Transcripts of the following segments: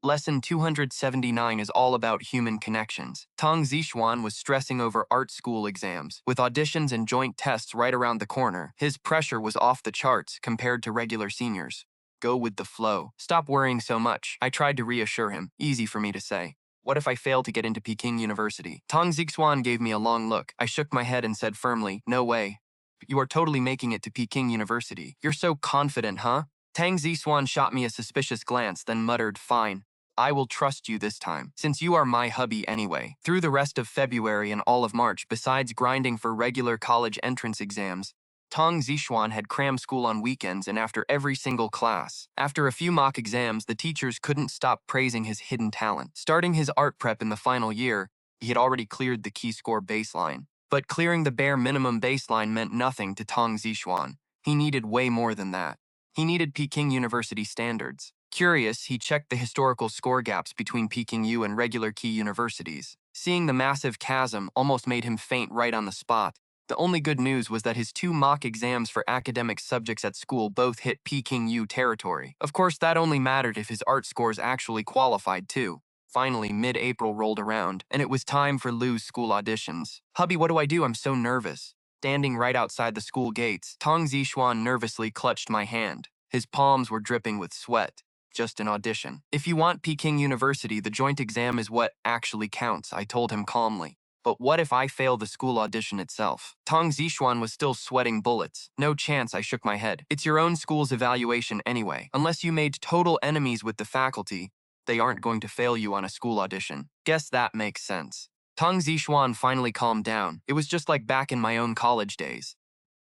Lesson 279 is all about human connections. Tang Zixuan was stressing over art school exams. With auditions and joint tests right around the corner, his pressure was off the charts compared to regular seniors. Go with the flow. Stop worrying so much. I tried to reassure him. Easy for me to say. What if I fail to get into Peking University? Tang Zixuan gave me a long look. I shook my head and said firmly, no way. You are totally making it to Peking University. You're so confident, huh? Tang Zixuan shot me a suspicious glance, then muttered, fine. I will trust you this time, since you are my hubby anyway. Through the rest of February and all of March, besides grinding for regular college entrance exams, Tang Zixuan had cram school on weekends and after every single class. After a few mock exams, the teachers couldn't stop praising his hidden talent. Starting his art prep in the final year, he had already cleared the key score baseline. But clearing the bare minimum baseline meant nothing to Tang Zixuan. He needed way more than that. He needed Peking University standards. Curious, he checked the historical score gaps between Peking U and regular key universities. Seeing the massive chasm almost made him faint right on the spot. The only good news was that his 2 mock exams for academic subjects at school both hit Peking U territory. Of course, that only mattered if his art scores actually qualified too. Finally, mid-April rolled around, and it was time for Lu's school auditions. Hubby, what do I do? I'm so nervous. Standing right outside the school gates, Tang Zixuan nervously clutched my hand. His palms were dripping with sweat. Just an audition. If you want Peking University, the joint exam is what actually counts, I told him calmly. But what if I fail the school audition itself? Tang Zixuan was still sweating bullets. No chance, I shook my head. It's your own school's evaluation anyway. Unless you made total enemies with the faculty, they aren't going to fail you on a school audition. Guess that makes sense. Tang Zixuan finally calmed down. It was just like back in my own college days.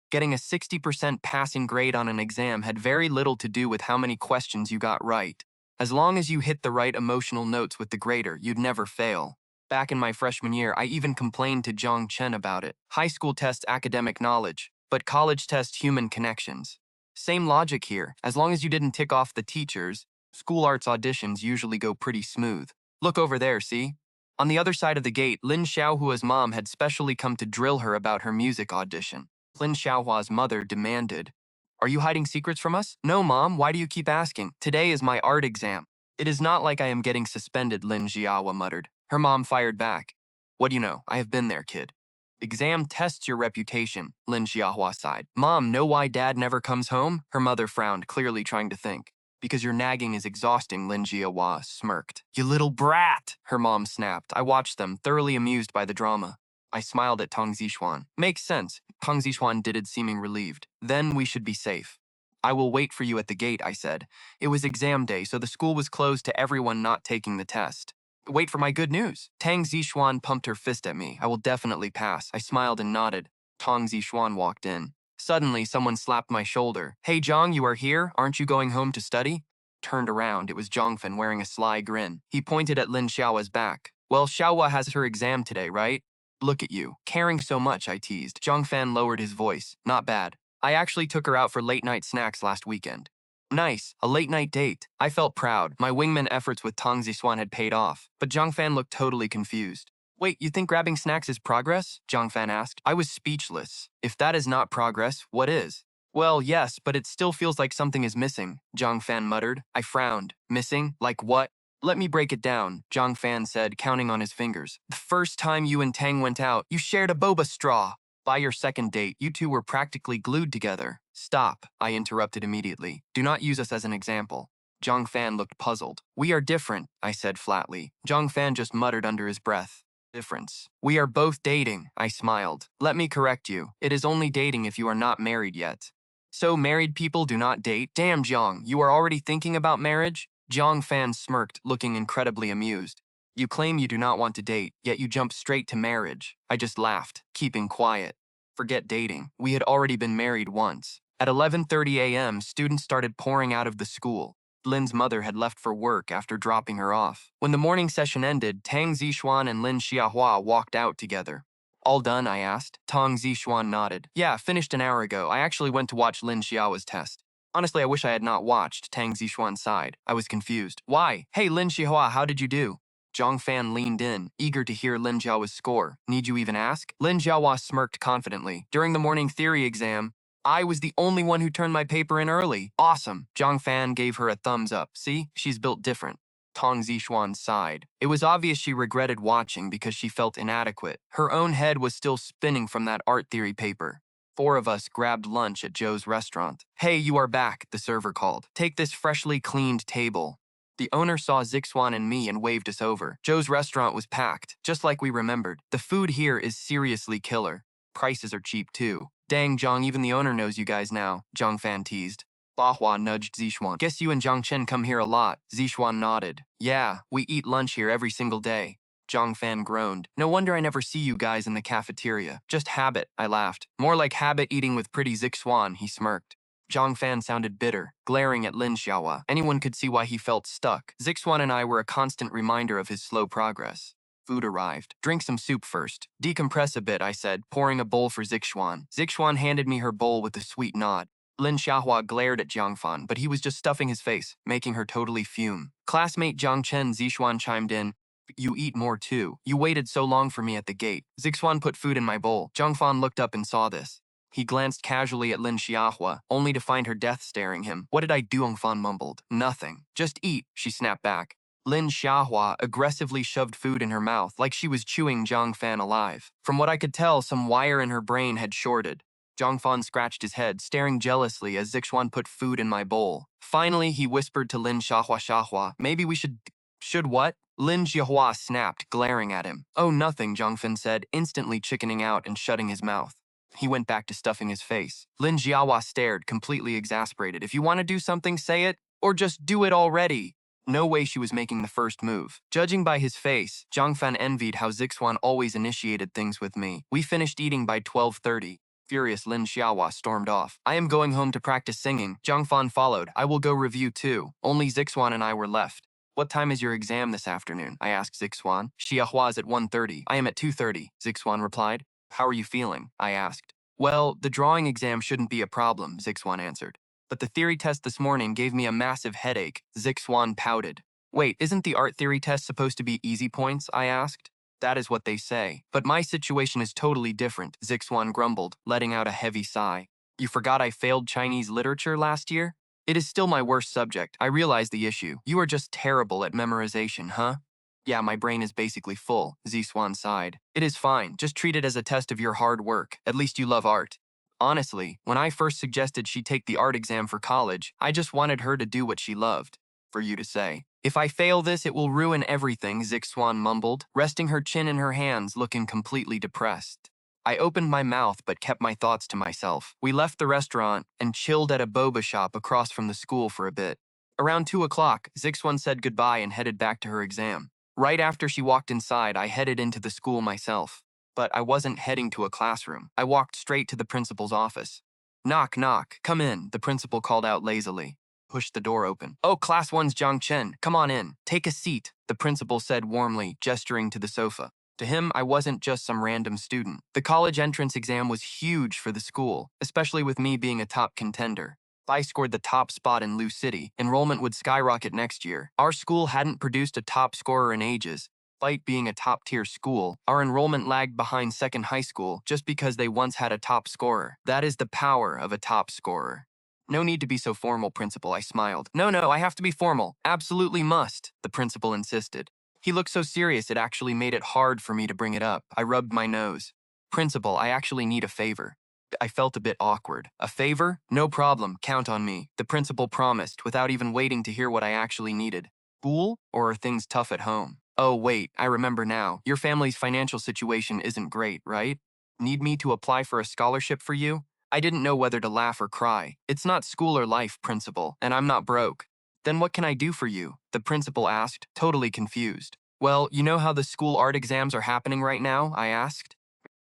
Getting a 60% passing grade on an exam had very little to do with how many questions you got right. As long as you hit the right emotional notes with the grader, you'd never fail. Back in my freshman year, I even complained to Jiang Chen about it. High school test academic knowledge, but college test human connections. Same logic here. As long as you didn't tick off the teachers, school arts auditions usually go pretty smooth. Look over there, see? On the other side of the gate, Lin Xiaohua's mom had specially come to drill her about her music audition. Lin Xiaohua's mother demanded, "Are you hiding secrets from us?" "No, Mom. Why do you keep asking? Today is my art exam." "It is not like I am getting suspended," Lin Xiaohua muttered. Her mom fired back. "What do you know? I have been there, kid." "Exam tests your reputation," Lin Xiaohua sighed. "Mom, know why Dad never comes home?" Her mother frowned, clearly trying to think. "Because your nagging is exhausting," Lin Xiaohua smirked. "You little brat," her mom snapped. I watched them, thoroughly amused by the drama. I smiled at Tang Zixuan. "Makes sense." Tang Zixuan did, seeming relieved. "Then we should be safe." "I will wait for you at the gate," I said. It was exam day, so the school was closed to everyone not taking the test. "Wait for my good news." Tang Zixuan pumped her fist at me. "I will definitely pass." I smiled and nodded. Tang Zixuan walked in. Suddenly, someone slapped my shoulder. "Hey, Jiang, you are here? Aren't you going home to study?" Turned around. It was Zhongfen wearing a sly grin. He pointed at Lin Xiaohua's back. "Well, Xiaohua has her exam today, right?" "Look at you, caring so much," I teased. Zhongfan lowered his voice. "Not bad. I actually took her out for late-night snacks last weekend." "Nice, a late-night date." I felt proud. My wingman efforts with Tang Zixuan had paid off. But Zhongfan looked totally confused. "Wait, you think grabbing snacks is progress?" Zhongfan asked. I was speechless. If that is not progress, what is? "Well, yes, but it still feels like something is missing," Zhongfan muttered. I frowned. "Missing? Like what?" "Let me break it down," Zhongfan said, counting on his fingers. "The first time you and Tang went out, you shared a boba straw. By your second date, you two were practically glued together." "Stop," I interrupted immediately. "Do not use us as an example." Zhongfan looked puzzled. "We are different," I said flatly. Zhongfan just muttered under his breath. "Difference. We are both dating," I smiled. "Let me correct you. It is only dating if you are not married yet." "So married people do not date? Damn, Jiang, you are already thinking about marriage?" Zhongfan smirked, looking incredibly amused. "You claim you do not want to date, yet you jump straight to marriage." I just laughed, keeping quiet. Forget dating. We had already been married once. At 11:30 a.m., students started pouring out of the school. Lin's mother had left for work after dropping her off. When the morning session ended, Tang Zixuan and Lin Xiaohua walked out together. "All done?" I asked. Tang Zixuan nodded. "Yeah, finished an hour ago. I actually went to watch Lin Xiaohua's test." Honestly, I wish I had not watched. Tang Zixuan sighed. I was confused. "Why? Hey, Lin Xiaohua, how did you do?" Zhongfan leaned in, eager to hear Lin Xiaohua's score. "Need you even ask?" Lin Xiaohua smirked confidently. "During the morning theory exam, I was the only one who turned my paper in early." "Awesome." Zhongfan gave her a thumbs up. "See? She's built different." Tang Zixuan sighed. It was obvious she regretted watching because she felt inadequate. Her own head was still spinning from that art theory paper. 4 of us grabbed lunch at Joe's restaurant. "Hey, you are back," the server called. "Take this freshly cleaned table." The owner saw Zixuan and me and waved us over. Joe's restaurant was packed, just like we remembered. The food here is seriously killer. Prices are cheap too. "Dang, Jiang, even the owner knows you guys now," Jiang Fan teased. Bahua nudged Zixuan. "Guess you and Jiang Chen come here a lot." Zixuan nodded. "Yeah, we eat lunch here every single day." Jiang Fan groaned. "No wonder I never see you guys in the cafeteria. Just habit," I laughed. "More like habit eating with pretty Zixuan," he smirked. Jiang Fan sounded bitter, glaring at Lin Xiaohua. Anyone could see why he felt stuck. Zixuan and I were a constant reminder of his slow progress. Food arrived. "Drink some soup first." "Decompress a bit," I said, pouring a bowl for Zixuan. Zixuan handed me her bowl with a sweet nod. Lin Xiaohua glared at Jiang Fan, but he was just stuffing his face, making her totally fume. Classmate Jiang Chen Zixuan chimed in. "You eat more too. You waited so long for me at the gate." Zixuan put food in my bowl. Jiang Fan looked up and saw this. He glanced casually at Lin Xiaohua, only to find her death staring him. "What did I do?" Jiang Fan mumbled. "Nothing. Just eat," she snapped back. Lin Xiaohua aggressively shoved food in her mouth like she was chewing Jiang Fan alive. From what I could tell, some wire in her brain had shorted. Jiang Fan scratched his head, staring jealously as Zixuan put food in my bowl. Finally, he whispered to Lin Xiaohua, "Maybe we should..." "Should what?" Lin Xiaohua snapped, glaring at him. "Oh, nothing," Jiang Fan said, instantly chickening out and shutting his mouth. He went back to stuffing his face. Lin Xiaohua stared, completely exasperated. "If you want to do something, say it, or just do it already." No way she was making the first move. Judging by his face, Jiang Fan envied how Zixuan always initiated things with me. We finished eating by 12:30. Furious, Lin Xiaohua stormed off. "I am going home to practice singing." Jiang Fan followed. "I will go review too." Only Zixuan and I were left. "What time is your exam this afternoon?" I asked Zixuan. "Xiaohua's at 1:30. I am at 2:30, Zixuan replied. "How are you feeling?" I asked. "Well, the drawing exam shouldn't be a problem," Zixuan answered. "But the theory test this morning gave me a massive headache." Zixuan pouted. "Wait, isn't the art theory test supposed to be easy points?" I asked. "That is what they say. But my situation is totally different," Zixuan grumbled, letting out a heavy sigh. "You forgot I failed Chinese literature last year? It is still my worst subject. I realize the issue. You are just terrible at memorization, huh?" "Yeah, my brain is basically full," Zixuan sighed. "It is fine. Just treat it as a test of your hard work. At least you love art." Honestly, when I first suggested she take the art exam for college, I just wanted her to do what she loved. For you to say, "If I fail this, it will ruin everything," Zixuan mumbled, resting her chin in her hands, looking completely depressed. I opened my mouth but kept my thoughts to myself. We left the restaurant and chilled at a boba shop across from the school for a bit. Around 2 o'clock, Zixuan said goodbye and headed back to her exam. Right after she walked inside, I headed into the school myself. But I wasn't heading to a classroom. I walked straight to the principal's office. "Knock, knock. Come in," the principal called out lazily. Pushed the door open. "Oh, class 1's Jiang Chen. Come on in. Take a seat," the principal said warmly, gesturing to the sofa. To him, I wasn't just some random student. The college entrance exam was huge for the school, especially with me being a top contender. If I scored the top spot in Lu City, enrollment would skyrocket next year. Our school hadn't produced a top scorer in ages. Despite being a top-tier school, our enrollment lagged behind second high school just because they once had a top scorer. That is the power of a top scorer. "No need to be so formal, principal," I smiled. No, I have to be formal. Absolutely must," the principal insisted. He looked so serious it actually made it hard for me to bring it up. I rubbed my nose. "Principal, I actually need a favor." I felt a bit awkward. "A favor? No problem, count on me," the principal promised without even waiting to hear what I actually needed. "School? Or are things tough at home?" "Oh, wait, I remember now. Your family's financial situation isn't great, right? Need me to apply for a scholarship for you?" I didn't know whether to laugh or cry. "It's not school or life, principal, and I'm not broke." "Then what can I do for you?" the principal asked, totally confused. "Well, you know how the school art exams are happening right now?" I asked.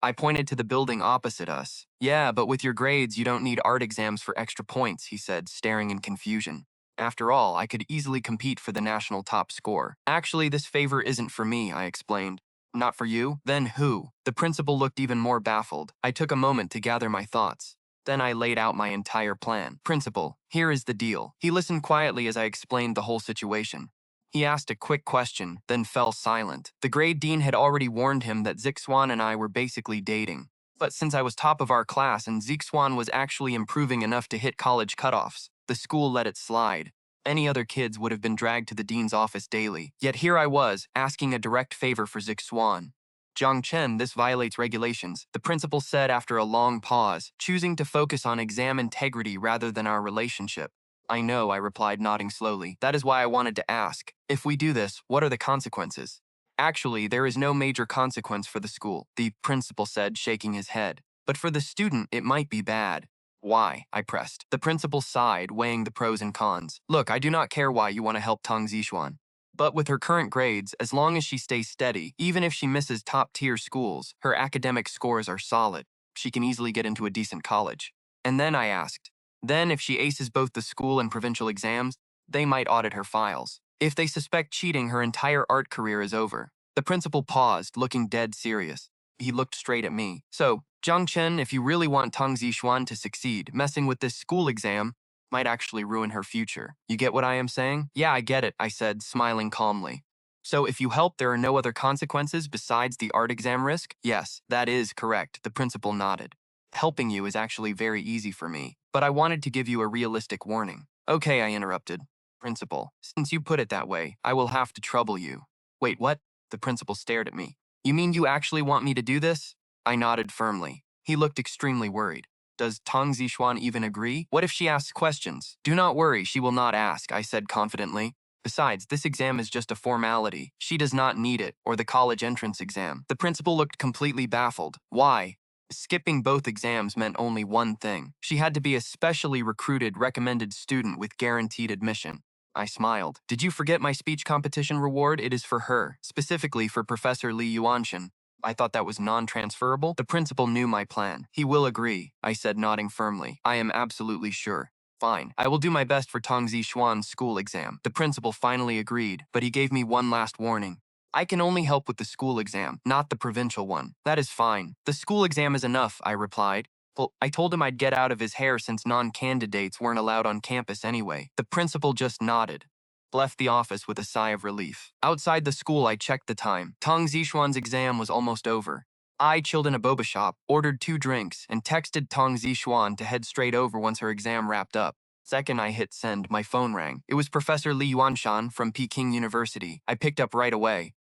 I pointed to the building opposite us. "Yeah, but with your grades, you don't need art exams for extra points," he said, staring in confusion. After all, I could easily compete for the national top score. "Actually, this favor isn't for me," I explained. "Not for you? Then who?" The principal looked even more baffled. I took a moment to gather my thoughts. Then I laid out my entire plan. "Principal, here is the deal." He listened quietly as I explained the whole situation. He asked a quick question, then fell silent. The grade dean had already warned him that Zixuan and I were basically dating. But since I was top of our class and Zixuan was actually improving enough to hit college cutoffs, the school let it slide. Any other kids would have been dragged to the dean's office daily. Yet here I was, asking a direct favor for Zixuan. Jiang Chen, this violates regulations, the principal said after a long pause, choosing to focus on exam integrity rather than our relationship. I know, I replied, nodding slowly. That is why I wanted to ask. If we do this, what are the consequences? Actually, there is no major consequence for the school, the principal said, shaking his head. But for the student, it might be bad. Why? I pressed. The principal sighed, weighing the pros and cons. Look, I do not care why you want to help Tang Zixuan. But with her current grades, as long as she stays steady, even if she misses top-tier schools, her academic scores are solid. She can easily get into a decent college. And then I asked, then if she aces both the school and provincial exams, they might audit her files. If they suspect cheating, her entire art career is over. The principal paused, looking dead serious. He looked straight at me. So, Jiang Chen, if you really want Tang Zixuan to succeed, messing with this school exam might actually ruin her future. You get what I am saying? Yeah, I get it, I said, smiling calmly. So if you help, there are no other consequences besides the art exam risk? Yes, that is correct, the principal nodded. Helping you is actually very easy for me, but I wanted to give you a realistic warning. Okay, I interrupted. Principal, since you put it that way, I will have to trouble you. Wait, what? The principal stared at me. You mean you actually want me to do this? I nodded firmly. He looked extremely worried. Does Tang Zixuan even agree? What if she asks questions? Do not worry, she will not ask, I said confidently. Besides, this exam is just a formality. She does not need it, or the college entrance exam. The principal looked completely baffled. Why? Skipping both exams meant only one thing. She had to be a specially recruited, recommended student with guaranteed admission. I smiled. Did you forget my speech competition reward? It is for her, specifically for Professor Li Yuanshan. I thought that was non-transferable. The principal knew my plan. He will agree, I said, nodding firmly. I am absolutely sure. Fine. I will do my best for Tang Zixuan's school exam. The principal finally agreed, but he gave me one last warning. I can only help with the school exam, not the provincial one. That is fine. The school exam is enough, I replied. Well, I told him I'd get out of his hair since non-candidates weren't allowed on campus anyway. The principal just nodded. Left the office with a sigh of relief. Outside the school, I checked the time. Tang Zixuan's exam was almost over. I chilled in a boba shop, ordered 2 drinks, and texted Tang Zixuan to head straight over once her exam wrapped up. Second I hit send, my phone rang. It was Professor Li Yuanshan from Peking University. I picked up right away.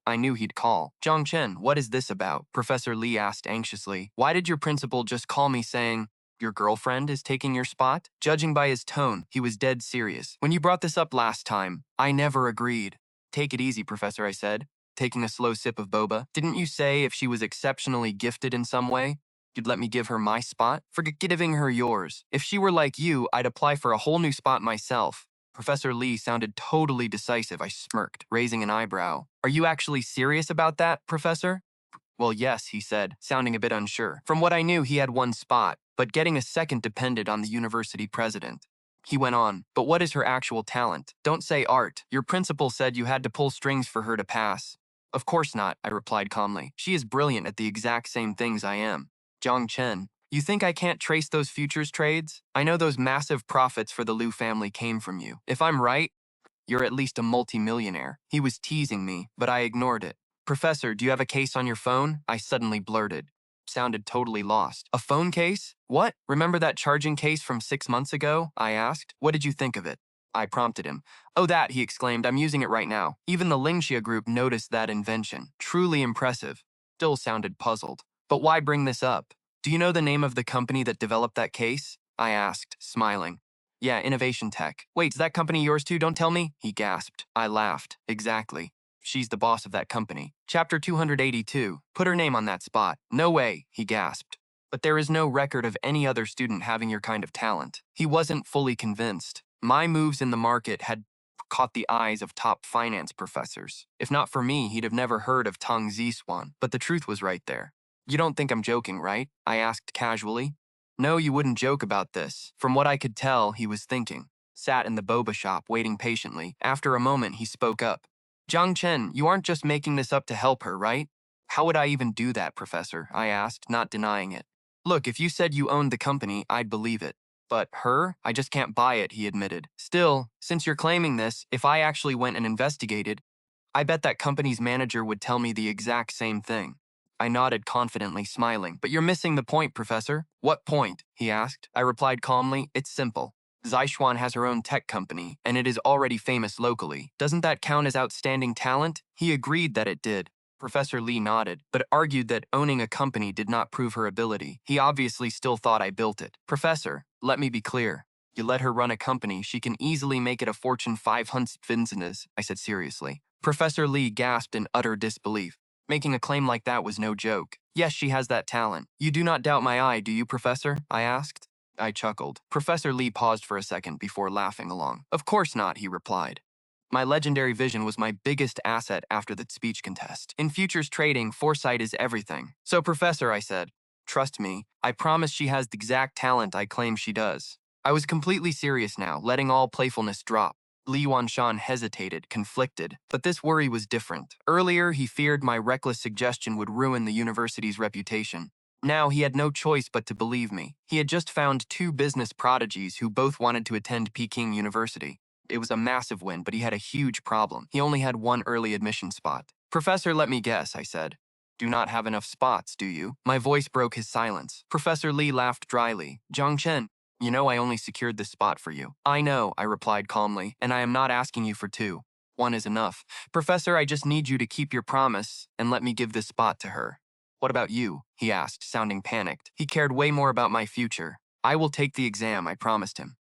I knew he'd call. Jiang Chen, what is this about? Professor Li asked anxiously. Why did your principal just call me saying, your girlfriend is taking your spot? Judging by his tone, he was dead serious. When you brought this up last time, I never agreed. Take it easy, Professor, I said, taking a slow sip of boba. Didn't you say if she was exceptionally gifted in some way, you'd let me give her my spot? Forget giving her yours. If she were like you, I'd apply for a whole new spot myself. Professor Li sounded totally decisive. I smirked, raising an eyebrow. Are you actually serious about that, Professor? Well, yes, he said, sounding a bit unsure. From what I knew, he had one spot, but getting a second depended on the university president. He went on, but what is her actual talent? Don't say art. Your principal said you had to pull strings for her to pass. Of course not, I replied calmly. She is brilliant at the exact same things I am. Jiang Chen, you think I can't trace those futures trades? I know those massive profits for the Liu family came from you. If I'm right, you're at least a multimillionaire. He was teasing me, but I ignored it. Professor, do you have a case on your phone? I suddenly blurted. Sounded totally lost. A phone case? What? Remember that charging case from 6 months ago? I asked. What did you think of it? I prompted him. Oh, that, he exclaimed. I'm using it right now. Even the Lingxia group noticed that invention. Truly impressive. Still sounded puzzled. But why bring this up? Do you know the name of the company that developed that case? I asked, smiling. Yeah, Innovation Tech. Wait, is that company yours too? Don't tell me? He gasped. I laughed. Exactly. She's the boss of that company. Chapter 282. Put her name on that spot. No way, he gasped. But there is no record of any other student having your kind of talent. He wasn't fully convinced. My moves in the market had caught the eyes of top finance professors. If not for me, he'd have never heard of Tang Zixuan. But the truth was right there. You don't think I'm joking, right? I asked casually. No, you wouldn't joke about this. From what I could tell, he was thinking. Sat in the boba shop, waiting patiently. After a moment, he spoke up. Jiang Chen, you aren't just making this up to help her, right? How would I even do that, Professor? I asked, not denying it. Look, if you said you owned the company, I'd believe it. But her? I just can't buy it, he admitted. Still, since you're claiming this, if I actually went and investigated, I bet that company's manager would tell me the exact same thing. I nodded confidently, smiling. But you're missing the point, Professor. What point? He asked. I replied calmly, it's simple. Zixuan has her own tech company, and it is already famous locally. Doesn't that count as outstanding talent? He agreed that it did. Professor Lee nodded, but argued that owning a company did not prove her ability. He obviously still thought I built it. Professor, let me be clear. You let her run a company, she can easily make it a Fortune 500 business, I said seriously. Professor Lee gasped in utter disbelief. Making a claim like that was no joke. Yes, she has that talent. You do not doubt my eye, do you, Professor? I asked. I chuckled. Professor Lee paused for a second before laughing along. Of course not, he replied. My legendary vision was my biggest asset after the speech contest. In futures trading, foresight is everything. So, Professor, I said, trust me, I promise she has the exact talent I claim she does. I was completely serious now, letting all playfulness drop. Li Wanshan hesitated, conflicted, but this worry was different. Earlier, he feared my reckless suggestion would ruin the university's reputation. Now he had no choice but to believe me. He had just found two business prodigies who both wanted to attend Peking University. It was a massive win, but he had a huge problem. He only had one early admission spot. Professor, let me guess, I said. Do not have enough spots, do you? My voice broke his silence. Professor Lee laughed dryly. Jiang Chen, you know I only secured this spot for you. I know, I replied calmly, and I am not asking you for two. One is enough. Professor, I just need you to keep your promise and let me give this spot to her. What about you? He asked, sounding panicked. He cared way more about my future. I will take the exam, I promised him.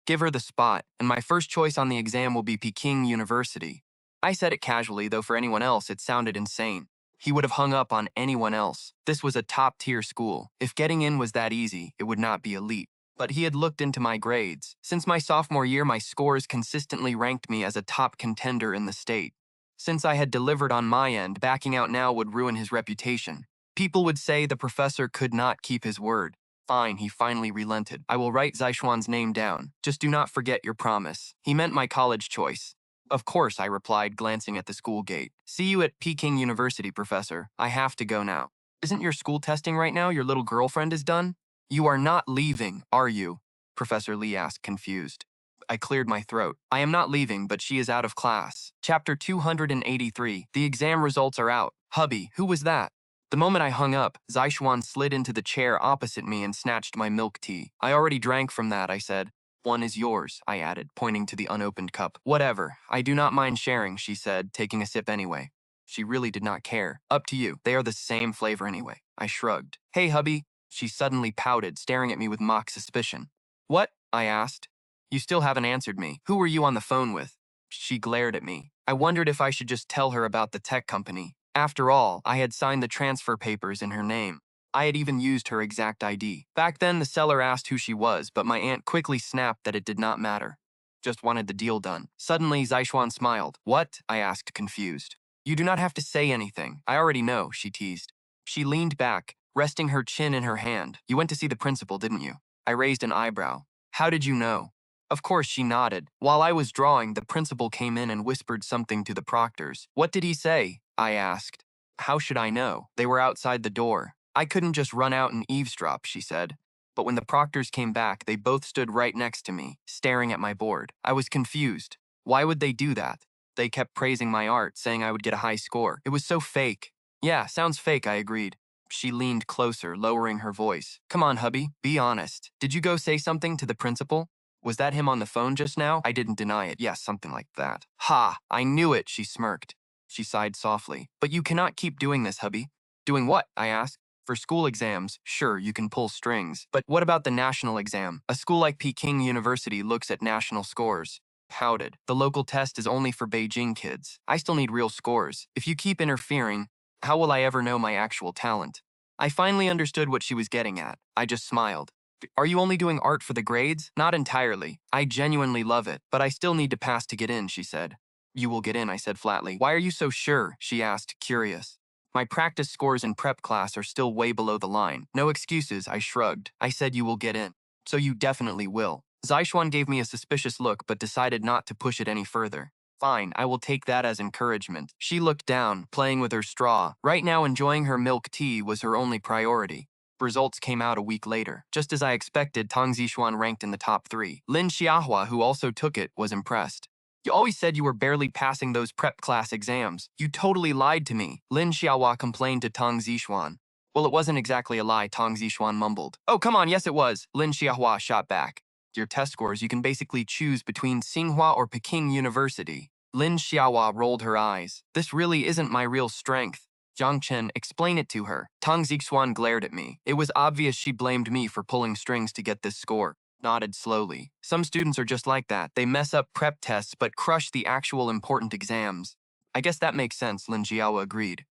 Give her the spot, and my first choice on the exam will be Peking University. I said it casually, though for anyone else it sounded insane. He would have hung up on anyone else. This was a top-tier school. If getting in was that easy, it would not be elite. But he had looked into my grades. Since my sophomore year, my scores consistently ranked me as a top contender in the state. Since I had delivered on my end, backing out now would ruin his reputation. People would say the professor could not keep his word. Fine, he finally relented. I will write Zixuan's name down. Just do not forget your promise. He meant my college choice. Of course, I replied, glancing at the school gate. See you at Peking University, Professor. I have to go now. Isn't your school testing right now? Your little girlfriend is done? You are not leaving, are you? Professor Lee asked, confused. I cleared my throat. I am not leaving, but she is out of class. Chapter 283. The exam results are out. Hubby, who was that? The moment I hung up, Zixuan slid into the chair opposite me and snatched my milk tea. I already drank from that, I said. One is yours, I added, pointing to the unopened cup. Whatever, I do not mind sharing, she said, taking a sip anyway. She really did not care. Up to you, they are the same flavor anyway. I shrugged. Hey, hubby. She suddenly pouted, staring at me with mock suspicion. What? I asked. You still haven't answered me. Who were you on the phone with? She glared at me. I wondered if I should just tell her about the tech company. After all, I had signed the transfer papers in her name. I had even used her exact ID. Back then, the seller asked who she was, but my aunt quickly snapped that it did not matter. Just wanted the deal done. Suddenly, Zixuan smiled. What? I asked, confused. You do not have to say anything. I already know, she teased. She leaned back, resting her chin in her hand. You went to see the principal, didn't you? I raised an eyebrow. How did you know? Of course, she nodded. While I was drawing, the principal came in and whispered something to the proctors. What did he say? I asked. How should I know? They were outside the door. I couldn't just run out and eavesdrop, she said. But when the proctors came back, they both stood right next to me, staring at my board. I was confused. Why would they do that? They kept praising my art, saying I would get a high score. It was so fake. Yeah, sounds fake, I agreed. She leaned closer, lowering her voice. Come on, hubby, be honest. Did you go say something to the principal? Was that him on the phone just now? I didn't deny it. Yes, something like that. Ha! I knew it, she smirked. She sighed softly. But you cannot keep doing this, hubby. Doing what? I asked. For school exams, sure, you can pull strings. But what about the national exam? A school like Peking University looks at national scores. Pouted. The local test is only for Beijing kids. I still need real scores. If you keep interfering, how will I ever know my actual talent? I finally understood what she was getting at. I just smiled. Are you only doing art for the grades? Not entirely. I genuinely love it, but I still need to pass to get in, she said. You will get in, I said flatly. Why are you so sure? She asked, curious. My practice scores in prep class are still way below the line. No excuses, I shrugged. I said you will get in. So you definitely will. Zixuan gave me a suspicious look but decided not to push it any further. Fine, I will take that as encouragement. She looked down, playing with her straw. Right now, enjoying her milk tea was her only priority. Results came out a week later. Just as I expected, Tang Zixuan ranked in the top 3. Lin Xiahua, who also took it, was impressed. You always said you were barely passing those prep class exams. You totally lied to me, Lin Xiahua complained to Tang Zixuan. Well, it wasn't exactly a lie, Tang Zixuan mumbled. Oh, come on, yes it was, Lin Xiahua shot back. your test scores, you can basically choose between Tsinghua or Peking University. Lin Xiaohua rolled her eyes. This really isn't my real strength. Jiang Chen, explain it to her. Tang Zixuan glared at me. It was obvious she blamed me for pulling strings to get this score. Nodded slowly. Some students are just like that. They mess up prep tests but crush the actual important exams. I guess that makes sense, Lin Xiaohua agreed.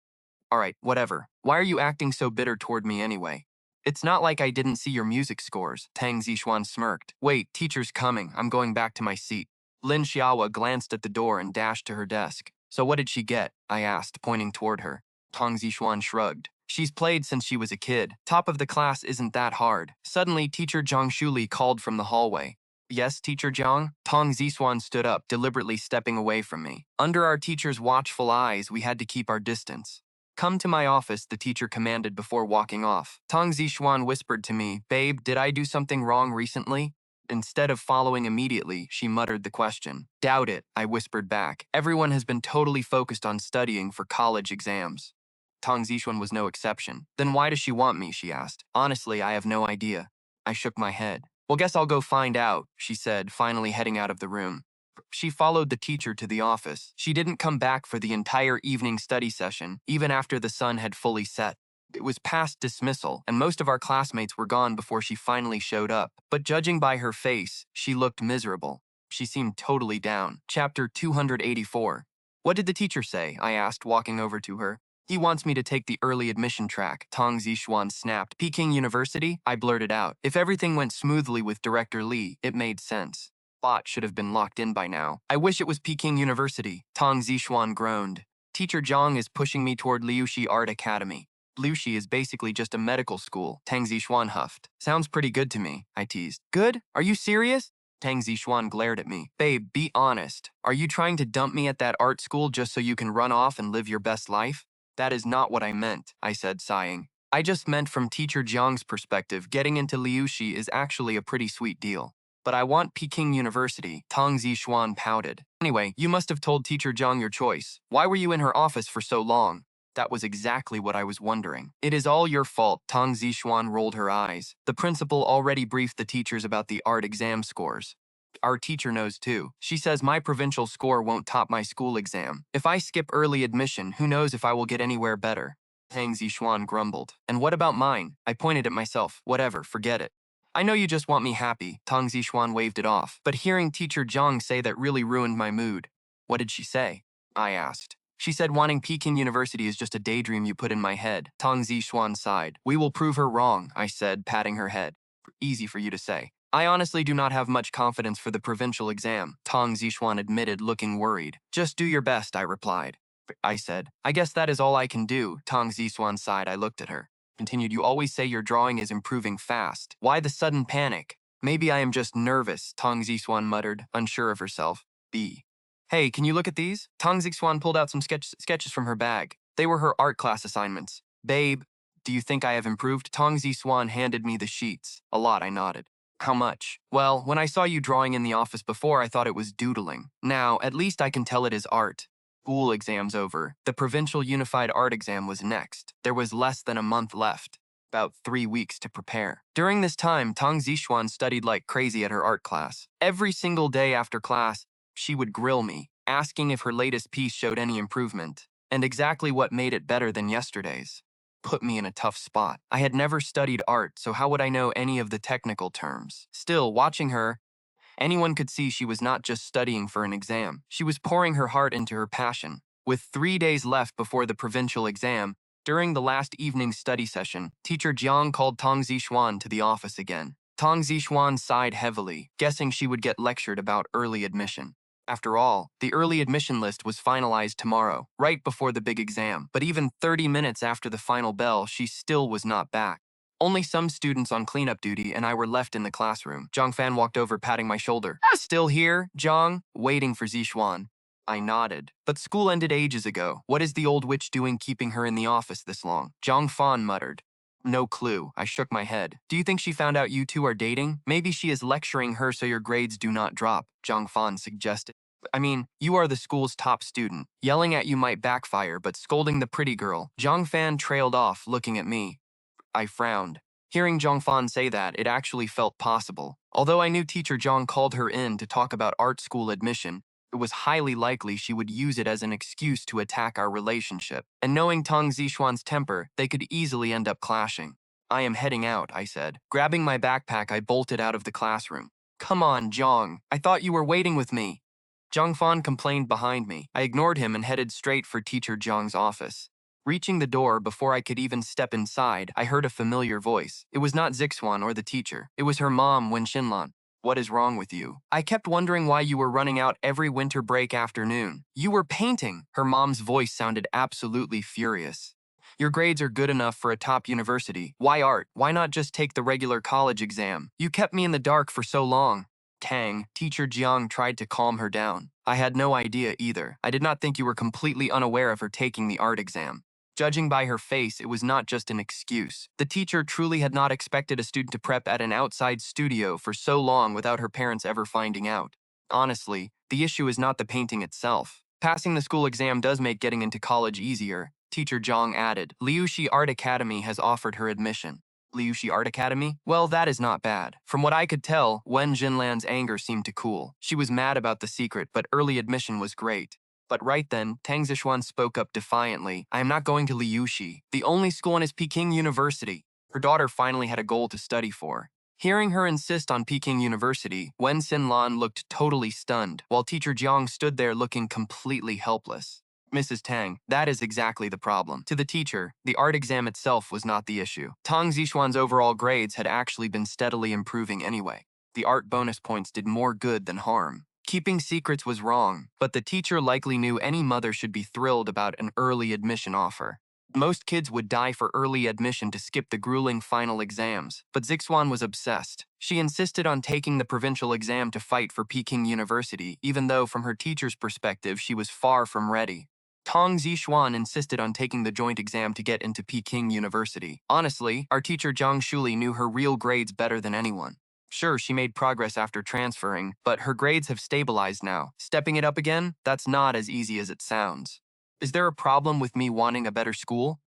Alright, whatever. Why are you acting so bitter toward me anyway? It's not like I didn't see your music scores, Tang Zixuan smirked. Wait, teacher's coming. I'm going back to my seat. Lin Xiaohua glanced at the door and dashed to her desk. So what did she get? I asked, pointing toward her. Tang Zixuan shrugged. She's played since she was a kid. Top of the class isn't that hard. Suddenly, Teacher Zhang Shuli called from the hallway. Yes, Teacher Jiang? Tang Zixuan stood up, deliberately stepping away from me. Under our teacher's watchful eyes, we had to keep our distance. Come to my office, the teacher commanded before walking off. Tang Zixuan whispered to me, Babe, did I do something wrong recently? Instead of following immediately, she muttered the question. Doubt it, I whispered back. Everyone has been totally focused on studying for college exams. Tang Zixuan was no exception. Then why does she want me, she asked. Honestly, I have no idea. I shook my head. Well, guess I'll go find out, she said, finally heading out of the room. She followed the teacher to the office. She didn't come back for the entire evening study session, even after the sun had fully set. It was past dismissal, and most of our classmates were gone before she finally showed up. But judging by her face, she looked miserable. She seemed totally down. Chapter 284. What did the teacher say? I asked, walking over to her. He wants me to take the early admission track, Tang Zixuan snapped. Peking University? I blurted out. If everything went smoothly with Director Li, it made sense. Bot should have been locked in by now. I wish it was Peking University, Tang Zixuan groaned. Teacher Zhang is pushing me toward Liuxi Art Academy. Liuxi is basically just a medical school, Tang Zixuan huffed. Sounds pretty good to me, I teased. Good? Are you serious? Tang Zixuan glared at me. Babe, be honest. Are you trying to dump me at that art school just so you can run off and live your best life? That is not what I meant, I said, sighing. I just meant from Teacher Jiang's perspective, getting into Liuxi is actually a pretty sweet deal. But I want Peking University, Tang Zixuan pouted. Anyway, you must have told Teacher Jiang your choice. Why were you in her office for so long? That was exactly what I was wondering. It is all your fault, Tang Zixuan rolled her eyes. The principal already briefed the teachers about the art exam scores. Our teacher knows too. She says my provincial score won't top my school exam. If I skip early admission, who knows if I will get anywhere better? Tang Zixuan grumbled. And what about mine? I pointed at myself. Whatever, forget it. I know you just want me happy, Tang Zixuan waved it off. But hearing Teacher Jiang say that really ruined my mood. What did she say? I asked. She said wanting Peking University is just a daydream you put in my head. Tang Zixuan sighed. We will prove her wrong, I said, patting her head. Easy for you to say. I honestly do not have much confidence for the provincial exam, Tang Zixuan admitted, looking worried. Just do your best, I replied. I said. I guess that is all I can do, Tang Zixuan sighed. I looked at her. Continued, you always say your drawing is improving fast. Why the sudden panic? Maybe I am just nervous, Tang Zixuan muttered, unsure of herself. B. Hey, can you look at these? Tang Zixuan pulled out some sketches from her bag. They were her art class assignments. Babe, do you think I have improved? Tang Zixuan handed me the sheets. A lot, I nodded. How much? Well, when I saw you drawing in the office before, I thought it was doodling. Now, at least I can tell it is art. School exam's over. The provincial unified art exam was next. There was less than a month left. About 3 weeks to prepare. During this time, Tang Zixuan studied like crazy at her art class. Every single day after class, she would grill me, asking if her latest piece showed any improvement, and exactly what made it better than yesterday's. Put me in a tough spot. I had never studied art, so how would I know any of the technical terms? Still, watching her, anyone could see she was not just studying for an exam. She was pouring her heart into her passion. With 3 days left before the provincial exam, during the last evening study session, Teacher Jiang called Tang Zixuan to the office again. Tang Zixuan sighed heavily, guessing she would get lectured about early admission. After all, the early admission list was finalized tomorrow, right before the big exam. But even 30 minutes after the final bell, she still was not back. Only some students on cleanup duty and I were left in the classroom. Zhang Fan walked over, patting my shoulder. Still here, Zhang? Waiting for Zixuan. I nodded. But school ended ages ago. What is the old witch doing keeping her in the office this long? Zhang Fan muttered. No clue. I shook my head. Do you think she found out you two are dating? Maybe she is lecturing her so your grades do not drop, Zhang Fan suggested. I mean, you are the school's top student. Yelling at you might backfire, but scolding the pretty girl. Zhang Fan trailed off, looking at me. I frowned. Hearing Zhongfan say that, it actually felt possible. Although I knew teacher Zhang called her in to talk about art school admission, it was highly likely she would use it as an excuse to attack our relationship. And knowing Tang Zixuan's temper, they could easily end up clashing. I am heading out, I said. Grabbing my backpack, I bolted out of the classroom. Come on, Zhang. I thought you were waiting with me. Zhongfan complained behind me. I ignored him and headed straight for teacher Zhang's office. Reaching the door before I could even step inside, I heard a familiar voice. It was not Zixuan or the teacher. It was her mom, Wen Xinlan. What is wrong with you? I kept wondering why you were running out every winter break afternoon. You were painting. Her mom's voice sounded absolutely furious. Your grades are good enough for a top university. Why art? Why not just take the regular college exam? You kept me in the dark for so long. Tang, teacher Jiang tried to calm her down. I had no idea either. I did not think you were completely unaware of her taking the art exam. Judging by her face, it was not just an excuse. The teacher truly had not expected a student to prep at an outside studio for so long without her parents ever finding out. Honestly, the issue is not the painting itself. Passing the school exam does make getting into college easier, teacher Zhang added. Liuxi Art Academy has offered her admission. Liuxi Art Academy? Well, that is not bad. From what I could tell, Wen Jinlan's anger seemed to cool. She was mad about the secret, but early admission was great. But right then, Tang Zixuan spoke up defiantly. I am not going to Liuxi. The only school is Peking University. Her daughter finally had a goal to study for. Hearing her insist on Peking University, Wen Xinlan looked totally stunned, while teacher Jiang stood there looking completely helpless. Mrs. Tang, that is exactly the problem. To the teacher, the art exam itself was not the issue. Tang Zixuan's overall grades had actually been steadily improving anyway. The art bonus points did more good than harm. Keeping secrets was wrong, but the teacher likely knew any mother should be thrilled about an early admission offer. Most kids would die for early admission to skip the grueling final exams, but Zixuan was obsessed. She insisted on taking the provincial exam to fight for Peking University, even though from her teacher's perspective she was far from ready. Tang Zixuan insisted on taking the joint exam to get into Peking University. Honestly, our teacher Zhang Shuli knew her real grades better than anyone. Sure, she made progress after transferring, but her grades have stabilized now. Stepping it up again? That's not as easy as it sounds. Is there a problem with me wanting a better school?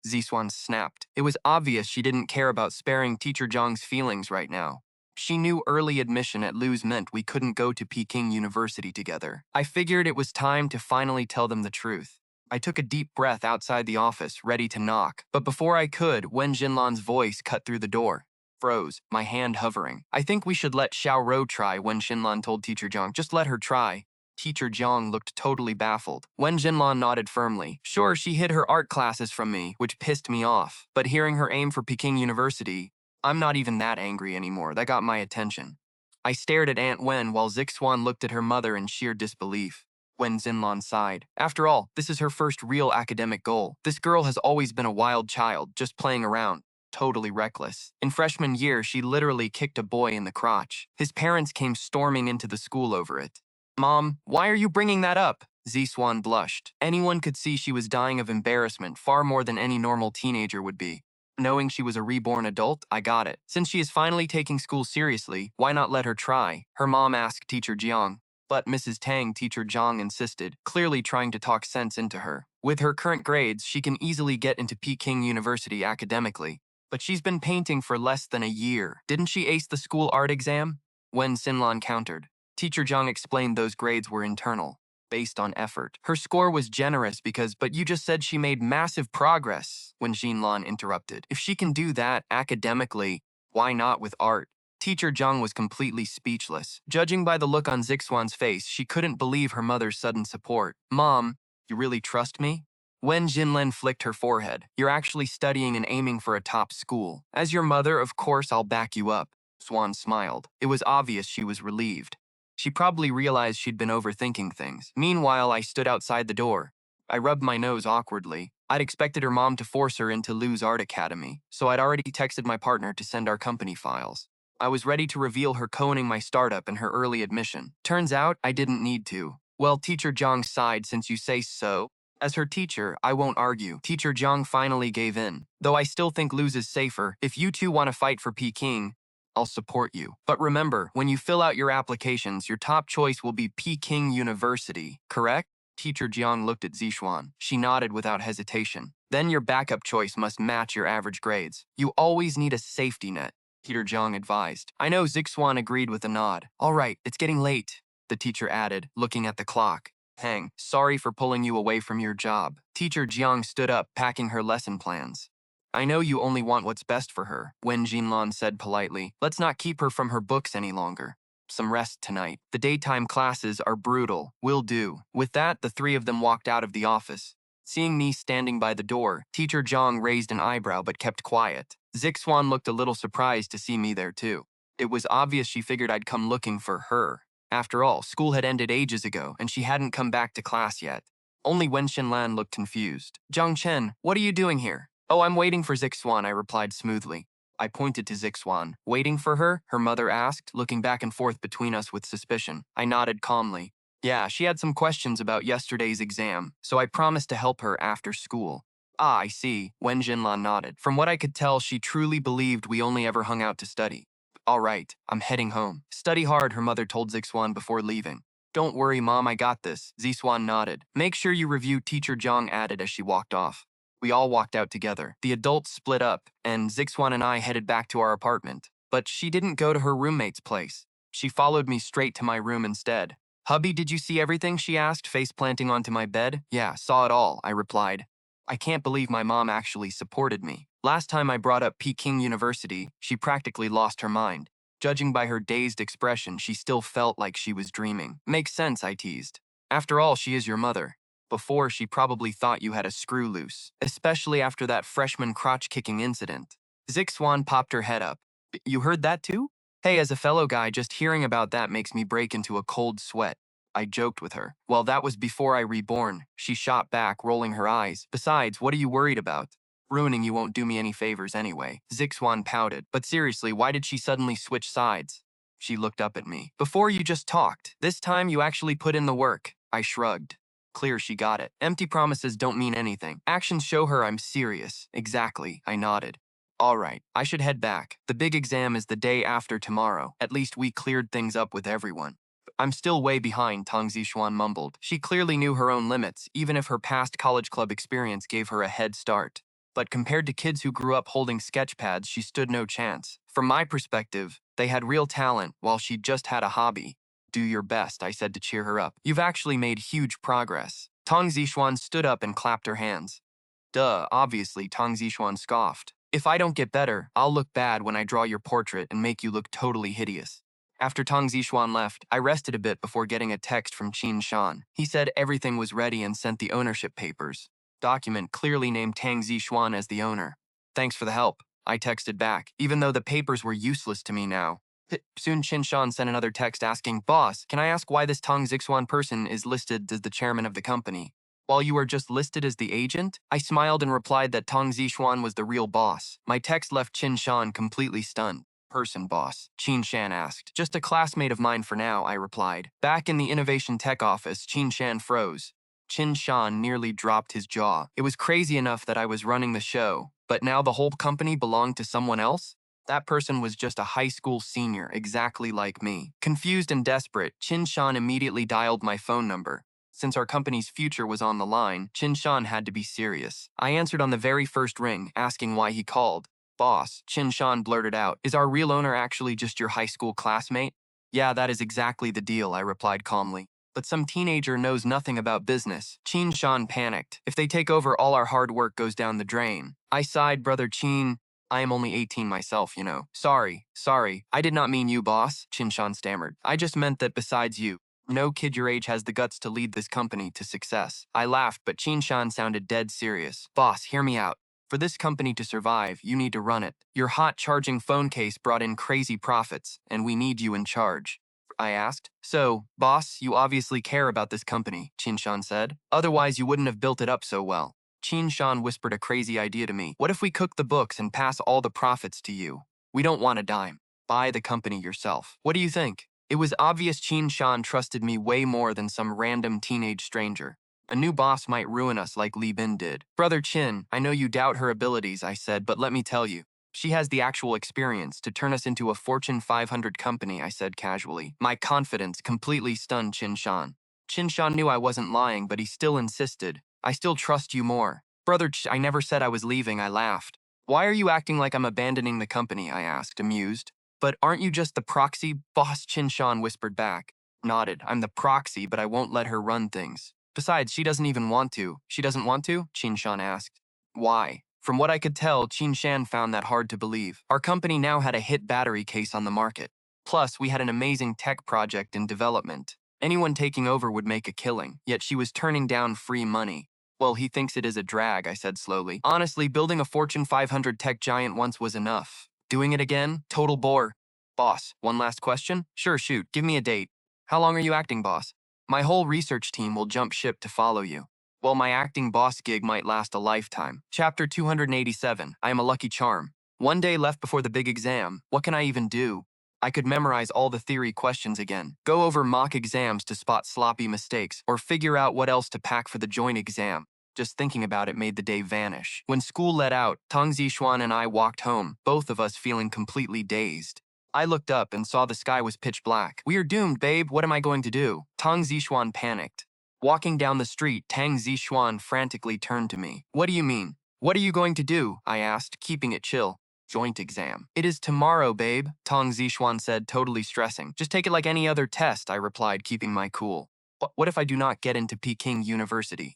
Zixuan snapped. It was obvious she didn't care about sparing teacher Zhang's feelings right now. She knew early admission at Luz meant we couldn't go to Peking University together. I figured it was time to finally tell them the truth. I took a deep breath outside the office, ready to knock. But before I could, Wen Jinlan's voice cut through the door. Froze, my hand hovering. I think we should let Xiao Rou try, Wen Xinlan told teacher Jiang. Just let her try. Teacher Jiang looked totally baffled. Wen Jinlan nodded firmly. Sure, she hid her art classes from me, which pissed me off. But hearing her aim for Peking University, I'm not even that angry anymore. That got my attention. I stared at Aunt Wen while Zixuan looked at her mother in sheer disbelief. Wen Xinlan sighed. After all, this is her first real academic goal. This girl has always been a wild child, just playing around. Totally reckless. In freshman year, she literally kicked a boy in the crotch. His parents came storming into the school over it. Mom, why are you bringing that up? Zixuan blushed. Anyone could see she was dying of embarrassment far more than any normal teenager would be. Knowing she was a reborn adult, I got it. Since she is finally taking school seriously, why not let her try? Her mom asked teacher Jiang. But Mrs. Tang, teacher Jiang insisted, clearly trying to talk sense into her. With her current grades, she can easily get into Peking University academically. But she's been painting for less than a year. Didn't she ace the school art exam? Wen Xinlan countered. Teacher Jiang explained those grades were internal, based on effort. Her score was generous but you just said she made massive progress, Wen Xinlan interrupted. If she can do that academically, why not with art? Teacher Jiang was completely speechless. Judging by the look on Zixuan's face, she couldn't believe her mother's sudden support. Mom, you really trust me? Wen Jinlen flicked her forehead. You're actually studying and aiming for a top school. As your mother, of course, I'll back you up. Swan smiled. It was obvious she was relieved. She probably realized she'd been overthinking things. Meanwhile, I stood outside the door. I rubbed my nose awkwardly. I'd expected her mom to force her into Lu's Art Academy, so I'd already texted my partner to send our company files. I was ready to reveal her co-owning my startup and her early admission. Turns out, I didn't need to. Well, teacher Jiang sighed since you say so. As her teacher, I won't argue. Teacher Jiang finally gave in. Though I still think Luz is safer, if you two want to fight for Peking, I'll support you. But remember, when you fill out your applications, your top choice will be Peking University, correct? Teacher Jiang looked at Zixuan. She nodded without hesitation. Then your backup choice must match your average grades. You always need a safety net, Teacher Jiang advised. I know, Zixuan agreed with a nod. All right, it's getting late, the teacher added, looking at the clock. Hang, sorry for pulling you away from your job. Teacher Jiang stood up, packing her lesson plans. I know you only want what's best for her, Wen Jinlan said politely. Let's not keep her from her books any longer. Some rest tonight. The daytime classes are brutal. Will do. With that, the three of them walked out of the office. Seeing me standing by the door, Teacher Jiang raised an eyebrow but kept quiet. Zixuan looked a little surprised to see me there too. It was obvious she figured I'd come looking for her. After all, school had ended ages ago and she hadn't come back to class yet. Only Wen Xinlan looked confused. Jiang Chen, what are you doing here? Oh, I'm waiting for Zixuan, I replied smoothly. I pointed to Zixuan. Waiting for her? Her mother asked, looking back and forth between us with suspicion. I nodded calmly. Yeah, she had some questions about yesterday's exam, so I promised to help her after school. Ah, I see, Wen Jinlan nodded. From what I could tell, she truly believed we only ever hung out to study. All right, I'm heading home. Study hard, her mother told Zixuan before leaving. Don't worry, Mom, I got this. Zixuan nodded. Make sure you review, Teacher Jiang added as she walked off. We all walked out together. The adults split up, and Zixuan and I headed back to our apartment. But she didn't go to her roommate's place. She followed me straight to my room instead. Hubby, did you see everything? She asked, face planting onto my bed. Yeah, saw it all, I replied. I can't believe my mom actually supported me. Last time I brought up Peking University, she practically lost her mind. Judging by her dazed expression, she still felt like she was dreaming. Makes sense, I teased. After all, she is your mother. Before, she probably thought you had a screw loose, especially after that freshman crotch-kicking incident. Zixuan popped her head up. You heard that too? Hey, as a fellow guy, just hearing about that makes me break into a cold sweat. I joked with her. Well, that was before I reborn. She shot back, rolling her eyes. Besides, what are you worried about? Ruining you won't do me any favors anyway. Zixuan pouted. But seriously, why did she suddenly switch sides? She looked up at me. Before you just talked. This time you actually put in the work. I shrugged. Clear she got it. Empty promises don't mean anything. Actions show her I'm serious. Exactly, I nodded. All right, I should head back. The big exam is the day after tomorrow. At least we cleared things up with everyone. I'm still way behind, Tang Zixuan mumbled. She clearly knew her own limits, even if her past college club experience gave her a head start. But compared to kids who grew up holding sketch pads, she stood no chance. From my perspective, they had real talent while she just had a hobby. Do your best, I said to cheer her up. You've actually made huge progress. Tang Zixuan stood up and clapped her hands. Duh, obviously, Tang Zixuan scoffed. If I don't get better, I'll look bad when I draw your portrait and make you look totally hideous. After Tang Zixuan left, I rested a bit before getting a text from Qin Shan. He said everything was ready and sent the ownership papers. Document clearly named Tang Zixuan as the owner. Thanks for the help, I texted back, even though the papers were useless to me now. Soon Qin Shan sent another text asking, Boss, can I ask why this Tang Zixuan person is listed as the chairman of the company? While you are just listed as the agent? I smiled and replied that Tang Zixuan was the real boss. My text left Qin Shan completely stunned. Person boss? Qin Shan asked. Just a classmate of mine for now, I replied. Back in the Innovation Tech office, Qin Shan froze. Qin Shan nearly dropped his jaw. It was crazy enough that I was running the show, but now the whole company belonged to someone else? That person was just a high school senior, exactly like me. Confused and desperate, Qin Shan immediately dialed my phone number. Since our company's future was on the line, Qin Shan had to be serious. I answered on the very first ring, asking why he called. Boss, Qin Shan blurted out, is our real owner actually just your high school classmate? Yeah, that is exactly the deal, I replied calmly. But some teenager knows nothing about business. Qin Shan panicked. If they take over, all our hard work goes down the drain. I sighed, Brother Qin. I am only 18 myself, you know. Sorry. I did not mean you, boss, Qin Shan stammered. I just meant that besides you, no kid your age has the guts to lead this company to success. I laughed, but Qin Shan sounded dead serious. Boss, hear me out. For this company to survive, you need to run it. Your hot charging phone case brought in crazy profits, and we need you in charge. I asked. So, boss, you obviously care about this company, Qin Shan said. Otherwise, you wouldn't have built it up so well. Qin Shan whispered a crazy idea to me. What if we cook the books and pass all the profits to you? We don't want a dime. Buy the company yourself. What do you think? It was obvious Qin Shan trusted me way more than some random teenage stranger. A new boss might ruin us like Li Bin did. Brother Qin, I know you doubt her abilities, I said, but let me tell you. She has the actual experience to turn us into a Fortune 500 company, I said casually. My confidence completely stunned Qin Shan. Qin Shan knew I wasn't lying, but he still insisted. I still trust you more. Brother, I never said I was leaving, I laughed. Why are you acting like I'm abandoning the company, I asked, amused. But aren't you just the proxy? Boss Qinshan whispered back. Nodded. I'm the proxy, but I won't let her run things. Besides, she doesn't even want to. She doesn't want to? Qinshan asked. Why? From what I could tell, Qinshan found that hard to believe. Our company now had a hit battery case on the market. Plus, we had an amazing tech project in development. Anyone taking over would make a killing, yet she was turning down free money. Well, he thinks it is a drag, I said slowly. Honestly, building a Fortune 500 tech giant once was enough. Doing it again? Total bore. Boss, one last question? Sure, shoot. Give me a date. How long are you acting, boss? My whole research team will jump ship to follow you. Well, my acting boss gig might last a lifetime. Chapter 287. I am a lucky charm. One day left before the big exam. What can I even do? I could memorize all the theory questions again, go over mock exams to spot sloppy mistakes, or figure out what else to pack for the joint exam. Just thinking about it made the day vanish. When school let out, Tang Zixuan and I walked home, both of us feeling completely dazed. I looked up and saw the sky was pitch black. We are doomed, babe. What am I going to do? Tang Zixuan panicked. Walking down the street, Tang Zixuan frantically turned to me. What do you mean? What are you going to do? I asked, keeping it chill. Joint exam. It is tomorrow, babe, Tang Zixuan said, totally stressing. Just take it like any other test, I replied, keeping my cool. But what if I do not get into Peking University?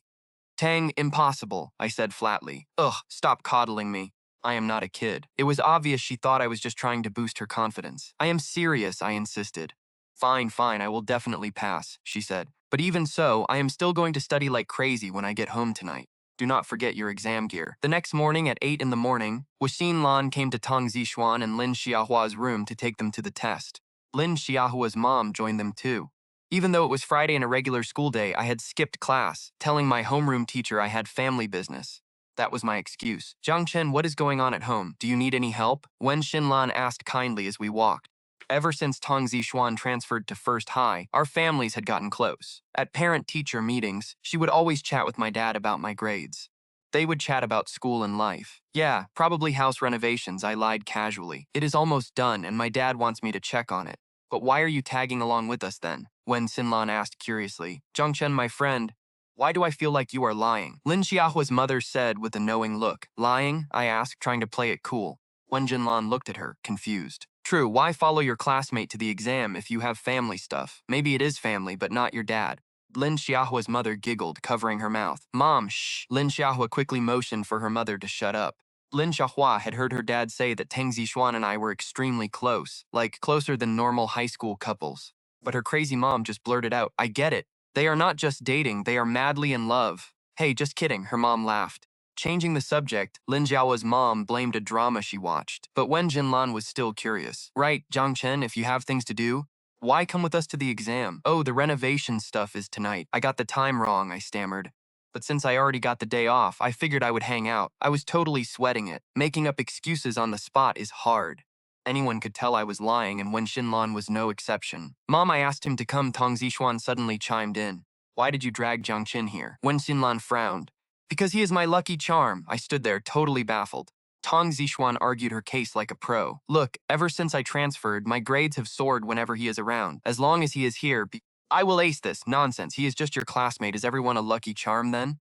Tang, impossible, I said flatly. Ugh, stop coddling me. I am not a kid. It was obvious she thought I was just trying to boost her confidence. I am serious, I insisted. Fine, I will definitely pass, she said. But even so, I am still going to study like crazy when I get home tonight. Do not forget your exam gear. The next morning at 8 in the morning, Wuxin Lan came to Tang Zixuan and Lin Xiaohua's room to take them to the test. Lin Xiaohua's mom joined them too. Even though it was Friday and a regular school day, I had skipped class, telling my homeroom teacher I had family business. That was my excuse. Jiang Chen, what is going on at home? Do you need any help? Wen Xinlan asked kindly as we walked. Ever since Tang Zixuan transferred to First High, our families had gotten close. At parent-teacher meetings, she would always chat with my dad about my grades. They would chat about school and life. Yeah, probably house renovations, I lied casually. It is almost done and my dad wants me to check on it. But why are you tagging along with us then? Wen Xinlan asked curiously. Jiang Chen, my friend, why do I feel like you are lying? Lin Xiaohua's mother said with a knowing look. Lying? I asked, trying to play it cool. Wen Jinlan looked at her, confused. True, why follow your classmate to the exam if you have family stuff? Maybe it is family, but not your dad. Lin Xiaohua's mother giggled, covering her mouth. Mom, shh. Lin Xiaohua quickly motioned for her mother to shut up. Lin Xiaohua had heard her dad say that Tang Zixuan and I were extremely close, like closer than normal high school couples. But her crazy mom just blurted out, I get it. They are not just dating, they are madly in love. Hey, just kidding, her mom laughed. Changing the subject, Lin Jiao's mom blamed a drama she watched, but Wen Jinlan was still curious. Right, Jiang Chen, if you have things to do, why come with us to the exam? Oh, the renovation stuff is tonight. I got the time wrong, I stammered. But since I already got the day off, I figured I would hang out. I was totally sweating it. Making up excuses on the spot is hard. Anyone could tell I was lying, and Wen Xinlan was no exception. Mom, I asked him to come, Tang Zixuan suddenly chimed in. Why did you drag Jiang Chen here? Wen Xinlan frowned. Because he is my lucky charm. I stood there, totally baffled. Tang Zixuan argued her case like a pro. Look, ever since I transferred, my grades have soared whenever he is around. As long as he is here, I will ace this. Nonsense, he is just your classmate. Is everyone a lucky charm then?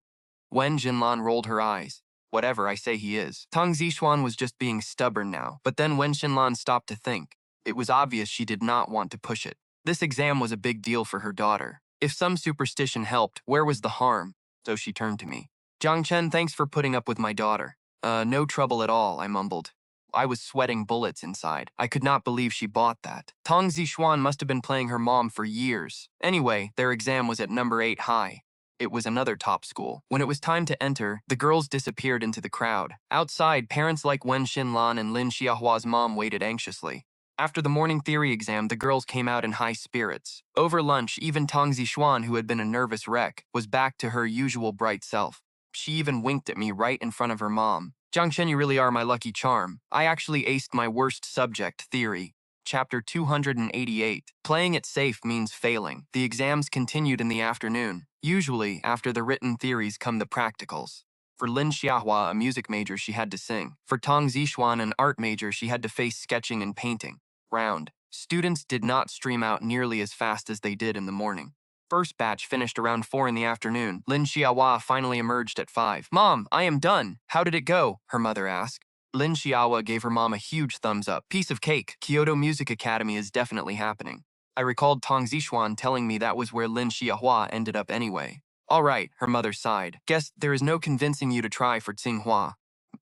Wen Jinlan rolled her eyes. Whatever, I say he is. Tang Zixuan was just being stubborn now, but then Wen Xinlan stopped to think. It was obvious she did not want to push it. This exam was a big deal for her daughter. If some superstition helped, where was the harm? So she turned to me. Jiang Chen, thanks for putting up with my daughter. No trouble at all, I mumbled. I was sweating bullets inside. I could not believe she bought that. Tang Zixuan must have been playing her mom for years. Anyway, their exam was at number 8 high. It was another top school. When it was time to enter, the girls disappeared into the crowd. Outside, parents like Wen Xinlan and Lin Xiaohua's mom waited anxiously. After the morning theory exam, the girls came out in high spirits. Over lunch, even Tang Zixuan, who had been a nervous wreck, was back to her usual bright self. She even winked at me right in front of her mom. Jiang Chen, you really are my lucky charm. I actually aced my worst subject, theory. Chapter 288. Playing it safe means failing. The exams continued in the afternoon. Usually, after the written theories come the practicals. For Lin Xiaohua, a music major, she had to sing. For Tang Zixuan, an art major, she had to face sketching and painting. Round. Students did not stream out nearly as fast as they did in the morning. First batch finished around 4 in the afternoon. Lin Xiaohua finally emerged at 5. Mom, I am done. How did it go? Her mother asked. Lin Xiaohua gave her mom a huge thumbs up. Piece of cake. Kyoto Music Academy is definitely happening. I recalled Tang Zixuan telling me that was where Lin Xiaohua ended up anyway. All right, her mother sighed. Guess there is no convincing you to try for Tsinghua.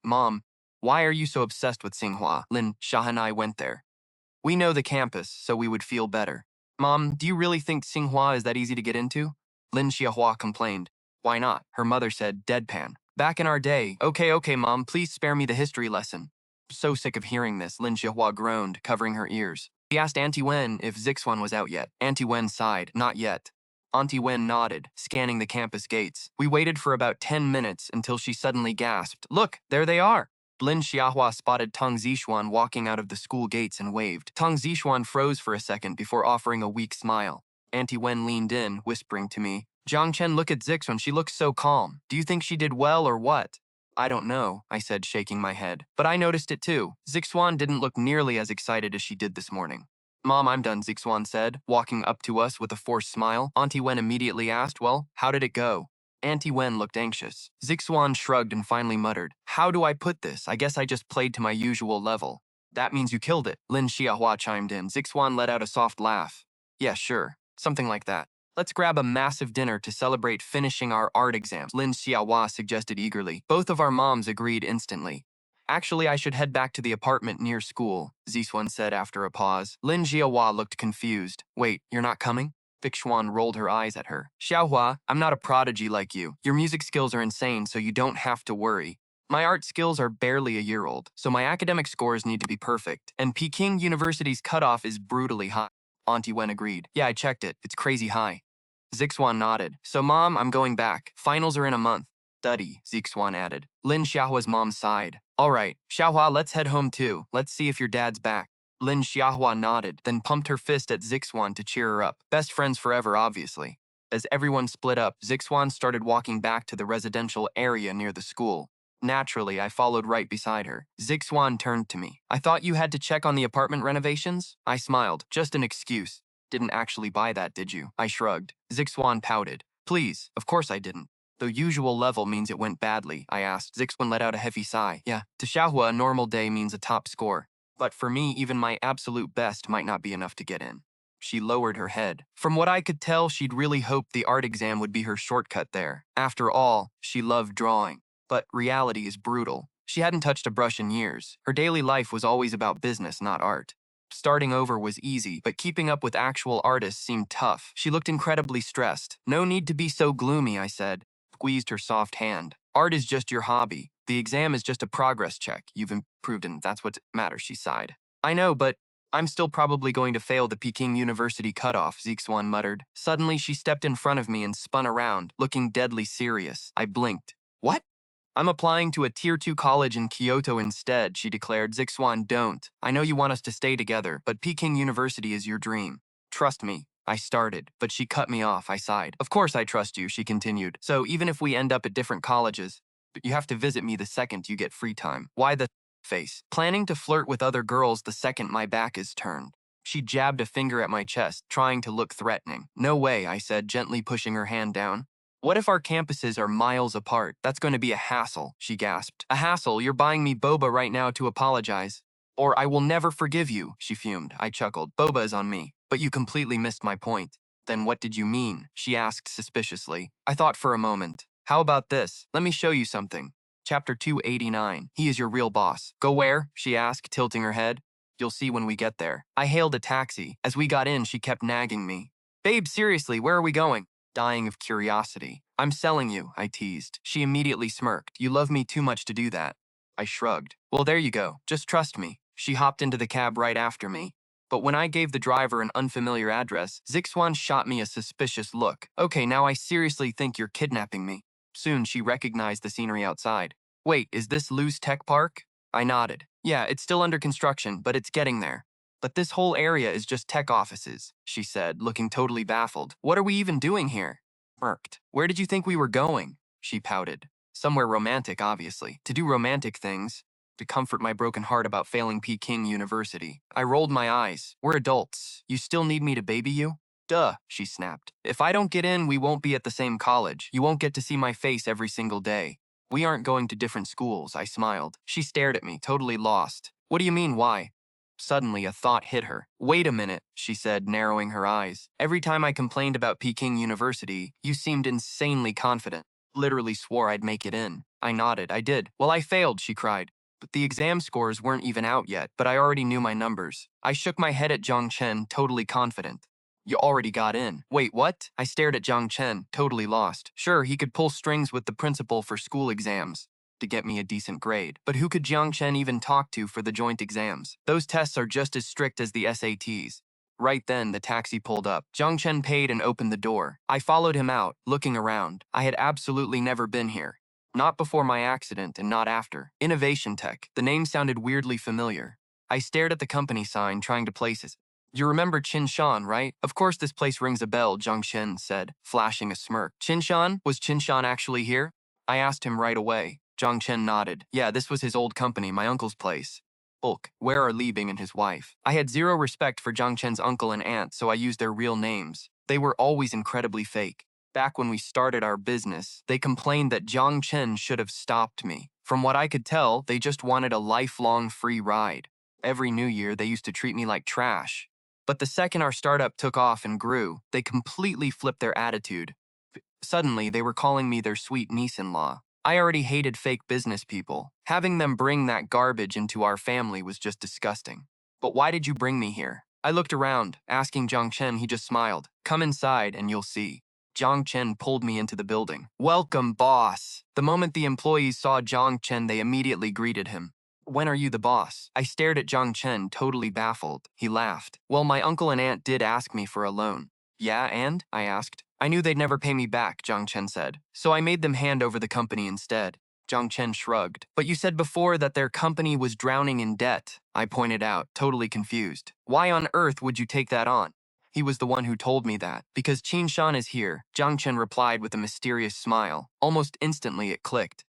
Mom, why are you so obsessed with Tsinghua? Lin Xia and I went there. We know the campus, so we would feel better. Mom, do you really think Tsinghua is that easy to get into? Lin Xiaohua complained. Why not? Her mother said, deadpan. Back in our day. Okay, Mom, please spare me the history lesson. So sick of hearing this, Lin Xiaohua groaned, covering her ears. She asked Auntie Wen if Zixuan was out yet. Auntie Wen sighed, not yet. Auntie Wen nodded, scanning the campus gates. We waited for about 10 minutes until she suddenly gasped, Look, there they are! Lin Xiaohua spotted Tang Zixuan walking out of the school gates and waved. Tang Zixuan froze for a second before offering a weak smile. Auntie Wen leaned in, whispering to me, Jiang Chen, look at Zixuan, she looks so calm. Do you think she did well or what? I don't know, I said, shaking my head. But I noticed it too. Zixuan didn't look nearly as excited as she did this morning. Mom, I'm done, Zixuan said, walking up to us with a forced smile. Auntie Wen immediately asked, well, how did it go? Auntie Wen looked anxious. Zixuan shrugged and finally muttered, how do I put this? I guess I just played to my usual level. That means you killed it, Lin Xiaohua chimed in. Zixuan let out a soft laugh. Yeah, sure. Something like that. Let's grab a massive dinner to celebrate finishing our art exams, Lin Xiaohua suggested eagerly. Both of our moms agreed instantly. Actually, I should head back to the apartment near school, Zixuan said after a pause. Lin Xiaohua looked confused. Wait, you're not coming? Bixuan rolled her eyes at her. Xiaohua, I'm not a prodigy like you. Your music skills are insane, so you don't have to worry. My art skills are barely a year old, so my academic scores need to be perfect, and Peking University's cutoff is brutally high. Auntie Wen agreed. Yeah, I checked it. It's crazy high. Zixuan nodded. So, Mom, I'm going back. Finals are in a month. Study, Zixuan added. Lin Xiaohua's mom sighed. All right, Xiaohua, let's head home too. Let's see if your dad's back. Lin Xiaohua nodded, then pumped her fist at Zixuan to cheer her up. Best friends forever, obviously. As everyone split up, Zixuan started walking back to the residential area near the school. Naturally, I followed right beside her. Zixuan turned to me. I thought you had to check on the apartment renovations? I smiled. Just an excuse. Didn't actually buy that, did you? I shrugged. Zixuan pouted. Please, of course I didn't. The usual level means it went badly, I asked. Zixuan let out a heavy sigh. Yeah, to Xiaohua, a normal day means a top score. But for me, even my absolute best might not be enough to get in. She lowered her head. From what I could tell, she'd really hoped the art exam would be her shortcut there. After all, she loved drawing. But reality is brutal. She hadn't touched a brush in years. Her daily life was always about business, not art. Starting over was easy, but keeping up with actual artists seemed tough. She looked incredibly stressed. No need to be so gloomy, I said. Squeezed her soft hand. Art is just your hobby. The exam is just a progress check. You've improved and that's what matters, she sighed. I know, but I'm still probably going to fail the Peking University cutoff, Zixuan muttered. Suddenly, she stepped in front of me and spun around, looking deadly serious. I blinked. What? I'm applying to a Tier 2 college in Kyoto instead, she declared. Zixuan, don't. I know you want us to stay together, but Peking University is your dream. Trust me. I started, but she cut me off. I sighed. Of course I trust you, she continued. So even if we end up at different colleges, you have to visit me the second you get free time. Why the face? Planning to flirt with other girls the second my back is turned. She jabbed a finger at my chest, trying to look threatening. No way, I said, gently pushing her hand down. What if our campuses are miles apart? That's going to be a hassle, she gasped. A hassle? You're buying me boba right now to apologize. Or I will never forgive you, she fumed. I chuckled. Boba is on me. But you completely missed my point. Then what did you mean? She asked suspiciously. I thought for a moment. How about this? Let me show you something. Chapter 289. He is your real boss. Go where? She asked, tilting her head. You'll see when we get there. I hailed a taxi. As we got in, she kept nagging me. Babe, seriously, where are we going? Dying of curiosity. I'm selling you, I teased. She immediately smirked. You love me too much to do that. I shrugged. Well, there you go. Just trust me. She hopped into the cab right after me. But when I gave the driver an unfamiliar address, Zixuan shot me a suspicious look. Okay, now I seriously think you're kidnapping me. Soon she recognized the scenery outside. Wait, is this Lou's Tech Park? I nodded. Yeah, it's still under construction, but it's getting there. But this whole area is just tech offices, she said, looking totally baffled. What are we even doing here? Smirked. Where did you think we were going? She pouted. Somewhere romantic, obviously. To do romantic things. To comfort my broken heart about failing Peking University. I rolled my eyes. We're adults. You still need me to baby you? Duh, she snapped. If I don't get in, we won't be at the same college. You won't get to see my face every single day. We aren't going to different schools, I smiled. She stared at me, totally lost. What do you mean, why? Suddenly, a thought hit her. Wait a minute, she said, narrowing her eyes. Every time I complained about Peking University, you seemed insanely confident. Literally swore I'd make it in. I nodded. I did. Well, I failed, she cried. But the exam scores weren't even out yet, but I already knew my numbers. I shook my head at Jiang Chen, totally confident. You already got in. Wait, what? I stared at Jiang Chen, totally lost. Sure, he could pull strings with the principal for school exams to get me a decent grade. But who could Jiang Chen even talk to for the joint exams? Those tests are just as strict as the SATs. Right then, the taxi pulled up. Jiang Chen paid and opened the door. I followed him out, looking around. I had absolutely never been here. Not before my accident and not after. Innovation Tech. The name sounded weirdly familiar. I stared at the company sign, trying to place it. You remember Qinshan, right? Of course this place rings a bell, Jiang Chen said, flashing a smirk. Qinshan? Was Qinshan actually here? I asked him right away. Jiang Chen nodded. Yeah, this was his old company, my uncle's place. Bulk, where are Li Bing and his wife? I had zero respect for Jiang Chen's uncle and aunt, so I used their real names. They were always incredibly fake. Back when we started our business, they complained that Jiang Chen should have stopped me. From what I could tell, they just wanted a lifelong free ride. Every new year, they used to treat me like trash. But the second our startup took off and grew, they completely flipped their attitude. Suddenly, they were calling me their sweet niece-in-law. I already hated fake business people. Having them bring that garbage into our family was just disgusting. But why did you bring me here? I looked around, asking Jiang Chen. He just smiled. Come inside and you'll see. Jiang Chen pulled me into the building. Welcome, boss. The moment the employees saw Jiang Chen, they immediately greeted him. When are you the boss? I stared at Jiang Chen, totally baffled. He laughed. Well, my uncle and aunt did ask me for a loan. Yeah, and? I asked. I knew they'd never pay me back, Jiang Chen said. So I made them hand over the company instead. Jiang Chen shrugged. But you said before that their company was drowning in debt, I pointed out, totally confused. Why on earth would you take that on? He was the one who told me that. Because Qinshan is here, Jiang Chen replied with a mysterious smile. Almost instantly it clicked.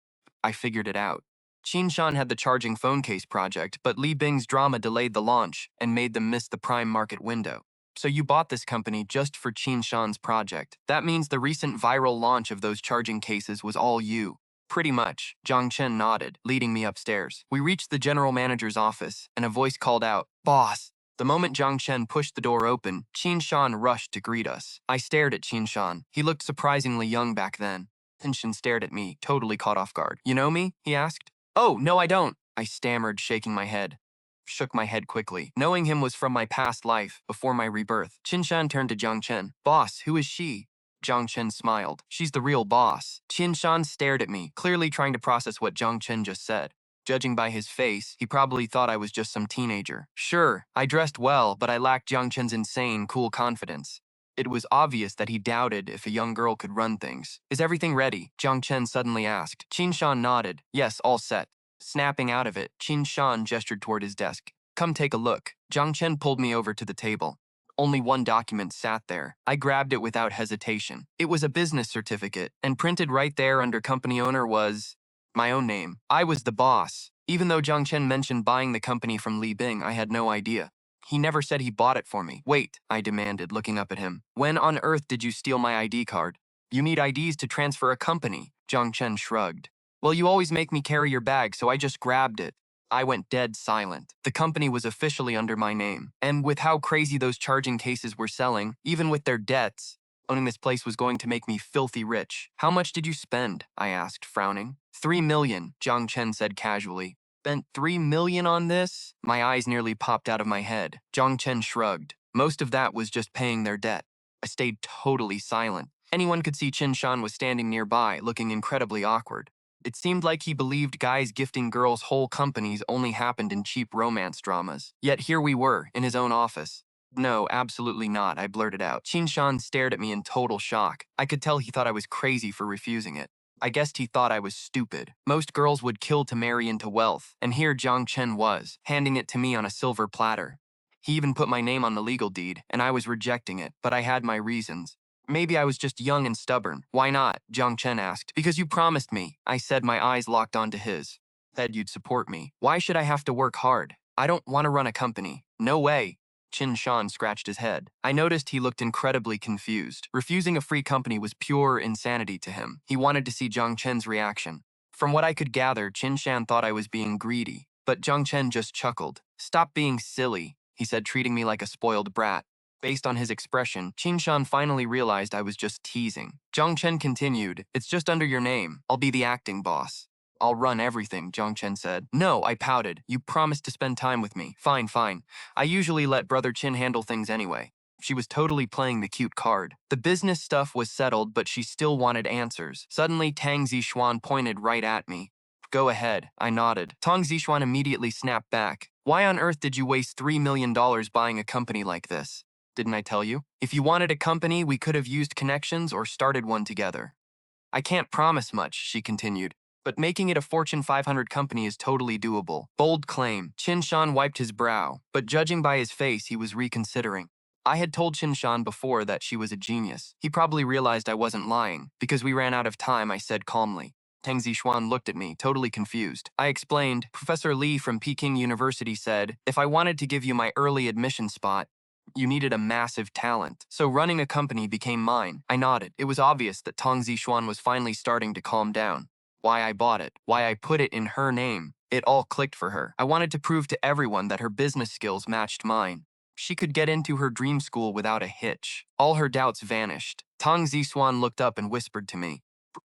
I figured it out. Qinshan had the charging phone case project, but Li Bing's drama delayed the launch and made them miss the prime market window. So you bought this company just for Qinshan's project. That means the recent viral launch of those charging cases was all you. Pretty much, Jiang Chen nodded, leading me upstairs. We reached the general manager's office, and a voice called out, Boss! The moment Jiang Chen pushed the door open, Qinshan rushed to greet us. I stared at Qinshan. He looked surprisingly young back then. Qinshan stared at me, totally caught off guard. You know me? He asked. Oh, no, I don't, I stammered, shaking my head. Shook my head quickly. Knowing him was from my past life, before my rebirth. Qinshan turned to Jiang Chen. Boss, who is she? Jiang Chen smiled. She's the real boss. Qinshan stared at me, clearly trying to process what Jiang Chen just said. Judging by his face, he probably thought I was just some teenager. Sure, I dressed well, but I lacked Jiang Chen's insane, cool confidence. It was obvious that he doubted if a young girl could run things. Is everything ready? Jiang Chen suddenly asked. Qinshan nodded. Yes, all set. Snapping out of it, Qinshan gestured toward his desk. Come take a look. Jiang Chen pulled me over to the table. Only one document sat there. I grabbed it without hesitation. It was a business certificate, and printed right there under company owner was my own name. I was the boss. Even though Jiang Chen mentioned buying the company from Li Bing, I had no idea. He never said he bought it for me. Wait, I demanded, looking up at him. When on earth did you steal my ID card? You need IDs to transfer a company. Jiang Chen shrugged. Well, you always make me carry your bag, so I just grabbed it. I went dead silent. The company was officially under my name. And with how crazy those charging cases were selling, even with their debts, owning this place was going to make me filthy rich. How much did you spend? I asked, frowning. 3 million, Jiang Chen said casually. Spent 3 million on this? My eyes nearly popped out of my head. Jiang Chen shrugged. Most of that was just paying their debt. I stayed totally silent. Anyone could see Qinshan was standing nearby, looking incredibly awkward. It seemed like he believed guys gifting girls whole companies only happened in cheap romance dramas. Yet here we were, in his own office. No, absolutely not, I blurted out. Qinshan stared at me in total shock. I could tell he thought I was crazy for refusing it. I guessed he thought I was stupid. Most girls would kill to marry into wealth, and here Jiang Chen was, handing it to me on a silver platter. He even put my name on the legal deed, and I was rejecting it, but I had my reasons. Maybe I was just young and stubborn. Why not? Jiang Chen asked. Because you promised me, I said, my eyes locked onto his. Said you'd support me. Why should I have to work hard? I don't want to run a company. No way. Qin Shan scratched his head. I noticed he looked incredibly confused. Refusing a free company was pure insanity to him. He wanted to see Jiang Chen's reaction. From what I could gather, Qin Shan thought I was being greedy, but Jiang Chen just chuckled. "Stop being silly," he said, treating me like a spoiled brat. Based on his expression, Qin Shan finally realized I was just teasing. Jiang Chen continued, "It's just under your name. I'll be the acting boss." "I'll run everything," Jiang Chen said. "No," I pouted. "You promised to spend time with me." "Fine, fine. I usually let Brother Chin handle things anyway." She was totally playing the cute card. The business stuff was settled, but she still wanted answers. Suddenly, Tang Zixuan pointed right at me. "Go ahead," I nodded. Tang Zixuan immediately snapped back. "Why on earth did you waste $3 million buying a company like this? Didn't I tell you? If you wanted a company, we could have used connections or started one together." "I can't promise much," she continued, "but making it a Fortune 500 company is totally doable." Bold claim. Qin Shan wiped his brow, but judging by his face, he was reconsidering. I had told Qin Shan before that she was a genius. He probably realized I wasn't lying. Because we ran out of time, I said calmly. Tang Zixuan looked at me, totally confused. I explained, "Professor Li from Peking University said, if I wanted to give you my early admission spot, you needed a massive talent. So running a company became mine." I nodded. It was obvious that Tang Zixuan was finally starting to calm down. Why I bought it, why I put it in her name. It all clicked for her. I wanted to prove to everyone that her business skills matched mine. She could get into her dream school without a hitch. All her doubts vanished. Tang Zixuan looked up and whispered to me.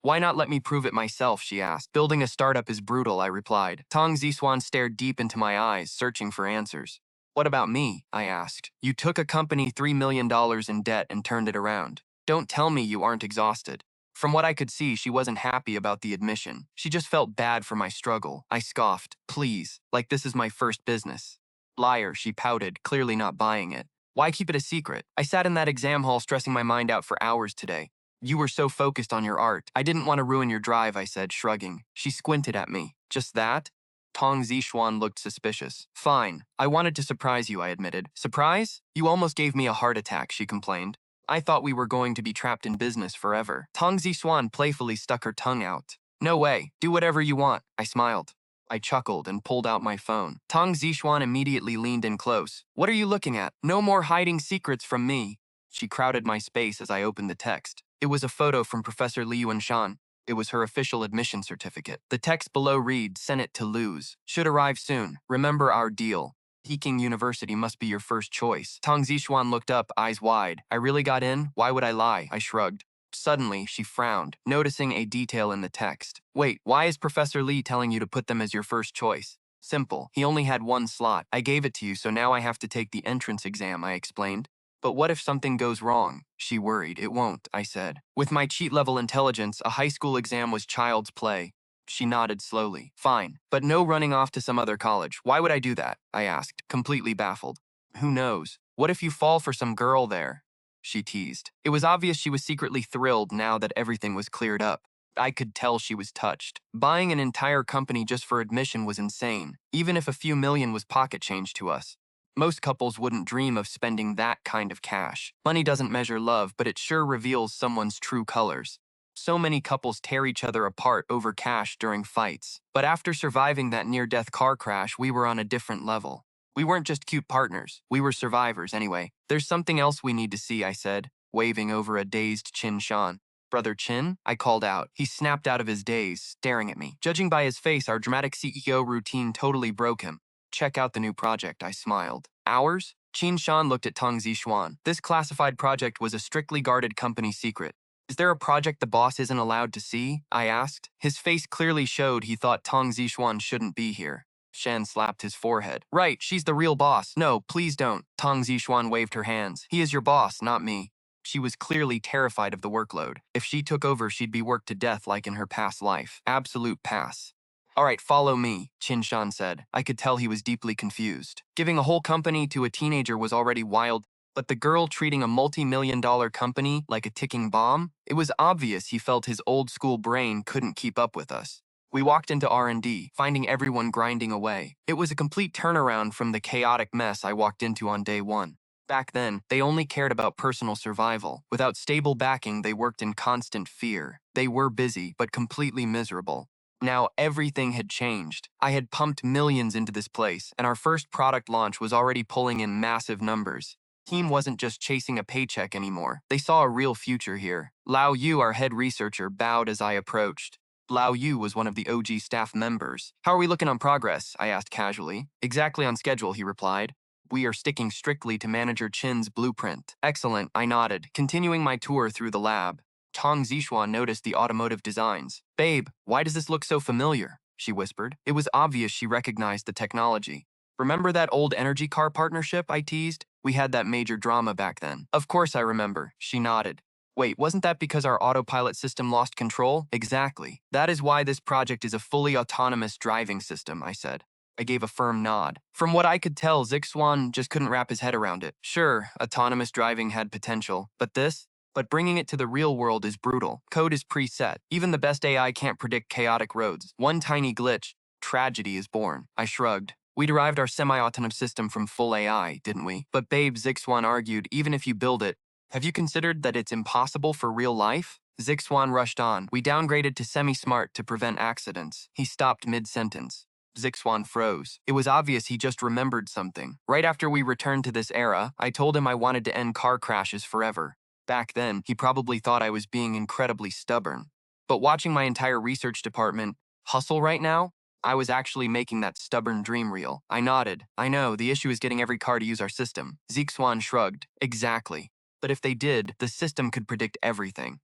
"Why not let me prove it myself?" she asked. "Building a startup is brutal," I replied. Tang Zixuan stared deep into my eyes, searching for answers. "What about me?" I asked. "You took a company $3 million in debt and turned it around. Don't tell me you aren't exhausted." From what I could see, she wasn't happy about the admission. She just felt bad for my struggle. I scoffed. "Please, like this is my first business." "Liar," she pouted, clearly not buying it. "Why keep it a secret? I sat in that exam hall stressing my mind out for hours today. You were so focused on your art. I didn't want to ruin your drive," I said, shrugging. She squinted at me. "Just that?" Tang Zixuan looked suspicious. "Fine. I wanted to surprise you," I admitted. "Surprise? You almost gave me a heart attack," she complained. "I thought we were going to be trapped in business forever." Tang Zixuan playfully stuck her tongue out. "No way. Do whatever you want." I smiled. I chuckled and pulled out my phone. Tang Zixuan immediately leaned in close. "What are you looking at? No more hiding secrets from me." She crowded my space as I opened the text. It was a photo from Professor Li Yuanshan. It was her official admission certificate. The text below read, "Sent it to lose. Should arrive soon. Remember our deal. Peking University must be your first choice." Tang Zixuan looked up, eyes wide. "I really got in? Why would I lie?" I shrugged. Suddenly, she frowned, noticing a detail in the text. "Wait, why is Professor Li telling you to put them as your first choice?" "Simple. He only had one slot. I gave it to you, so now I have to take the entrance exam," I explained. "But what if something goes wrong?" She worried. "It won't," I said. With my cheat-level intelligence, a high school exam was child's play. She nodded slowly. "Fine, but no running off to some other college. Why would I do that?" I asked, completely baffled. "Who knows? What if you fall for some girl there?" She teased. It was obvious she was secretly thrilled now that everything was cleared up. I could tell she was touched. Buying an entire company just for admission was insane, even if a few million was pocket change to us. Most couples wouldn't dream of spending that kind of cash. Money doesn't measure love, but it sure reveals someone's true colors. So many couples tear each other apart over cash during fights. But after surviving that near-death car crash, we were on a different level. We weren't just cute partners. We were survivors, anyway. "There's something else we need to see," I said, waving over a dazed Qin Shan. "Brother Qin?" I called out. He snapped out of his daze, staring at me. Judging by his face, our dramatic CEO routine totally broke him. "Check out the new project," I smiled. "Ours?" Qin Shan looked at Tang Zixuan. "This classified project was a strictly guarded company secret." "Is there a project the boss isn't allowed to see?" I asked. His face clearly showed he thought Tang Zixuan shouldn't be here. Shan slapped his forehead. "Right, she's the real boss. No, please don't." Tang Zixuan waved her hands. "He is your boss, not me." She was clearly terrified of the workload. If she took over, she'd be worked to death like in her past life. Absolute pass. "All right, follow me," Qin Shan said. I could tell he was deeply confused. Giving a whole company to a teenager was already wild, but the girl treating a multi-million-dollar company like a ticking bomb? It was obvious he felt his old-school brain couldn't keep up with us. We walked into R&D, finding everyone grinding away. It was a complete turnaround from the chaotic mess I walked into on day one. Back then, they only cared about personal survival. Without stable backing, they worked in constant fear. They were busy, but completely miserable. Now everything had changed. I had pumped millions into this place, and our first product launch was already pulling in massive numbers. Team wasn't just chasing a paycheck anymore. They saw a real future here. Lao Yu, our head researcher, bowed as I approached. Lao Yu was one of the OG staff members. "How are we looking on progress?" I asked casually. "Exactly on schedule," he replied. "We are sticking strictly to Manager Chen's blueprint." "Excellent," I nodded, continuing my tour through the lab. Tang Zixuan noticed the automotive designs. "Babe, why does this look so familiar?" she whispered. It was obvious she recognized the technology. "Remember that old energy car partnership?" I teased. "We had that major drama back then." "Of course I remember," she nodded. "Wait, wasn't that because our autopilot system lost control?" "Exactly. That is why this project is a fully autonomous driving system," I said. I gave a firm nod. From what I could tell, Zixuan just couldn't wrap his head around it. Sure, autonomous driving had potential, but this? But bringing it to the real world is brutal. Code is preset. Even the best AI can't predict chaotic roads. One tiny glitch, tragedy is born. I shrugged. We derived our semi-autonomous system from full AI, didn't we? But Babe, Zixuan argued, even if you build it, have you considered that it's impossible for real life? Zixuan rushed on. We downgraded to semi-smart to prevent accidents. He stopped mid-sentence. Zixuan froze. It was obvious he just remembered something. Right after we returned to this era, I told him I wanted to end car crashes forever. Back then, he probably thought I was being incredibly stubborn. But watching my entire research department hustle right now, I was actually making that stubborn dream real. I nodded. "I know, the issue is getting every car to use our system." Zixuan shrugged. "Exactly. But if they did, the system could predict everything.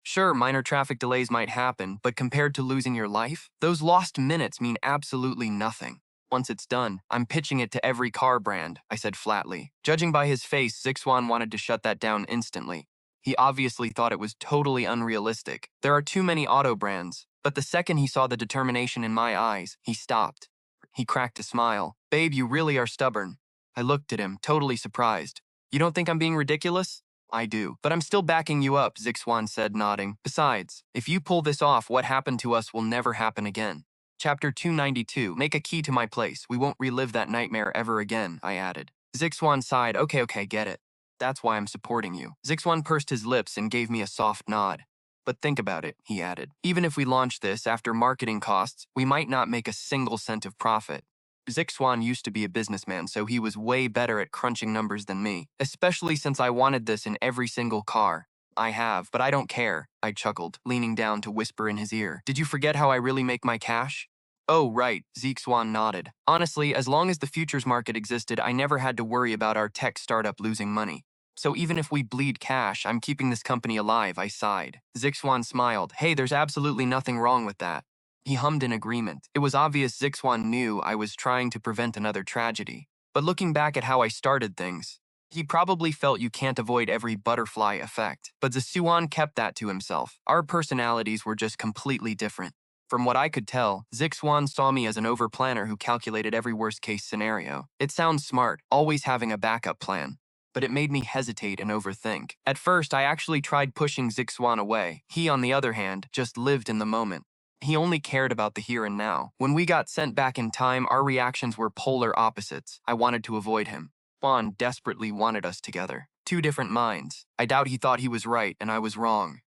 Sure, minor traffic delays might happen, but compared to losing your life, those lost minutes mean absolutely nothing. Once it's done, I'm pitching it to every car brand," I said flatly. Judging by his face, Zixuan wanted to shut that down instantly. He obviously thought it was totally unrealistic. There are too many auto brands. But the second he saw the determination in my eyes, he stopped. He cracked a smile. "Babe, you really are stubborn." I looked at him, totally surprised. "You don't think I'm being ridiculous?" "I do. But I'm still backing you up," Zixuan said, nodding. "Besides, if you pull this off, what happened to us will never happen again." Chapter 292, "Make a key to my place. We won't relive that nightmare ever again," I added. Zixuan sighed. Okay, get it. "That's why I'm supporting you." Zixuan pursed his lips and gave me a soft nod. "But think about it," he added. "Even if we launch this after marketing costs, we might not make a single cent of profit." Zixuan used to be a businessman, so he was way better at crunching numbers than me, especially since I wanted this in every single car. "I have, but I don't care," I chuckled, leaning down to whisper in his ear. "Did you forget how I really make my cash?" "Oh, right," Zixuan nodded. "Honestly, as long as the futures market existed, I never had to worry about our tech startup losing money. So even if we bleed cash, I'm keeping this company alive," I sighed. Zixuan smiled. "Hey, there's absolutely nothing wrong with that." He hummed in agreement. It was obvious Zixuan knew I was trying to prevent another tragedy. But looking back at how I started things, he probably felt you can't avoid every butterfly effect. But Zixuan kept that to himself. Our personalities were just completely different. From what I could tell, Zixuan saw me as an overplanner who calculated every worst-case scenario. It sounds smart, always having a backup plan. But it made me hesitate and overthink. At first, I actually tried pushing Zixuan away. He, on the other hand, just lived in the moment. He only cared about the here and now. When we got sent back in time, our reactions were polar opposites. I wanted to avoid him. Juan desperately wanted us together. Two different minds. I doubt he thought he was right and I was wrong.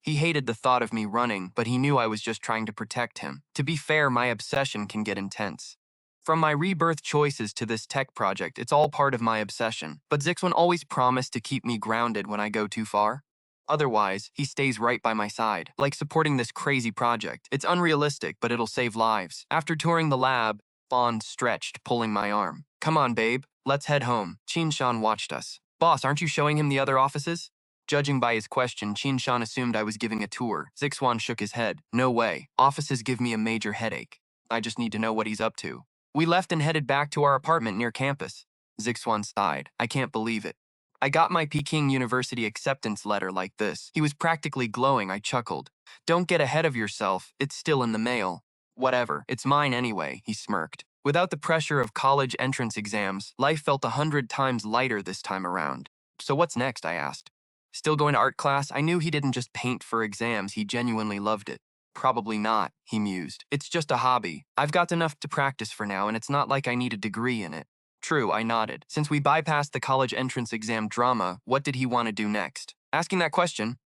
He hated the thought of me running, but he knew I was just trying to protect him. To be fair, my obsession can get intense. From my rebirth choices to this tech project, it's all part of my obsession. But Zixuan always promised to keep me grounded when I go too far. Otherwise, he stays right by my side, like supporting this crazy project. It's unrealistic, but it'll save lives. After touring the lab, Bond stretched, pulling my arm. "Come on, babe. Let's head home." Qinshan watched us. "Boss, aren't you showing him the other offices?" Judging by his question, Qinshan assumed I was giving a tour. Zixuan shook his head. "No way. Offices give me a major headache. I just need to know what he's up to." We left and headed back to our apartment near campus. Zixuan sighed. "I can't believe it. I got my Peking University acceptance letter like this." He was practically glowing. I chuckled. "Don't get ahead of yourself. It's still in the mail." "Whatever. It's mine anyway," he smirked. Without the pressure of college entrance exams, life felt 100 times lighter this time around. "So what's next?" I asked. "Still going to art class?" I knew he didn't just paint for exams. He genuinely loved it. "Probably not," he mused. "It's just a hobby. I've got enough to practice for now, and it's not like I need a degree in it." "True," I nodded. Since we bypassed the college entrance exam drama, what did he want to do next? Asking that question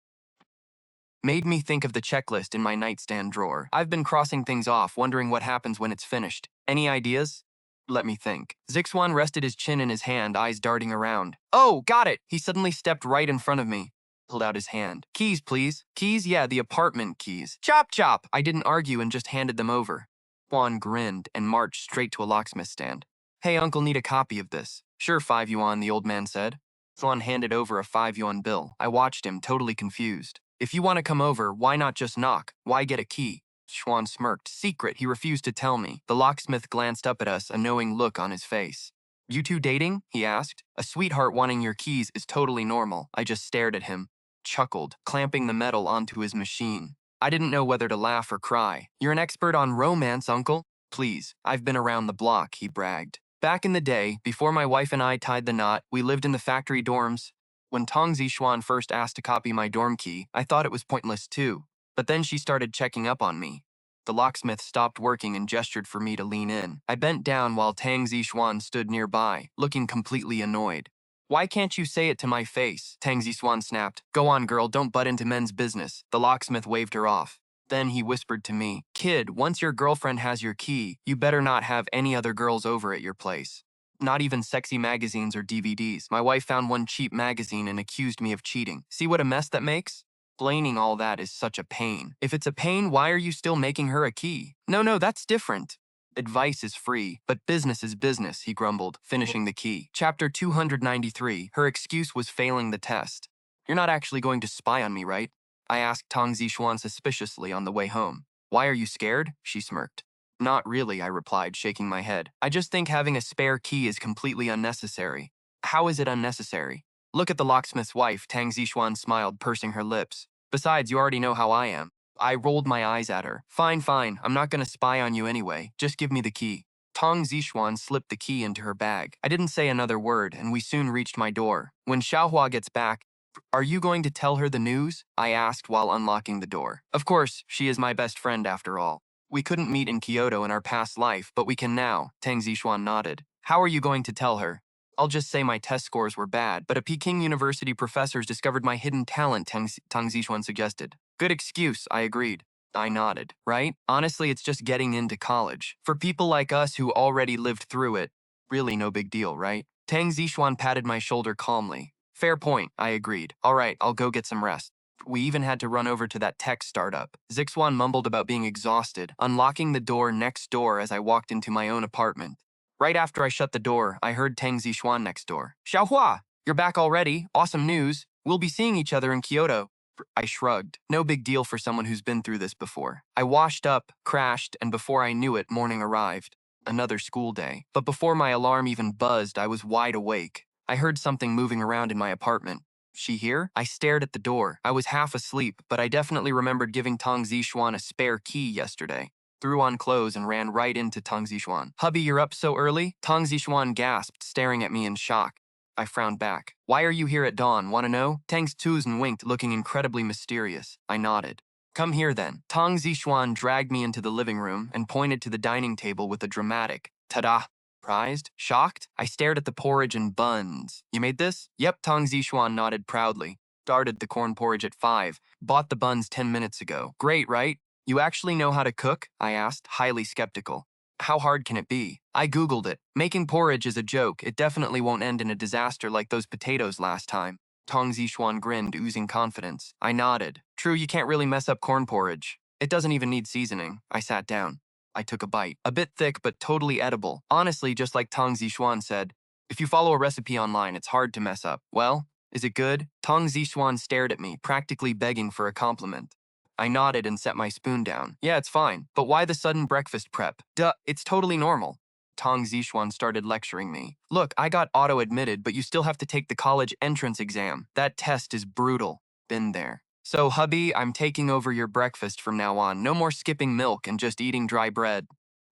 Made me think of the checklist in my nightstand drawer. I've been crossing things off, wondering what happens when it's finished. Any ideas? Let me think. Zixuan rested his chin in his hand, eyes darting around. Oh, got it! He suddenly stepped right in front of me. Pulled out his hand. Keys, please. Keys? Yeah, the apartment keys. Chop, chop! I didn't argue and just handed them over. Juan grinned and marched straight to a locksmith stand. Hey, uncle, need a copy of this. Sure, 5 yuan, the old man said. Juan handed over a 5 yuan bill. I watched him, totally confused. If you want to come over, why not just knock? Why get a key? Xuan smirked. Secret, he refused to tell me. The locksmith glanced up at us, a knowing look on his face. You two dating? He asked. A sweetheart wanting your keys is totally normal. I just stared at him. Chuckled, clamping the metal onto his machine. I didn't know whether to laugh or cry. You're an expert on romance, uncle? Please, I've been around the block, he bragged. Back in the day, before my wife and I tied the knot, we lived in the factory dorms. When Tang Zixuan first asked to copy my dorm key, I thought it was pointless too. But then she started checking up on me. The locksmith stopped working and gestured for me to lean in. I bent down while Tang Zixuan stood nearby, looking completely annoyed. Why can't you say it to my face? Tang Zixuan snapped. Go on, girl, don't butt into men's business. The locksmith waved her off. Then he whispered to me, Kid, once your girlfriend has your key, you better not have any other girls over at your place. Not even sexy magazines or DVDs. My wife found one cheap magazine and accused me of cheating. See what a mess that makes? Explaining all that is such a pain. If it's a pain, why are you still making her a key? No, that's different. Advice is free, but business is business, he grumbled, finishing the key. Chapter 293, her excuse was failing the test. You're not actually going to spy on me, right? I asked Tang Zixuan suspiciously on the way home. Why are you scared? She smirked. Not really, I replied, shaking my head. I just think having a spare key is completely unnecessary. How is it unnecessary? Look at the locksmith's wife, Tang Zixuan smiled, pursing her lips. Besides, you already know how I am. I rolled my eyes at her. Fine, I'm not gonna spy on you anyway. Just give me the key. Tang Zixuan slipped the key into her bag. I didn't say another word, and we soon reached my door. When Xiaohua gets back, are you going to tell her the news? I asked while unlocking the door. Of course, she is my best friend after all. We couldn't meet in Kyoto in our past life, but we can now, Tang Zixuan nodded. How are you going to tell her? I'll just say my test scores were bad, but a Peking University professors discovered my hidden talent, Tang Zixuan suggested. Good excuse, I agreed. I nodded. Right? Honestly, it's just getting into college. For people like us who already lived through it, really no big deal, right? Tang Zixuan patted my shoulder calmly. Fair point, I agreed. All right, I'll go get some rest. We even had to run over to that tech startup. Zixuan mumbled about being exhausted, unlocking the door next door as I walked into my own apartment. Right after I shut the door, I heard Tang Zixuan next door. Xiaohua, you're back already. Awesome news. We'll be seeing each other in Kyoto. I shrugged. No big deal for someone who's been through this before. I washed up, crashed, and before I knew it, morning arrived. Another school day. But before my alarm even buzzed, I was wide awake. I heard something moving around in my apartment. She here? I stared at the door. I was half asleep, but I definitely remembered giving Tang Zixuan a spare key yesterday. Threw on clothes and ran right into Tang Zixuan. Hubby, you're up so early? Tang Zixuan gasped, staring at me in shock. I frowned back. Why are you here at dawn? Want to know? Tang Zixuan winked, looking incredibly mysterious. I nodded. Come here then. Tang Zixuan dragged me into the living room and pointed to the dining table with a dramatic ta-da. Surprised? Shocked? I stared at the porridge and buns. You made this? Yep, Tang Zixuan nodded proudly. Started the corn porridge at 5. Bought the buns 10 minutes ago. Great, right? You actually know how to cook? I asked, highly skeptical. How hard can it be? I Googled it. Making porridge is a joke. It definitely won't end in a disaster like those potatoes last time. Tang Zixuan grinned, oozing confidence. I nodded. True, you can't really mess up corn porridge. It doesn't even need seasoning. I sat down. I took a bite. A bit thick, but totally edible. Honestly, just like Tang Zixuan said, if you follow a recipe online, it's hard to mess up. Well, is it good? Tang Zixuan stared at me, practically begging for a compliment. I nodded and set my spoon down. Yeah, it's fine. But why the sudden breakfast prep? Duh, it's totally normal. Tang Zixuan started lecturing me. Look, I got auto-admitted, but you still have to take the college entrance exam. That test is brutal. Been there. So, hubby, I'm taking over your breakfast from now on. No more skipping milk and just eating dry bread.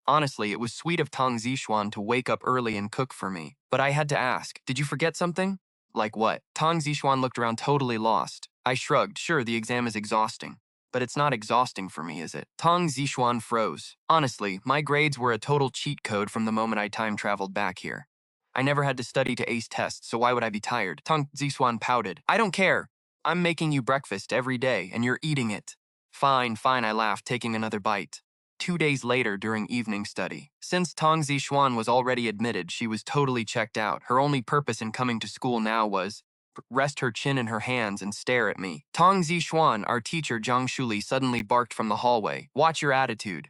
Honestly, it was sweet of Tang Zixuan to wake up early and cook for me. But I had to ask, did you forget something? Like what? Tang Zixuan looked around totally lost. I shrugged. Sure, the exam is exhausting. But it's not exhausting for me, is it? Tang Zixuan froze. Honestly, my grades were a total cheat code from the moment I time traveled back here. I never had to study to ace tests, so why would I be tired? Tang Zixuan pouted. I don't care. I'm making you breakfast every day, and you're eating it. Fine, fine, I laughed, taking another bite. 2 days later, during evening study, since Tang Zixuan was already admitted, she was totally checked out. Her only purpose in coming to school now was rest her chin in her hands and stare at me. Tang Zixuan, our teacher Jiang Shuli, suddenly barked from the hallway. Watch your attitude.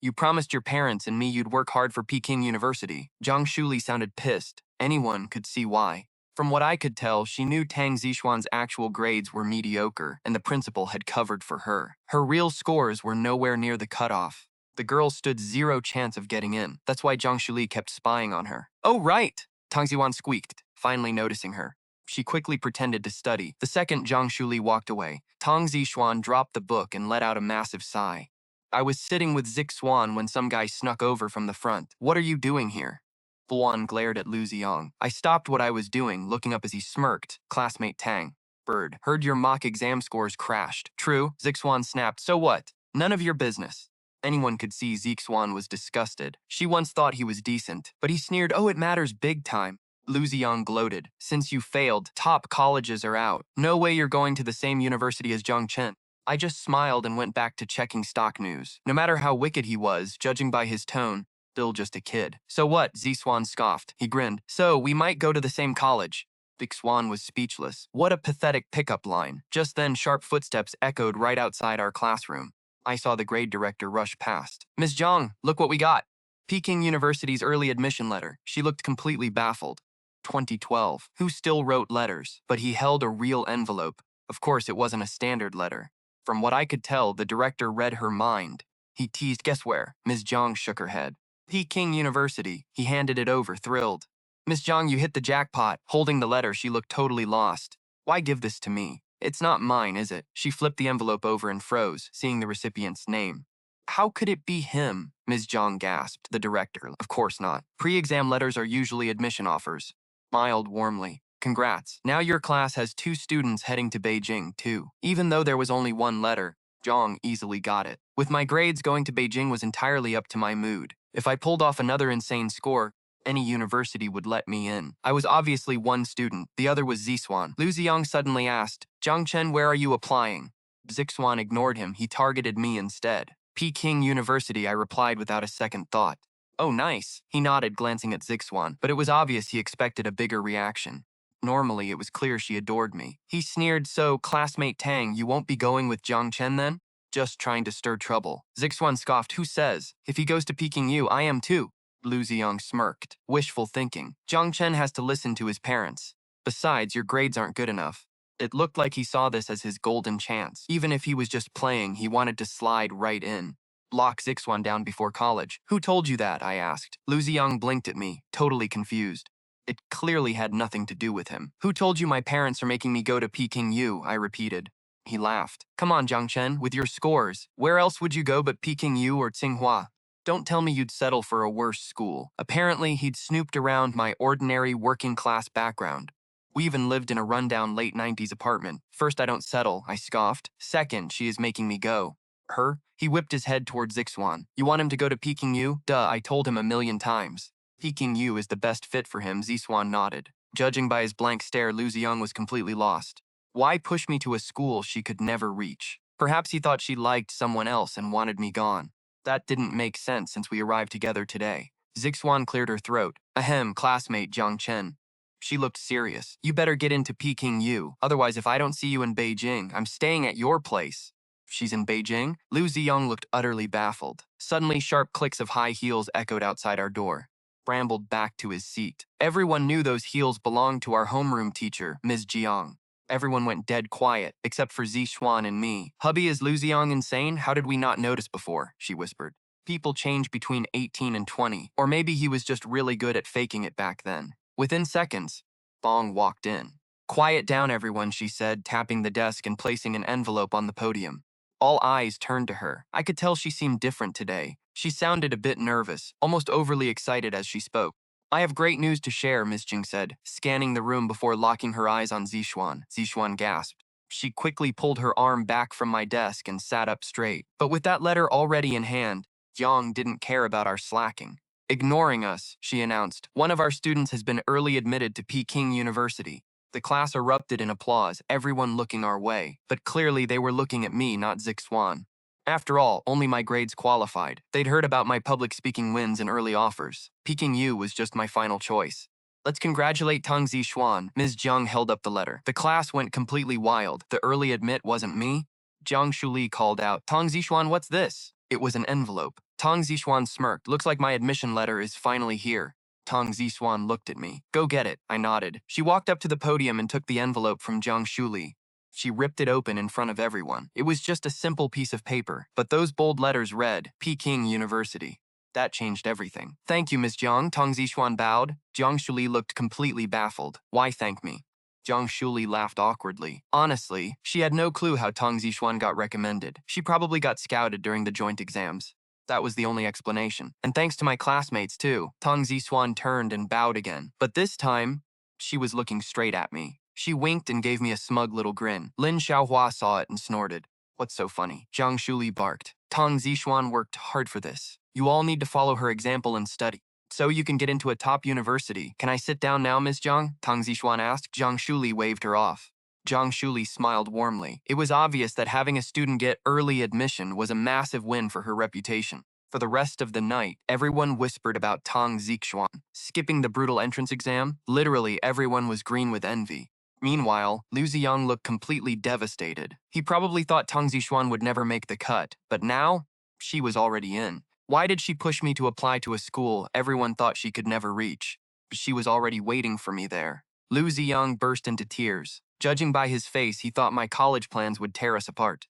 You promised your parents and me you'd work hard for Peking University. Jiang Shuli sounded pissed. Anyone could see why. From what I could tell, she knew Tang Zixuan's actual grades were mediocre, and the principal had covered for her. Her real scores were nowhere near the cutoff. The girl stood zero chance of getting in. That's why Jiang Shuli kept spying on her. Oh, right! Tang Zixuan squeaked, finally noticing her. She quickly pretended to study. The second Jiang Shuli walked away, Tang Zixuan dropped the book and let out a massive sigh. I was sitting with Zixuan when some guy snuck over from the front. What are you doing here? Luan glared at Lu Ziyang. I stopped what I was doing, looking up as he smirked. Classmate Tang. Bird. Heard your mock exam scores crashed. True, Zixuan snapped. So what? None of your business. Anyone could see Zixuan was disgusted. She once thought he was decent, but he sneered, oh, it matters big time. Lu Ziyang gloated. Since you failed, top colleges are out. No way you're going to the same university as Jiang Chen. I just smiled and went back to checking stock news. No matter how wicked he was, judging by his tone, still just a kid. So what? Zixuan scoffed. He grinned. So, we might go to the same college. Zixuan was speechless. What a pathetic pickup line. Just then, sharp footsteps echoed right outside our classroom. I saw the grade director rush past. Ms. Zhang, look what we got. Peking University's early admission letter. She looked completely baffled. 2012. Who still wrote letters? But he held a real envelope. Of course, it wasn't a standard letter. From what I could tell, the director read her mind. He teased, guess where? Ms. Zhang shook her head. Peking University. He handed it over, thrilled. Ms. Zhang, you hit the jackpot. Holding the letter, she looked totally lost. Why give this to me? It's not mine, is it? She flipped the envelope over and froze, seeing the recipient's name. How could it be him? Ms. Zhang gasped. The director. Of course not. Pre-exam letters are usually admission offers. Smiled warmly. Congrats. Now your class has 2 students heading to Beijing, too. Even though there was only 1 letter, Zhang easily got it. With my grades, going to Beijing was entirely up to my mood. If I pulled off another insane score, any university would let me in. I was obviously 1 student. The other was Zixuan. Lu Ziyang suddenly asked, Jiang Chen, where are you applying? Zixuan ignored him. He targeted me instead. Peking University, I replied without a second thought. Oh, nice. He nodded, glancing at Zixuan, but it was obvious he expected a bigger reaction. Normally, it was clear she adored me. He sneered, so, classmate Tang, you won't be going with Jiang Chen then? Just trying to stir trouble. Zixuan scoffed, who says? If he goes to Peking U, I am too. Lu Ziyang smirked. Wishful thinking. Jiang Chen has to listen to his parents. Besides, your grades aren't good enough. It looked like he saw this as his golden chance. Even if he was just playing, he wanted to slide right in. Lock Zixuan down before college. Who told you that? I asked. Lu Ziyang blinked at me, totally confused. It clearly had nothing to do with him. Who told you my parents are making me go to Peking U? I repeated. He laughed. Come on, Jiang Chen, with your scores. Where else would you go but Peking U or Tsinghua? Don't tell me you'd settle for a worse school. Apparently, he'd snooped around my ordinary working-class background. We even lived in a rundown late 90s apartment. First, I don't settle, I scoffed. Second, she is making me go. Her? He whipped his head towards Zixuan. You want him to go to Peking U? Duh, I told him 1,000,000 times. Peking U is the best fit for him, Zixuan nodded. Judging by his blank stare, Lu Ziyang was completely lost. Why push me to a school she could never reach? Perhaps he thought she liked someone else and wanted me gone. That didn't make sense since we arrived together today. Zixuan cleared her throat. Ahem, classmate Jiang Chen. She looked serious. You better get into Peking U. Otherwise, if I don't see you in Beijing, I'm staying at your place. She's in Beijing? Lu Ziyang looked utterly baffled. Suddenly, sharp clicks of high heels echoed outside our door. Brambled back to his seat. Everyone knew those heels belonged to our homeroom teacher, Ms. Jiang. Everyone went dead quiet, except for Zixuan and me. Hubby, is Lu Ziyang insane? How did we not notice before? She whispered. People change between 18 and 20, or maybe he was just really good at faking it back then. Within seconds, Bong walked in. Quiet down, everyone, she said, tapping the desk and placing an envelope on the podium. All eyes turned to her. I could tell she seemed different today. She sounded a bit nervous, almost overly excited as she spoke. I have great news to share, Ms. Jing said, scanning the room before locking her eyes on Zixuan. Zixuan gasped. She quickly pulled her arm back from my desk and sat up straight. But with that letter already in hand, Jiang didn't care about our slacking. Ignoring us, she announced, one of our students has been early admitted to Peking University. The class erupted in applause, everyone looking our way, but clearly they were looking at me, not Zixuan. After all, only my grades qualified. They'd heard about my public speaking wins and early offers. Peking U was just my final choice. Let's congratulate Tang Zixuan. Ms. Jiang held up the letter. The class went completely wild. The early admit wasn't me. Jiang Shuli called out, Tang Zixuan, what's this? It was an envelope. Tang Zixuan smirked. Looks like my admission letter is finally here. Tang Zixuan looked at me. Go get it, I nodded. She walked up to the podium and took the envelope from Jiang Shuli. She ripped it open in front of everyone. It was just a simple piece of paper, but those bold letters read, Peking University. That changed everything. Thank you, Ms. Jiang, Tang Zixuan bowed. Jiang Shuli looked completely baffled. Why thank me? Jiang Shuli laughed awkwardly. Honestly, she had no clue how Tang Zixuan got recommended. She probably got scouted during the joint exams. That was the only explanation. And thanks to my classmates, too. Tang Zixuan turned and bowed again. But this time, she was looking straight at me. She winked and gave me a smug little grin. Lin Xiaohua saw it and snorted. What's so funny? Jiang Shuli barked. Tang Zixuan worked hard for this. You all need to follow her example and study, so you can get into a top university. Can I sit down now, Ms. Jiang? Tang Zixuan asked. Jiang Shuli waved her off. Jiang Shuli smiled warmly. It was obvious that having a student get early admission was a massive win for her reputation. For the rest of the night, everyone whispered about Tang Zixuan. Skipping the brutal entrance exam, literally everyone was green with envy. Meanwhile, Liu Ziyang looked completely devastated. He probably thought Tang Zixuan would never make the cut, but now, she was already in. Why did she push me to apply to a school everyone thought she could never reach? She was already waiting for me there. Liu Ziyang burst into tears. Judging by his face, he thought my college plans would tear us apart.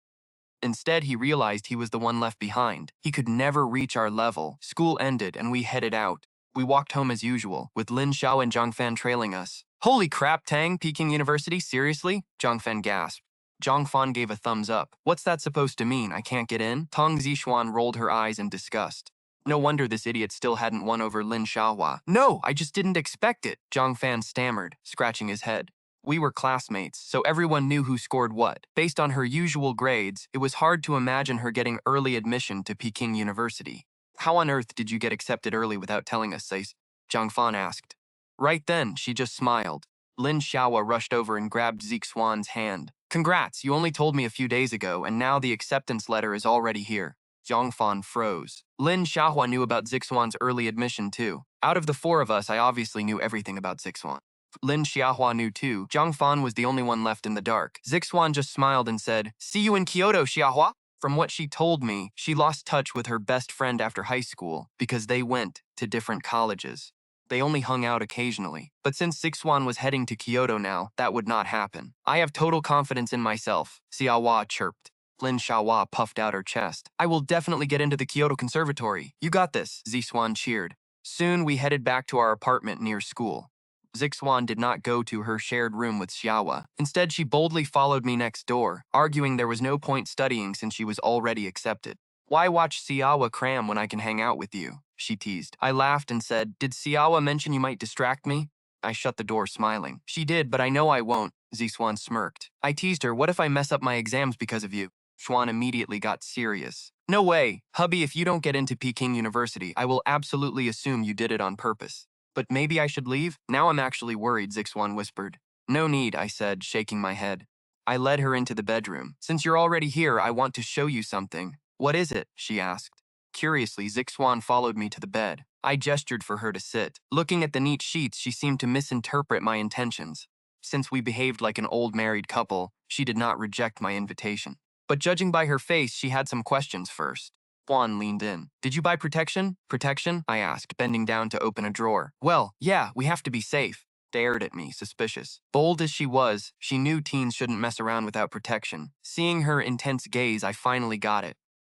Instead, he realized he was the one left behind. He could never reach our level. School ended and we headed out. We walked home as usual, with Lin Xiao and Zhang Fan trailing us. Holy crap, Tang, Peking University, seriously? Zhang Fan gasped. Zhang Fan gave a thumbs up. What's that supposed to mean? I can't get in? Tang Zixuan rolled her eyes in disgust. No wonder this idiot still hadn't won over Lin Xiaohua. No, I just didn't expect it, Zhang Fan stammered, scratching his head. We were classmates, so everyone knew who scored what. Based on her usual grades, it was hard to imagine her getting early admission to Peking University. How on earth did you get accepted early without telling us, Sais? Zhang Fan asked. Right then, she just smiled. Lin Xiaohua rushed over and grabbed Zixuan's hand. Congrats, you only told me a few days ago, and now the acceptance letter is already here. Zhang Fan froze. Lin Xiaohua knew about Zixuan's early admission, too. Out of the four of us, I obviously knew everything about Zixuan. Lin Xiaohua knew too. Zhang Fan was the only one left in the dark. Zixuan just smiled and said, See you in Kyoto, Xiaohua. From what she told me, she lost touch with her best friend after high school because they went to different colleges. They only hung out occasionally. But since Zixuan was heading to Kyoto now, that would not happen. I have total confidence in myself, Xiaohua chirped. Lin Xiaohua puffed out her chest. I will definitely get into the Kyoto Conservatory. You got this, Zixuan cheered. Soon we headed back to our apartment near school. Zixuan did not go to her shared room with Xiaohua. Instead, she boldly followed me next door, arguing there was no point studying since she was already accepted. Why watch Xiaohua cram when I can hang out with you? She teased. I laughed and said, Did Xiaohua mention you might distract me? I shut the door, smiling. She did, but I know I won't. Zixuan smirked. I teased her, what if I mess up my exams because of you? Xuan immediately got serious. No way. Hubby, if you don't get into Peking University, I will absolutely assume you did it on purpose. But maybe I should leave? Now I'm actually worried, Zixuan whispered. No need, I said, shaking my head. I led her into the bedroom. Since you're already here, I want to show you something. What is it? She asked. Curiously, Zixuan followed me to the bed. I gestured for her to sit. Looking at the neat sheets, she seemed to misinterpret my intentions. Since we behaved like an old married couple, she did not reject my invitation. But judging by her face, she had some questions first. Juan leaned in. Did you buy protection? Protection? I asked, bending down to open a drawer. Well, yeah, we have to be safe. Stared at me, suspicious. Bold as she was, she knew teens shouldn't mess around without protection. Seeing her intense gaze, I finally got it.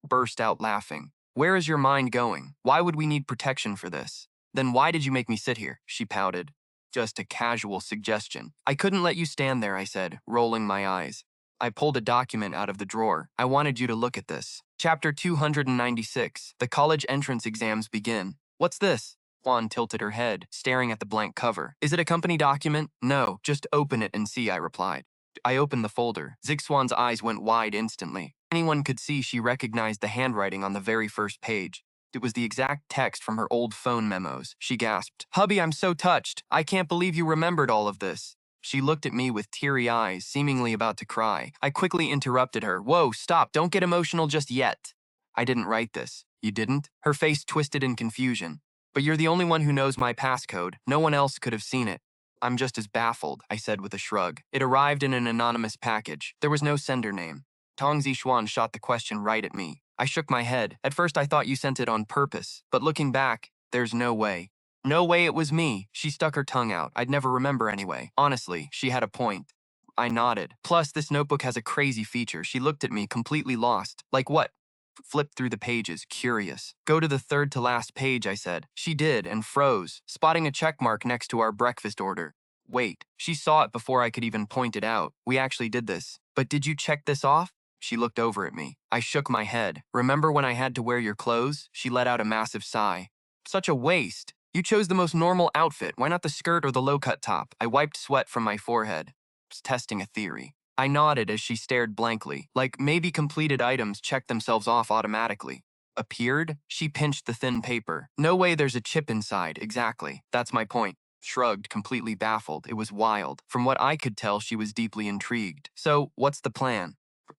Burst out laughing. Where is your mind going? Why would we need protection for this? Then why did you make me sit here? She pouted. Just a casual suggestion. I couldn't let you stand there, I said, rolling my eyes. I pulled a document out of the drawer. I wanted you to look at this. Chapter 296. The college entrance exams begin. What's this? Juan tilted her head, staring at the blank cover. Is it a company document? No, just open it and see, I replied. I opened the folder. Zixuan's eyes went wide instantly. Anyone could see she recognized the handwriting on the very first page. It was the exact text from her old phone memos. She gasped. Hubby, I'm so touched. I can't believe you remembered all of this. She looked at me with teary eyes, seemingly about to cry. I quickly interrupted her. Whoa, stop, don't get emotional just yet. I didn't write this. You didn't? Her face twisted in confusion. But you're the only one who knows my passcode. No one else could have seen it. I'm just as baffled, I said with a shrug. It arrived in an anonymous package. There was no sender name. Tang Zixuan shot the question right at me. I shook my head. At first I thought you sent it on purpose, but looking back, there's no way. No way it was me. She stuck her tongue out. I'd never remember anyway. Honestly, she had a point. I nodded. Plus, this notebook has a crazy feature. She looked at me, completely lost. Like what? Flipped through the pages, curious. Go to the third to last page, I said. She did, and froze, spotting a check mark next to our breakfast order. Wait, she saw it before I could even point it out. We actually did this. But did you check this off? She looked over at me. I shook my head. Remember when I had to wear your clothes? She let out a massive sigh. Such a waste. You chose the most normal outfit. Why not the skirt or the low-cut top? I wiped sweat from my forehead. Was testing a theory. I nodded as she stared blankly, like maybe completed items checked themselves off automatically. Appeared? She pinched the thin paper. No way there's a chip inside, exactly. That's my point. Shrugged, completely baffled. It was wild. From what I could tell, she was deeply intrigued. So, what's the plan?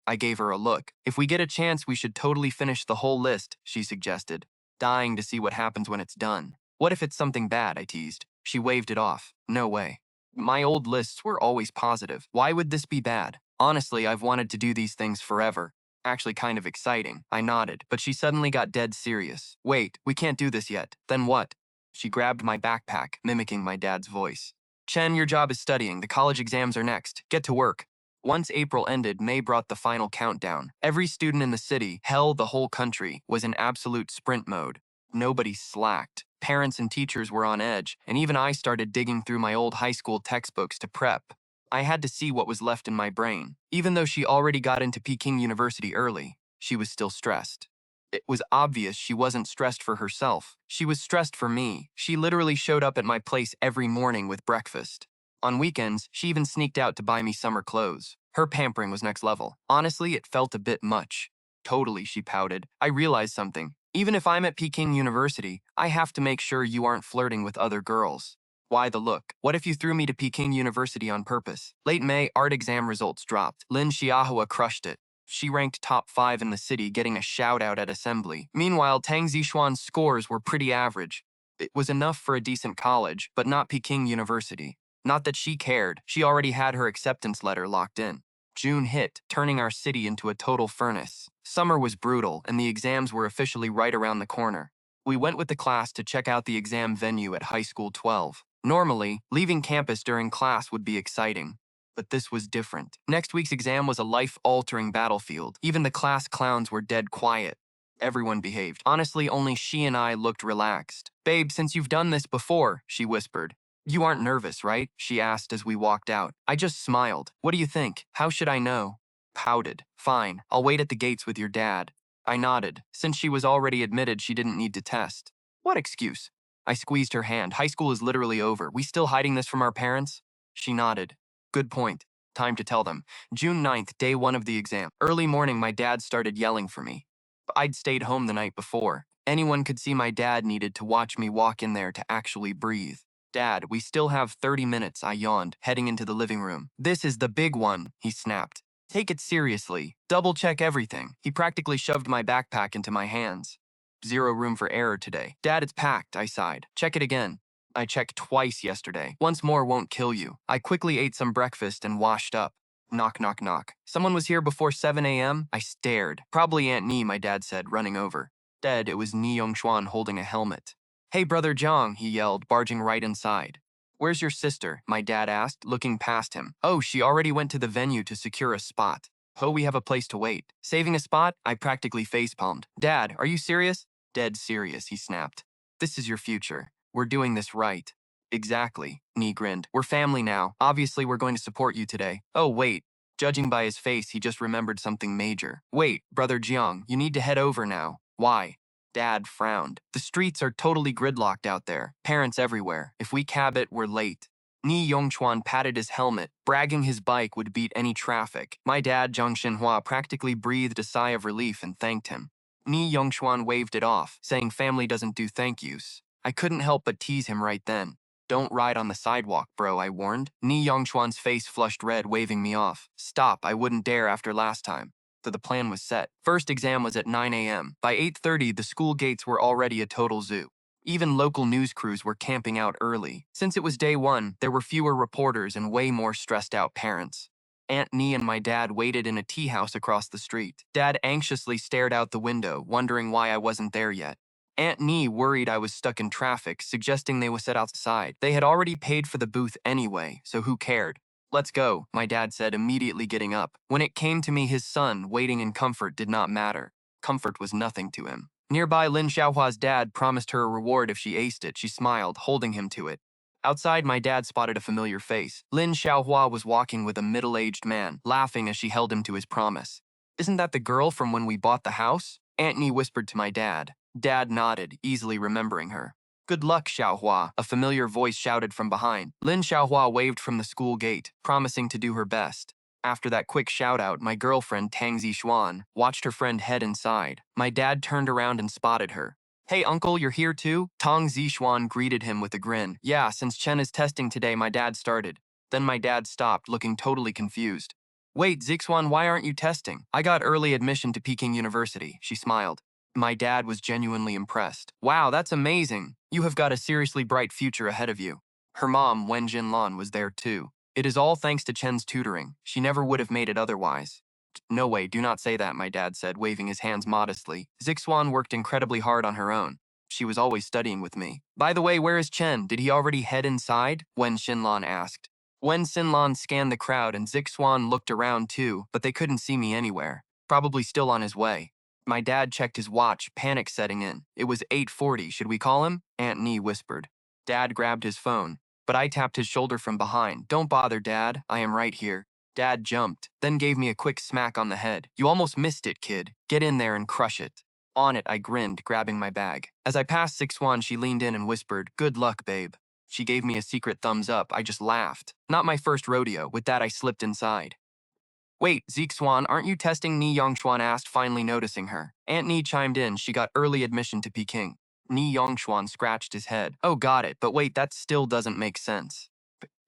I gave her a look. If we get a chance, we should totally finish the whole list, she suggested. Dying to see what happens when it's done. What if it's something bad, I teased. She waved it off. No way. My old lists were always positive. Why would this be bad? Honestly, I've wanted to do these things forever. Actually kind of exciting. I nodded, but she suddenly got dead serious. Wait, we can't do this yet. Then what? She grabbed my backpack, mimicking my dad's voice. Chen, your job is studying. The college exams are next. Get to work. Once April ended, May brought the final countdown. Every student in the city, hell, the whole country, was in absolute sprint mode. Nobody slacked. Parents and teachers were on edge, and even I started digging through my old high school textbooks to prep. I had to see what was left in my brain. Even though she already got into Peking University early, she was still stressed. It was obvious she wasn't stressed for herself. She was stressed for me. She literally showed up at my place every morning with breakfast. On weekends, she even sneaked out to buy me summer clothes. Her pampering was next level. Honestly, it felt a bit much. Totally, she pouted. I realized something. Even if I'm at Peking University, I have to make sure you aren't flirting with other girls. Why the look? What if you threw me to Peking University on purpose? Late May, art exam results dropped. Lin Xiahua crushed it. She ranked top 5 in the city, getting a shout-out at assembly. Meanwhile, Tang Zixuan's scores were pretty average. It was enough for a decent college, but not Peking University. Not that she cared. She already had her acceptance letter locked in. June hit, turning our city into a total furnace. Summer was brutal, and the exams were officially right around the corner. We went with the class to check out the exam venue at High School 12. Normally, leaving campus during class would be exciting. But this was different. Next week's exam was a life-altering battlefield. Even the class clowns were dead quiet. Everyone behaved. Honestly, only she and I looked relaxed. Babe, since you've done this before, she whispered. You aren't nervous, right? She asked as we walked out. I just smiled. What do you think? How should I know? Pouted. Fine, I'll wait at the gates with your dad. I nodded, since she was already admitted she didn't need to test. What excuse? I squeezed her hand. High school is literally over. We still hiding this from our parents? She nodded. Good point. Time to tell them. June 9th, day 1 of the exam. Early morning, my dad started yelling for me. I'd stayed home the night before. Anyone could see my dad needed to watch me walk in there to actually breathe. Dad, we still have 30 minutes, I yawned, heading into the living room. This is the big one, he snapped. Take it seriously. Double-check everything. He practically shoved my backpack into my hands. Zero room for error today. Dad, it's packed, I sighed. Check it again. I checked twice yesterday. Once more won't kill you. I quickly ate some breakfast and washed up. Knock, knock, knock. Someone was here before 7 a.m.? I stared. Probably Aunt Ni, my dad said, running over. Dead, it was Ni Yongchuan holding a helmet. Hey, Brother Jiang, he yelled, barging right inside. Where's your sister? My dad asked, looking past him. Oh, she already went to the venue to secure a spot. Oh, we have a place to wait. Saving a spot? I practically facepalmed. Dad, are you serious? Dead serious, he snapped. This is your future. We're doing this right. Exactly, Ni grinned. We're family now. Obviously, we're going to support you today. Oh, wait. Judging by his face, he just remembered something major. Wait, Brother Jiang, you need to head over now. Why? Dad frowned. The streets are totally gridlocked out there. Parents everywhere. If we cab it, we're late. Ni Yongchuan patted his helmet, bragging his bike would beat any traffic. My dad, Jiang Chen practically breathed a sigh of relief and thanked him. Ni Yongchuan waved it off, saying family doesn't do thank yous. I couldn't help but tease him right then. Don't ride on the sidewalk, bro, I warned. Ni Yongchuan's face flushed red, waving me off. Stop, I wouldn't dare after last time. So the plan was set. First exam was at 9 a.m. By 8:30, the school gates were already a total zoo. Even local news crews were camping out early. Since it was day one, there were fewer reporters and way more stressed out parents. Aunt Nee and my dad waited in a tea house across the street. Dad anxiously stared out the window, wondering why I wasn't there yet. Aunt Nee worried I was stuck in traffic, suggesting they would sit outside. They had already paid for the booth anyway, so who cared? Let's go, my dad said, immediately getting up. When it came to me, his son, waiting in comfort did not matter. Comfort was nothing to him. Nearby, Lin Xiaohua's dad promised her a reward if she aced it. She smiled, holding him to it. Outside, my dad spotted a familiar face. Lin Xiaohua was walking with a middle-aged man, laughing as she held him to his promise. Isn't that the girl from when we bought the house? Aunt Nee whispered to my dad. Dad nodded, easily remembering her. Good luck, Xiaohua, a familiar voice shouted from behind. Lin Xiaohua waved from the school gate, promising to do her best. After that quick shout-out, my girlfriend, Tang Zixuan, watched her friend head inside. My dad turned around and spotted her. Hey, uncle, you're here too? Tang Zixuan greeted him with a grin. Yeah, since Chen is testing today, my dad started. Then my dad stopped, looking totally confused. Wait, Zixuan, why aren't you testing? I got early admission to Peking University, she smiled. My dad was genuinely impressed. Wow, that's amazing. You have got a seriously bright future ahead of you. Her mom, Wen Jinlan, was there too. It is all thanks to Chen's tutoring. She never would have made it otherwise. No way, do not say that, my dad said, waving his hands modestly. Zixuan worked incredibly hard on her own. She was always studying with me. By the way, where is Chen? Did he already head inside? Wen Xinlan asked. Wen Xinlan scanned the crowd and Zixuan looked around too, but they couldn't see me anywhere. Probably still on his way. My dad checked his watch, panic setting in. It was 8:40. Should we call him? Aunt Nee whispered. Dad grabbed his phone, but I tapped his shoulder from behind. Don't bother, Dad. I am right here. Dad jumped, then gave me a quick smack on the head. You almost missed it, kid. Get in there and crush it. On it, I grinned, grabbing my bag. As I passed Zixuan, she leaned in and whispered, Good luck, babe. She gave me a secret thumbs up. I just laughed. Not my first rodeo. With that, I slipped inside. Wait, Zixuan, aren't you testing? Ni Yongchuan asked, finally noticing her. Aunt Nee chimed in. She got early admission to Peking. Ni Yongchuan scratched his head. Oh, got it. But wait, that still doesn't make sense.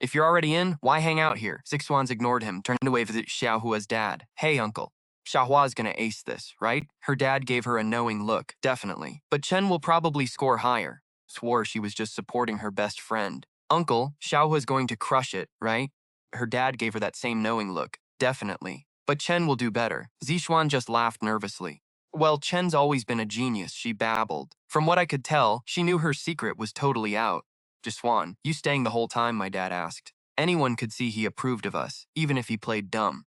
If you're already in, why hang out here? Zixuan's ignored him, turned away with Xiaohua's dad. Hey, uncle. Xiaohua's gonna ace this, right? Her dad gave her a knowing look. Definitely. But Chen will probably score higher. Swore she was just supporting her best friend. Uncle, Xiaohua's going to crush it, right? Her dad gave her that same knowing look. Definitely. But Chen will do better. Zixuan just laughed nervously. Well, Chen's always been a genius, she babbled. From what I could tell, she knew her secret was totally out. Zixuan, you staying the whole time, my dad asked. Anyone could see he approved of us, even if he played dumb.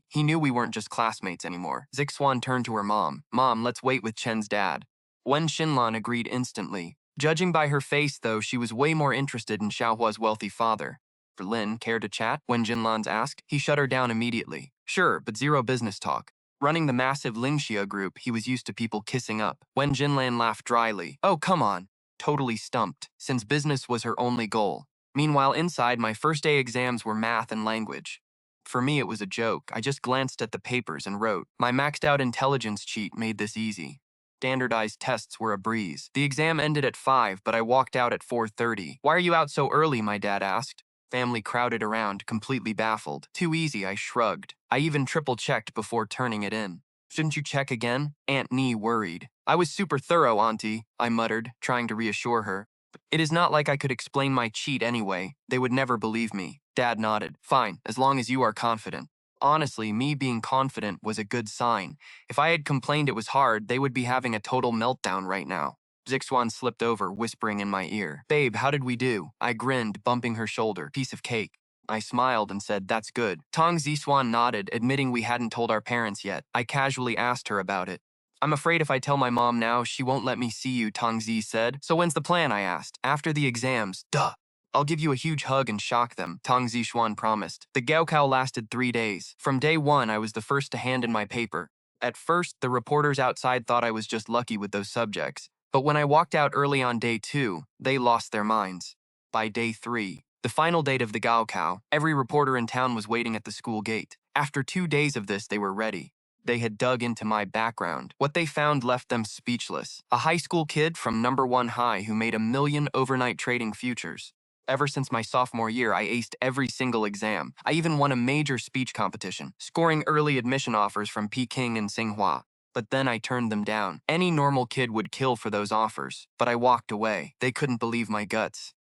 He knew we weren't just classmates anymore. Zixuan turned to her mom. Mom, let's wait with Chen's dad. Wen Xinlan agreed instantly. Judging by her face, though, she was way more interested in Xiaohua's wealthy father. Lin, care to chat? Wen Jinlan asked. He shut her down immediately. Sure, but zero business talk. Running the massive Lingxia group, he was used to people kissing up. Wen Jinlan laughed dryly. Oh, come on. Totally stumped, since business was her only goal. Meanwhile, inside, my first day exams were math and language. For me, it was a joke. I just glanced at the papers and wrote. My maxed-out intelligence cheat made this easy. Standardized tests were a breeze. The exam ended at 5, but I walked out at 4:30. Why are you out so early, my dad asked. Family crowded around, completely baffled. Too easy, I shrugged. I even triple-checked before turning it in. Shouldn't you check again? Aunt Nee worried. I was super thorough, Auntie, I muttered, trying to reassure her. It is not like I could explain my cheat anyway. They would never believe me. Dad nodded. Fine, as long as you are confident. Honestly, me being confident was a good sign. If I had complained it was hard, they would be having a total meltdown right now. Zixuan slipped over, whispering in my ear. Babe, how did we do? I grinned, bumping her shoulder. Piece of cake. I smiled and said, that's good. Tang Zixuan nodded, admitting we hadn't told our parents yet. I casually asked her about it. I'm afraid if I tell my mom now, she won't let me see you, Tang Zi said. So when's the plan, I asked. After the exams. Duh. I'll give you a huge hug and shock them, Tang Zixuan promised. The Gaokao lasted 3 days. From day 1, I was the first to hand in my paper. At first, the reporters outside thought I was just lucky with those subjects. But when I walked out early on day 2, they lost their minds. By day 3, the final date of the Gaokao, every reporter in town was waiting at the school gate. After 2 days of this, they were ready. They had dug into my background. What they found left them speechless. A high school kid from number 1 high who made $1 million overnight trading futures. Ever since my sophomore year, I aced every single exam. I even won a major speech competition, scoring early admission offers from Peking and Tsinghua. But then I turned them down. Any normal kid would kill for those offers, but I walked away. They couldn't believe my guts.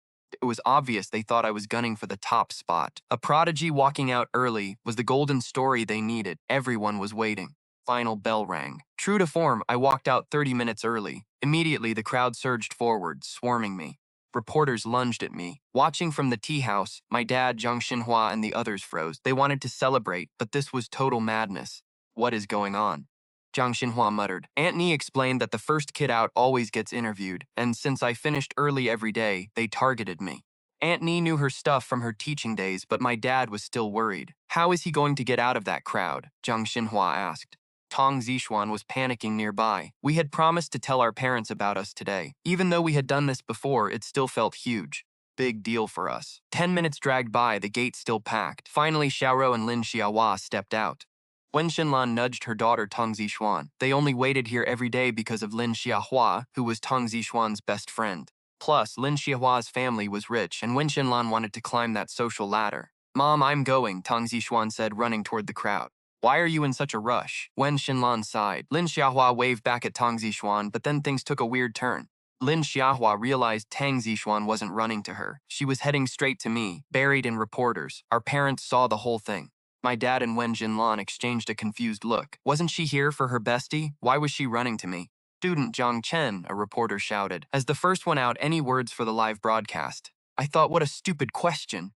It was obvious they thought I was gunning for the top spot. A prodigy walking out early was the golden story they needed. Everyone was waiting. Final bell rang. True to form, I walked out 30 minutes early. Immediately, the crowd surged forward, swarming me. Reporters lunged at me. Watching from the tea house, my dad, Jiang Chen, and the others froze. They wanted to celebrate, but this was total madness. What is going on? Jiang Xinhua muttered. Aunt Ni explained that the first kid out always gets interviewed, and since I finished early every day, they targeted me. Aunt Ni knew her stuff from her teaching days, but my dad was still worried. How is he going to get out of that crowd? Jiang Xinhua asked. Tang Zixuan was panicking nearby. We had promised to tell our parents about us today. Even though we had done this before, it still felt huge. Big deal for us. 10 minutes dragged by, the gate still packed. Finally, Xiaoro and Lin Xiaohua stepped out. Wen Xinlan nudged her daughter Tang Zixuan. They only waited here every day because of Lin Xiaohua, who was Tang Zixuan's best friend. Plus, Lin Xiaohua's family was rich, and Wen Xinlan wanted to climb that social ladder. Mom, I'm going, Tang Zixuan said, running toward the crowd. Why are you in such a rush? Wen Xinlan sighed. Lin Xiaohua waved back at Tang Zixuan, but then things took a weird turn. Lin Xiaohua realized Tang Zixuan wasn't running to her. She was heading straight to me, buried in reporters. Our parents saw the whole thing. My dad and Wen Jinlan exchanged a confused look. Wasn't she here for her bestie? Why was she running to me? Student Jiang Chen, a reporter shouted, as the first one out any words for the live broadcast. I thought, what a stupid question.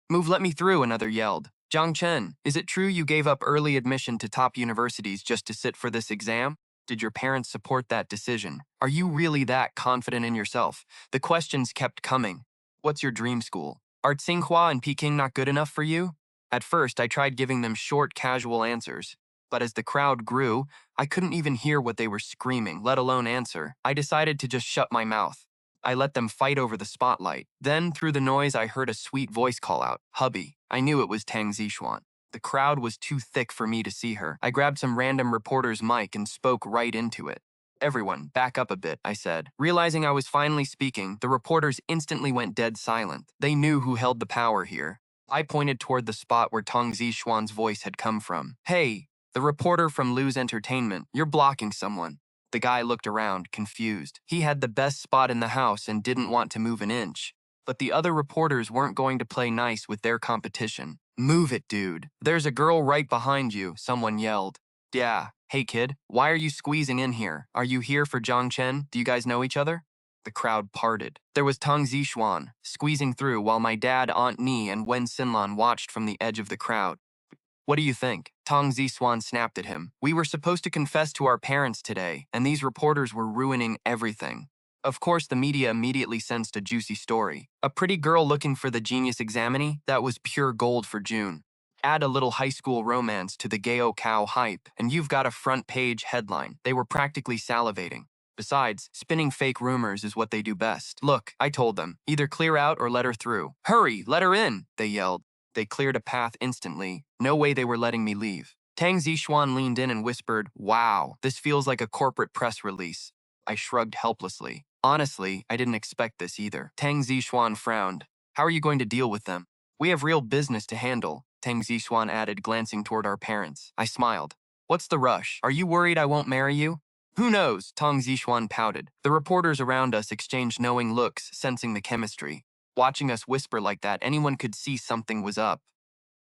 Move, let me through, another yelled. Jiang Chen, is it true you gave up early admission to top universities just to sit for this exam? Did your parents support that decision? Are you really that confident in yourself? The questions kept coming. What's your dream school? Are Tsinghua and Peking not good enough for you? At first, I tried giving them short, casual answers. But as the crowd grew, I couldn't even hear what they were screaming, let alone answer. I decided to just shut my mouth. I let them fight over the spotlight. Then, through the noise, I heard a sweet voice call out, Hubby. I knew it was Tang Zixuan. The crowd was too thick for me to see her. I grabbed some random reporter's mic and spoke right into it. Everyone, back up a bit, I said. Realizing I was finally speaking, the reporters instantly went dead silent. They knew who held the power here. I pointed toward the spot where Tang Zixuan's voice had come from. Hey, the reporter from Lou's Entertainment, you're blocking someone. The guy looked around, confused. He had the best spot in the house and didn't want to move an inch. But the other reporters weren't going to play nice with their competition. Move it, dude. There's a girl right behind you, someone yelled. Yeah. Hey, kid, why are you squeezing in here? Are you here for Jiang Chen? Do you guys know each other? The crowd parted. There was Tang Zixuan, squeezing through while my dad, Aunt Ni, and Wen Xinlan watched from the edge of the crowd. What do you think? Tang Zixuan snapped at him. We were supposed to confess to our parents today, and these reporters were ruining everything. Of course, the media immediately sensed a juicy story. A pretty girl looking for the genius examinee? That was pure gold for June. Add a little high school romance to the Gao Cow hype, and you've got a front-page headline. They were practically salivating. Besides, spinning fake rumors is what they do best. Look, I told them, either clear out or let her through. Hurry, let her in, they yelled. They cleared a path instantly. No way they were letting me leave. Tang Zixuan leaned in and whispered, Wow, this feels like a corporate press release. I shrugged helplessly. Honestly, I didn't expect this either. Tang Zixuan frowned. How are you going to deal with them? We have real business to handle, Tang Zixuan added, glancing toward our parents. I smiled. What's the rush? Are you worried I won't marry you? Who knows? Tang Zixuan pouted. The reporters around us exchanged knowing looks, sensing the chemistry. Watching us whisper like that, anyone could see something was up.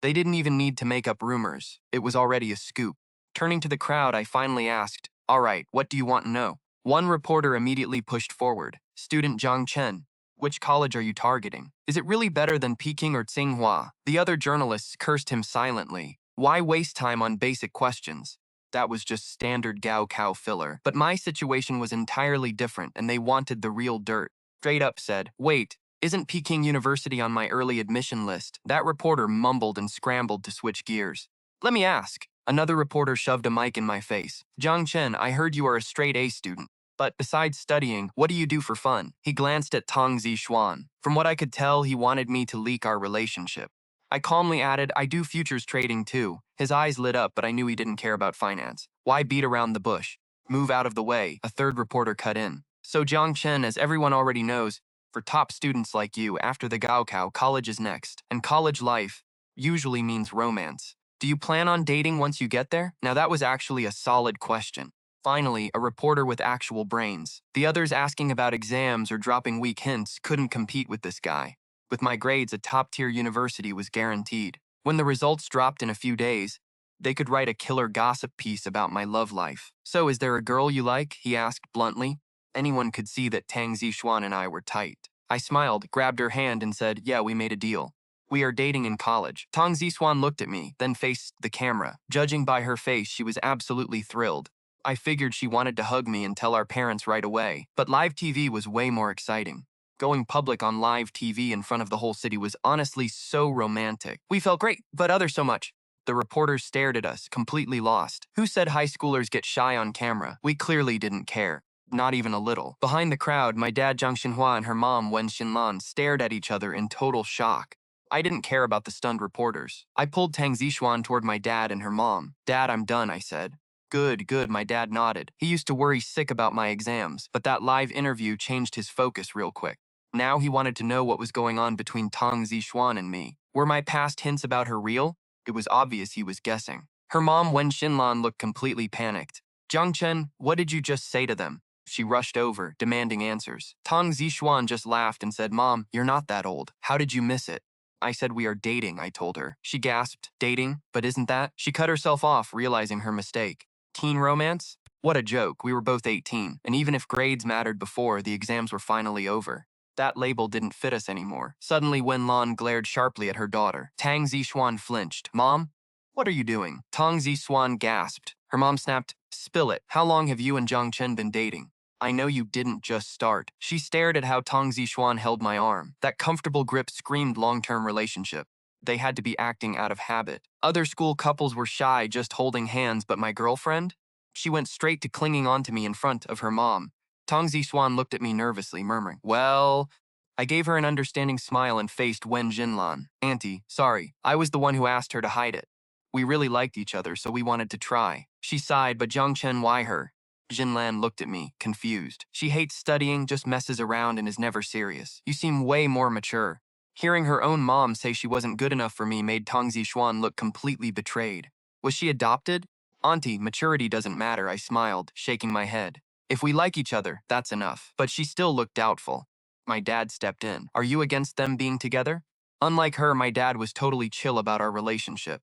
They didn't even need to make up rumors. It was already a scoop. Turning to the crowd, I finally asked, All right, what do you want to know? One reporter immediately pushed forward. Student Jiang Chen. Which college are you targeting? Is it really better than Peking or Tsinghua? The other journalists cursed him silently. Why waste time on basic questions? That was just standard Gao Cow filler. But my situation was entirely different, and they wanted the real dirt. Straight up said, Wait, isn't Peking University on my early admission list? That reporter mumbled and scrambled to switch gears. Let me ask. Another reporter shoved a mic in my face. Jiang Chen, I heard you are a straight A student. But besides studying, what do you do for fun? He glanced at Tang Zixuan. From what I could tell, he wanted me to leak our relationship. I calmly added, I do futures trading too. His eyes lit up, but I knew he didn't care about finance. Why beat around the bush? Move out of the way, a third reporter cut in. So Jiang Chen, as everyone already knows, For top students like you, after the Gaokao, college is next, and college life usually means romance. Do you plan on dating once you get there? Now that was actually a solid question. Finally, a reporter with actual brains. The others asking about exams or dropping weak hints couldn't compete with this guy. With my grades, a top-tier university was guaranteed. When the results dropped in a few days, they could write a killer gossip piece about my love life. So, is there a girl you like? He asked bluntly. Anyone could see that Tang Zixuan and I were tight. I smiled, grabbed her hand, and said, yeah, we made a deal. We are dating in college. Tang Zixuan looked at me, then faced the camera. Judging by her face, she was absolutely thrilled. I figured she wanted to hug me and tell our parents right away. But live TV was way more exciting. Going public on live TV in front of the whole city was honestly so romantic. We felt great, but others so much. The reporters stared at us, completely lost. Who said high schoolers get shy on camera? We clearly didn't care. Not even a little. Behind the crowd, my dad Jiang Chen and her mom Wen Xinlan stared at each other in total shock. I didn't care about the stunned reporters. I pulled Tang Zixuan toward my dad and her mom. Dad, I'm done, I said. Good, good, my dad nodded. He used to worry sick about my exams, but that live interview changed his focus real quick. Now he wanted to know what was going on between Tang Zixuan and me. Were my past hints about her real? It was obvious he was guessing. Her mom Wen Xinlan looked completely panicked. Jiang Chen, what did you just say to them? She rushed over, demanding answers. Tang Zixuan just laughed and said, Mom, you're not that old. How did you miss it? I said we are dating, I told her. She gasped, dating? But isn't that? She cut herself off, realizing her mistake. Teen romance? What a joke, we were both 18, and even if grades mattered before, the exams were finally over. That label didn't fit us anymore. Suddenly, Wen Lan glared sharply at her daughter. Tang Zixuan flinched. Mom? What are you doing? Tang Zixuan gasped. Her mom snapped, Spill it. How long have you and Jiang Chen been dating? I know you didn't just start. She stared at how Tang Zixuan held my arm. That comfortable grip screamed long-term relationship. They had to be acting out of habit. Other school couples were shy, just holding hands, but my girlfriend? She went straight to clinging onto me in front of her mom. Tang Zixuan looked at me nervously, murmuring, well... I gave her an understanding smile and faced Wen Jinlan. Auntie, sorry, I was the one who asked her to hide it. We really liked each other, so we wanted to try. She sighed, but Jiang Chen, why her? Jinlan looked at me, confused. She hates studying, just messes around, and is never serious. You seem way more mature. Hearing her own mom say she wasn't good enough for me made Tang Zixuan look completely betrayed. Was she adopted? Auntie, maturity doesn't matter, I smiled, shaking my head. If we like each other, that's enough. But she still looked doubtful. My dad stepped in. Are you against them being together? Unlike her, my dad was totally chill about our relationship.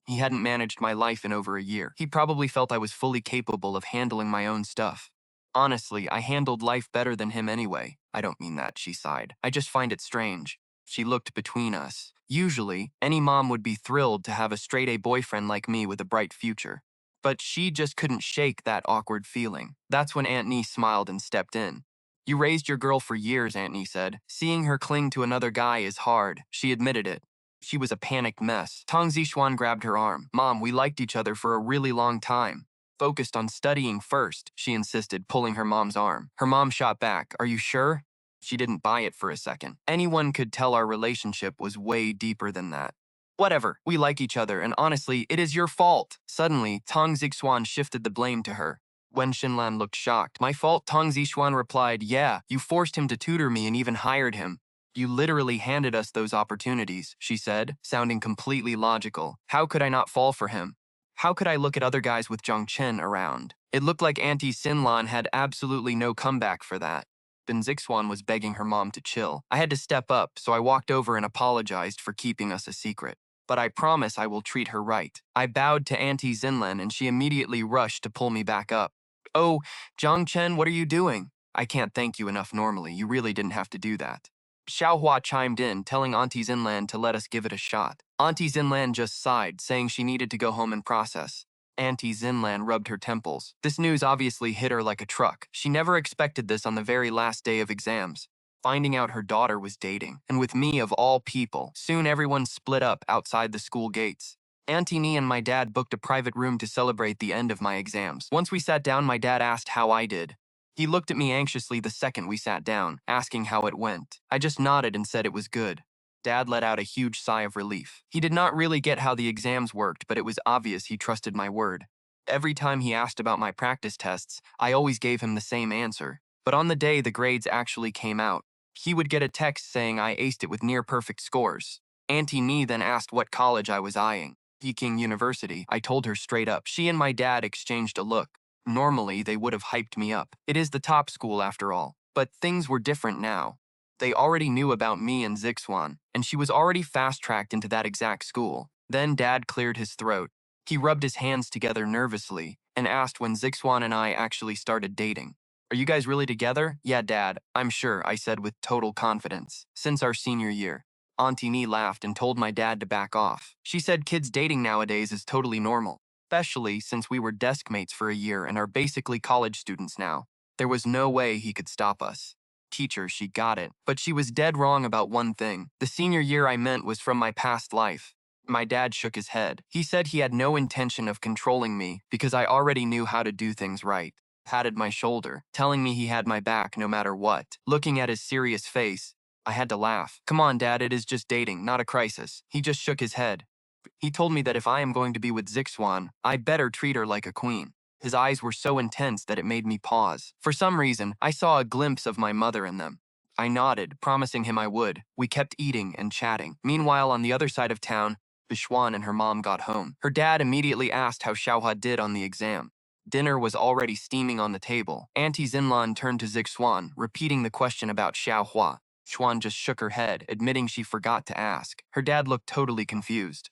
He hadn't managed my life in over a year. He probably felt I was fully capable of handling my own stuff. Honestly, I handled life better than him anyway. I don't mean that, she sighed. I just find it strange. She looked between us. Usually, any mom would be thrilled to have a straight-A boyfriend like me with a bright future. But she just couldn't shake that awkward feeling. That's when Aunt Nee smiled and stepped in. You raised your girl for years, Aunt Nee said. Seeing her cling to another guy is hard. She admitted it. She was a panicked mess. Tang Zixuan grabbed her arm. Mom, we liked each other for a really long time. Focused on studying first, she insisted, pulling her mom's arm. Her mom shot back. Are you sure? She didn't buy it for a second. Anyone could tell our relationship was way deeper than that. Whatever, we like each other, and honestly, it is your fault. Suddenly, Tang Zixuan shifted the blame to her. Wen Xinlan looked shocked. My fault? Tang Zixuan replied, yeah, you forced him to tutor me and even hired him. You literally handed us those opportunities, she said, sounding completely logical. How could I not fall for him? How could I look at other guys with Jiang Chen around? It looked like Auntie Xinlan had absolutely no comeback for that. Then Zixuan was begging her mom to chill. I had to step up, so I walked over and apologized for keeping us a secret. But I promise I will treat her right. I bowed to Auntie Xinlan and she immediately rushed to pull me back up. Oh, Jiang Chen, what are you doing? I can't thank you enough normally. You really didn't have to do that. Xiaohua chimed in, telling Auntie Xinlan to let us give it a shot. Auntie Xinlan just sighed, saying she needed to go home and process. Auntie Xinlan rubbed her temples. This news obviously hit her like a truck. She never expected this on the very last day of exams. Finding out her daughter was dating, and with me of all people. Soon everyone split up outside the school gates. Auntie Nee and my dad booked a private room to celebrate the end of my exams. Once we sat down, my dad asked how I did. He looked at me anxiously the second we sat down, asking how it went. I just nodded and said it was good. Dad let out a huge sigh of relief. He did not really get how the exams worked, but it was obvious he trusted my word. Every time he asked about my practice tests, I always gave him the same answer. But on the day the grades actually came out, He would get a text saying I aced it with near-perfect scores. Auntie Nee then asked what college I was eyeing. Peking University, I told her straight up. She and my dad exchanged a look. Normally, they would have hyped me up. It is the top school after all. But things were different now. They already knew about me and Zixuan, and she was already fast-tracked into that exact school. Then Dad cleared his throat. He rubbed his hands together nervously and asked when Zixuan and I actually started dating. Are you guys really together? Yeah, Dad, I'm sure, I said with total confidence. Since our senior year. Auntie Nee laughed and told my dad to back off. She said kids dating nowadays is totally normal, especially since we were desk mates for a year and are basically college students now. There was no way he could stop us. Teacher, she got it. But she was dead wrong about one thing. The senior year I meant was from my past life. My dad shook his head. He said he had no intention of controlling me because I already knew how to do things right. Patted my shoulder, telling me he had my back no matter what. Looking at his serious face, I had to laugh. Come on, Dad, it is just dating, not a crisis. He just shook his head. He told me that if I am going to be with Zixuan, I better treat her like a queen. His eyes were so intense that it made me pause. For some reason, I saw a glimpse of my mother in them. I nodded, promising him I would. We kept eating and chatting. Meanwhile, on the other side of town, Bishwan and her mom got home. Her dad immediately asked how Xiaohua did on the exam. Dinner was already steaming on the table. Auntie Xinlan turned to Zixuan, repeating the question about Xiaohua. Xuan just shook her head, admitting she forgot to ask. Her dad looked totally confused.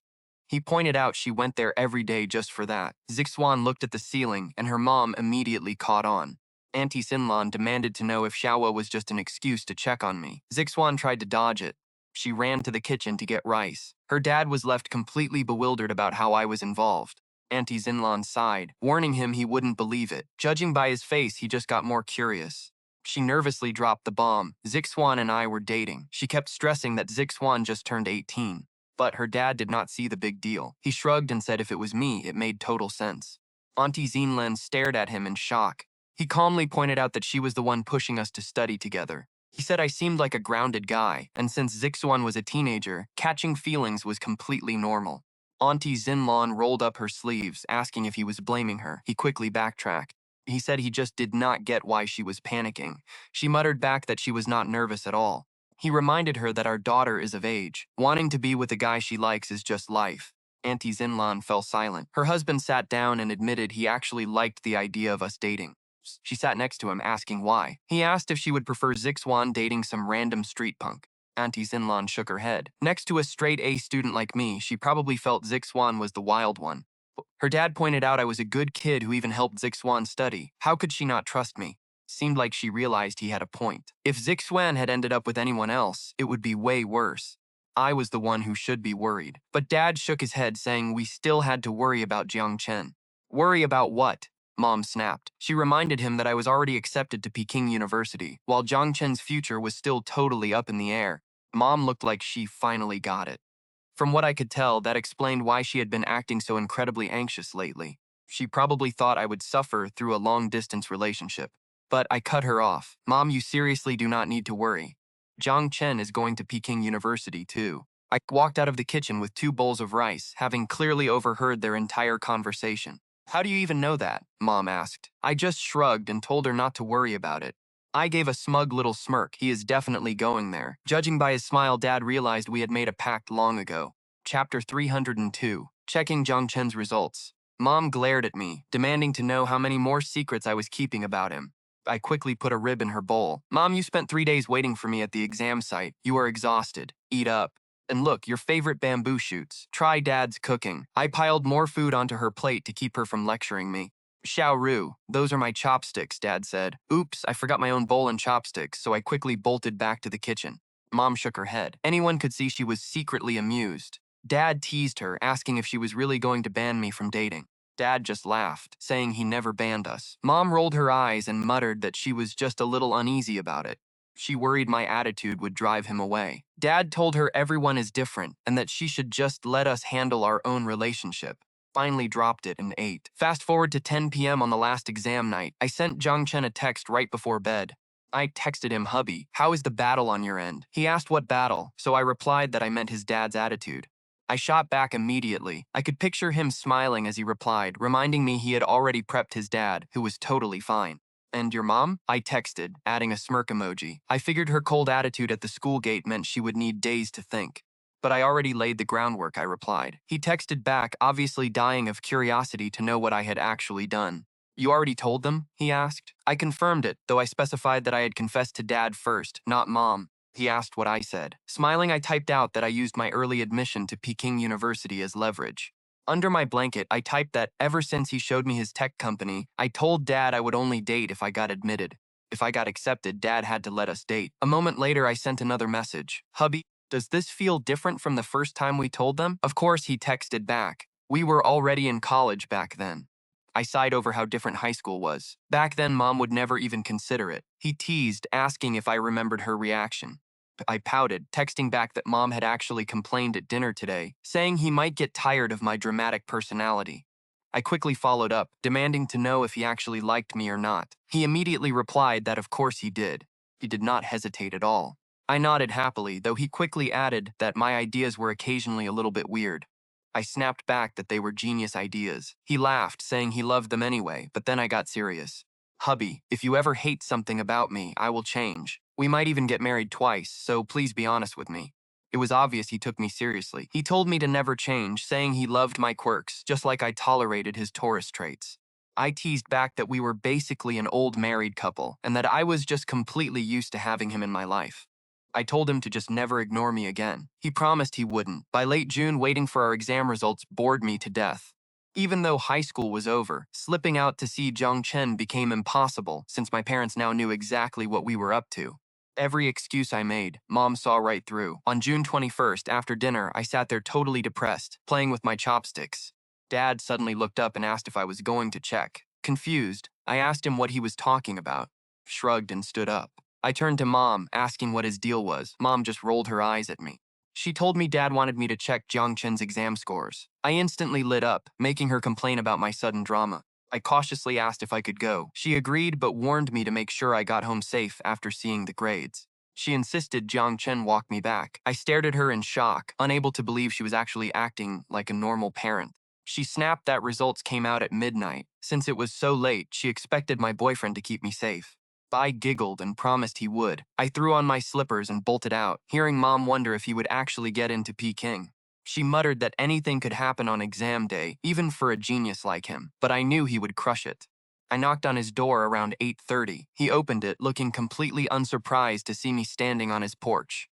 He pointed out she went there every day just for that. Zixuan looked at the ceiling, and her mom immediately caught on. Auntie Xinlan demanded to know if Xiaohua was just an excuse to check on me. Zixuan tried to dodge it. She ran to the kitchen to get rice. Her dad was left completely bewildered about how I was involved. Auntie Xinlan sighed, warning him he wouldn't believe it. Judging by his face, he just got more curious. She nervously dropped the bomb. Zixuan and I were dating. She kept stressing that Zixuan just turned 18. But her dad did not see the big deal. He shrugged and said if it was me, it made total sense. Auntie Xinlan stared at him in shock. He calmly pointed out that she was the one pushing us to study together. He said I seemed like a grounded guy, and since Zixuan was a teenager, catching feelings was completely normal. Auntie Xinlan rolled up her sleeves, asking if he was blaming her. He quickly backtracked. He said he just did not get why she was panicking. She muttered back that she was not nervous at all. He reminded her that our daughter is of age. Wanting to be with a guy she likes is just life. Auntie Xinlan fell silent. Her husband sat down and admitted he actually liked the idea of us dating. She sat next to him, asking why. He asked if she would prefer Zixuan dating some random street punk. Auntie Xinlan shook her head. Next to a straight-A student like me, she probably felt Zixuan was the wild one. Her dad pointed out I was a good kid who even helped Zixuan study. How could she not trust me? Seemed like she realized he had a point. If Zixuan had ended up with anyone else, it would be way worse. I was the one who should be worried. But Dad shook his head, saying we still had to worry about Jiang Chen. Worry about what? Mom snapped. She reminded him that I was already accepted to Peking University, while Jiang Chen's future was still totally up in the air. Mom looked like she finally got it. From what I could tell, that explained why she had been acting so incredibly anxious lately. She probably thought I would suffer through a long-distance relationship. But I cut her off. Mom, you seriously do not need to worry. Jiang Chen is going to Peking University, too. I walked out of the kitchen with 2 bowls of rice, having clearly overheard their entire conversation. How do you even know that? Mom asked. I just shrugged and told her not to worry about it. I gave a smug little smirk. He is definitely going there. Judging by his smile, Dad realized we had made a pact long ago. Chapter 302. Checking Jiang Chen's results. Mom glared at me, demanding to know how many more secrets I was keeping about him. I quickly put a rib in her bowl. Mom, you spent 3 days waiting for me at the exam site. You are exhausted. Eat up. And look, your favorite bamboo shoots. Try Dad's cooking. I piled more food onto her plate to keep her from lecturing me. Xiao Ru, those are my chopsticks, Dad said. Oops, I forgot my own bowl and chopsticks, so I quickly bolted back to the kitchen. Mom shook her head. Anyone could see she was secretly amused. Dad teased her, asking if she was really going to ban me from dating. Dad just laughed, saying he never banned us. Mom rolled her eyes and muttered that she was just a little uneasy about it. She worried my attitude would drive him away. Dad told her everyone is different and that she should just let us handle our own relationship. Finally dropped it and ate. Fast forward to 10 p.m. on the last exam night. I sent Jiang Chen a text right before bed. I texted him, hubby, how is the battle on your end? He asked what battle, so I replied that I meant his dad's attitude. I shot back immediately. I could picture him smiling as he replied, reminding me he had already prepped his dad, who was totally fine. And your mom? I texted, adding a smirk emoji. I figured her cold attitude at the school gate meant she would need days to think. But I already laid the groundwork, I replied. He texted back, obviously dying of curiosity to know what I had actually done. You already told them? He asked. I confirmed it, though I specified that I had confessed to Dad first, not Mom. He asked what I said. Smiling, I typed out that I used my early admission to Peking University as leverage. Under my blanket, I typed that ever since he showed me his tech company, I told Dad I would only date if I got admitted. If I got accepted, Dad had to let us date. A moment later, I sent another message. Hubby, does this feel different from the first time we told them? Of course, he texted back. We were already in college back then. I sighed over how different high school was. Back then, Mom would never even consider it. He teased, asking if I remembered her reaction. I pouted, texting back that Mom had actually complained at dinner today, saying he might get tired of my dramatic personality. I quickly followed up, demanding to know if he actually liked me or not. He immediately replied that of course he did. He did not hesitate at all. I nodded happily, though he quickly added that my ideas were occasionally a little bit weird. I snapped back that they were genius ideas. He laughed, saying he loved them anyway, but then I got serious. Hubby, if you ever hate something about me, I will change. We might even get married twice, so please be honest with me. It was obvious he took me seriously. He told me to never change, saying he loved my quirks, just like I tolerated his Taurus traits. I teased back that we were basically an old married couple, and that I was just completely used to having him in my life. I told him to just never ignore me again. He promised he wouldn't. By late June, waiting for our exam results bored me to death. Even though high school was over, slipping out to see Jiang Chen became impossible since my parents now knew exactly what we were up to. Every excuse I made, Mom saw right through. On June 21st, after dinner, I sat there totally depressed, playing with my chopsticks. Dad suddenly looked up and asked if I was going to check. Confused, I asked him what he was talking about. Shrugged and stood up. I turned to Mom, asking what his deal was. Mom just rolled her eyes at me. She told me Dad wanted me to check Jiang Chen's exam scores. I instantly lit up, making her complain about my sudden drama. I cautiously asked if I could go. She agreed but warned me to make sure I got home safe after seeing the grades. She insisted Jiang Chen walk me back. I stared at her in shock, unable to believe she was actually acting like a normal parent. She snapped that results came out at midnight. Since it was so late, she expected my boyfriend to keep me safe. I giggled and promised he would. I threw on my slippers and bolted out, hearing Mom wonder if he would actually get into Peking. She muttered that anything could happen on exam day, even for a genius like him, but I knew he would crush it. I knocked on his door around 8:30. He opened it, looking completely unsurprised to see me standing on his porch.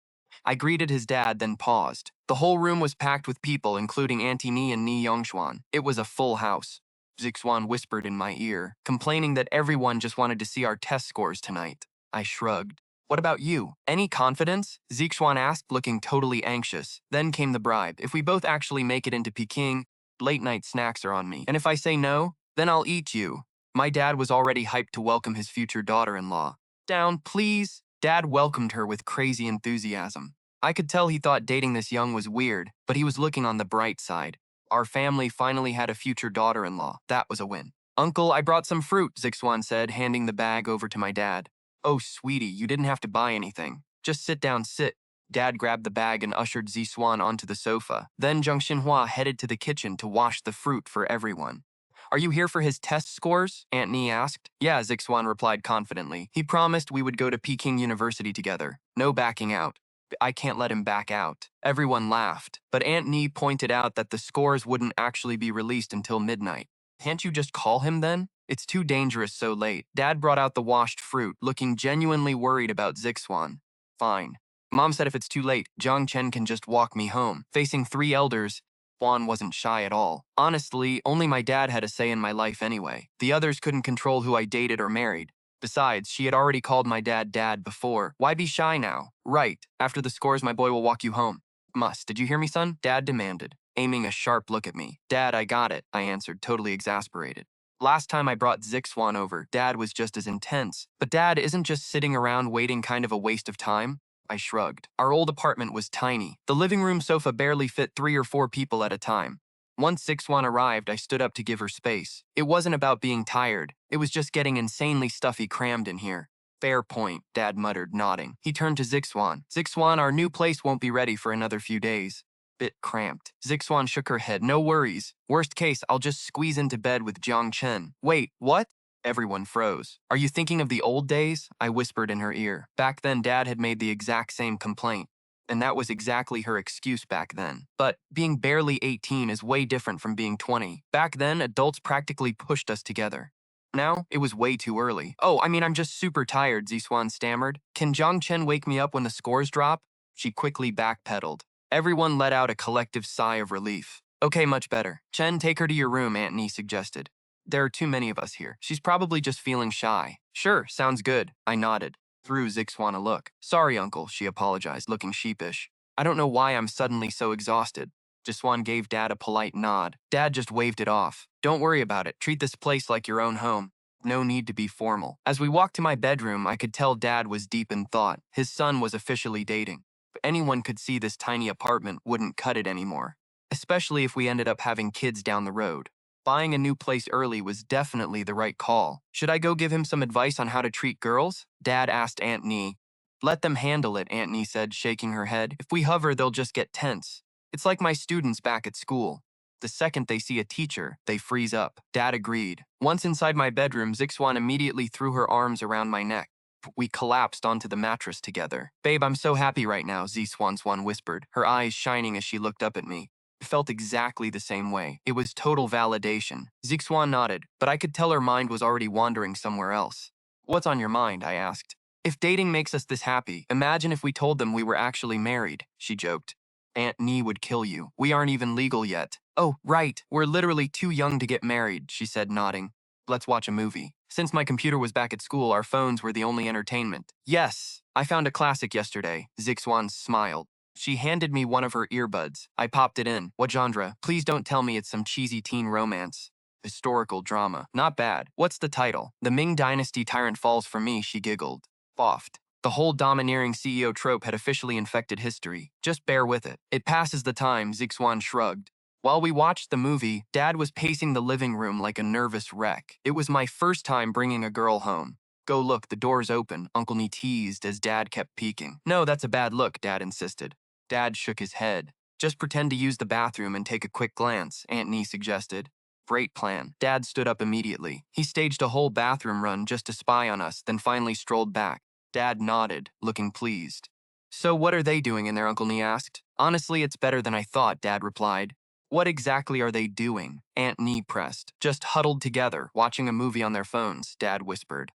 I greeted his dad, then paused. The whole room was packed with people, including Auntie Ni and Ni Yongshuan. It was a full house. Zixuan whispered in my ear, complaining that everyone just wanted to see our test scores tonight. I shrugged. What about you? Any confidence? Zixuan asked, looking totally anxious. Then came the bribe. If we both actually make it into Peking, late night snacks are on me. And if I say no, then I'll eat you. My dad was already hyped to welcome his future daughter-in-law. Down, please. Dad welcomed her with crazy enthusiasm. I could tell he thought dating this young was weird, but he was looking on the bright side. Our family finally had a future daughter-in-law. That was a win. Uncle, I brought some fruit, Zixuan said, handing the bag over to my dad. Oh, sweetie, you didn't have to buy anything. Just sit down, sit. Dad grabbed the bag and ushered Zixuan onto the sofa. Then Zhang Xinhua headed to the kitchen to wash the fruit for everyone. Are you here for his test scores? Aunt Ni asked. Yeah, Zixuan replied confidently. He promised we would go to Peking University together. No backing out. I can't let him back out. Everyone laughed, but Aunt Ni pointed out that the scores wouldn't actually be released until midnight. Can't you just call him then? It's too dangerous so late. Dad brought out the washed fruit, looking genuinely worried about Zixuan. Fine. Mom said if it's too late, Jiang Chen can just walk me home. Facing 3 elders, Juan wasn't shy at all. Honestly, only my dad had a say in my life anyway. The others couldn't control who I dated or married. Besides, she had already called my dad Dad before. Why be shy now? Right. After the scores, my boy will walk you home. Must. Did you hear me, son? Dad demanded, aiming a sharp look at me. Dad, I got it, I answered, totally exasperated. Last time I brought Zixuan over, Dad was just as intense. But Dad, isn't just sitting around waiting kind of a waste of time? I shrugged. Our old apartment was tiny. The living room sofa barely fit 3 or 4 people at a time. Once Zixuan arrived, I stood up to give her space. It wasn't about being tired. It was just getting insanely stuffy crammed in here. Fair point, Dad muttered, nodding. He turned to Zixuan. Zixuan, our new place won't be ready for another few days. Bit cramped. Zixuan shook her head. No worries. Worst case, I'll just squeeze into bed with Jiang Chen. Wait, what? Everyone froze. Are you thinking of the old days? I whispered in her ear. Back then, Dad had made the exact same complaint. And that was exactly her excuse back then. But being barely 18 is way different from being 20. Back then, adults practically pushed us together. Now, it was way too early. Oh, I mean, I'm just super tired, Zixuan stammered. Can Jiang Chen wake me up when the scores drop? She quickly backpedaled. Everyone let out a collective sigh of relief. Okay, much better. Chen, take her to your room, Aunt Nee suggested. There are too many of us here. She's probably just feeling shy. Sure, sounds good. I nodded. Threw Zixuan a look. Sorry, Uncle, she apologized, looking sheepish. I don't know why I'm suddenly so exhausted. Jiswan gave Dad a polite nod. Dad just waved it off. Don't worry about it. Treat this place like your own home. No need to be formal. As we walked to my bedroom, I could tell Dad was deep in thought. His son was officially dating. But anyone could see this tiny apartment wouldn't cut it anymore. Especially if we ended up having kids down the road. Buying a new place early was definitely the right call. Should I go give him some advice on how to treat girls? Dad asked Aunt Nee. Let them handle it, Aunt Nee said, shaking her head. If we hover, they'll just get tense. It's like my students back at school. The second they see a teacher, they freeze up. Dad agreed. Once inside my bedroom, Zixuan immediately threw her arms around my neck. We collapsed onto the mattress together. Babe, I'm so happy right now, Zixuan whispered, her eyes shining as she looked up at me. It felt exactly the same way. It was total validation. Zixuan nodded, but I could tell her mind was already wandering somewhere else. What's on your mind? I asked. If dating makes us this happy, imagine if we told them we were actually married, she joked. Aunt Nee would kill you. We aren't even legal yet. Oh, right. We're literally too young to get married, she said, nodding. Let's watch a movie. Since my computer was back at school, our phones were the only entertainment. Yes, I found a classic yesterday. Zixuan smiled. She handed me one of her earbuds. I popped it in. What genre? Please don't tell me it's some cheesy teen romance. Historical drama. Not bad. What's the title? The Ming Dynasty Tyrant Falls for me, she giggled. Boffed. The whole domineering CEO trope had officially infected history. Just bear with it. It passes the time, Zixuan shrugged. While we watched the movie, Dad was pacing the living room like a nervous wreck. It was my first time bringing a girl home. Go look, the door's open, Uncle Nee teased as Dad kept peeking. No, that's a bad look, Dad insisted. Dad shook his head. Just pretend to use the bathroom and take a quick glance, Aunt Nee suggested. Great plan. Dad stood up immediately. He staged a whole bathroom run just to spy on us, then finally strolled back. Dad nodded, looking pleased. So what are they doing in there, Uncle Nee asked. Honestly, it's better than I thought, Dad replied. What exactly are they doing? Aunt Nee pressed. Just huddled together, watching a movie on their phones, Dad whispered.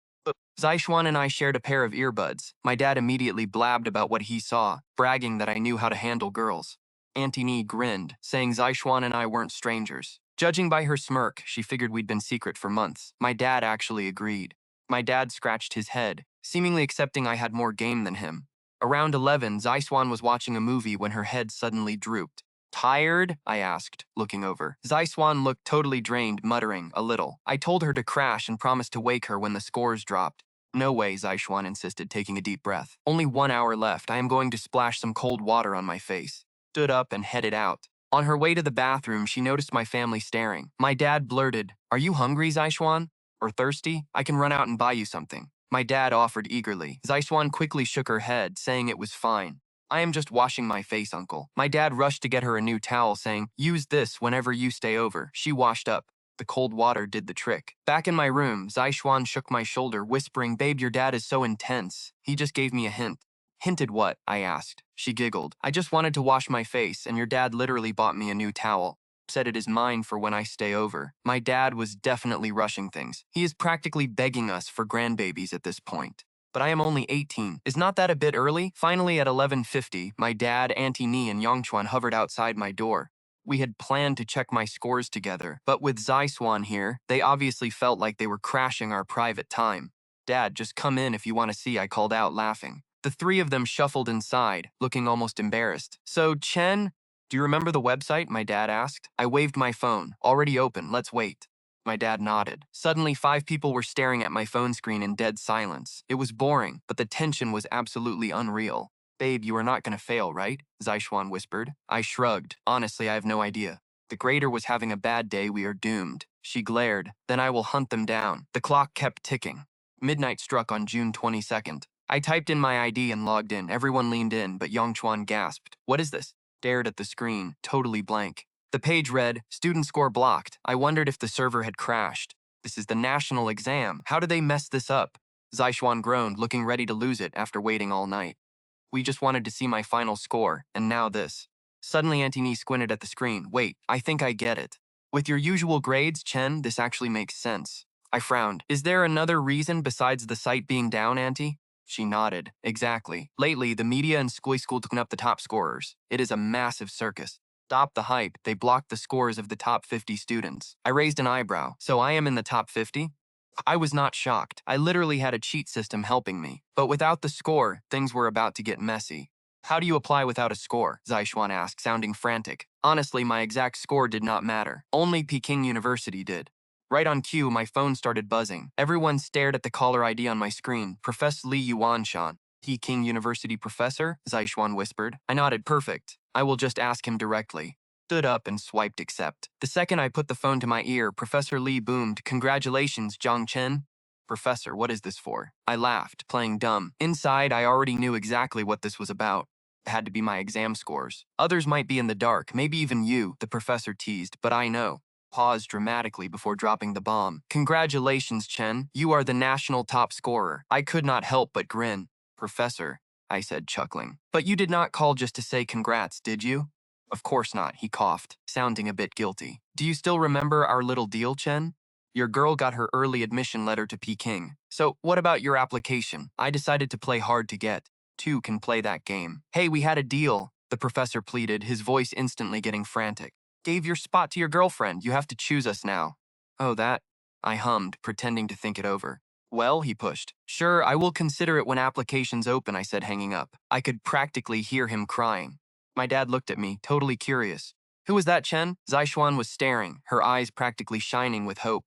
Zixuan and I shared a pair of earbuds. My dad immediately blabbed about what he saw, bragging that I knew how to handle girls. Auntie Nee grinned, saying Zixuan and I weren't strangers. Judging by her smirk, she figured we'd been secret for months. My dad actually agreed. My dad scratched his head, seemingly accepting I had more game than him. Around 11, Zixuan was watching a movie when her head suddenly drooped. Tired? I asked, looking over. Zixuan looked totally drained, muttering, a little. I told her to crash and promised to wake her when the scores dropped. No way, Zixuan insisted, taking a deep breath. Only 1 hour left. I am going to splash some cold water on my face. Stood up and headed out. On her way to the bathroom, she noticed my family staring. My dad blurted, Are you hungry, Zixuan? Or thirsty? I can run out and buy you something. My dad offered eagerly. Zixuan quickly shook her head, saying it was fine. I am just washing my face, Uncle. My dad rushed to get her a new towel, saying, Use this whenever you stay over. She washed up. The cold water did the trick. Back in my room, Zixuan shook my shoulder, whispering, Babe, your dad is so intense. He just gave me a hint. Hinted what? I asked. She giggled. I just wanted to wash my face, and your dad literally bought me a new towel. Said it is mine for when I stay over. My dad was definitely rushing things. He is practically begging us for grandbabies at this point. But I am only 18. Is not that a bit early? Finally, at 11:50, my dad, Auntie Nee, and Yongchuan hovered outside my door. We had planned to check my scores together, but with Zixuan here, they obviously felt like they were crashing our private time. Dad, just come in if you want to see, I called out, laughing. The three of them shuffled inside, looking almost embarrassed. So, Chen, do you remember the website? My dad asked. I waved my phone. Already open, let's wait. My dad nodded. Suddenly, 5 people were staring at my phone screen in dead silence. It was boring, but the tension was absolutely unreal. Babe, you are not going to fail, right? Zixuan whispered. I shrugged. Honestly, I have no idea. The grader was having a bad day, we are doomed. She glared. Then I will hunt them down. The clock kept ticking. Midnight struck on June 22nd. I typed in my ID and logged in. Everyone leaned in, but Yongchuan gasped. What is this? Stared at the screen, totally blank. The page read, Student score blocked. I wondered if the server had crashed. This is the national exam. How did they mess this up? Zixuan groaned, looking ready to lose it after waiting all night. We just wanted to see my final score, and now this. Suddenly, Antony squinted at the screen. Wait, I think I get it. With your usual grades, Chen, this actually makes sense. I frowned. Is there another reason besides the site being down, Auntie? She nodded. Exactly. Lately, the media and school took up the top scorers. It is a massive circus. Stop the hype. They blocked the scores of the top 50 students. I raised an eyebrow. So I am in the top 50? I was not shocked. I literally had a cheat system helping me. But without the score, things were about to get messy. How do you apply without a score? Zixuan asked, sounding frantic. Honestly, my exact score did not matter. Only Peking University did. Right on cue, my phone started buzzing. Everyone stared at the caller ID on my screen. Professor Li Yuanshan. Peking University professor? Zixuan whispered. I nodded. Perfect. I will just ask him directly. Stood up and swiped accept. The second I put the phone to my ear, Professor Li boomed, Congratulations, Jiang Chen. Professor, what is this for? I laughed, playing dumb. Inside, I already knew exactly what this was about. It had to be my exam scores. Others might be in the dark, maybe even you, the professor teased, but I know. Paused dramatically before dropping the bomb. Congratulations, Chen. You are the national top scorer. I could not help but grin. Professor, I said, chuckling. But you did not call just to say congrats, did you? Of course not, he coughed, sounding a bit guilty. Do you still remember our little deal, Chen? Your girl got her early admission letter to Peking. So, what about your application? I decided to play hard to get. Two can play that game. Hey, we had a deal, the professor pleaded, his voice instantly getting frantic. Gave your spot to your girlfriend. You have to choose us now. Oh, that? I hummed, pretending to think it over. Well, he pushed. Sure, I will consider it when applications open, I said, hanging up. I could practically hear him crying. My dad looked at me, totally curious. Who was that, Chen? Zixuan was staring, her eyes practically shining with hope.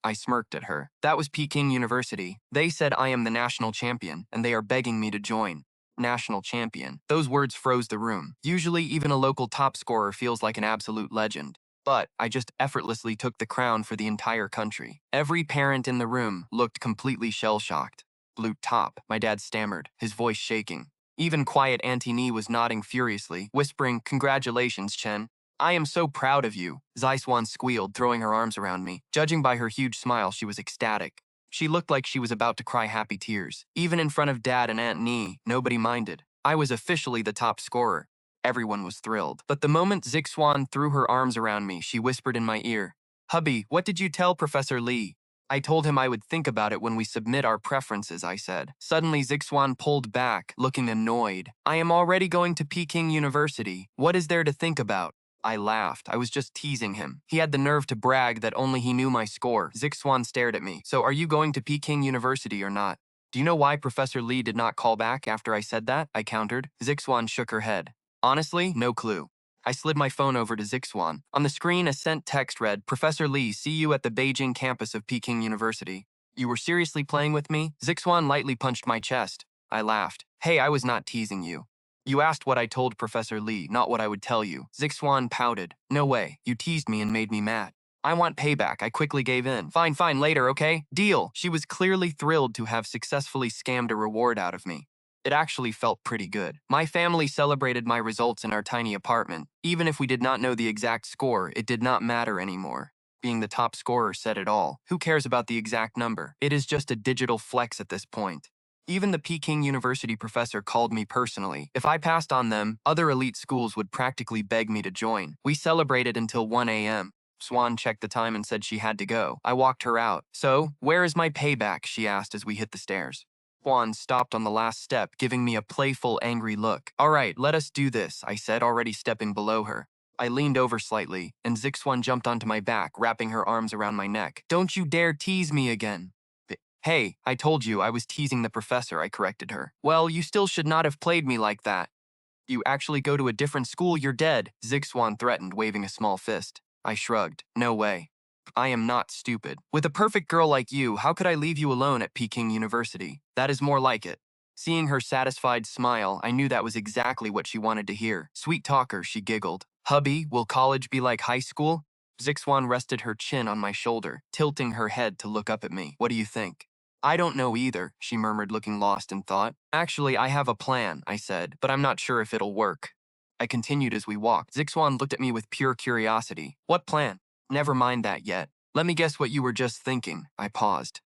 I smirked at her. That was Peking University. They said I am the national champion, and they are begging me to join. National champion. Those words froze the room. Usually, even a local top scorer feels like an absolute legend. But I just effortlessly took the crown for the entire country. Every parent in the room looked completely shell-shocked. Blue top, my dad stammered, his voice shaking. Even quiet Auntie Nee was nodding furiously, whispering, Congratulations, Chen. I am so proud of you, Zixuan squealed, throwing her arms around me. Judging by her huge smile, she was ecstatic. She looked like she was about to cry happy tears. Even in front of Dad and Aunt Nee, nobody minded. I was officially the top scorer. Everyone was thrilled. But the moment Zixuan threw her arms around me, she whispered in my ear, Hubby, what did you tell Professor Li? I told him I would think about it when we submit our preferences, I said. Suddenly, Zixuan pulled back, looking annoyed. I am already going to Peking University. What is there to think about? I laughed. I was just teasing him. He had the nerve to brag that only he knew my score. Zixuan stared at me. So are you going to Peking University or not? Do you know why Professor Li did not call back after I said that? I countered. Zixuan shook her head. Honestly, no clue. I slid my phone over to Zixuan. On the screen, a sent text read, Professor Li, see you at the Beijing campus of Peking University. You were seriously playing with me? Zixuan lightly punched my chest. I laughed. Hey, I was not teasing you. You asked what I told Professor Li, not what I would tell you. Zixuan pouted. No way. You teased me and made me mad. I want payback. I quickly gave in. Fine, later, okay? Deal. She was clearly thrilled to have successfully scammed a reward out of me. It actually felt pretty good. My family celebrated my results in our tiny apartment. Even if we did not know the exact score, it did not matter anymore. Being the top scorer said it all. Who cares about the exact number? It is just a digital flex at this point. Even the Peking University professor called me personally. If I passed on them, other elite schools would practically beg me to join. We celebrated until 1 a.m. Swan checked the time and said she had to go. I walked her out. So, where is my payback? She asked as we hit the stairs. Swan stopped on the last step, giving me a playful, angry look. All right, let us do this, I said, already stepping below her. I leaned over slightly, and Zixuan jumped onto my back, wrapping her arms around my neck. Don't you dare tease me again. Hey, I told you I was teasing the professor, I corrected her. Well, you still should not have played me like that. You actually go to a different school, you're dead, Zixuan threatened, waving a small fist. I shrugged. No way. I am not stupid. With a perfect girl like you, how could I leave you alone at Peking University? That is more like it. Seeing her satisfied smile, I knew that was exactly what she wanted to hear. Sweet talker, she giggled. Hubby, will college be like high school? Zixuan rested her chin on my shoulder, tilting her head to look up at me. What do you think? I don't know either, she murmured, looking lost in thought. Actually, I have a plan, I said, but I'm not sure if it'll work. I continued as we walked. Zixuan looked at me with pure curiosity. What plan? Never mind that yet. Let me guess what you were just thinking. I paused.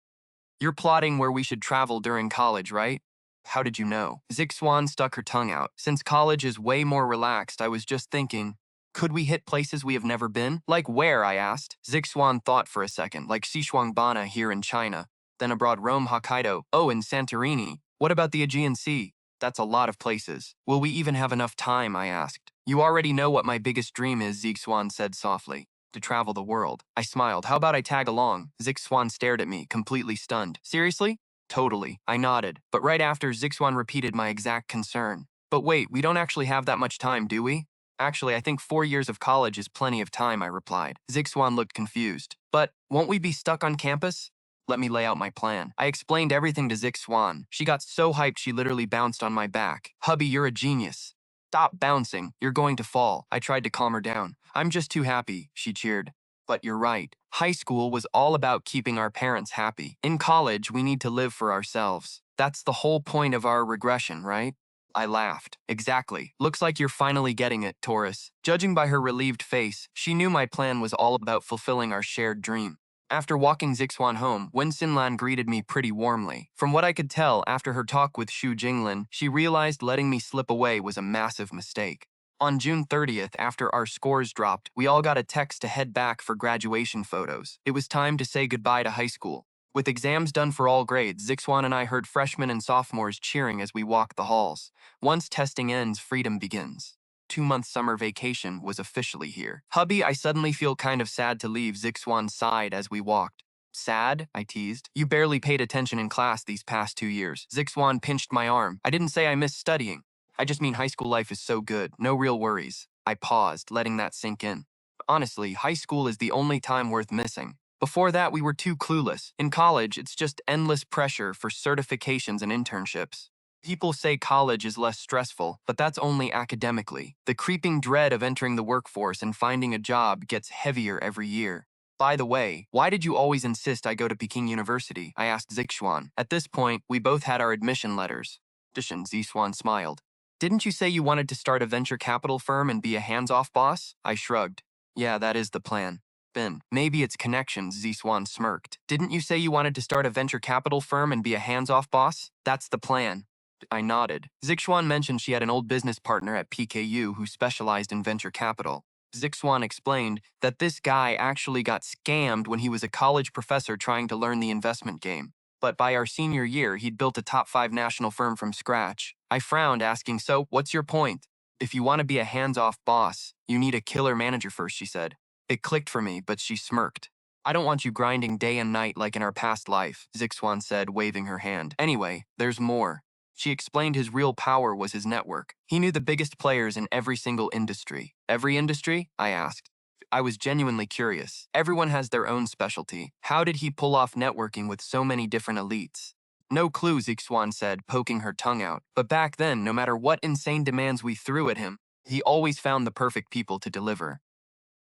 You're plotting where we should travel during college, right? How did you know? Zixuan stuck her tongue out. Since college is way more relaxed, I was just thinking, could we hit places we have never been? Like where, I asked. Zixuan thought for a second, like Xishuangbanna here in China. Then abroad Rome, Hokkaido, oh, and Santorini. What about the Aegean Sea? That's a lot of places. Will we even have enough time, I asked. You already know what my biggest dream is, Zixuan said softly. To travel the world. I smiled. How about I tag along? Zixuan stared at me, completely stunned. Seriously? Totally. I nodded. But right after, Zixuan repeated my exact concern. But wait, we don't actually have that much time, do we? Actually, I think 4 years of college is plenty of time, I replied. Zixuan looked confused. But won't we be stuck on campus? Let me lay out my plan. I explained everything to Zixuan. She got so hyped she literally bounced on my back. Hubby, you're a genius. Stop bouncing. You're going to fall. I tried to calm her down. I'm just too happy, she cheered. But you're right. High school was all about keeping our parents happy. In college, we need to live for ourselves. That's the whole point of our regression, right? I laughed. Exactly. Looks like you're finally getting it, Taurus. Judging by her relieved face, she knew my plan was all about fulfilling our shared dream. After walking Zixuan home, Wen Xinlan greeted me pretty warmly. From what I could tell after her talk with Xu Jinglin, she realized letting me slip away was a massive mistake. On June 30th, after our scores dropped, we all got a text to head back for graduation photos. It was time to say goodbye to high school. With exams done for all grades, Zixuan and I heard freshmen and sophomores cheering as we walked the halls. Once testing ends, freedom begins. 2-month summer vacation was officially here. Hubby, I suddenly feel kind of sad to leave, Zixuan sighed as we walked. Sad? I teased. You barely paid attention in class these past 2 years. Zixuan pinched my arm. I didn't say I missed studying. I just mean high school life is so good. No real worries. I paused, letting that sink in. Honestly, high school is the only time worth missing. Before that, we were too clueless. In college, it's just endless pressure for certifications and internships. People say college is less stressful, but that's only academically. The creeping dread of entering the workforce and finding a job gets heavier every year. By the way, why did you always insist I go to Peking University? I asked Zixuan. At this point, we both had our admission letters. Zixuan smiled. Didn't you say you wanted to start a venture capital firm and be a hands-off boss? I shrugged. Yeah, that is the plan. Ben, maybe it's connections, Zixuan smirked. Didn't you say you wanted to start a venture capital firm and be a hands-off boss? That's the plan. I nodded. Zixuan mentioned she had an old business partner at PKU who specialized in venture capital. Zixuan explained that this guy actually got scammed when he was a college professor trying to learn the investment game. But by our senior year, he'd built a top 5 national firm from scratch. I frowned, asking, so, what's your point? If you want to be a hands-off boss, you need a killer manager first, she said. It clicked for me, but she smirked. I don't want you grinding day and night like in our past life, Zixuan said, waving her hand. Anyway, there's more. She explained his real power was his network. He knew the biggest players in every single industry. Every industry? I asked. I was genuinely curious. Everyone has their own specialty. How did he pull off networking with so many different elites? No clue, Zixuan said, poking her tongue out. But back then, no matter what insane demands we threw at him, he always found the perfect people to deliver.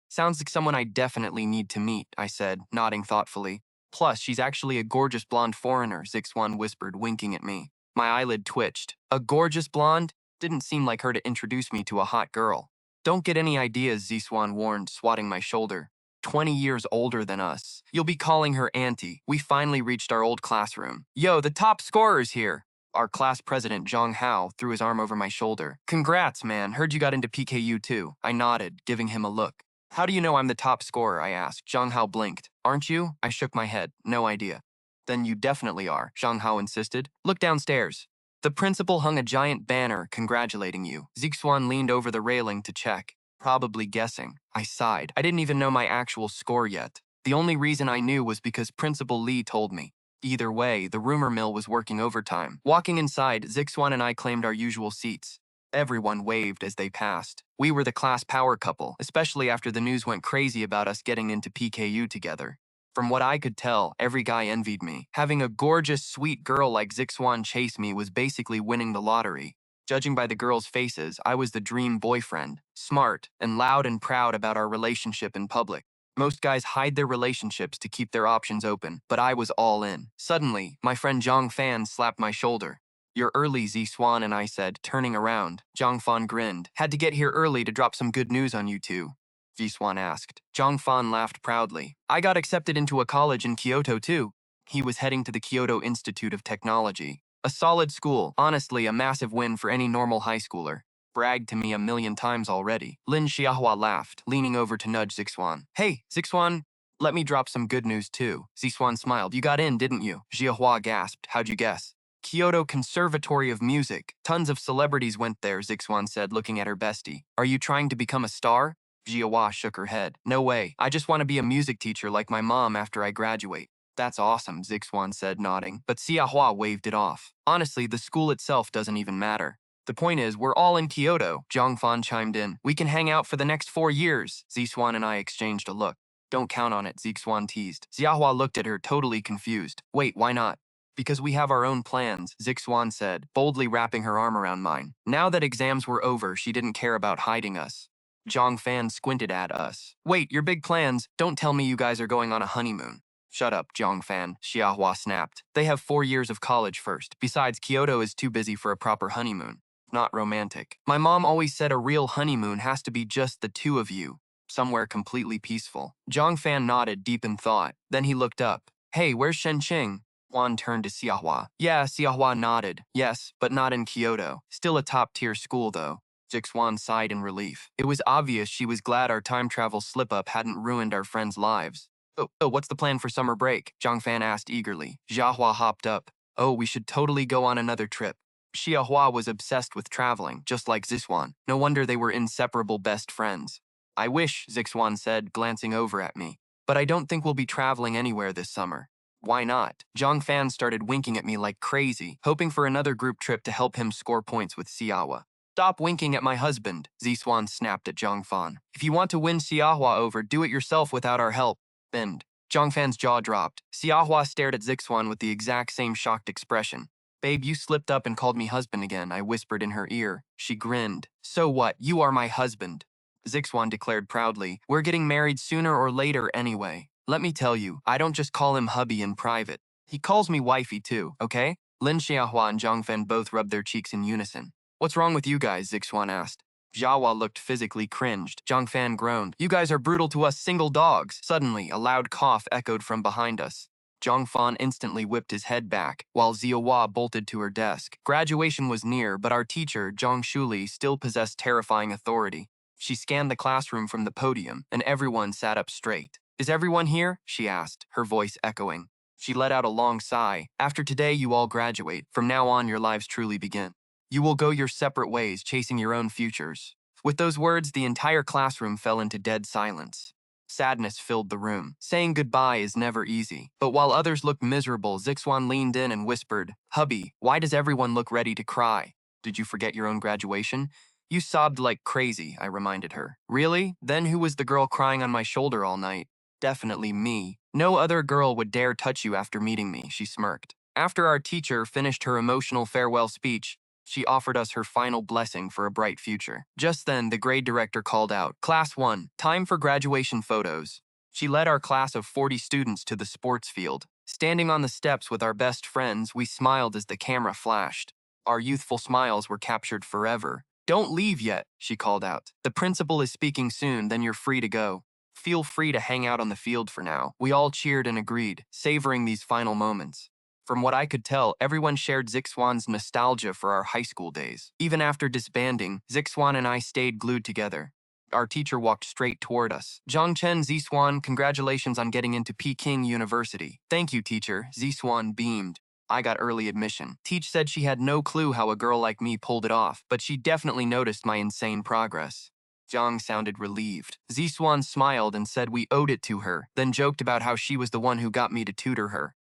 Sounds like someone I definitely need to meet, I said, nodding thoughtfully. Plus, she's actually a gorgeous blonde foreigner, Zixuan whispered, winking at me. My eyelid twitched. A gorgeous blonde? Didn't seem like her to introduce me to a hot girl. Don't get any ideas, Zixuan warned, swatting my shoulder. 20 years older than us. You'll be calling her auntie. We finally reached our old classroom. Yo, the top scorer's here. Our class president, Zhang Hao, threw his arm over my shoulder. Congrats, man. Heard you got into PKU too. I nodded, giving him a look. How do you know I'm the top scorer? I asked. Zhang Hao blinked. Aren't you? I shook my head. No idea. Then you definitely are, Zhang Hao insisted. Look downstairs. The principal hung a giant banner congratulating you. Zixuan leaned over the railing to check. Probably guessing. I sighed. I didn't even know my actual score yet. The only reason I knew was because Principal Li told me. Either way, the rumor mill was working overtime. Walking inside, Zixuan and I claimed our usual seats. Everyone waved as they passed. We were the class power couple, especially after the news went crazy about us getting into PKU together. From what I could tell, every guy envied me. Having a gorgeous, sweet girl like Zixuan chase me was basically winning the lottery. Judging by the girls' faces, I was the dream boyfriend, smart, and loud and proud about our relationship in public. Most guys hide their relationships to keep their options open, but I was all in. Suddenly, my friend Zhang Fan slapped my shoulder. You're early, Zixuan, and I said, turning around. Zhang Fan grinned. Had to get here early to drop some good news on you two. Zixuan asked. Zhang Fan laughed proudly. I got accepted into a college in Kyoto too. He was heading to the Kyoto Institute of Technology. A solid school, honestly a massive win for any normal high schooler. Bragged to me a million times already. Lin Xiahua laughed, leaning over to nudge Zixuan. Hey, Zixuan, let me drop some good news too. Zixuan smiled. You got in, didn't you? Xiahua gasped. How'd you guess? Kyoto Conservatory of Music. Tons of celebrities went there, Zixuan said, looking at her bestie. Are you trying to become a star? Xiahua shook her head. No way. I just want to be a music teacher like my mom after I graduate. That's awesome, Zixuan said, nodding, but Xiahua waved it off. Honestly, the school itself doesn't even matter. The point is, we're all in Kyoto, Zhang Fan chimed in. We can hang out for the next 4 years. Zixuan and I exchanged a look. Don't count on it, Zixuan teased. Xiahua looked at her, totally confused. Wait, why not? Because we have our own plans, Zixuan said, boldly wrapping her arm around mine. Now that exams were over, she didn't care about hiding us. Zhang Fan squinted at us. Wait, your big plans? Don't tell me you guys are going on a honeymoon. Shut up, Zhang Fan, Xiahua snapped. They have 4 years of college first. Besides, Kyoto is too busy for a proper honeymoon. Not romantic. My mom always said a real honeymoon has to be just the two of you. Somewhere completely peaceful. Zhang Fan nodded, deep in thought. Then he looked up. Hey, where's Shen Qing? Juan turned to Xiahua. Yeah, Xiahua nodded. Yes, but not in Kyoto. Still a top-tier school, though. Zixuan sighed in relief. It was obvious she was glad our time travel slip-up hadn't ruined our friends' lives. Oh, what's the plan for summer break? Zhang Fan asked eagerly. Xiahua hopped up. Oh, we should totally go on another trip. Xiahua was obsessed with traveling, just like Zixuan. No wonder they were inseparable best friends. I wish, Zixuan said, glancing over at me. But I don't think we'll be traveling anywhere this summer. Why not? Zhang Fan started winking at me like crazy, hoping for another group trip to help him score points with Xiahua. Stop winking at my husband, Zixuan snapped at Zhang Fan. If you want to win Xiahua over, do it yourself without our help. Bend. Zhang Fan's jaw dropped. Xiahua stared at Zixuan with the exact same shocked expression. Babe, you slipped up and called me husband again, I whispered in her ear. She grinned. So what? You are my husband. Zixuan declared proudly. We're getting married sooner or later anyway. Let me tell you, I don't just call him hubby in private. He calls me wifey too, okay? Lin Xiahua and Zhang Fan both rubbed their cheeks in unison. What's wrong with you guys? Zixuan asked. Xiahua looked physically cringed. Zhang Fan groaned. You guys are brutal to us single dogs. Suddenly, a loud cough echoed from behind us. Zhang Fan instantly whipped his head back, while Xiahua bolted to her desk. Graduation was near, but our teacher, Zhang Shuli, still possessed terrifying authority. She scanned the classroom from the podium, and everyone sat up straight. Is everyone here? She asked, her voice echoing. She let out a long sigh. After today, you all graduate. From now on, your lives truly begin. You will go your separate ways, chasing your own futures. With those words, the entire classroom fell into dead silence. Sadness filled the room. Saying goodbye is never easy. But while others looked miserable, Zixuan leaned in and whispered, Hubby, why does everyone look ready to cry? Did you forget your own graduation? You sobbed like crazy, I reminded her. Really? Then who was the girl crying on my shoulder all night? Definitely me. No other girl would dare touch you after meeting me, she smirked. After our teacher finished her emotional farewell speech, she offered us her final blessing for a bright future. Just then, the grade director called out, Class 1, time for graduation photos. She led our class of 40 students to the sports field. Standing on the steps with our best friends, we smiled as the camera flashed. Our youthful smiles were captured forever. Don't leave yet, she called out. The principal is speaking soon, then you're free to go. Feel free to hang out on the field for now. We all cheered and agreed, savoring these final moments. From what I could tell, everyone shared Zixuan's nostalgia for our high school days. Even after disbanding, Zixuan and I stayed glued together. Our teacher walked straight toward us. Jiang Chen, Zixuan, congratulations on getting into Peking University. Thank you, teacher. Zixuan beamed. I got early admission. Teach said she had no clue how a girl like me pulled it off, but she definitely noticed my insane progress. Jiang sounded relieved. Zixuan smiled and said we owed it to her, then joked about how she was the one who got me to tutor her.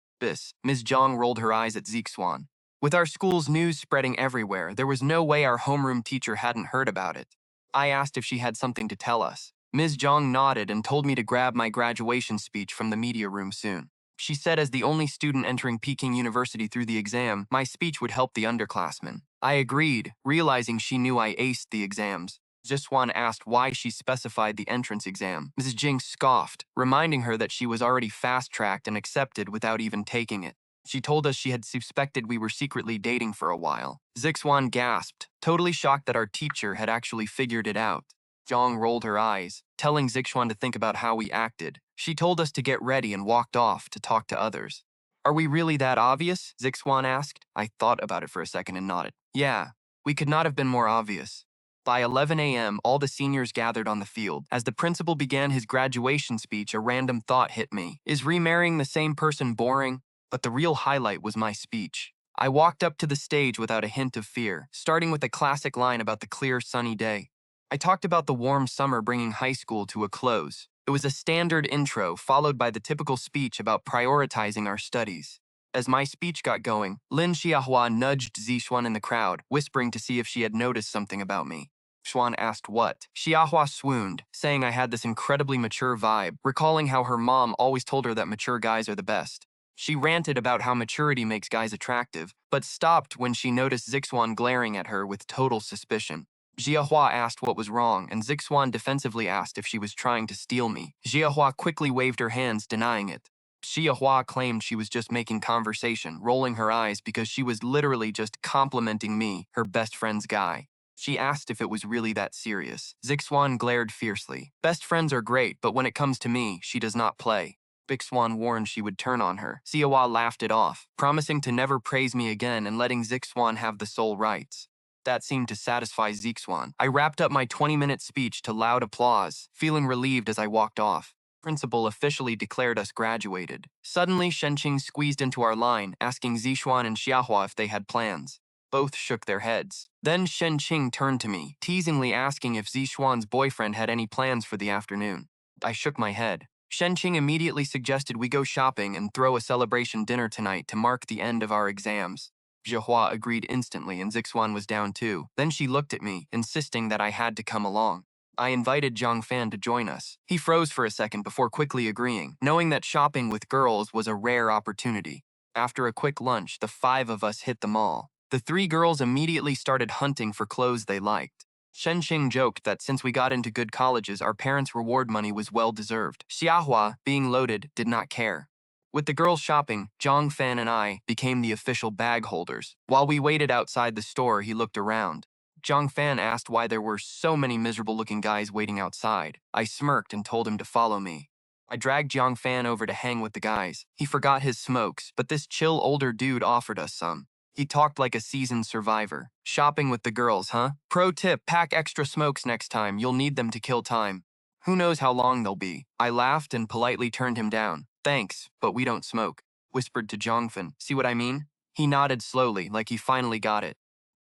Ms. Jiang rolled her eyes at Zixuan. With our school's news spreading everywhere, there was no way our homeroom teacher hadn't heard about it. I asked if she had something to tell us. Ms. Jiang nodded and told me to grab my graduation speech from the media room soon. She said as the only student entering Peking University through the exam, my speech would help the underclassmen. I agreed, realizing she knew I aced the exams. Zixuan asked why she specified the entrance exam. Mrs. Jing scoffed, reminding her that she was already fast-tracked and accepted without even taking it. She told us she had suspected we were secretly dating for a while. Zixuan gasped, totally shocked that our teacher had actually figured it out. Jiang rolled her eyes, telling Zixuan to think about how we acted. She told us to get ready and walked off to talk to others. Are we really that obvious? Zixuan asked. I thought about it for a second and nodded. Yeah, we could not have been more obvious. By 11 a.m., all the seniors gathered on the field. As the principal began his graduation speech, a random thought hit me. Is remarrying the same person boring? But the real highlight was my speech. I walked up to the stage without a hint of fear, starting with a classic line about the clear, sunny day. I talked about the warm summer bringing high school to a close. It was a standard intro, followed by the typical speech about prioritizing our studies. As my speech got going, Lin Xiahua nudged Zixuan in the crowd, whispering to see if she had noticed something about me. Xuan asked what. Xiahua swooned, saying I had this incredibly mature vibe, recalling how her mom always told her that mature guys are the best. She ranted about how maturity makes guys attractive, but stopped when she noticed Zixuan glaring at her with total suspicion. Xiahua asked what was wrong, and Zixuan defensively asked if she was trying to steal me. Xiahua quickly waved her hands, denying it. Xiahua claimed she was just making conversation, rolling her eyes because she was literally just complimenting me, her best friend's guy. She asked if it was really that serious. Zixuan glared fiercely. Best friends are great, but when it comes to me, she does not play. Zixuan warned she would turn on her. Xiahua laughed it off, promising to never praise me again and letting Zixuan have the sole rights. That seemed to satisfy Zixuan. I wrapped up my 20-minute speech to loud applause, feeling relieved as I walked off. Principal officially declared us graduated. Suddenly, Shenqing squeezed into our line, asking Zixuan and Xiahua if they had plans. Both shook their heads. Then Shenqing turned to me, teasingly asking if Zixuan's boyfriend had any plans for the afternoon. I shook my head. Shenqing immediately suggested we go shopping and throw a celebration dinner tonight to mark the end of our exams. Xiahua agreed instantly and Zixuan was down too. Then she looked at me, insisting that I had to come along. I invited Jiang Fan to join us. He froze for a second before quickly agreeing, knowing that shopping with girls was a rare opportunity. After a quick lunch, the 5 of us hit the mall. The 3 girls immediately started hunting for clothes they liked. Shenqing joked that since we got into good colleges, our parents' reward money was well-deserved. Xiahua, being loaded, did not care. With the girls shopping, Jiang Fan and I became the official bag holders. While we waited outside the store, he looked around. Jiang Fan asked why there were so many miserable-looking guys waiting outside. I smirked and told him to follow me. I dragged Jiang Fan over to hang with the guys. He forgot his smokes, but this chill older dude offered us some. He talked like a seasoned survivor. Shopping with the girls, huh? Pro tip, pack extra smokes next time. You'll need them to kill time. Who knows how long they'll be? I laughed and politely turned him down. Thanks, but we don't smoke. Whispered to Zhongfen. See what I mean? He nodded slowly, like he finally got it.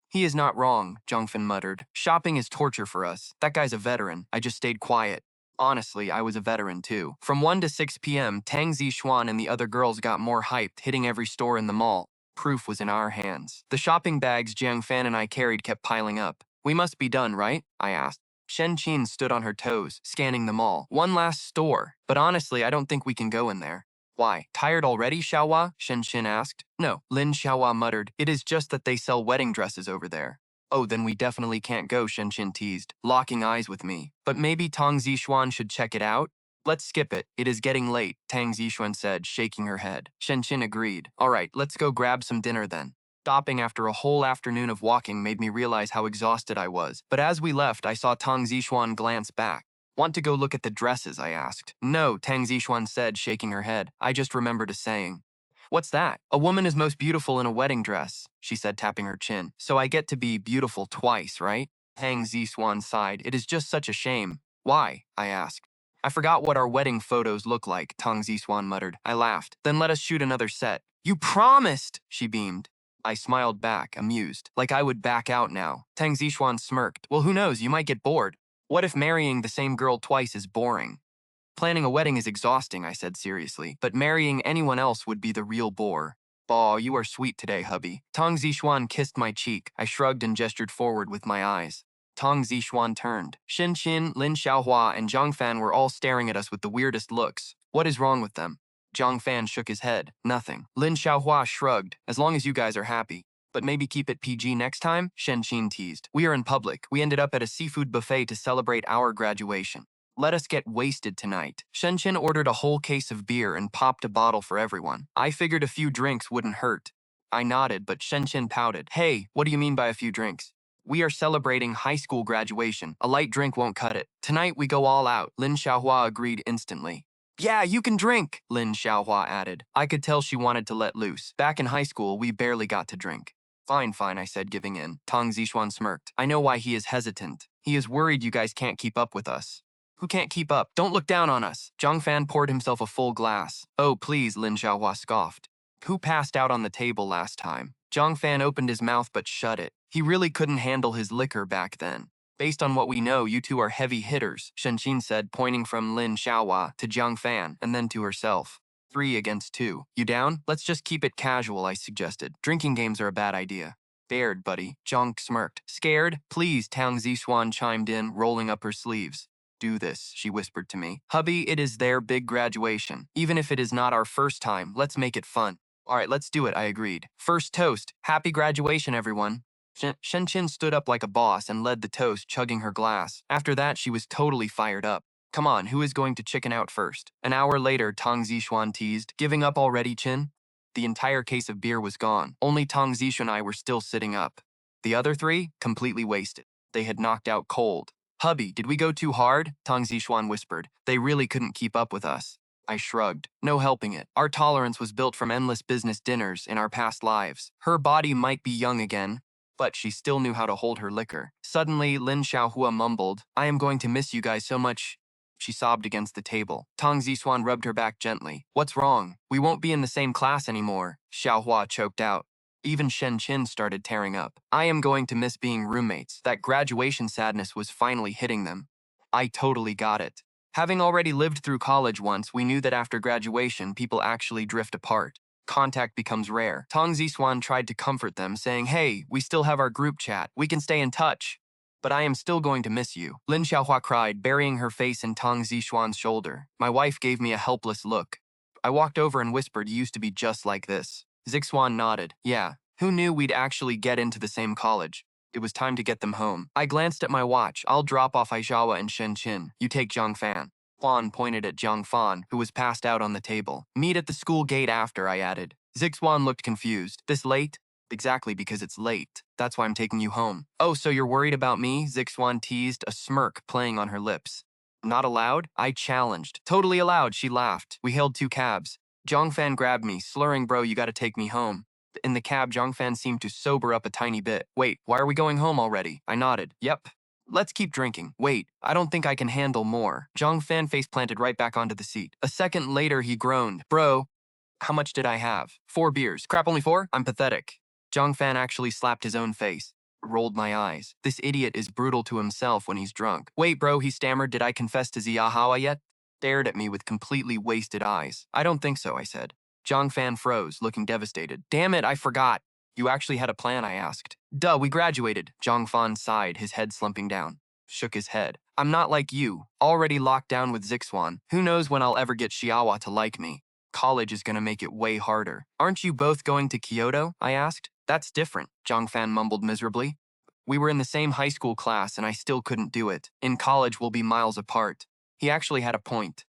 He is not wrong, Zhongfen muttered. Shopping is torture for us. That guy's a veteran. I just stayed quiet. Honestly, I was a veteran too. From 1 to 6 p.m., Tang Zixuan and the other girls got more hyped, hitting every store in the mall. Proof was in our hands. The shopping bags Jiang Fan and I carried kept piling up. We must be done, right? I asked. Shenqing stood on her toes, scanning the mall. One last store. But honestly, I don't think we can go in there. Why? Tired already, Xiahua? Shenqing asked. No, Lin Xiahua muttered. It is just that they sell wedding dresses over there. Oh, then we definitely can't go, Shenqing teased, locking eyes with me. But maybe Tang Zixuan should check it out? Let's skip it. It is getting late, Tang Zixuan said, shaking her head. Shenqing agreed. All right, let's go grab some dinner then. Stopping after a whole afternoon of walking made me realize how exhausted I was. But as we left, I saw Tang Zixuan glance back. Want to go look at the dresses, I asked. No, Tang Zixuan said, shaking her head. I just remembered a saying. What's that? A woman is most beautiful in a wedding dress, she said, tapping her chin. So I get to be beautiful twice, right? Tang Zixuan sighed. It is just such a shame. Why? I asked. I forgot what our wedding photos look like, Tang Zixuan muttered. I laughed. Then let us shoot another set. You promised, she beamed. I smiled back, amused, like I would back out now. Tang Zixuan smirked. Well, who knows, you might get bored. What if marrying the same girl twice is boring? Planning a wedding is exhausting, I said seriously, but marrying anyone else would be the real bore. Aw, you are sweet today, hubby. Tang Zixuan kissed my cheek. I shrugged and gestured forward with my eyes. Tang Zixuan turned. Shenqing, Lin Xiahua, and Jiang Fan were all staring at us with the weirdest looks. What is wrong with them? Jiang Fan shook his head. Nothing. Lin Xiahua shrugged. As long as you guys are happy. But maybe keep it PG next time? Shenqing teased. We are in public. We ended up at a seafood buffet to celebrate our graduation. Let us get wasted tonight. Shenqing ordered a whole case of beer and popped a bottle for everyone. I figured a few drinks wouldn't hurt. I nodded, but Shenqing pouted. Hey, what do you mean by a few drinks? We are celebrating high school graduation. A light drink won't cut it. Tonight we go all out. Lin Xiaohua agreed instantly. Yeah, you can drink, Lin Xiaohua added. I could tell she wanted to let loose. Back in high school, we barely got to drink. Fine, fine, I said, giving in. Tang Zixuan smirked. I know why he is hesitant. He is worried you guys can't keep up with us. Who can't keep up? Don't look down on us. Zhang Fan poured himself a full glass. Oh, please, Lin Xiaohua scoffed. Who passed out on the table last time? Zhang Fan opened his mouth but shut it. He really couldn't handle his liquor back then. Based on what we know, you two are heavy hitters, Shen Qin said, pointing from Lin Xiaohua to Jiang Fan and then to herself. 3 against 2. You down? Let's just keep it casual, I suggested. Drinking games are a bad idea. Scared, buddy, Zhang smirked. Scared? Please, Tang Zixuan chimed in, rolling up her sleeves. Do this, she whispered to me. Hubby, it is their big graduation. Even if it is not our first time, let's make it fun. All right, let's do it, I agreed. First toast. Happy graduation, everyone. Shen Qin stood up like a boss and led the toast, chugging her glass. After that, she was totally fired up. Come on, who is going to chicken out first? An hour later, Tang Zixuan teased. Giving up already, Qin? The entire case of beer was gone. Only Tang Zixuan and I were still sitting up. The other 3, completely wasted. They had knocked out cold. Hubby, did we go too hard? Tang Zixuan whispered. They really couldn't keep up with us. I shrugged. No helping it. Our tolerance was built from endless business dinners in our past lives. Her body might be young again, but she still knew how to hold her liquor. Suddenly, Lin Xiaohua mumbled, I am going to miss you guys so much. She sobbed against the table. Tang Zixuan rubbed her back gently. What's wrong? We won't be in the same class anymore. Xiaohua choked out. Even Shen Qin started tearing up. I am going to miss being roommates. That graduation sadness was finally hitting them. I totally got it. Having already lived through college once, we knew that after graduation, people actually drift apart. Contact becomes rare. Tang Zixuan tried to comfort them, saying, hey, we still have our group chat. We can stay in touch. But I am still going to miss you. Lin Xiaohua cried, burying her face in Tang Zixuan's shoulder. My wife gave me a helpless look. I walked over and whispered, you used to be just like this. Zixuan nodded. Yeah, who knew we'd actually get into the same college? It was time to get them home. I glanced at my watch. I'll drop off Aizawa and Shen Qin. You take Jiang Fan. Fan pointed at Jiang Fan, who was passed out on the table. Meet at the school gate after, I added. Zixuan looked confused. This late? Exactly because it's late. That's why I'm taking you home. Oh, so you're worried about me? Zixuan teased, a smirk playing on her lips. Not allowed? I challenged. Totally allowed, she laughed. We hailed 2 cabs. Jiang Fan grabbed me, slurring, bro, you gotta take me home. In the cab, Jiang Fan seemed to sober up a tiny bit. Wait, why are we going home already? I nodded. Yep. Let's keep drinking. Wait, I don't think I can handle more. Jiang Fan face planted right back onto the seat. A second later, he groaned. Bro, how much did I have? 4 beers. Crap, only 4? I'm pathetic. Jiang Fan actually slapped his own face. Rolled my eyes. This idiot is brutal to himself when he's drunk. Wait, bro, he stammered. Did I confess to Ziahawa yet? Stared at me with completely wasted eyes. I don't think so, I said. Jiang Fan froze, looking devastated. Damn it, I forgot. You actually had a plan, I asked. Duh, we graduated. Jiang Fan sighed, his head slumping down. Shook his head. I'm not like you. Already locked down with Zixuan. Who knows when I'll ever get Xiaohua to like me. College is gonna make it way harder. Aren't you both going to Kyoto? I asked. That's different, Jiang Fan mumbled miserably. We were in the same high school class and I still couldn't do it. In college, we'll be miles apart. He actually had a point.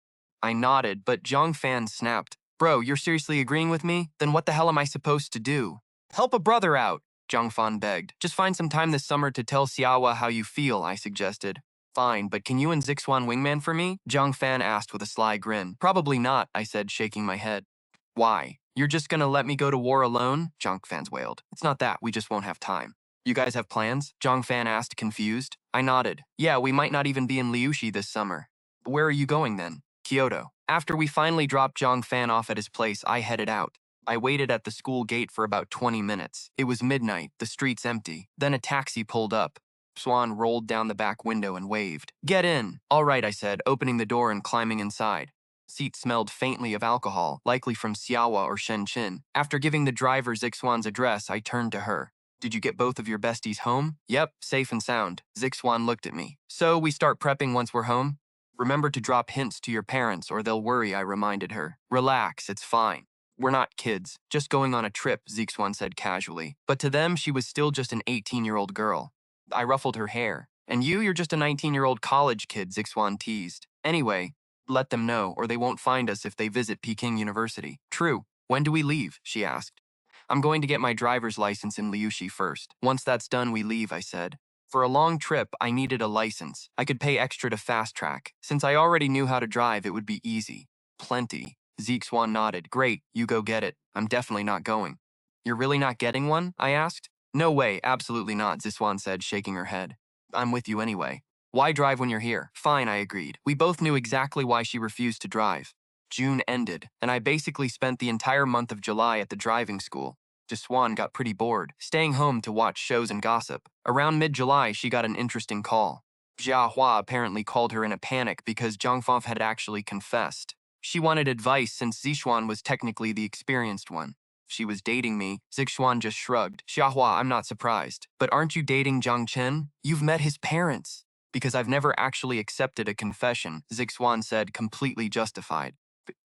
I nodded, but Jiang Fan snapped. Bro, you're seriously agreeing with me? Then what the hell am I supposed to do? Help a brother out, Jiang Fan begged. Just find some time this summer to tell Xiaohua how you feel, I suggested. Fine, but can you and Zixuan wingman for me? Jiang Fan asked with a sly grin. Probably not, I said, shaking my head. Why? You're just gonna let me go to war alone? Jiang Fan wailed. It's not that, we just won't have time. You guys have plans? Jiang Fan asked, confused. I nodded. Yeah, we might not even be in Liushi this summer. But where are you going then? Kyoto. After we finally dropped Jiang Fan off at his place, I headed out. I waited at the school gate for about 20 minutes. It was midnight, the streets empty. Then a taxi pulled up. Swan rolled down the back window and waved. Get in. All right, I said, opening the door and climbing inside. Seat smelled faintly of alcohol, likely from Xiaohua or Shen Qin. After giving the driver Zixuan's address, I turned to her. Did you get both of your besties home? Yep, safe and sound. Zixuan looked at me. So we start prepping once we're home? Remember to drop hints to your parents or they'll worry, I reminded her. Relax, it's fine. We're not kids, just going on a trip, Zixuan said casually. But to them, she was still just an 18-year-old girl. I ruffled her hair. And you're just a 19-year-old college kid, Zixuan teased. Anyway, let them know, or they won't find us if they visit Peking University. True. When do we leave? She asked. I'm going to get my driver's license in Liushi first. Once that's done, we leave, I said. For a long trip, I needed a license. I could pay extra to fast track. Since I already knew how to drive, it would be easy. Plenty. Zixuan nodded. Great, you go get it. I'm definitely not going. You're really not getting one? I asked. No way, absolutely not, Zixuan said, shaking her head. I'm with you anyway. Why drive when you're here? Fine, I agreed. We both knew exactly why she refused to drive. June ended, and I basically spent the entire month of July at the driving school. Zixuan got pretty bored, staying home to watch shows and gossip. Around mid-July, she got an interesting call. Jia Hua apparently called her in a panic because Zhang Feng had actually confessed. She wanted advice since Zixuan was technically the experienced one. She was dating me. Zixuan just shrugged. Xiahua, I'm not surprised. But aren't you dating Jiang Chen? You've met his parents. Because I've never actually accepted a confession, Zixuan said, completely justified.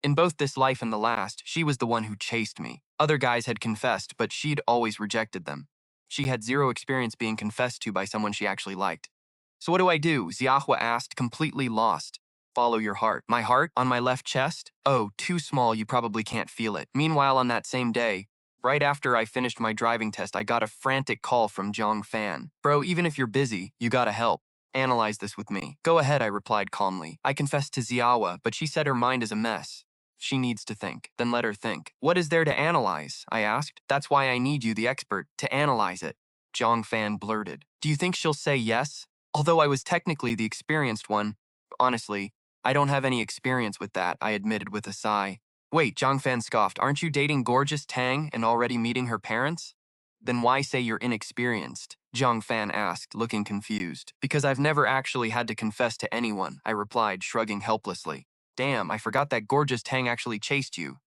In both this life and the last, she was the one who chased me. Other guys had confessed, but she'd always rejected them. She had zero experience being confessed to by someone she actually liked. So what do I do? Xiahua asked, completely lost. Follow your heart. My heart? On my left chest? Oh, too small, you probably can't feel it. Meanwhile, on that same day, right after I finished my driving test, I got a frantic call from Zhang Fan. Bro, even if you're busy, you gotta help. Analyze this with me. Go ahead, I replied calmly. I confessed to Xiaowa, but she said her mind is a mess. She needs to think. Then let her think. What is there to analyze? I asked. That's why I need you, the expert, to analyze it. Zhang Fan blurted. Do you think she'll say yes? Although I was technically the experienced one, honestly, I don't have any experience with that, I admitted with a sigh. Wait, Zhang Fan scoffed. Aren't you dating gorgeous Tang and already meeting her parents? Then why say you're inexperienced? Zhang Fan asked, looking confused. Because I've never actually had to confess to anyone, I replied, shrugging helplessly. Damn, I forgot that gorgeous Tang actually chased you.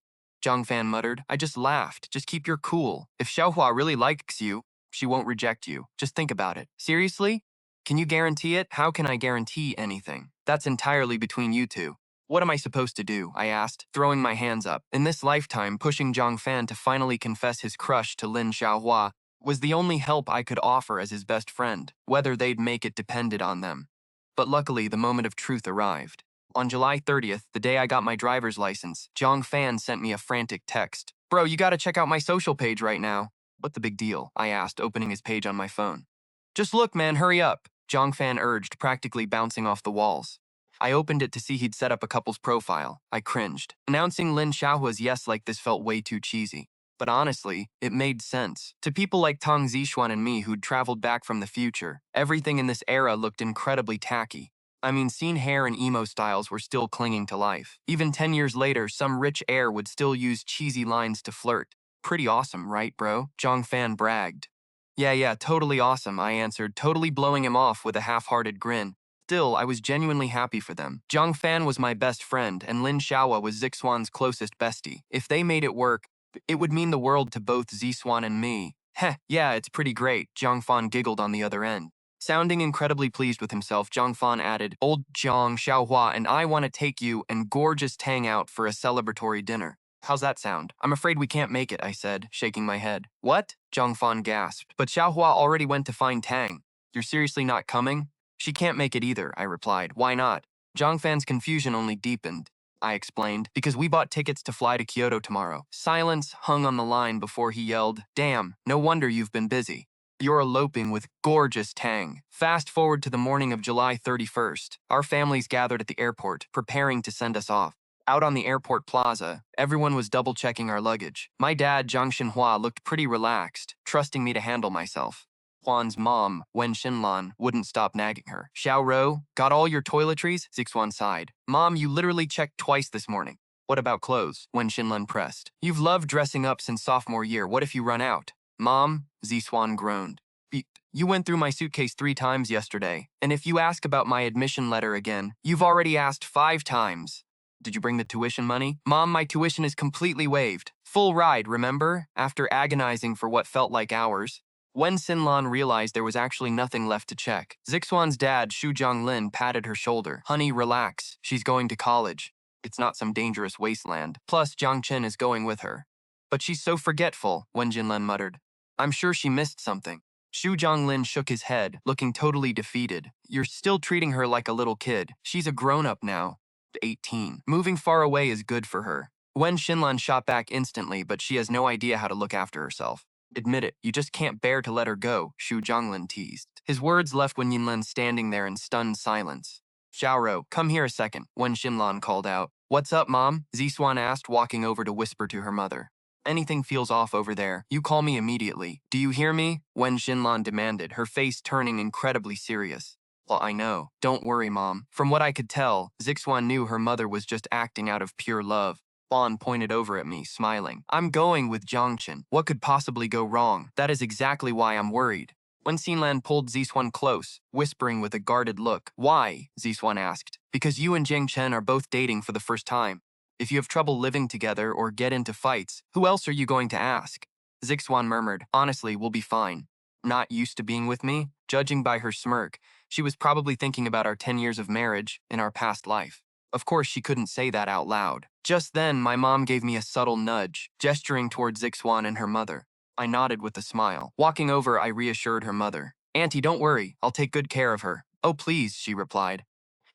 Zhang Fan muttered. I just laughed. Just keep your cool. If Xiaohua really likes you, she won't reject you. Just think about it. Seriously? Can you guarantee it? How can I guarantee anything? That's entirely between you two. What am I supposed to do? I asked, throwing my hands up. In this lifetime, pushing Zhang Fan to finally confess his crush to Lin Xiaohua was the only help I could offer as his best friend. Whether they'd make it depended on them. But luckily, the moment of truth arrived. On July 30th, the day I got my driver's license, Zhang Fan sent me a frantic text. Bro, you gotta check out my social page right now. What the big deal? I asked, opening his page on my phone. Just look, man, hurry up. Zhang Fan urged, practically bouncing off the walls. I opened it to see he'd set up a couple's profile. I cringed. Announcing Lin Xiaohua's yes like this felt way too cheesy. But honestly, it made sense. To people like Tang Zixuan and me who'd traveled back from the future, everything in this era looked incredibly tacky. I mean, scene hair and emo styles were still clinging to life. Even 10 years later, some rich heir would still use cheesy lines to flirt. Pretty awesome, right, bro? Zhang Fan bragged. Yeah, totally awesome, I answered, totally blowing him off with a half-hearted grin. Still, I was genuinely happy for them. Zhang Fan was my best friend, and Lin Xiaohua was Zixuan's closest bestie. If they made it work, it would mean the world to both Zixuan and me. Heh, yeah, it's pretty great, Zhang Fan giggled on the other end. Sounding incredibly pleased with himself, Zhang Fan added, Old Jiang Xiaohua and I want to take you and gorgeous Tang out for a celebratory dinner. How's that sound? I'm afraid we can't make it, I said, shaking my head. What? Zhang Fan gasped. But Xiaohua already went to find Tang. You're seriously not coming? She can't make it either, I replied. Why not? Zhang Fan's confusion only deepened. I explained, because we bought tickets to fly to Kyoto tomorrow. Silence hung on the line before he yelled, Damn, no wonder you've been busy. You're eloping with gorgeous Tang. Fast forward to the morning of July 31st. Our families gathered at the airport, preparing to send us off. Out on the airport plaza, everyone was double-checking our luggage. My dad, Jiang Shenhua, looked pretty relaxed, trusting me to handle myself. Juan's mom, Wen Xinlan, wouldn't stop nagging her. Xiao Ro, got all your toiletries? Zixuan sighed. Mom, you literally checked twice this morning. What about clothes? Wen Xinlan pressed. You've loved dressing up since sophomore year. What if you run out? Mom, Zixuan groaned. You went through my suitcase 3 times yesterday, and if you ask about my admission letter again, you've already asked 5 times. Did you bring the tuition money? Mom, my tuition is completely waived. Full ride, remember? After agonizing for what felt like hours. When Xinlan realized there was actually nothing left to check, Zixuan's dad, Xu Zhonglin, patted her shoulder. Honey, relax. She's going to college. It's not some dangerous wasteland. Plus, Jiang Chen is going with her. But she's so forgetful, Wen Jinlen muttered. I'm sure she missed something. Xu Zhonglin shook his head, looking totally defeated. You're still treating her like a little kid. She's a grown-up now. 18. Moving far away is good for her. Wen Xinlan shot back instantly, but she has no idea how to look after herself. Admit it, you just can't bear to let her go, Xu Zhonglin teased. His words left Wen Yinlen standing there in stunned silence. Xiaoro, come here a second, Wen Xinlan called out. What's up, Mom? Zixuan asked, walking over to whisper to her mother. Anything feels off over there. You call me immediately. Do you hear me? Wen Xinlan demanded, her face turning incredibly serious. Well, I know. Don't worry, Mom. From what I could tell, Zixuan knew her mother was just acting out of pure love. Juan pointed over at me, smiling. I'm going with Jiang Chen. What could possibly go wrong? That is exactly why I'm worried. Wen Xinlan pulled Zixuan close, whispering with a guarded look. Why? Zixuan asked. Because you and Jiang Chen are both dating for the first time. If you have trouble living together or get into fights, who else are you going to ask? Zixuan murmured. Honestly, we'll be fine. Not used to being with me? Judging by her smirk, she was probably thinking about our 10 years of marriage in our past life. Of course, she couldn't say that out loud. Just then, my mom gave me a subtle nudge, gesturing toward Zixuan and her mother. I nodded with a smile. Walking over, I reassured her mother. Auntie, don't worry. I'll take good care of her. Oh, please, she replied.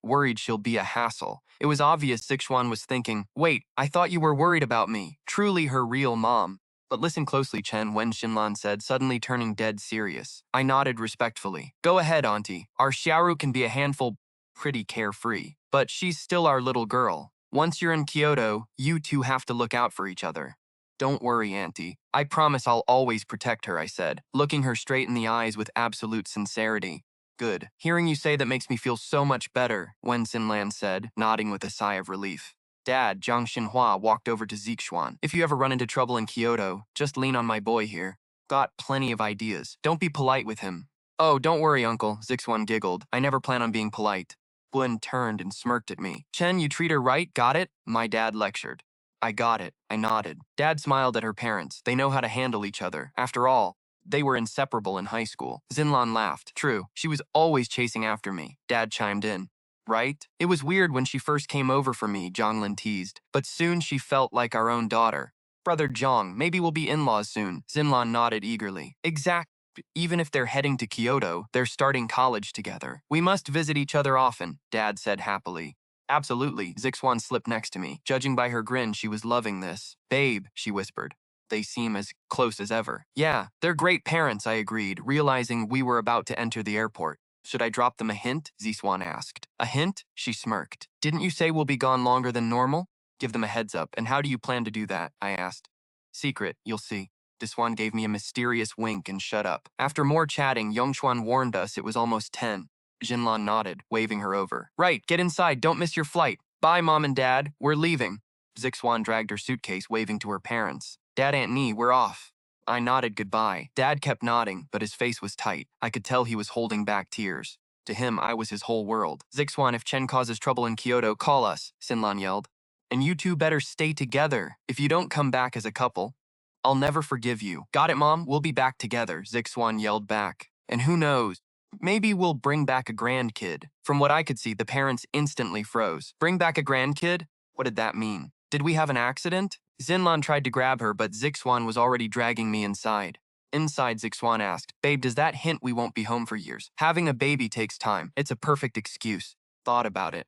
Worried she'll be a hassle. It was obvious Zixuan was thinking, wait, I thought you were worried about me. Truly her real mom. But listen closely, Chen, Wen Xinlan said, suddenly turning dead serious. I nodded respectfully. Go ahead, Auntie. Our Xiaoru can be a handful pretty carefree, but she's still our little girl. Once you're in Kyoto, you two have to look out for each other. Don't worry, Auntie. I promise I'll always protect her, I said, looking her straight in the eyes with absolute sincerity. Good. Hearing you say that makes me feel so much better, Wen Xinlan said, nodding with a sigh of relief. Dad, Jiang Xinhua walked over to Zixuan. If you ever run into trouble in Kyoto, just lean on my boy here. Got plenty of ideas. Don't be polite with him. Oh, don't worry, Uncle, Zixuan giggled. I never plan on being polite. Wen turned and smirked at me. Chen, you treat her right, got it? My dad lectured. I got it, I nodded. Dad smiled at her parents. They know how to handle each other. After all, they were inseparable in high school. Xinlan laughed. True, she was always chasing after me. Dad chimed in. Right? It was weird when she first came over for me, Zhonglin teased. But soon she felt like our own daughter. Brother Zhang, maybe we'll be in-laws soon. Xinlan nodded eagerly. Exact. Even if they're heading to Kyoto, they're starting college together. We must visit each other often, Dad said happily. Absolutely, Zixuan slipped next to me. Judging by her grin, she was loving this. Babe, she whispered. They seem as close as ever. Yeah, they're great parents, I agreed, realizing we were about to enter the airport. Should I drop them a hint? Zixuan asked. A hint? She smirked. Didn't you say we'll be gone longer than normal? Give them a heads up. And how do you plan to do that? I asked. Secret, you'll see. Zixuan gave me a mysterious wink and shut up. After more chatting, Yongchuan warned us it was almost 10. Jinlan nodded, waving her over. Right, get inside, don't miss your flight. Bye, Mom and Dad, we're leaving. Zixuan dragged her suitcase, waving to her parents. Dad, Aunt Nee, we're off. I nodded goodbye. Dad kept nodding, but his face was tight. I could tell he was holding back tears. To him, I was his whole world. Zixuan, if Chen causes trouble in Kyoto, call us, Xinlan yelled. And you two better stay together. If you don't come back as a couple, I'll never forgive you. Got it, Mom? We'll be back together, Zixuan yelled back. And who knows? Maybe we'll bring back a grandkid. From what I could see, the parents instantly froze. Bring back a grandkid? What did that mean? Did we have an accident? Xinlan tried to grab her, but Zixuan was already dragging me inside. Inside, Zixuan asked, Babe, does that hint we won't be home for years? Having a baby takes time. It's a perfect excuse. Thought about it.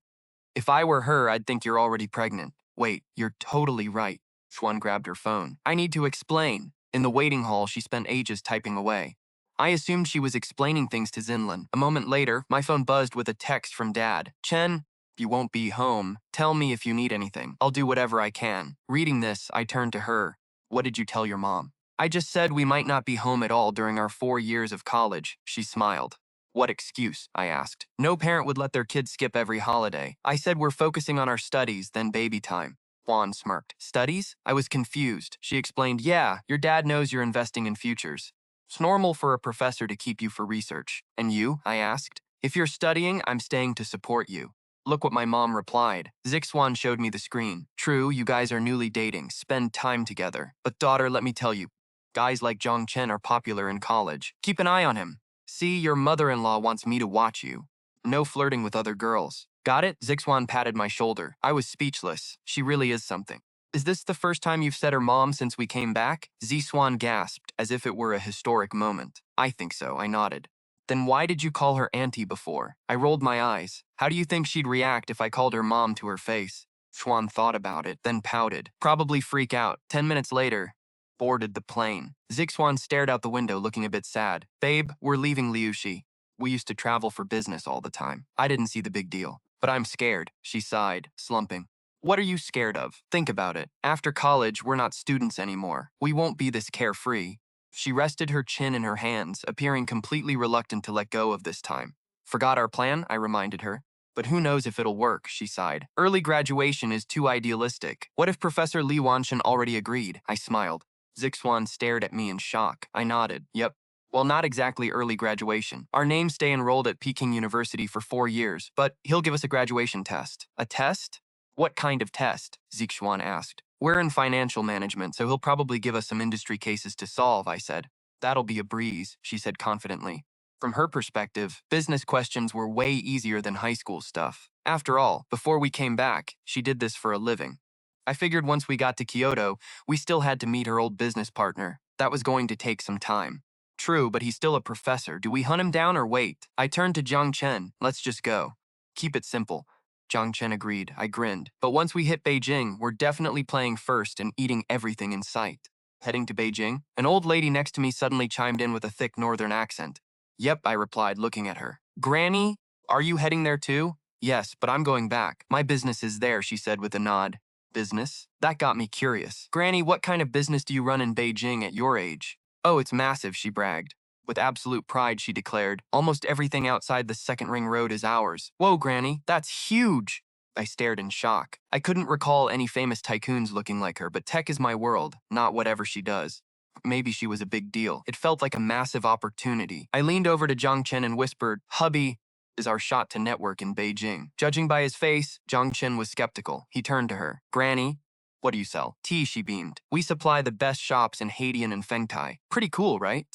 If I were her, I'd think you're already pregnant. Wait, you're totally right. Xuan grabbed her phone. I need to explain. In the waiting hall, she spent ages typing away. I assumed she was explaining things to Xinlan. A moment later, my phone buzzed with a text from Dad. Chen, you won't be home. Tell me if you need anything. I'll do whatever I can. Reading this, I turned to her. What did you tell your mom? I just said we might not be home at all during our 4 years of college. She smiled. What excuse? I asked. No parent would let their kids skip every holiday. I said we're focusing on our studies, then baby time. Juan smirked. Studies? I was confused. She explained, yeah, your dad knows you're investing in futures. It's normal for a professor to keep you for research. And you? I asked. If you're studying, I'm staying to support you. Look what my mom replied. Zixuan showed me the screen. True, you guys are newly dating. Spend time together. But daughter, let me tell you, guys like Jiang Chen are popular in college. Keep an eye on him. See, your mother-in-law wants me to watch you. No flirting with other girls. Got it? Zixuan patted my shoulder. I was speechless. She really is something. Is this the first time you've said her mom since we came back? Zixuan gasped, as if it were a historic moment. I think so, I nodded. Then why did you call her auntie before? I rolled my eyes. How do you think she'd react if I called her mom to her face? Xuan thought about it, then pouted. Probably freak out. 10 minutes later, boarded the plane. Zixuan stared out the window, looking a bit sad. Babe, we're leaving Liushi. We used to travel for business all the time. I didn't see the big deal. But I'm scared, she sighed, slumping. What are you scared of? Think about it. After college, we're not students anymore. We won't be this carefree. She rested her chin in her hands, appearing completely reluctant to let go of this time. Forgot our plan? I reminded her. But who knows if it'll work, she sighed. Early graduation is too idealistic. What if Professor Li Wanshan already agreed? I smiled. Zixuan stared at me in shock. I nodded. Yep. Well, not exactly early graduation. Our names stay enrolled at Peking University for 4 years, but he'll give us a graduation test. A test? What kind of test? Zixuan asked. We're in financial management, so he'll probably give us some industry cases to solve, I said. That'll be a breeze, she said confidently. From her perspective, business questions were way easier than high school stuff. After all, before we came back, she did this for a living. I figured once we got to Kyoto, we still had to meet her old business partner. That was going to take some time. True, but he's still a professor. Do we hunt him down or wait? I turned to Jiang Chen. Let's just go. Keep it simple. Jiang Chen agreed. I grinned. But once we hit Beijing, we're definitely playing first and eating everything in sight. Heading to Beijing? An old lady next to me suddenly chimed in with a thick northern accent. Yep, I replied, looking at her. Granny, are you heading there too? Yes, but I'm going back. My business is there, she said with a nod. Business? That got me curious. Granny, what kind of business do you run in Beijing at your age? Oh, it's massive, she bragged. With absolute pride, she declared, almost everything outside the second ring road is ours. Whoa, Granny, that's huge! I stared in shock. I couldn't recall any famous tycoons looking like her, but tech is my world, not whatever she does. Maybe she was a big deal. It felt like a massive opportunity. I leaned over to Jiang Chen and whispered, Hubby is our shot to network in Beijing. Judging by his face, Jiang Chen was skeptical. He turned to her. Granny, what do you sell? Tea, she beamed. We supply the best shops in Haidian and Fengtai. Pretty cool, right?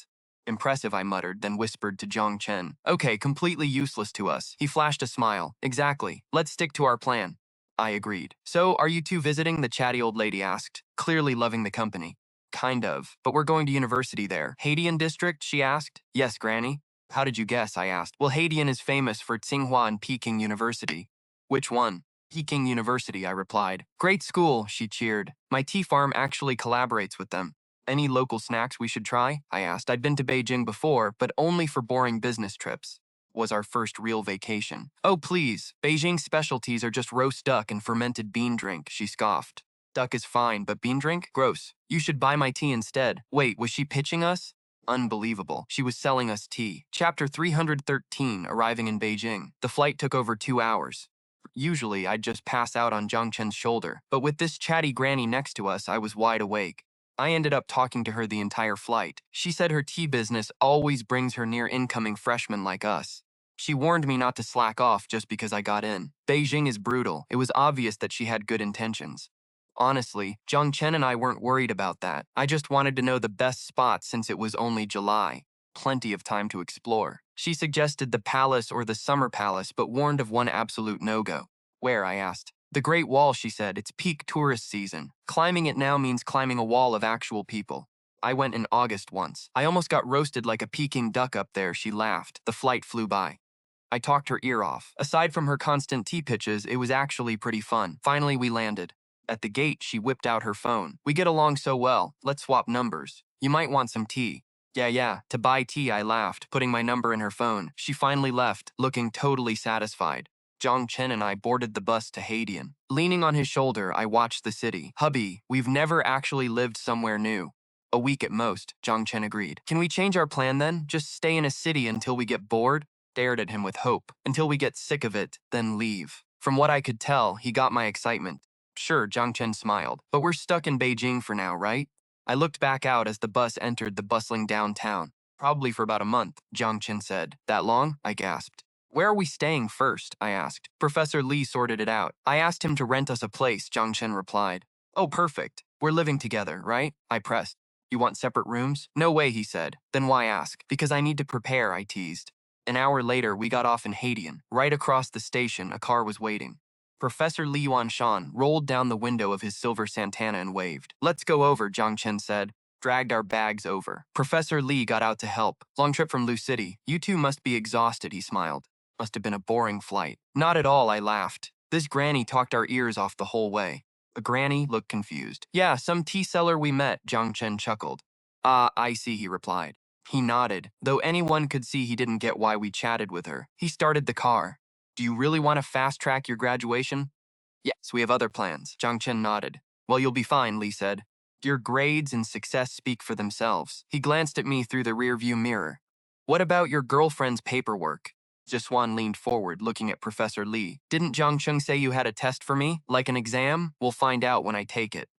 Impressive, I muttered, then whispered to Jiang Chen. Okay, completely useless to us. He flashed a smile. Exactly. Let's stick to our plan. I agreed. So, are you two visiting? The chatty old lady asked, clearly loving the company. Kind of, but we're going to university there. Haidian district, she asked. Yes, Granny. How did you guess? I asked. Well, Haidian is famous for Tsinghua and Peking University. Which one? Peking University, I replied. Great school, she cheered. My tea farm actually collaborates with them. Any local snacks we should try? I asked. I'd been to Beijing before, but only for boring business trips. Was our first real vacation. Oh, please. Beijing specialties are just roast duck and fermented bean drink, she scoffed. Duck is fine, but bean drink? Gross. You should buy my tea instead. Wait, was she pitching us? Unbelievable. She was selling us tea. Chapter 313, arriving in Beijing. The flight took over 2 hours. Usually, I'd just pass out on Jiang Chen's shoulder, but with this chatty granny next to us, I was wide awake. I ended up talking to her the entire flight. She said her tea business always brings her near incoming freshmen like us. She warned me not to slack off just because I got in. Beijing is brutal. It was obvious that she had good intentions. Honestly, Jiang Chen and I weren't worried about that. I just wanted to know the best spots since it was only July. Plenty of time to explore. She suggested the palace or the summer palace, but warned of one absolute no-go. Where? I asked. The Great Wall, she said. It's peak tourist season. Climbing it now means climbing a wall of actual people. I went in August once. I almost got roasted like a Peking duck up there, she laughed. The flight flew by. I talked her ear off. Aside from her constant tea pitches, it was actually pretty fun. Finally, we landed. At the gate, she whipped out her phone. We get along so well. Let's swap numbers. You might want some tea. Yeah. To buy tea, I laughed, putting my number in her phone. She finally left, looking totally satisfied. Jiang Chen and I boarded the bus to Haidian. Leaning on his shoulder, I watched the city. Hubby, we've never actually lived somewhere new. A week at most, Jiang Chen agreed. Can we change our plan then? Just stay in a city until we get bored? Stared at him with hope. Until we get sick of it, then leave. From what I could tell, he got my excitement. Sure, Jiang Chen smiled. But we're stuck in Beijing for now, right? I looked back out as the bus entered the bustling downtown. Probably for about a month, Jiang Chen said. That long? I gasped. Where are we staying first? I asked. Professor Li sorted it out. I asked him to rent us a place, Jiang Chen replied. Oh, perfect. We're living together, right? I pressed. You want separate rooms? No way, he said. Then why ask? Because I need to prepare, I teased. An hour later, we got off in Haidian. Right across the station, a car was waiting. Professor Li Wanshan rolled down the window of his silver Santana and waved. Let's go over, Jiang Chen said. Dragged our bags over. Professor Li got out to help. Long trip from Lu City. You two must be exhausted, he smiled. Must have been a boring flight. Not at all, I laughed. This granny talked our ears off the whole way. The granny looked confused. Yeah, some tea seller we met, Jiang Chen chuckled. Ah, I see, he replied. He nodded, though anyone could see he didn't get why we chatted with her. He started the car. Do you really want to fast-track your graduation? Yes, we have other plans, Jiang Chen nodded. Well, you'll be fine, Li said. Your grades and success speak for themselves. He glanced at me through the rearview mirror. What about your girlfriend's paperwork? Zixuan leaned forward, looking at Professor Li. Didn't Jiang Chen say you had a test for me? Like an exam? We'll find out when I take it.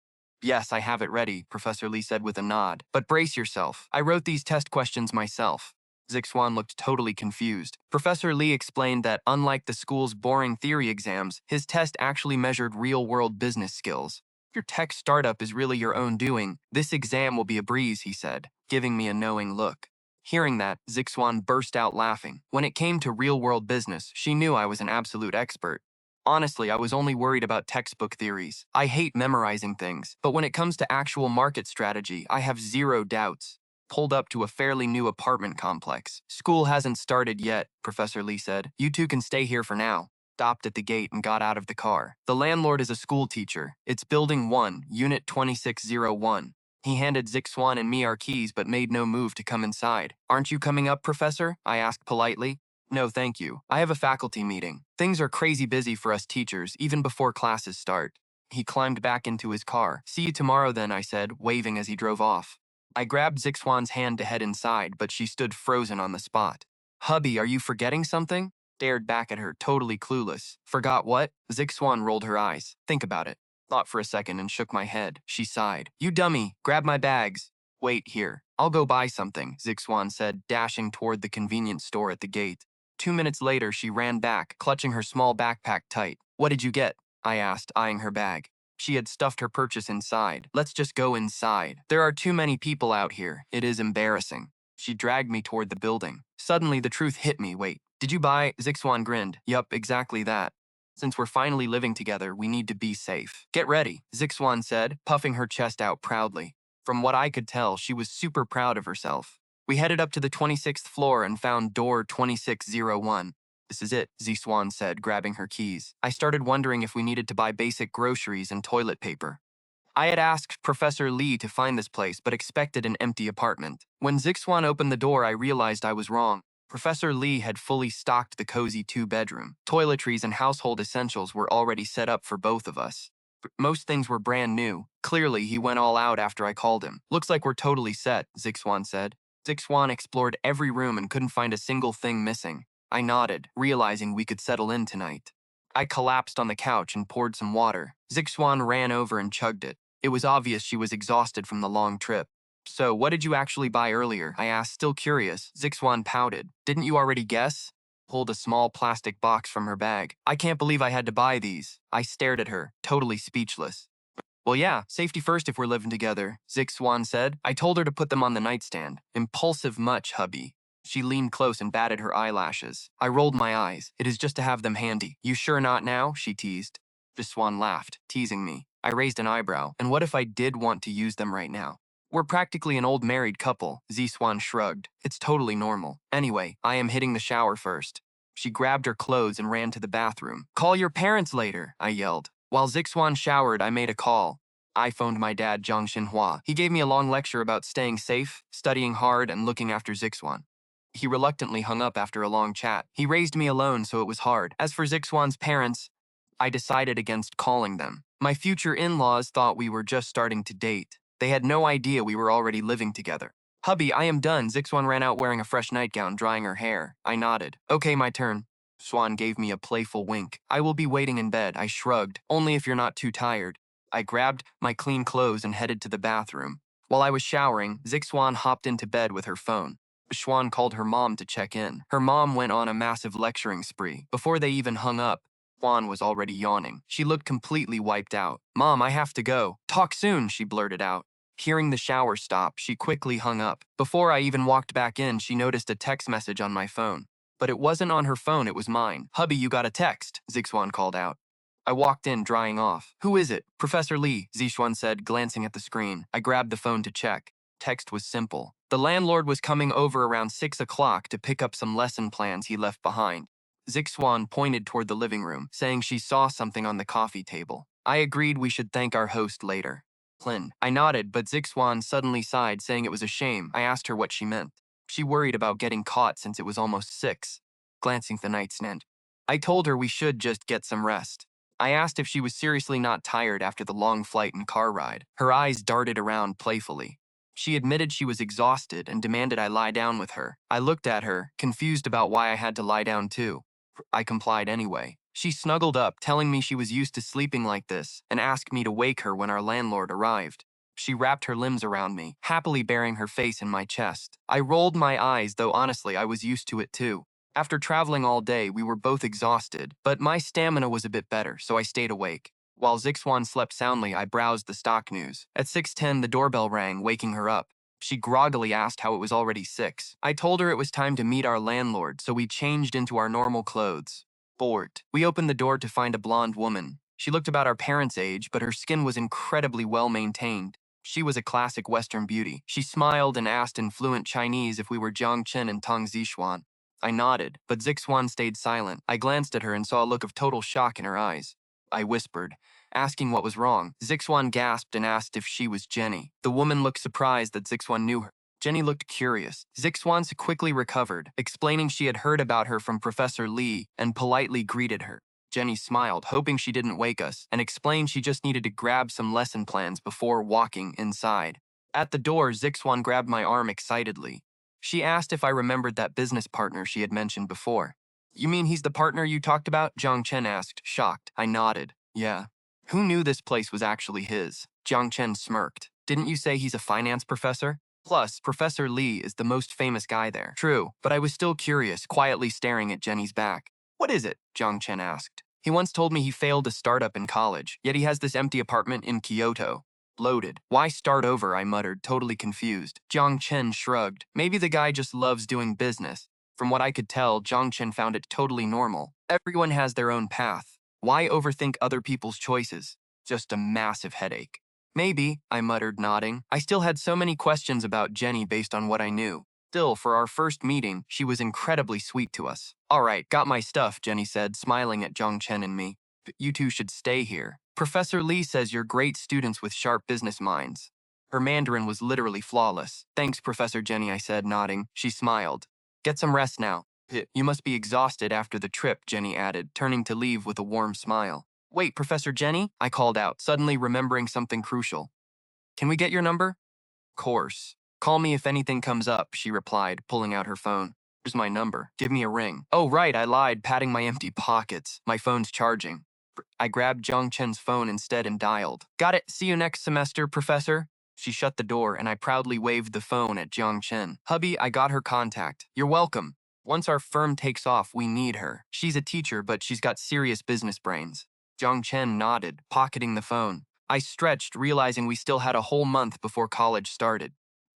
Yes, I have it ready, Professor Li said with a nod. But brace yourself. I wrote these test questions myself. Zixuan looked totally confused. Professor Li explained that, unlike the school's boring theory exams, his test actually measured real-world business skills. If your tech startup is really your own doing, this exam will be a breeze, he said, giving me a knowing look. Hearing that, Zixuan burst out laughing. When it came to real-world business, she knew I was an absolute expert. Honestly, I was only worried about textbook theories. I hate memorizing things, but when it comes to actual market strategy, I have zero doubts. Pulled up to a fairly new apartment complex. School hasn't started yet, Professor Li said. You two can stay here for now. Stopped at the gate and got out of the car. The landlord is a school teacher. It's Building 1, Unit 2601. He handed Zixuan and me our keys but made no move to come inside. Aren't you coming up, Professor? I asked politely. No, thank you. I have a faculty meeting. Things are crazy busy for us teachers, even before classes start. He climbed back into his car. See you tomorrow then, I said, waving as he drove off. I grabbed Zixuan's hand to head inside, but she stood frozen on the spot. Hubby, are you forgetting something? Stared back at her, totally clueless. Forgot what? Zixuan rolled her eyes. Think about it. Thought for a second and shook my head. She sighed. You dummy, grab my bags. Wait here. I'll go buy something, Zixuan said, dashing toward the convenience store at the gate. 2 minutes later, she ran back, clutching her small backpack tight. What did you get? I asked, eyeing her bag. She had stuffed her purchase inside. Let's just go inside. There are too many people out here. It is embarrassing. She dragged me toward the building. Suddenly, the truth hit me. Wait, did you buy? Zixuan grinned. Yup, exactly that. Since we're finally living together, we need to be safe. Get ready, Zixuan said, puffing her chest out proudly. From what I could tell, she was super proud of herself. We headed up to the 26th floor and found door 2601. This is it, Zixuan said, grabbing her keys. I started wondering if we needed to buy basic groceries and toilet paper. I had asked Professor Li to find this place, but expected an empty apartment. When Zixuan opened the door, I realized I was wrong. Professor Li had fully stocked the cozy two-bedroom. Toiletries and household essentials were already set up for both of us. Most things were brand new. Clearly, he went all out after I called him. Looks like we're totally set, Zixuan said. Zixuan explored every room and couldn't find a single thing missing. I nodded, realizing we could settle in tonight. I collapsed on the couch and poured some water. Zixuan ran over and chugged it. It was obvious she was exhausted from the long trip. So, what did you actually buy earlier? I asked, still curious. Zixuan pouted. Didn't you already guess? Pulled a small plastic box from her bag. I can't believe I had to buy these. I stared at her, totally speechless. Well, yeah, safety first if we're living together, Zixuan said. I told her to put them on the nightstand. Impulsive much, hubby. She leaned close and batted her eyelashes. I rolled my eyes. It is just to have them handy. You sure not now? She teased. Zixuan laughed, teasing me. I raised an eyebrow. And what if I did want to use them right now? We're practically an old married couple, Zixuan shrugged. It's totally normal. Anyway, I am hitting the shower first. She grabbed her clothes and ran to the bathroom. Call your parents later, I yelled. While Zixuan showered, I made a call. I phoned my dad, Jiang Chen. He gave me a long lecture about staying safe, studying hard, and looking after Zixuan. He reluctantly hung up after a long chat. He raised me alone, so it was hard. As for Zixuan's parents, I decided against calling them. My future in-laws thought we were just starting to date. They had no idea we were already living together. Hubby, I am done. Zixuan ran out wearing a fresh nightgown, drying her hair. I nodded. Okay, my turn. Swan gave me a playful wink. I will be waiting in bed, I shrugged. Only if you're not too tired. I grabbed my clean clothes and headed to the bathroom. While I was showering, Zixuan hopped into bed with her phone. Swan called her mom to check in. Her mom went on a massive lecturing spree. Before they even hung up, Swan was already yawning. She looked completely wiped out. Mom, I have to go. Talk soon, she blurted out. Hearing the shower stop, she quickly hung up. Before I even walked back in, she noticed a text message on my phone. But it wasn't on her phone, it was mine. Hubby, you got a text, Zixuan called out. I walked in, drying off. Who is it? Professor Li, Zixuan said, glancing at the screen. I grabbed the phone to check. Text was simple. The landlord was coming over around 6 o'clock to pick up some lesson plans he left behind. Zixuan pointed toward the living room, saying she saw something on the coffee table. I agreed we should thank our host later. Lin. I nodded, but Zixuan suddenly sighed, saying it was a shame. I asked her what she meant. She worried about getting caught since it was almost 6. Glancing at the nightstand, I told her we should just get some rest. I asked if she was seriously not tired after the long flight and car ride. Her eyes darted around playfully. She admitted she was exhausted and demanded I lie down with her. I looked at her, confused about why I had to lie down too. I complied anyway. She snuggled up, telling me she was used to sleeping like this, and asked me to wake her when our landlord arrived. She wrapped her limbs around me, happily burying her face in my chest. I rolled my eyes, though honestly I was used to it too. After traveling all day, we were both exhausted, but my stamina was a bit better, so I stayed awake. While Zixuan slept soundly, I browsed the stock news. At 6:10, the doorbell rang, waking her up. She groggily asked how it was already 6. I told her it was time to meet our landlord, so we changed into our normal clothes. Bored. We opened the door to find a blonde woman. She looked about our parents' age, but her skin was incredibly well maintained. She was a classic Western beauty. She smiled and asked in fluent Chinese if we were Jiang Chen and Tang Zixuan. I nodded, but Zixuan stayed silent. I glanced at her and saw a look of total shock in her eyes. I whispered, asking what was wrong. Zixuan gasped and asked if she was Jenny. The woman looked surprised that Zixuan knew her. Jenny looked curious. Zixuan quickly recovered, explaining she had heard about her from Professor Lee and politely greeted her. Jenny smiled, hoping she didn't wake us, and explained she just needed to grab some lesson plans before walking inside. At the door, Zixuan grabbed my arm excitedly. She asked if I remembered that business partner she had mentioned before. You mean he's the partner you talked about? Jiang Chen asked, shocked. I nodded. Yeah. Who knew this place was actually his? Jiang Chen smirked. Didn't you say he's a finance professor? Plus, Professor Lee is the most famous guy there. True, but I was still curious, quietly staring at Jenny's back. What is it? Jiang Chen asked. He once told me he failed a startup in college, yet he has this empty apartment in Kyoto. Loaded. Why start over? I muttered, totally confused. Jiang Chen shrugged. Maybe the guy just loves doing business. From what I could tell, Jiang Chen found it totally normal. Everyone has their own path. Why overthink other people's choices? Just a massive headache. Maybe, I muttered, nodding. I still had so many questions about Jenny based on what I knew. Still, for our first meeting, she was incredibly sweet to us. All right, got my stuff, Jenny said, smiling at Jiang Chen and me. But you two should stay here. Professor Lee says you're great students with sharp business minds. Her Mandarin was literally flawless. Thanks, Professor Jenny, I said, nodding. She smiled. Get some rest now. You must be exhausted after the trip, Jenny added, turning to leave with a warm smile. Wait, Professor Jenny? I called out, suddenly remembering something crucial. Can we get your number? Course. Call me if anything comes up, she replied, pulling out her phone. Here's my number. Give me a ring. Oh, right, I lied, patting my empty pockets. My phone's charging. I grabbed Jiang Chen's phone instead and dialed. Got it. See you next semester, Professor. She shut the door and I proudly waved the phone at Jiang Chen. Hubby, I got her contact. You're welcome. Once our firm takes off, we need her. She's a teacher, but she's got serious business brains. Jiang Chen nodded, pocketing the phone. I stretched, realizing we still had a whole month before college started.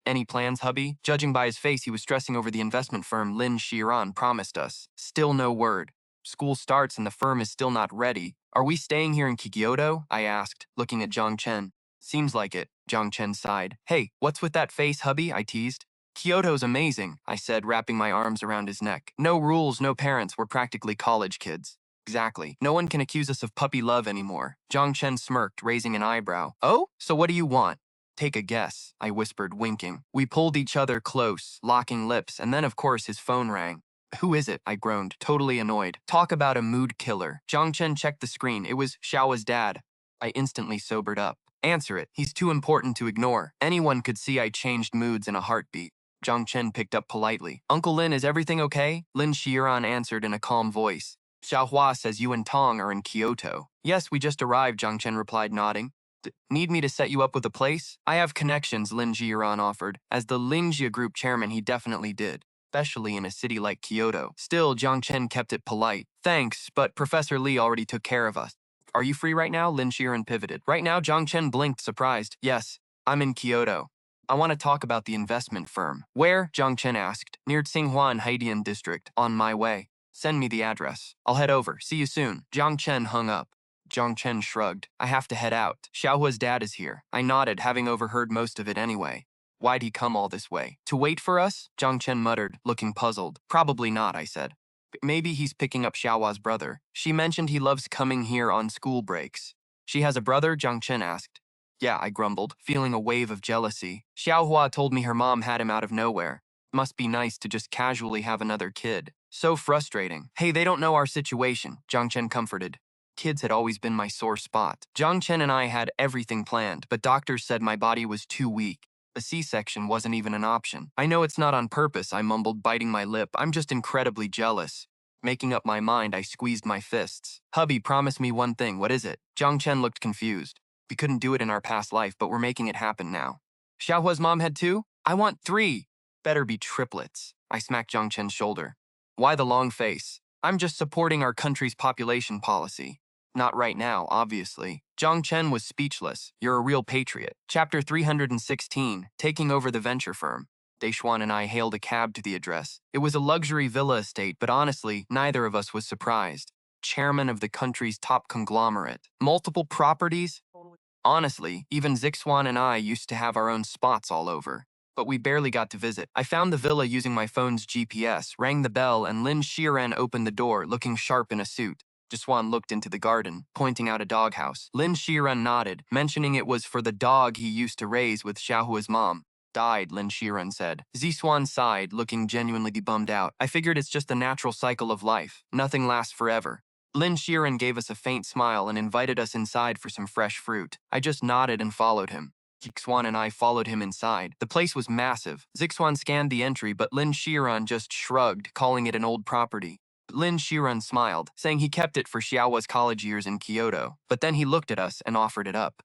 Any plans, hubby? Judging by his face, he was stressing over the investment firm Lin Shiran promised us. Still no word. School starts and the firm is still not ready. Are we staying here in Kyoto? I asked, looking at Jiang Chen. Seems like it, Jiang Chen sighed. Hey, what's with that face, hubby? I teased. Kyoto's amazing, I said, wrapping my arms around his neck. No rules, no parents, we're practically college kids. Exactly. No one can accuse us of puppy love anymore. Jiang Chen smirked, raising an eyebrow. Oh? So what do you want? Take a guess, I whispered, winking. We pulled each other close, locking lips, and then of course his phone rang. Who is it? I groaned, totally annoyed. Talk about a mood killer. Jiang Chen checked the screen. It was Xiao's dad. I instantly sobered up. Answer it. He's too important to ignore. Anyone could see I changed moods in a heartbeat. Jiang Chen picked up politely. Uncle Lin, is everything okay? Lin Shiran answered in a calm voice. Xiaohua says you and Tong are in Kyoto. Yes, we just arrived, Jiang Chen replied, nodding. Need me to set you up with a place? I have connections, Lin Jiran offered. As the Lingjia Group chairman, he definitely did, especially in a city like Kyoto. Still, Jiang Chen kept it polite. Thanks, but Professor Lee already took care of us. Are you free right now? Lin Shiran pivoted. Right now, Jiang Chen blinked, surprised. Yes, I'm in Kyoto. I want to talk about the investment firm. Where? Jiang Chen asked. Near Tsinghua Haidian district. On my way. Send me the address. I'll head over. See you soon. Jiang Chen hung up. Jiang Chen shrugged. I have to head out. Xiaohua's dad is here. I nodded, having overheard most of it anyway. Why'd he come all this way? To wait for us? Jiang Chen muttered, looking puzzled. Probably not, I said. Maybe he's picking up Xiaohua's brother. She mentioned he loves coming here on school breaks. She has a brother? Jiang Chen asked. Yeah, I grumbled, feeling a wave of jealousy. Xiaohua told me her mom had him out of nowhere. Must be nice to just casually have another kid. So frustrating. Hey, they don't know our situation, Jiang Chen comforted. Kids had always been my sore spot. Jiang Chen and I had everything planned, but doctors said my body was too weak. A C-section wasn't even an option. I know it's not on purpose, I mumbled, biting my lip. I'm just incredibly jealous. Making up my mind, I squeezed my fists. Hubby, promise me one thing. What is it? Jiang Chen looked confused. We couldn't do it in our past life, but we're making it happen now. Xiaohua's mom had 2? I want 3. Better be triplets. I smacked Jiang Chen's shoulder. Why the long face? I'm just supporting our country's population policy. Not right now, obviously. Jiang Chen was speechless. You're a real patriot. Chapter 316, Taking Over the Venture Firm. Zixuan and I hailed a cab to the address. It was a luxury villa estate, but honestly, neither of us was surprised. Chairman of the country's top conglomerate. Multiple properties? Honestly, even Zixuan and I used to have our own spots all over. But we barely got to visit. I found the villa using my phone's GPS, rang the bell, and Lin Shiren opened the door, looking sharp in a suit. Zixuan looked into the garden, pointing out a doghouse. Lin Shiren nodded, mentioning it was for the dog he used to raise with Xiaohua's mom. Died, Lin Shiren said. Zixuan sighed, looking genuinely bummed out. I figured it's just the natural cycle of life. Nothing lasts forever. Lin Shiren gave us a faint smile and invited us inside for some fresh fruit. I just nodded and followed him. Zixuan and I followed him inside. The place was massive. Zixuan scanned the entry, but Lin Shiren just shrugged, calling it an old property. Lin Shiren smiled, saying he kept it for Xiaohua's college years in Kyoto, but then he looked at us and offered it up.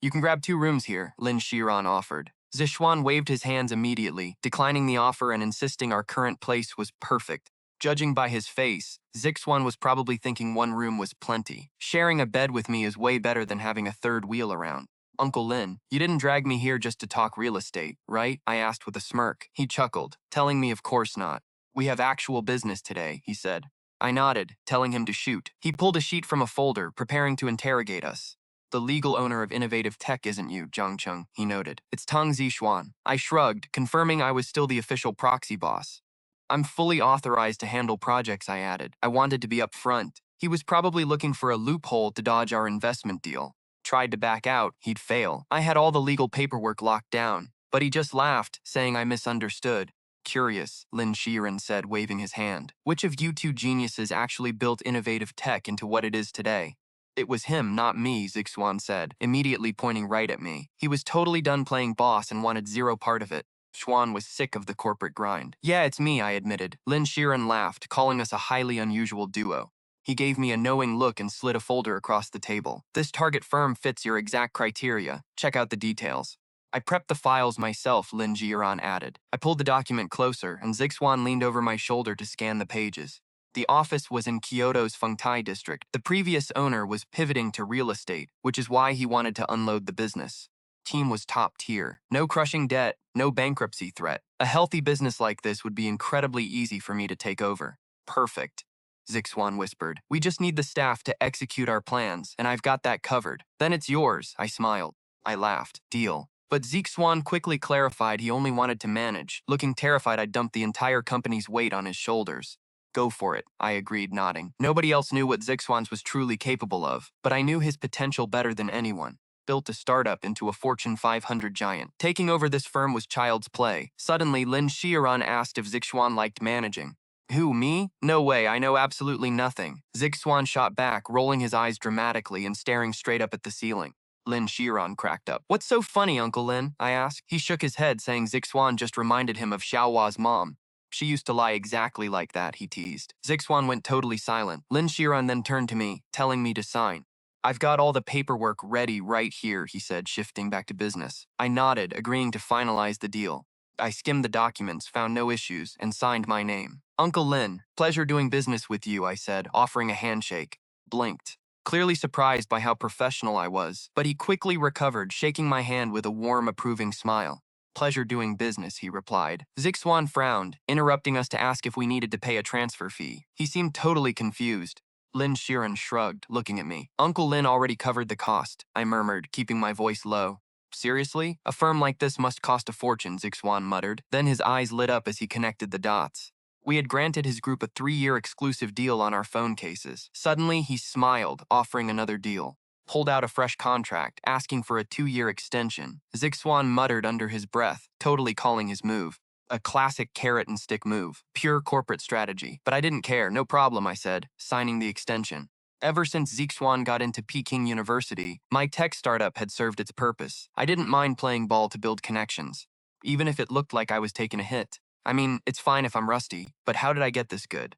You can grab 2 rooms here, Lin Shiren offered. Zixuan waved his hands immediately, declining the offer and insisting our current place was perfect. Judging by his face, Zixuan was probably thinking 1 room was plenty. Sharing a bed with me is way better than having a third wheel around. Uncle Lin, you didn't drag me here just to talk real estate, right? I asked with a smirk. He chuckled, telling me of course not. We have actual business today, he said. I nodded, telling him to shoot. He pulled a sheet from a folder, preparing to interrogate us. The legal owner of innovative tech isn't you, Jiang Chen, he noted. It's Tang Zixuan. I shrugged, confirming I was still the official proxy boss. I'm fully authorized to handle projects, I added. I wanted to be upfront. He was probably looking for a loophole to dodge our investment deal. Tried to back out, he'd fail. I had all the legal paperwork locked down, but he just laughed, saying I misunderstood. Curious, Lin Shiren said, waving his hand. Which of you 2 geniuses actually built innovative tech into what it is today? It was him, not me, Zixuan said, immediately pointing right at me. He was totally done playing boss and wanted 0 part of it. Xuan was sick of the corporate grind. Yeah, it's me, I admitted. Lin Shiren laughed, calling us a highly unusual duo. He gave me a knowing look and slid a folder across the table. This target firm fits your exact criteria. Check out the details. I prepped the files myself, Lin Shiren added. I pulled the document closer, and Zixuan leaned over my shoulder to scan the pages. The office was in Kyoto's Fengtai district. The previous owner was pivoting to real estate, which is why he wanted to unload the business. Team was top tier. No crushing debt, no bankruptcy threat. A healthy business like this would be incredibly easy for me to take over. Perfect, Zixuan whispered. We just need the staff to execute our plans, and I've got that covered. Then it's yours, I smiled. I laughed. Deal. But Zixuan quickly clarified he only wanted to manage. Looking terrified, I dumped the entire company's weight on his shoulders. Go for it, I agreed, nodding. Nobody else knew what Zixuan was truly capable of, but I knew his potential better than anyone. Built a startup into a Fortune 500 giant. Taking over this firm was child's play. Suddenly, Lin Shiren asked if Zixuan liked managing. Who, me? No way, I know absolutely nothing. Zixuan shot back, rolling his eyes dramatically and staring straight up at the ceiling. Lin Shiren cracked up. What's so funny, Uncle Lin? I asked. He shook his head, saying Zixuan just reminded him of Xiaohua's mom. She used to lie exactly like that, he teased. Zixuan went totally silent. Lin Shiren then turned to me, telling me to sign. I've got all the paperwork ready right here, he said, shifting back to business. I nodded, agreeing to finalize the deal. I skimmed the documents, found no issues, and signed my name. Uncle Lin, pleasure doing business with you, I said, offering a handshake. Blinked. Clearly surprised by how professional I was, but he quickly recovered, shaking my hand with a warm, approving smile. Pleasure doing business, he replied. Zixuan frowned, interrupting us to ask if we needed to pay a transfer fee. He seemed totally confused. Lin Shiren shrugged, looking at me. Uncle Lin already covered the cost, I murmured, keeping my voice low. Seriously? A firm like this must cost a fortune, Zixuan muttered. Then his eyes lit up as he connected the dots. We had granted his group a 3-year exclusive deal on our phone cases. Suddenly, he smiled, offering another deal. Pulled out a fresh contract, asking for a 2-year extension. Zixuan muttered under his breath, totally calling his move. A classic carrot and stick move. Pure corporate strategy. But I didn't care. No problem, I said, signing the extension. Ever since Zixuan got into Peking University, my tech startup had served its purpose. I didn't mind playing ball to build connections, even if it looked like I was taking a hit. I mean, it's fine if I'm rusty, but how did I get this good?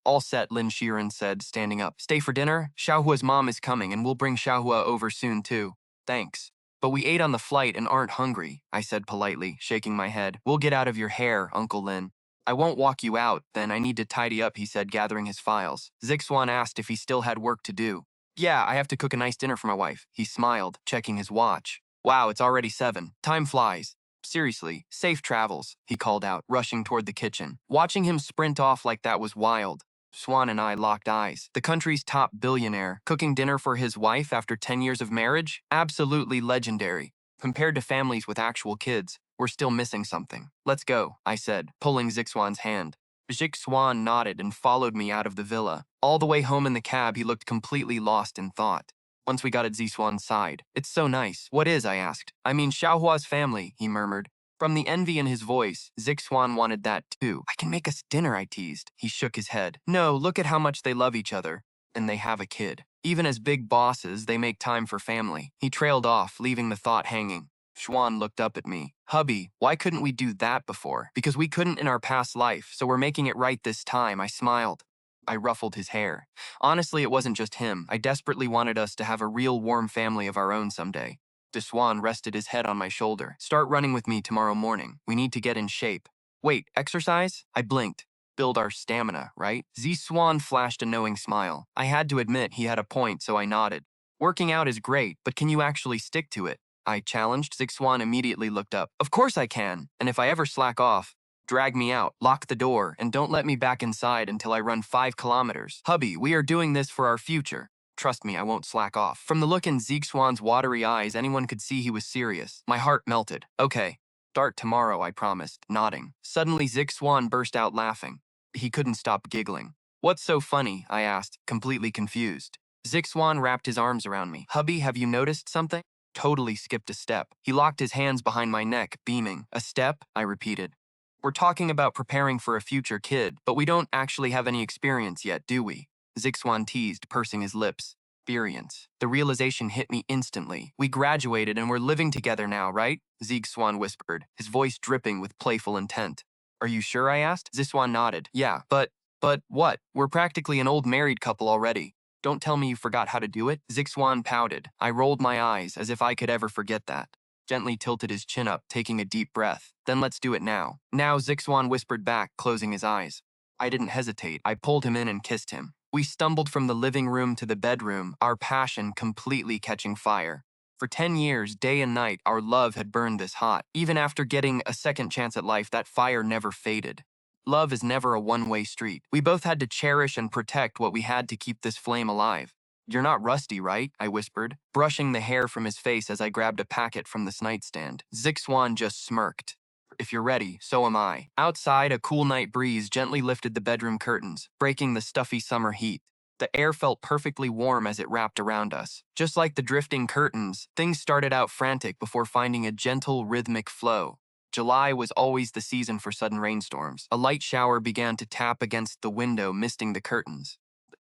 All set, Lin Shiren said, standing up. Stay for dinner? Xiaohua's mom is coming, and we'll bring Xiaohua over soon, too. Thanks. But we ate on the flight and aren't hungry, I said politely, shaking my head. We'll get out of your hair, Uncle Lin. I won't walk you out, then I need to tidy up, he said, gathering his files. Zixuan asked if he still had work to do. Yeah, I have to cook a nice dinner for my wife. He smiled, checking his watch. Wow, it's already 7. Time flies. Seriously, safe travels, he called out, rushing toward the kitchen. Watching him sprint off like that was wild. Swan and I locked eyes. The country's top billionaire, cooking dinner for his wife after 10 years of marriage? Absolutely legendary. Compared to families with actual kids, we're still missing something. Let's go, I said, pulling Zixuan's hand. Zixuan nodded and followed me out of the villa. All the way home in the cab, he looked completely lost in thought. Once we got at Zixuan's side, it's so nice. What is? I asked. I mean, Xiaohua's family, he murmured. From the envy in his voice, Zixuan wanted that too. I can make us dinner, I teased. He shook his head. No, look at how much they love each other. And they have a kid. Even as big bosses, they make time for family. He trailed off, leaving the thought hanging. Xuan looked up at me. Hubby, why couldn't we do that before? Because we couldn't in our past life, so we're making it right this time, I smiled. I ruffled his hair. Honestly, it wasn't just him. I desperately wanted us to have a real warm family of our own someday. Zixuan rested his head on my shoulder. Start running with me tomorrow morning. We need to get in shape. Wait, exercise? I blinked. Build our stamina, right? Zixuan flashed a knowing smile. I had to admit he had a point, so I nodded. Working out is great, but can you actually stick to it? I challenged. Zixuan immediately looked up. Of course I can, and if I ever slack off, drag me out, lock the door, and don't let me back inside until I run 5 kilometers. Hubby, we are doing this for our future. Trust me, I won't slack off. From the look in Zixuan's watery eyes, anyone could see he was serious. My heart melted. Okay, start tomorrow, I promised, nodding. Suddenly, Zixuan burst out laughing. He couldn't stop giggling. What's so funny? I asked, completely confused. Zixuan wrapped his arms around me. Hubby, have you noticed something? Totally skipped a step. He locked his hands behind my neck, beaming. A step? I repeated. We're talking about preparing for a future kid, but we don't actually have any experience yet, do we? Zixuan teased, pursing his lips. Experience. The realization hit me instantly. We graduated and we're living together now, right? Zixuan whispered, his voice dripping with playful intent. Are you sure? I asked. Zixuan nodded. Yeah, but what? We're practically an old married couple already. Don't tell me you forgot how to do it? Zixuan pouted. I rolled my eyes as if I could ever forget that. Gently tilted his chin up, taking a deep breath. Then let's do it now. Now, Zixuan whispered back, closing his eyes. I didn't hesitate. I pulled him in and kissed him. We stumbled from the living room to the bedroom, our passion completely catching fire. For 10 years, day and night, our love had burned this hot. Even after getting a second chance at life, that fire never faded. Love is never a one-way street. We both had to cherish and protect what we had to keep this flame alive. You're not rusty, right? I whispered, brushing the hair from his face as I grabbed a packet from the nightstand. Zixuan just smirked. If you're ready, so am I. Outside, a cool night breeze gently lifted the bedroom curtains, breaking the stuffy summer heat. The air felt perfectly warm as it wrapped around us. Just like the drifting curtains, things started out frantic before finding a gentle, rhythmic flow. July was always the season for sudden rainstorms. A light shower began to tap against the window, misting the curtains.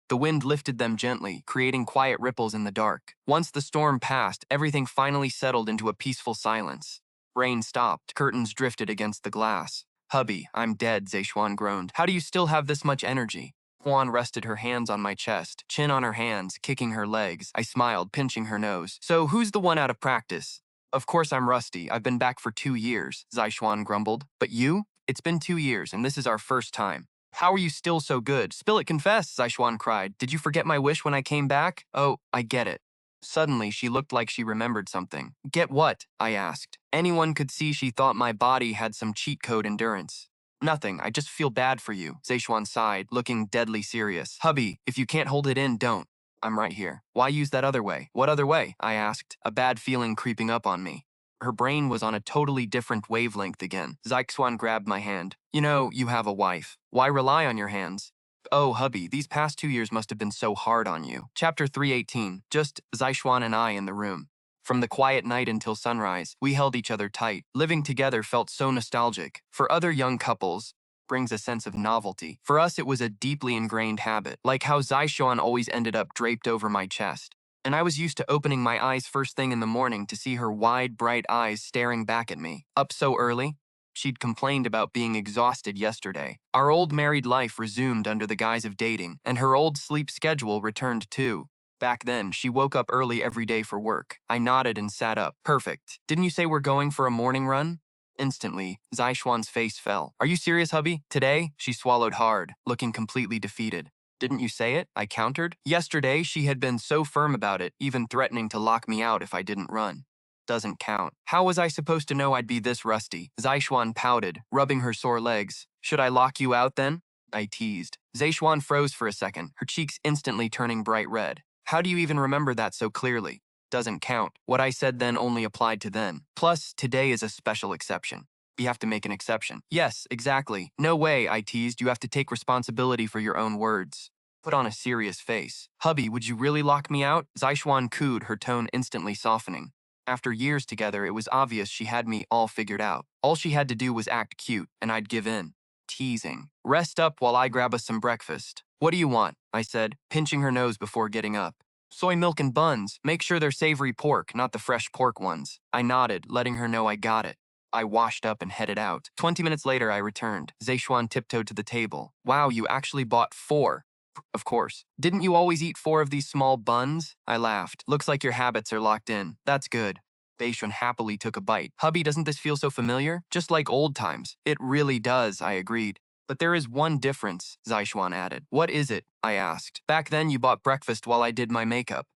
The wind lifted them gently, creating quiet ripples in the dark. Once the storm passed, everything finally settled into a peaceful silence. Rain stopped, curtains drifted against the glass. Hubby, I'm dead, Zixuan groaned. How do you still have this much energy? Juan rested her hands on my chest, chin on her hands, kicking her legs. I smiled, pinching her nose. So who's the one out of practice? Of course I'm rusty. I've been back for 2 years, Zixuan grumbled. But you? It's been 2 years, and this is our first time. How are you still so good? Spill it, confess, Zixuan cried. Did you forget my wish when I came back? Oh, I get it. Suddenly, she looked like she remembered something. Get what? I asked. Anyone could see she thought my body had some cheat code endurance. Nothing, I just feel bad for you, Zixuan sighed, looking deadly serious. Hubby, if you can't hold it in, don't. I'm right here. Why use that other way? What other way? I asked, a bad feeling creeping up on me. Her brain was on a totally different wavelength again. Zixuan grabbed my hand. You know, you have a wife. Why rely on your hands? Oh, hubby, these past 2 years must have been so hard on you. Chapter 318, just Zixuan and I in the room. From the quiet night until sunrise, we held each other tight. Living together felt so nostalgic. For other young couples, brings a sense of novelty. For us, it was a deeply ingrained habit, like how Zixuan always ended up draped over my chest. And I was used to opening my eyes first thing in the morning to see her wide, bright eyes staring back at me. Up so early? She'd complained about being exhausted yesterday. Our old married life resumed under the guise of dating, and her old sleep schedule returned too. Back then, she woke up early every day for work. I nodded and sat up. Perfect. Didn't you say we're going for a morning run? Instantly, Zixuan's face fell. Are you serious, hubby? Today? She swallowed hard, looking completely defeated. Didn't you say it? I countered. Yesterday, she had been so firm about it, even threatening to lock me out if I didn't run. Doesn't count. How was I supposed to know I'd be this rusty? Zixuan pouted, rubbing her sore legs. Should I lock you out then? I teased. Zixuan froze for a second, her cheeks instantly turning bright red. How do you even remember that so clearly? Doesn't count. What I said then only applied to then. Plus, today is a special exception. You have to make an exception. Yes, exactly. No way, I teased. You have to take responsibility for your own words. Put on a serious face. Hubby, would you really lock me out? Zixuan cooed, her tone instantly softening. After years together, it was obvious she had me all figured out. All she had to do was act cute, and I'd give in. Teasing. Rest up while I grab us some breakfast. What do you want? I said, pinching her nose before getting up. Soy milk and buns. Make sure they're savory pork, not the fresh pork ones. I nodded, letting her know I got it. I washed up and headed out. 20 minutes later, I returned. Zixuan tiptoed to the table. Wow, you actually bought 4. Of course. Didn't you always eat 4 of these small buns? I laughed. Looks like your habits are locked in. That's good. Zixuan happily took a bite. Hubby, doesn't this feel so familiar? Just like old times. It really does, I agreed. But there is one difference, Zixuan added. What is it? I asked. Back then you bought breakfast while I did my makeup.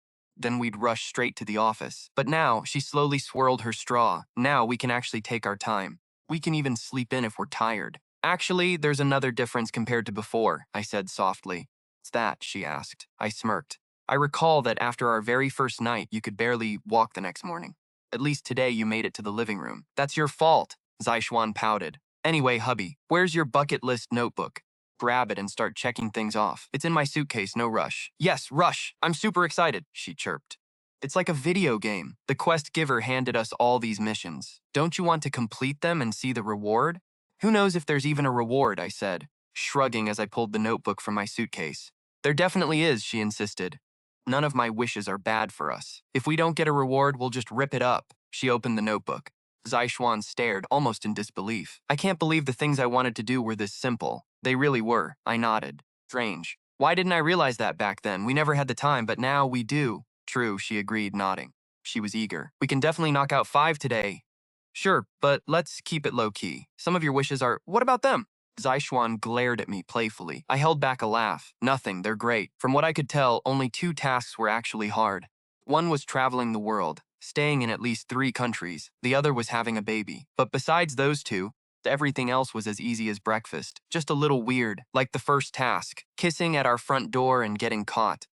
Then we'd rush straight to the office. But now, she slowly swirled her straw. Now we can actually take our time. We can even sleep in if we're tired. Actually, there's another difference compared to before, I said softly. What's that? She asked. I smirked. I recall that after our very first night, you could barely walk the next morning. At least today you made it to the living room. That's your fault, Zixuan pouted. Anyway, hubby, where's your bucket list notebook? Grab it and start checking things off. It's in my suitcase, no rush. Yes, rush. I'm super excited, she chirped. It's like a video game. The quest giver handed us all these missions. Don't you want to complete them and see the reward? Who knows if there's even a reward, I said, shrugging as I pulled the notebook from my suitcase. There definitely is, she insisted. None of my wishes are bad for us. If we don't get a reward, we'll just rip it up. She opened the notebook. Zixuan stared, almost in disbelief. I can't believe the things I wanted to do were this simple. They really were. I nodded. Strange. Why didn't I realize that back then? We never had the time, but now we do. True, she agreed, nodding. She was eager. We can definitely knock out 5 today. Sure, but let's keep it low-key. Some of your wishes are… What about them? Zixuan glared at me playfully. I held back a laugh. Nothing, they're great. From what I could tell, only 2 tasks were actually hard. One was traveling the world, staying in at least 3 countries. The other was having a baby. But besides those 2, everything else was as easy as breakfast. Just a little weird, like the first task, kissing at our front door and getting caught.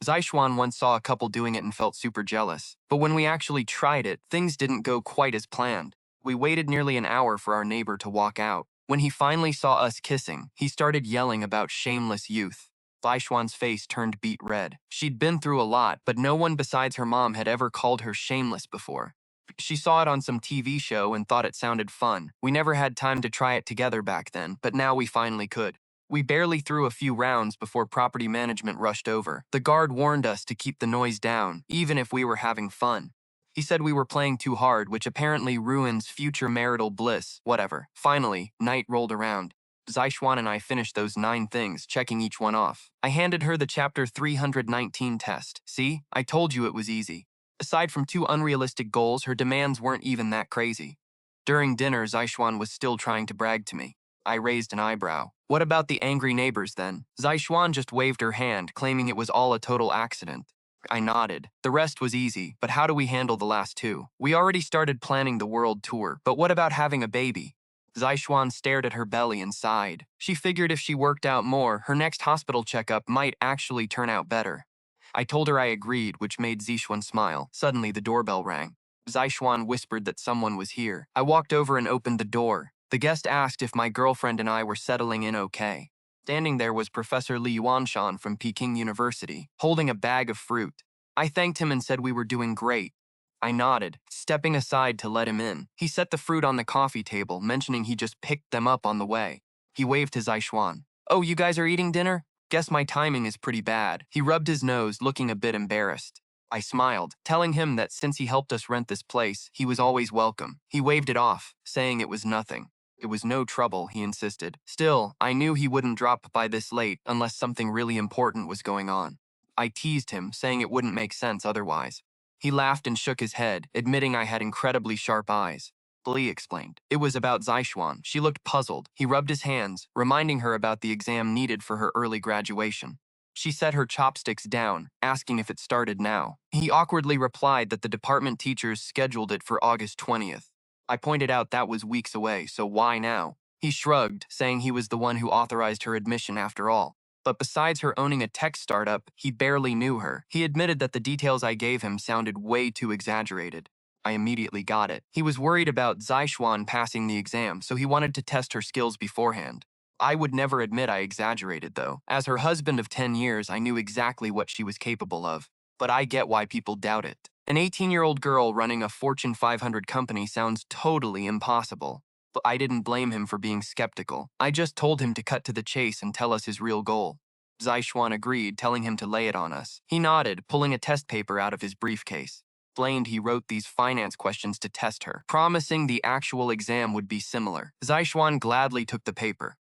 Zixuan once saw a couple doing it and felt super jealous. But when we actually tried it, things didn't go quite as planned. We waited nearly an hour for our neighbor to walk out. When he finally saw us kissing, he started yelling about shameless youth. Zixuan's face turned beet red. She'd been through a lot, but no one besides her mom had ever called her shameless before. She saw it on some TV show and thought it sounded fun. We never had time to try it together back then, but now we finally could. We barely threw a few rounds before property management rushed over. The guard warned us to keep the noise down, even if we were having fun. He said we were playing too hard, which apparently ruins future marital bliss. Whatever. Finally, night rolled around. Zixuan and I finished those 9 things, checking each one off. I handed her the chapter 319 test. See? I told you it was easy. Aside from 2 unrealistic goals, her demands weren't even that crazy. During dinner, Zixuan was still trying to brag to me. I raised an eyebrow. What about the angry neighbors then? Zixuan just waved her hand, claiming it was all a total accident. I nodded. The rest was easy, but how do we handle the last 2? We already started planning the world tour, but what about having a baby? Zixuan stared at her belly and sighed. She figured if she worked out more, her next hospital checkup might actually turn out better. I told her I agreed, which made Zixuan smile. Suddenly, the doorbell rang. Zixuan whispered that someone was here. I walked over and opened the door. The guest asked if my girlfriend and I were settling in okay. Standing there was Professor Li Yuanshan from Peking University, holding a bag of fruit. I thanked him and said we were doing great. I nodded, stepping aside to let him in. He set the fruit on the coffee table, mentioning he just picked them up on the way. He waved to Zixuan. "Oh, you guys are eating dinner? Guess my timing is pretty bad." He rubbed his nose, looking a bit embarrassed. I smiled, telling him that since he helped us rent this place, he was always welcome. He waved it off, saying it was nothing. It was no trouble, he insisted. Still, I knew he wouldn't drop by this late unless something really important was going on. I teased him, saying it wouldn't make sense otherwise. He laughed and shook his head, admitting I had incredibly sharp eyes. Lee explained. It was about Zixuan. She looked puzzled. He rubbed his hands, reminding her about the exam needed for her early graduation. She set her chopsticks down, asking if it started now. He awkwardly replied that the department teachers scheduled it for August 20th. I pointed out that was weeks away, so why now? He shrugged, saying he was the one who authorized her admission after all. But besides her owning a tech startup, he barely knew her. He admitted that the details I gave him sounded way too exaggerated. I immediately got it. He was worried about Zixuan passing the exam, so he wanted to test her skills beforehand. I would never admit I exaggerated, though. As her husband of 10 years, I knew exactly what she was capable of. But I get why people doubt it. An 18-year-old girl running a Fortune 500 company sounds totally impossible. But I didn't blame him for being skeptical. I just told him to cut to the chase and tell us his real goal. Zixuan agreed, telling him to lay it on us. He nodded, pulling a test paper out of his briefcase. Explained he wrote these finance questions to test her, promising the actual exam would be similar. Zixuan gladly took the paper.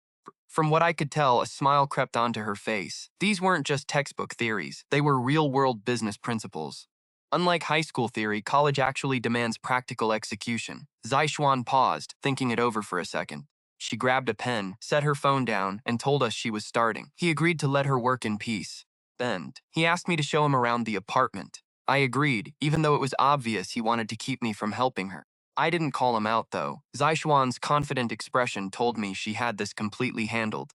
From what I could tell, a smile crept onto her face. These weren't just textbook theories. They were real-world business principles. Unlike high school theory, college actually demands practical execution. Zixuan paused, thinking it over for a second. She grabbed a pen, set her phone down, and told us she was starting. He agreed to let her work in peace. Then, he asked me to show him around the apartment. I agreed, even though it was obvious he wanted to keep me from helping her. I didn't call him out, though. Zixuan's confident expression told me she had this completely handled.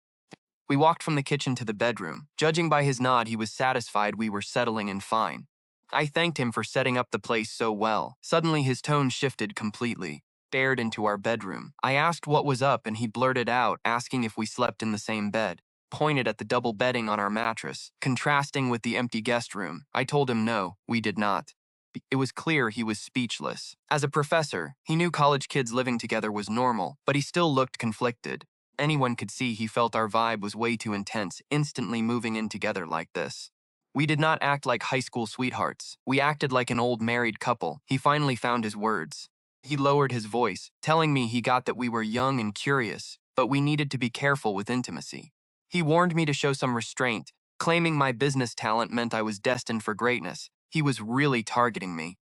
We walked from the kitchen to the bedroom. Judging by his nod, he was satisfied we were settling in fine. I thanked him for setting up the place so well. Suddenly, his tone shifted completely. Stared into our bedroom. I asked what was up, and he blurted out, asking if we slept in the same bed. Pointed at the double bedding on our mattress, contrasting with the empty guest room. I told him no, we did not. It was clear he was speechless. As a professor, he knew college kids living together was normal, but he still looked conflicted. Anyone could see he felt our vibe was way too intense, instantly moving in together like this. We did not act like high school sweethearts. We acted like an old married couple. He finally found his words. He lowered his voice, telling me he got that we were young and curious, but we needed to be careful with intimacy. He warned me to show some restraint, claiming my business talent meant I was destined for greatness. He was really targeting me.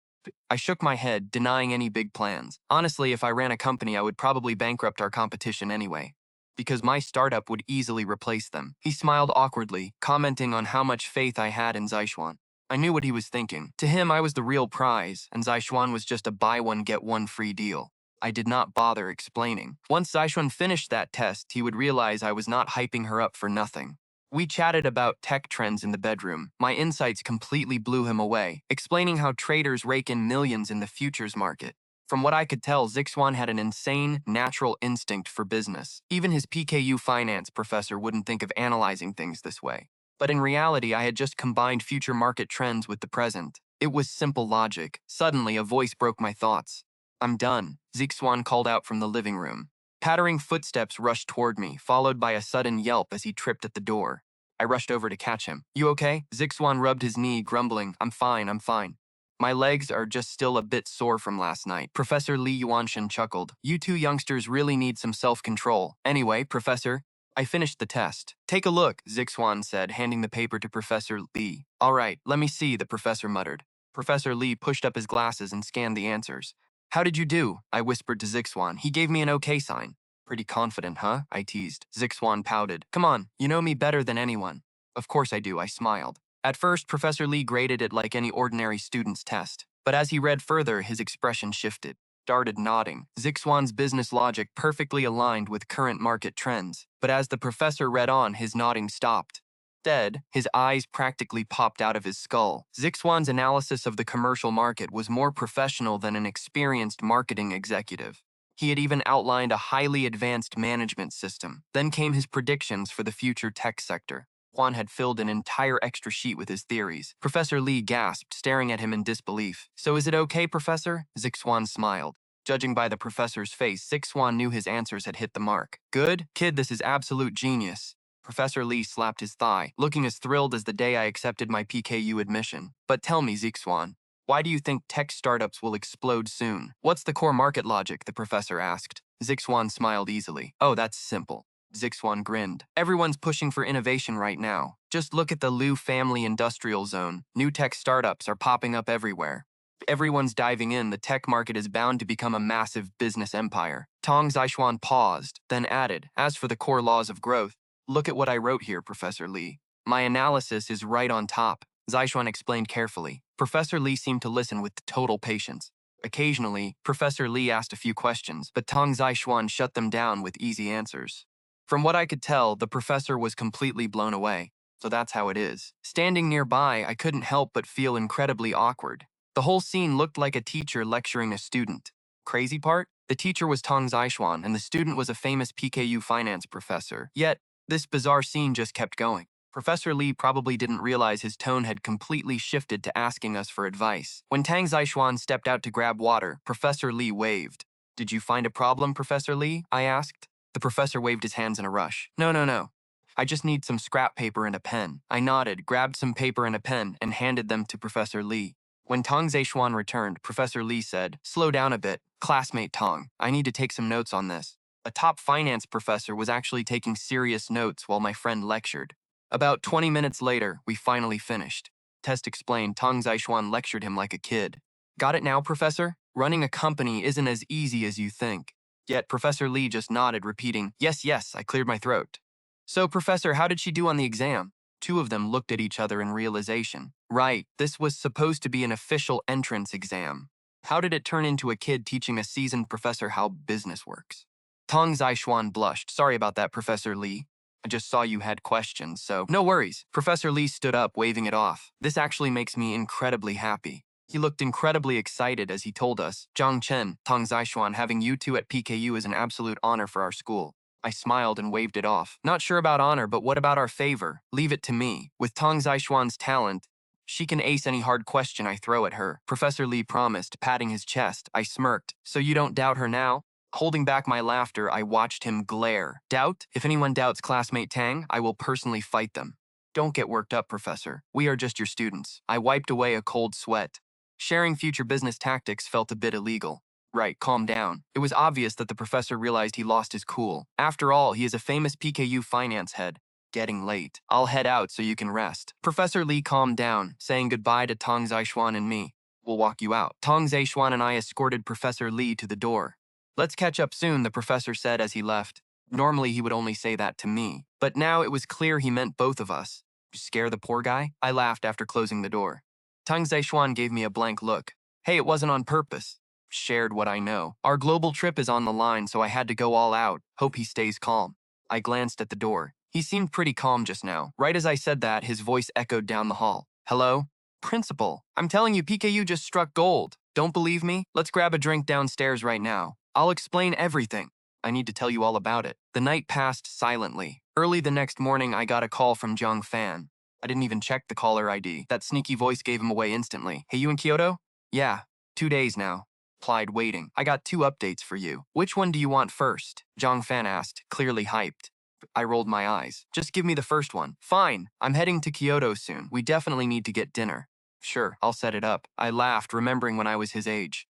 I shook my head, denying any big plans. Honestly, if I ran a company, I would probably bankrupt our competition anyway, because my startup would easily replace them. He smiled awkwardly, commenting on how much faith I had in Zixuan. I knew what he was thinking. To him, I was the real prize, and Zixuan was just a buy one, get one free deal. I did not bother explaining. Once Zixuan finished that test, he would realize I was not hyping her up for nothing. We chatted about tech trends in the bedroom. My insights completely blew him away, explaining how traders rake in millions in the futures market. From what I could tell, Zixuan had an insane, natural instinct for business. Even his PKU finance professor wouldn't think of analyzing things this way. But in reality, I had just combined future market trends with the present. It was simple logic. Suddenly, a voice broke my thoughts. "I'm done," Zixuan called out from the living room. Pattering footsteps rushed toward me, followed by a sudden yelp as he tripped at the door. I rushed over to catch him. "You okay?" Zixuan rubbed his knee, grumbling, I'm fine. My legs are just still a bit sore from last night." Professor Li Yuanshan chuckled. "You two youngsters really need some self-control. Anyway, Professor, I finished the test." "Take a look," Zixuan said, handing the paper to Professor Li. "All right, let me see," the professor muttered. Professor Li pushed up his glasses and scanned the answers. "How did you do?" I whispered to Zixuan. He gave me an okay sign. "Pretty confident, huh?" I teased. Zixuan pouted. "Come on, you know me better than anyone." "Of course I do," I smiled. At first, Professor Li graded it like any ordinary student's test. But as he read further, his expression shifted. Started nodding. Zixuan's business logic perfectly aligned with current market trends. But as the professor read on, his nodding stopped. Instead, his eyes practically popped out of his skull. Zixuan's analysis of the commercial market was more professional than an experienced marketing executive. He had even outlined a highly advanced management system. Then came his predictions for the future tech sector. Juan had filled an entire extra sheet with his theories. Professor Lee gasped, staring at him in disbelief. "So is it okay, Professor?" Zixuan smiled. Judging by the professor's face, Zixuan knew his answers had hit the mark. "Good? Kid, this is absolute genius." Professor Lee slapped his thigh, looking as thrilled as the day I accepted my PKU admission. "But tell me, Zixuan, why do you think tech startups will explode soon? What's the core market logic?" the professor asked. Zixuan smiled easily. "Oh, that's simple." Zixuan grinned. "Everyone's pushing for innovation right now. Just look at the Liu family industrial zone. New tech startups are popping up everywhere. Everyone's diving in. The tech market is bound to become a massive business empire." Tang Zixuan paused, then added, "As for the core laws of growth, look at what I wrote here, Professor Lee. My analysis is right on top." Zixuan explained carefully. Professor Lee seemed to listen with total patience. Occasionally, Professor Lee asked a few questions, but Tang Zixuan shut them down with easy answers. From what I could tell, the professor was completely blown away. So that's how it is. Standing nearby, I couldn't help but feel incredibly awkward. The whole scene looked like a teacher lecturing a student. Crazy part? The teacher was Tang Zixuan, and the student was a famous PKU finance professor. Yet, this bizarre scene just kept going. Professor Lee probably didn't realize his tone had completely shifted to asking us for advice. When Tang Zixuan stepped out to grab water, Professor Lee waved. "Did you find a problem, Professor Lee?" I asked. The professor waved his hands in a rush. No. I just need some scrap paper and a pen." I nodded, grabbed some paper and a pen, and handed them to Professor Lee. When Tang Zixuan returned, Professor Lee said, "Slow down a bit. Classmate Tang, I need to take some notes on this." A top finance professor was actually taking serious notes while my friend lectured. About 20 minutes later, we finally finished. Test explained, Tang Zixuan lectured him like a kid. "Got it now, Professor? Running a company isn't as easy as you think." Yet Professor Lee just nodded, repeating, Yes, I cleared my throat." "So, Professor, how did she do on the exam?" Two of them looked at each other in realization. Right, this was supposed to be an official entrance exam. How did it turn into a kid teaching a seasoned professor how business works? Tang Zixuan blushed. "Sorry about that, Professor Lee. I just saw you had questions, so..." "No worries." Professor Lee stood up, waving it off. "This actually makes me incredibly happy." He looked incredibly excited as he told us, "Jiang Chen, Tang Zixuan, having you two at PKU is an absolute honor for our school." I smiled and waved it off. "Not sure about honor, but what about our favor? Leave it to me. With Tang Zixuan's talent, she can ace any hard question I throw at her," Professor Lee promised, patting his chest. I smirked. "So you don't doubt her now?" Holding back my laughter, I watched him glare. "Doubt? If anyone doubts classmate Tang, I will personally fight them." "Don't get worked up, Professor. We are just your students." I wiped away a cold sweat. Sharing future business tactics felt a bit illegal. Right, calm down. It was obvious that the professor realized he lost his cool. After all, he is a famous PKU finance head. Getting late. "I'll head out so you can rest." Professor Lee calmed down, saying goodbye to Tang Zixuan and me. "We'll walk you out." Tang Zixuan and I escorted Professor Lee to the door. "Let's catch up soon," the professor said as he left. Normally he would only say that to me, but now it was clear he meant both of us. Scare the poor guy? I laughed after closing the door. Tang Zixuan gave me a blank look. "Hey, it wasn't on purpose." Shared what I know. "Our global trip is on the line, so I had to go all out. Hope he stays calm." I glanced at the door. He seemed pretty calm just now. Right as I said that, his voice echoed down the hall. "Hello? Principal, I'm telling you, PKU just struck gold. Don't believe me? Let's grab a drink downstairs right now. I'll explain everything. I need to tell you all about it." The night passed silently. Early the next morning, I got a call from Jiang Fan. I didn't even check the caller ID. That sneaky voice gave him away instantly. "Hey, you in Kyoto?" "Yeah, 2 days now." Replied, waiting. "I got 2 updates for you. Which one do you want first?" Jiang Fan asked, clearly hyped. I rolled my eyes. "Just give me the first one." "Fine, I'm heading to Kyoto soon. We definitely need to get dinner." "Sure, I'll set it up." I laughed, remembering when I was his age.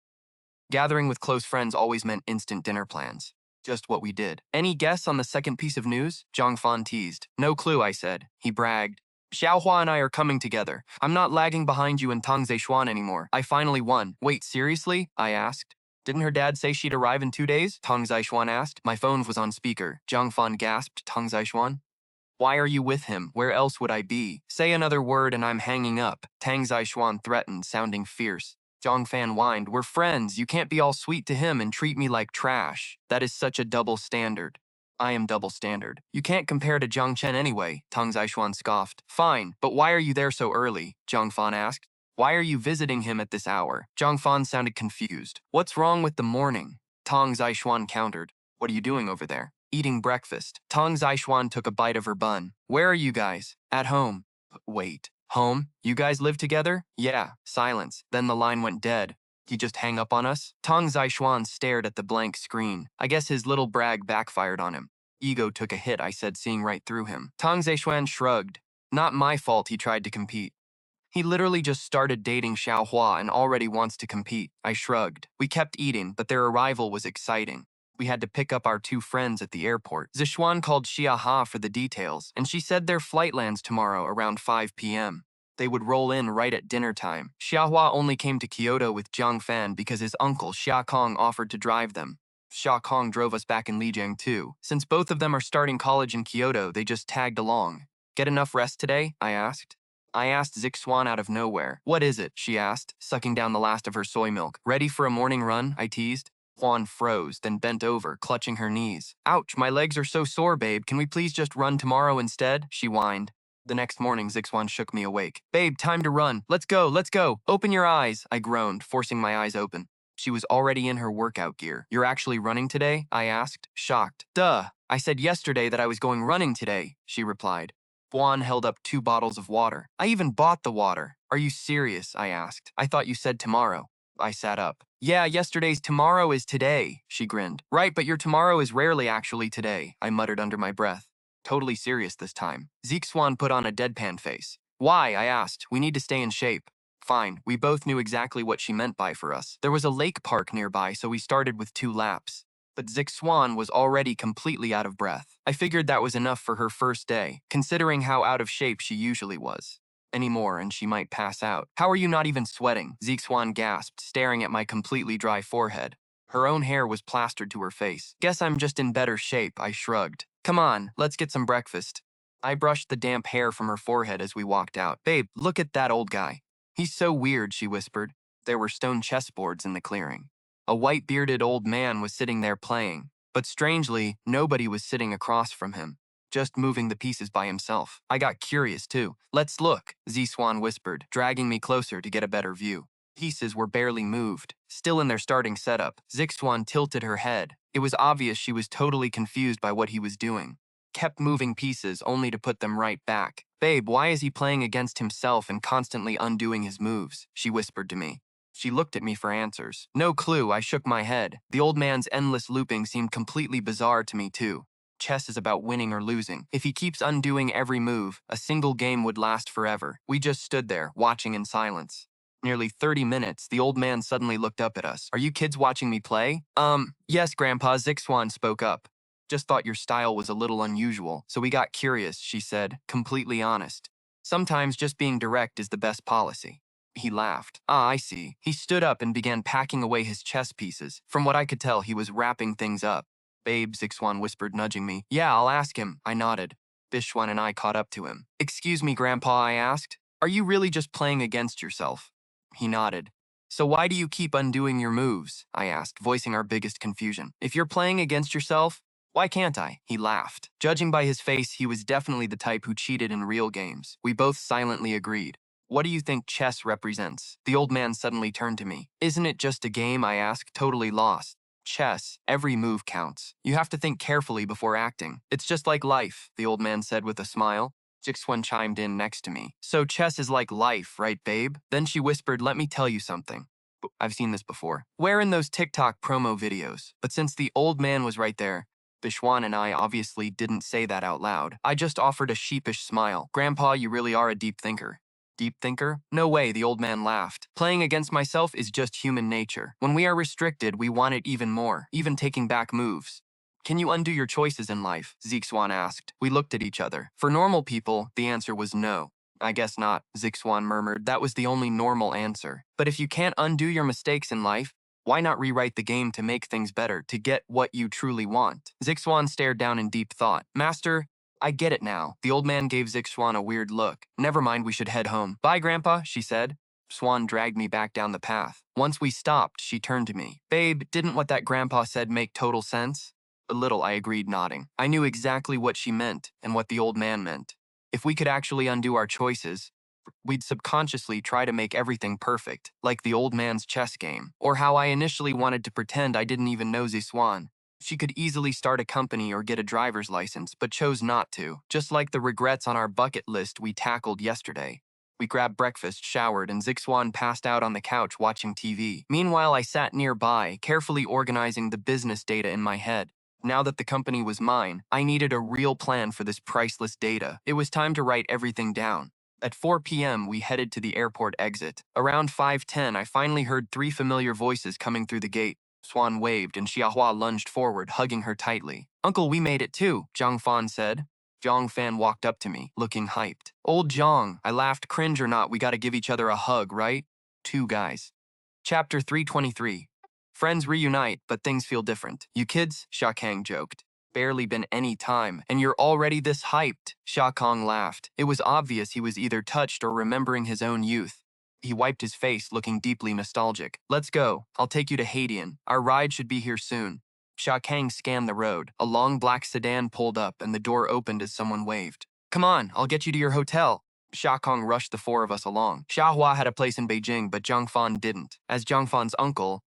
Gathering with close friends always meant instant dinner plans. Just what we did. "Any guess on the second piece of news?" Jiang Fan teased. "No clue," I said. He bragged. "Xiaohua and I are coming together. I'm not lagging behind you and Tang Zixuan anymore. I finally won." "Wait, seriously?" I asked. "Didn't her dad say she'd arrive in 2 days?" Tang Zixuan asked. My phone was on speaker. Jiang Fan gasped. "Tang Zixuan? Why are you with him? Where else would I be? Say another word and I'm hanging up." Tang Zixuan threatened, sounding fierce. Jiang Fan whined, "We're friends. You can't be all sweet to him and treat me like trash. That is such a double standard." I am double standard. You can't compare to Jiang Chen anyway, Tang Zixuan scoffed. Fine, but why are you there so early? Jiang Fan asked. Why are you visiting him at this hour? Jiang Fan sounded confused. What's wrong with the morning? Tang Zixuan countered. What are you doing over there? Eating breakfast. Tang Zixuan took a bite of her bun. Where are you guys? At home. Wait. Home? You guys live together? Yeah. Silence. Then the line went dead. He just hang up on us? Tang Zixuan stared at the blank screen. I guess his little brag backfired on him. Ego took a hit, I said, seeing right through him. Tang Zixuan shrugged. Not my fault he tried to compete. He literally just started dating Xiaohua and already wants to compete. I shrugged. We kept eating, but their arrival was exciting. We had to pick up our two friends at the airport. Zixuan called Xiaohua for the details, and she said their flight lands tomorrow around 5 p.m. They would roll in right at dinner time. Xiaohua only came to Kyoto with Jiang Fan because his uncle Xia Kong offered to drive them. Xia Kong drove us back in Lijiang too. Since both of them are starting college in Kyoto, they just tagged along. Get enough rest today? I asked. I asked Zixuan out of nowhere. What is it? She asked, sucking down the last of her soy milk. Ready for a morning run? I teased. Juan froze, then bent over, clutching her knees. Ouch, my legs are so sore, babe. Can we please just run tomorrow instead? She whined. The next morning, Zixuan shook me awake. Babe, time to run. Let's go, let's go. Open your eyes, I groaned, forcing my eyes open. She was already in her workout gear. You're actually running today? I asked, shocked. Duh. I said yesterday that I was going running today, she replied. Juan held up 2 bottles of water. I even bought the water. Are you serious? I asked. I thought you said tomorrow. I sat up. Yeah, yesterday's tomorrow is today, she grinned. Right, but your tomorrow is rarely actually today, I muttered under my breath. Totally serious this time. Zixuan put on a deadpan face. Why? I asked. We need to stay in shape. Fine, we both knew exactly what she meant by for us. There was a lake park nearby, so we started with 2 laps. But Zixuan was already completely out of breath. I figured that was enough for her first day, considering how out of shape she usually was. Any more and she might pass out. How are you not even sweating? Zixuan gasped, staring at my completely dry forehead. Her own hair was plastered to her face. Guess I'm just in better shape, I shrugged. Come on, let's get some breakfast. I brushed the damp hair from her forehead as we walked out. Babe, look at that old guy. He's so weird, she whispered. There were stone chessboards in the clearing. A white-bearded old man was sitting there playing, but strangely, nobody was sitting across from him, just moving the pieces by himself. I got curious too. Let's look, Zixuan whispered, dragging me closer to get a better view. Pieces were barely moved, still in their starting setup. Zixuan tilted her head. It was obvious she was totally confused by what he was doing. Kept moving pieces only to put them right back. Babe, why is he playing against himself and constantly undoing his moves? She whispered to me. She looked at me for answers. No clue, I shook my head. The old man's endless looping seemed completely bizarre to me too. Chess is about winning or losing. If he keeps undoing every move, a single game would last forever. We just stood there, watching in silence. Nearly 30 minutes, the old man suddenly looked up at us. Are you kids watching me play? Yes, Grandpa, Zixuan spoke up. Just thought your style was a little unusual, so we got curious, she said, completely honest. Sometimes just being direct is the best policy. He laughed. Ah, I see. He stood up and began packing away his chess pieces. From what I could tell, he was wrapping things up. Babe, Zixuan whispered, nudging me. Yeah, I'll ask him. I nodded. Bishwan and I caught up to him. Excuse me, Grandpa, I asked. Are you really just playing against yourself? He nodded. So why do you keep undoing your moves? I asked, voicing our biggest confusion. If you're playing against yourself, why can't I? He laughed. Judging by his face, he was definitely the type who cheated in real games. We both silently agreed. What do you think chess represents? The old man suddenly turned to me. Isn't it just a game? I asked, totally lost. Chess, every move counts. You have to think carefully before acting. It's just like life, the old man said with a smile. Jixuan chimed in next to me. So chess is like life, right, babe? Then she whispered, let me tell you something. I've seen this before. Where in those TikTok promo videos? But since the old man was right there, Bishwan and I obviously didn't say that out loud. I just offered a sheepish smile. Grandpa, you really are a deep thinker. Deep thinker? No way, the old man laughed. Playing against myself is just human nature. When we are restricted, we want it even more, even taking back moves. Can you undo your choices in life? Zixuan asked. We looked at each other. For normal people, the answer was no. I guess not, Zixuan murmured. That was the only normal answer. But if you can't undo your mistakes in life, why not rewrite the game to make things better, to get what you truly want? Zixuan stared down in deep thought. Master, I get it now. The old man gave Zixuan a weird look. Never mind, we should head home. Bye, Grandpa, she said. Swan dragged me back down the path. Once we stopped, she turned to me. Babe, didn't what that Grandpa said make total sense? A little, I agreed, nodding. I knew exactly what she meant and what the old man meant. If we could actually undo our choices, we'd subconsciously try to make everything perfect, like the old man's chess game, or how I initially wanted to pretend I didn't even know Zixuan. She could easily start a company or get a driver's license, but chose not to, just like the regrets on our bucket list we tackled yesterday. We grabbed breakfast, showered, and Zixuan passed out on the couch watching TV. Meanwhile, I sat nearby, carefully organizing the business data in my head. Now that the company was mine, I needed a real plan for this priceless data. It was time to write everything down. At 4 p.m., we headed to the airport exit. Around 5:10, I finally heard three familiar voices coming through the gate. Swan waved, and Xiahua lunged forward, hugging her tightly. "Uncle, we made it too," Zhang Fan said. Zhang Fan walked up to me, looking hyped. "Old Zhang," I laughed. "Cringe or not, we gotta give each other a hug, right?" Two guys. Chapter 323. Friends reunite, but things feel different. "You kids," Sha Kang joked. "Barely been any time, and you're already this hyped." Sha Kang laughed. It was obvious he was either touched or remembering his own youth. He wiped his face, looking deeply nostalgic. "Let's go. I'll take you to Hadian. Our ride should be here soon." Sha Kang scanned the road. A long black sedan pulled up, and the door opened as someone waved. "Come on, I'll get you to your hotel." Sha Kang rushed the four of us along. Xiahua had a place in Beijing, but Zhang Fan didn't. As Zhang Fan's uncle,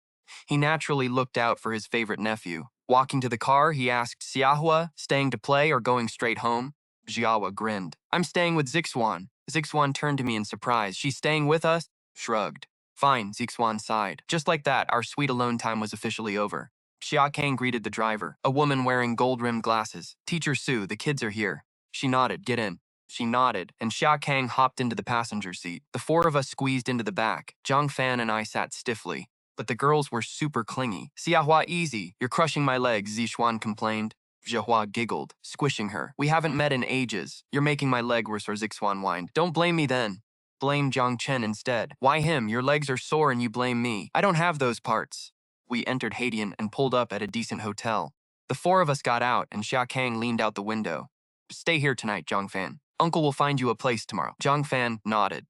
he naturally looked out for his favorite nephew. Walking to the car, he asked Xiahua, "Staying to play or going straight home?" Xiahua grinned. "I'm staying with Zixuan." Zixuan turned to me in surprise. "She's staying with us?" Shrugged. "Fine," Zixuan sighed. Just like that, our sweet alone time was officially over. Xia Kang greeted the driver, a woman wearing gold-rimmed glasses. "Teacher Sue, the kids are here." She nodded. "Get in." She nodded, and Xia Kang hopped into the passenger seat. The four of us squeezed into the back. Zhang Fan and I sat stiffly. But the girls were super clingy. "Xiahua, easy. You're crushing my legs," Zixuan complained. Xiahua giggled, squishing her. "We haven't met in ages. You're making my leg worse," or Zixuan whined. "Don't blame me then. Blame Jiang Chen instead." "Why him? Your legs are sore and you blame me." "I don't have those parts." We entered Hadian and pulled up at a decent hotel. The four of us got out, and Xia Kang leaned out the window. "Stay here tonight, Zhang Fan. Uncle will find you a place tomorrow." Zhang Fan nodded.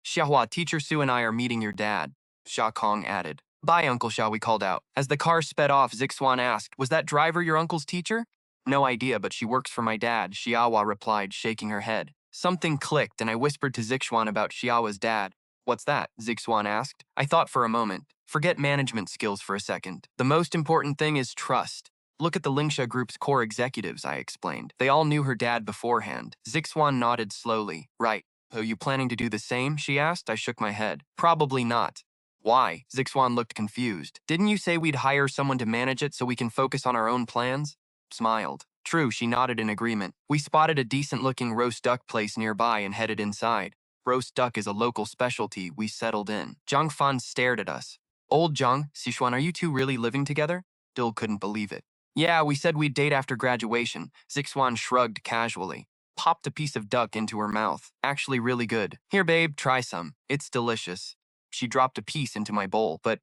"Xiahua, Teacher Sue and I are meeting your dad," Xia Kang added. "Bye, Uncle Xia," we called out. As the car sped off, Zixuan asked, "Was that driver your uncle's teacher?" "No idea, but she works for my dad," Xiahua replied, shaking her head. Something clicked, and I whispered to Zixuan about Xiaowa's dad. "What's that?" Zixuan asked. I thought for a moment. Forget management skills for a second. The most important thing is trust. "Look at the Lingsha Group's core executives," I explained. "They all knew her dad beforehand." Zixuan nodded slowly. "Right. Are you planning to do the same?" she asked. I shook my head. "Probably not." "Why?" Zixuan looked confused. "Didn't you say we'd hire someone to manage it so we can focus on our own plans?" Smiled. "True," she nodded in agreement. We spotted a decent-looking roast duck place nearby and headed inside. Roast duck is a local specialty. We settled in. Zhang Fan stared at us. "Old Zhang, Sichuan, are you two really living together?" Dill couldn't believe it. "Yeah, we said we'd date after graduation." Zixuan shrugged casually. Popped a piece of duck into her mouth. "Actually really good. Here, babe, try some. It's delicious." She dropped a piece into my bowl. But,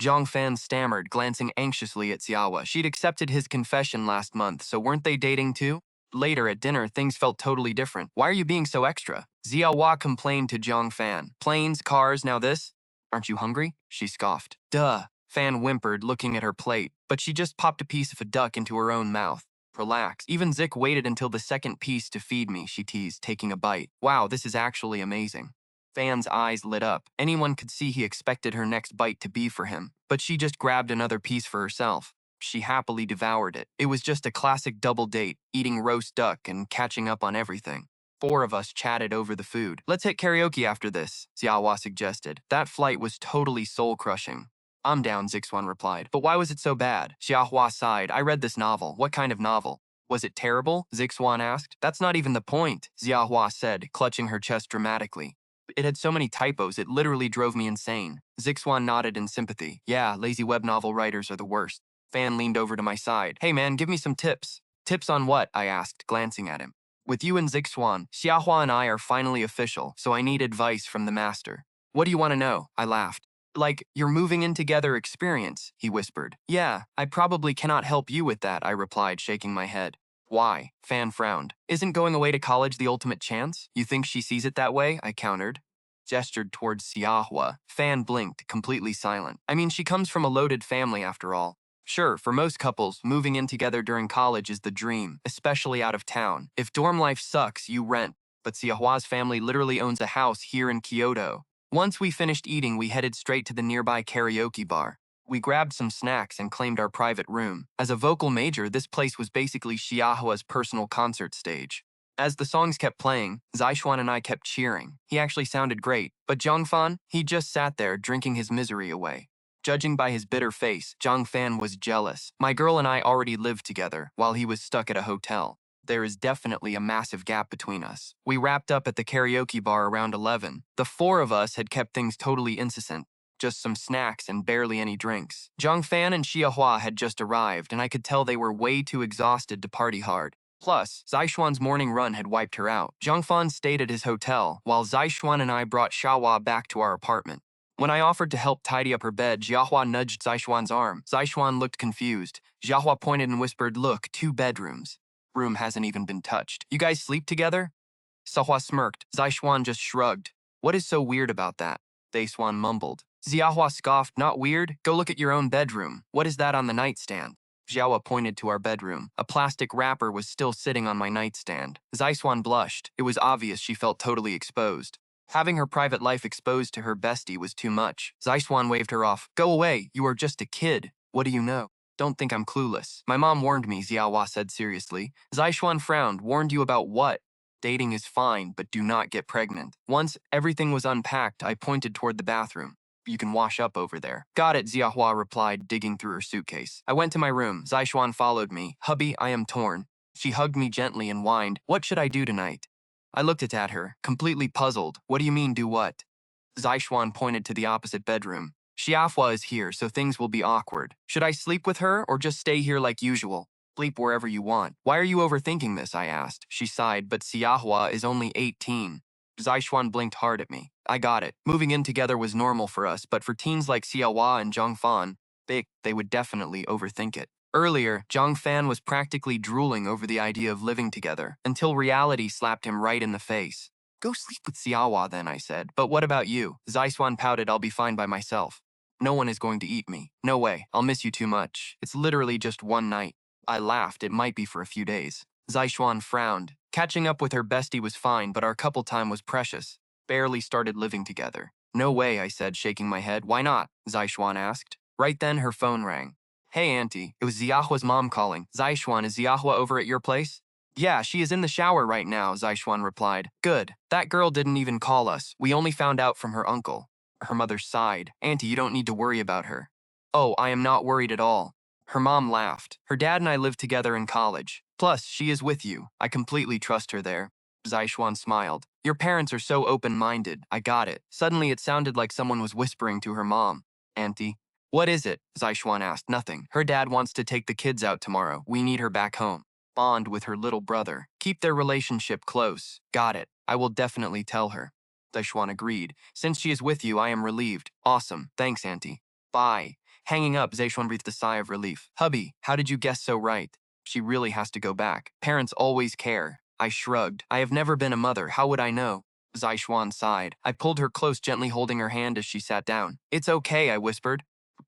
Zhang Fan stammered, glancing anxiously at Xiaowa. She'd accepted his confession last month, so weren't they dating too? Later at dinner, things felt totally different. "Why are you being so extra?" Xiaowa complained to Zhang Fan. "Planes, cars, now this? Aren't you hungry?" She scoffed. "Duh." Fan whimpered, looking at her plate, but she just popped a piece of a duck into her own mouth. "Relax." Even Zik waited until the second piece to feed me, she teased, taking a bite. "Wow, this is actually amazing." Fan's eyes lit up. Anyone could see he expected her next bite to be for him, but she just grabbed another piece for herself. She happily devoured it. It was just a classic double date, eating roast duck and catching up on everything. Four of us chatted over the food. "Let's hit karaoke after this," Xiaohua suggested. That flight was totally soul-crushing. "I'm down," Zixuan replied. "But why was it so bad?" Xiaohua sighed. "I read this novel." "What kind of novel?" "Was it terrible?" Zixuan asked. "That's not even the point," Xiaohua said, clutching her chest dramatically. "It had so many typos, it literally drove me insane." Zixuan nodded in sympathy. "Yeah, lazy web novel writers are the worst." Fan leaned over to my side. "Hey man, give me some tips." "Tips on what?" I asked, glancing at him. "With you and Zixuan, Xiahua and I are finally official, so I need advice from the master." "What do you want to know?" I laughed. "Like, your moving in together experience," he whispered. "Yeah, I probably cannot help you with that," I replied, shaking my head. "Why?" Fan frowned. "Isn't going away to college the ultimate chance?" "You think she sees it that way?" I countered. Gestured towards Xiahua. Fan blinked, completely silent. "I mean, she comes from a loaded family after all." Sure, for most couples, moving in together during college is the dream, especially out of town. If dorm life sucks, you rent. But Xiaohua's family literally owns a house here in Kyoto. Once we finished eating, we headed straight to the nearby karaoke bar. We grabbed some snacks and claimed our private room. As a vocal major, this place was basically Xiaohua's personal concert stage. As the songs kept playing, Zixuan and I kept cheering. He actually sounded great, but Zhangfan, he just sat there drinking his misery away. Judging by his bitter face, Jiang Fan was jealous. My girl and I already lived together, while he was stuck at a hotel. There is definitely a massive gap between us. We wrapped up at the karaoke bar around 11. The four of us had kept things totally incessant, just some snacks and barely any drinks. Jiang Fan and Xiaohua had just arrived, and I could tell they were way too exhausted to party hard. Plus, Zixuan's morning run had wiped her out. Jiang Fan stayed at his hotel, while Zixuan and I brought Xiaohua back to our apartment. When I offered to help tidy up her bed, Jiahua nudged Zixuan's arm. Zixuan looked confused. Jiahua pointed and whispered, "Look, 2 bedrooms. Room hasn't even been touched. You guys sleep together?" Xiahua smirked. Zixuan just shrugged. "What is so weird about that?" Zixuan mumbled. Jiahua scoffed, "Not weird? Go look at your own bedroom. What is that on the nightstand?" Jiahua pointed to our bedroom. A plastic wrapper was still sitting on my nightstand. Zixuan blushed. It was obvious she felt totally exposed. Having her private life exposed to her bestie was too much. Zixuan waved her off. "Go away, you are just a kid. What do you know? Don't think I'm clueless." "My mom warned me," Xiaohua said seriously. Zixuan frowned. "Warned you about what?" "Dating is fine, but do not get pregnant." Once everything was unpacked, I pointed toward the bathroom. "You can wash up over there." "Got it," Xiaohua replied, digging through her suitcase. I went to my room. Zixuan followed me. "Hubby, I am torn." She hugged me gently and whined, "What should I do tonight?" I looked at her, completely puzzled. "What do you mean, do what?" Zixuan pointed to the opposite bedroom. "Xiaohua is here, so things will be awkward. Should I sleep with her or just stay here like usual?" "Sleep wherever you want." "Why are you overthinking this?" I asked. She sighed, "But Xiaohua is only 18. Zixuan blinked hard at me. "I got it. Moving in together was normal for us, but for teens like Xiaohua and Zhangfan, they would definitely overthink it. Earlier, Jiang Fan was practically drooling over the idea of living together, until reality slapped him right in the face. "Go sleep with Xiaohua then," I said. "But what about you?" Zixuan pouted, "I'll be fine by myself. No one is going to eat me. No way, I'll miss you too much. It's literally just one night." I laughed, "It might be for a few days." Zixuan frowned. Catching up with her bestie was fine, but our couple time was precious. Barely started living together. "No way," I said, shaking my head. "Why not?" Zixuan asked. Right then, her phone rang. "Hey, Auntie, it was Xiaohua's mom calling." "Zixuan, is Xiaohua over at your place?" "Yeah, she is in the shower right now," Zixuan replied. "Good. That girl didn't even call us. We only found out from her uncle." Her mother sighed. "Auntie, you don't need to worry about her." "Oh, I am not worried at all." Her mom laughed. "Her dad and I live together in college. Plus, she is with you. I completely trust her there." Zixuan smiled. "Your parents are so open-minded. I got it." Suddenly, it sounded like someone was whispering to her mom. "Auntie." "What is it?" Zixuan asked. "Nothing. Her dad wants to take the kids out tomorrow. We need her back home. Bond with her little brother. Keep their relationship close." "Got it. I will definitely tell her." Zixuan agreed. "Since she is with you, I am relieved." "Awesome. Thanks, Auntie." "Bye." Hanging up, Zixuan breathed a sigh of relief. "Hubby, how did you guess so right?" "She really has to go back. Parents always care." I shrugged. "I have never been a mother. How would I know?" Zixuan sighed. I pulled her close, gently holding her hand as she sat down. "It's okay," I whispered.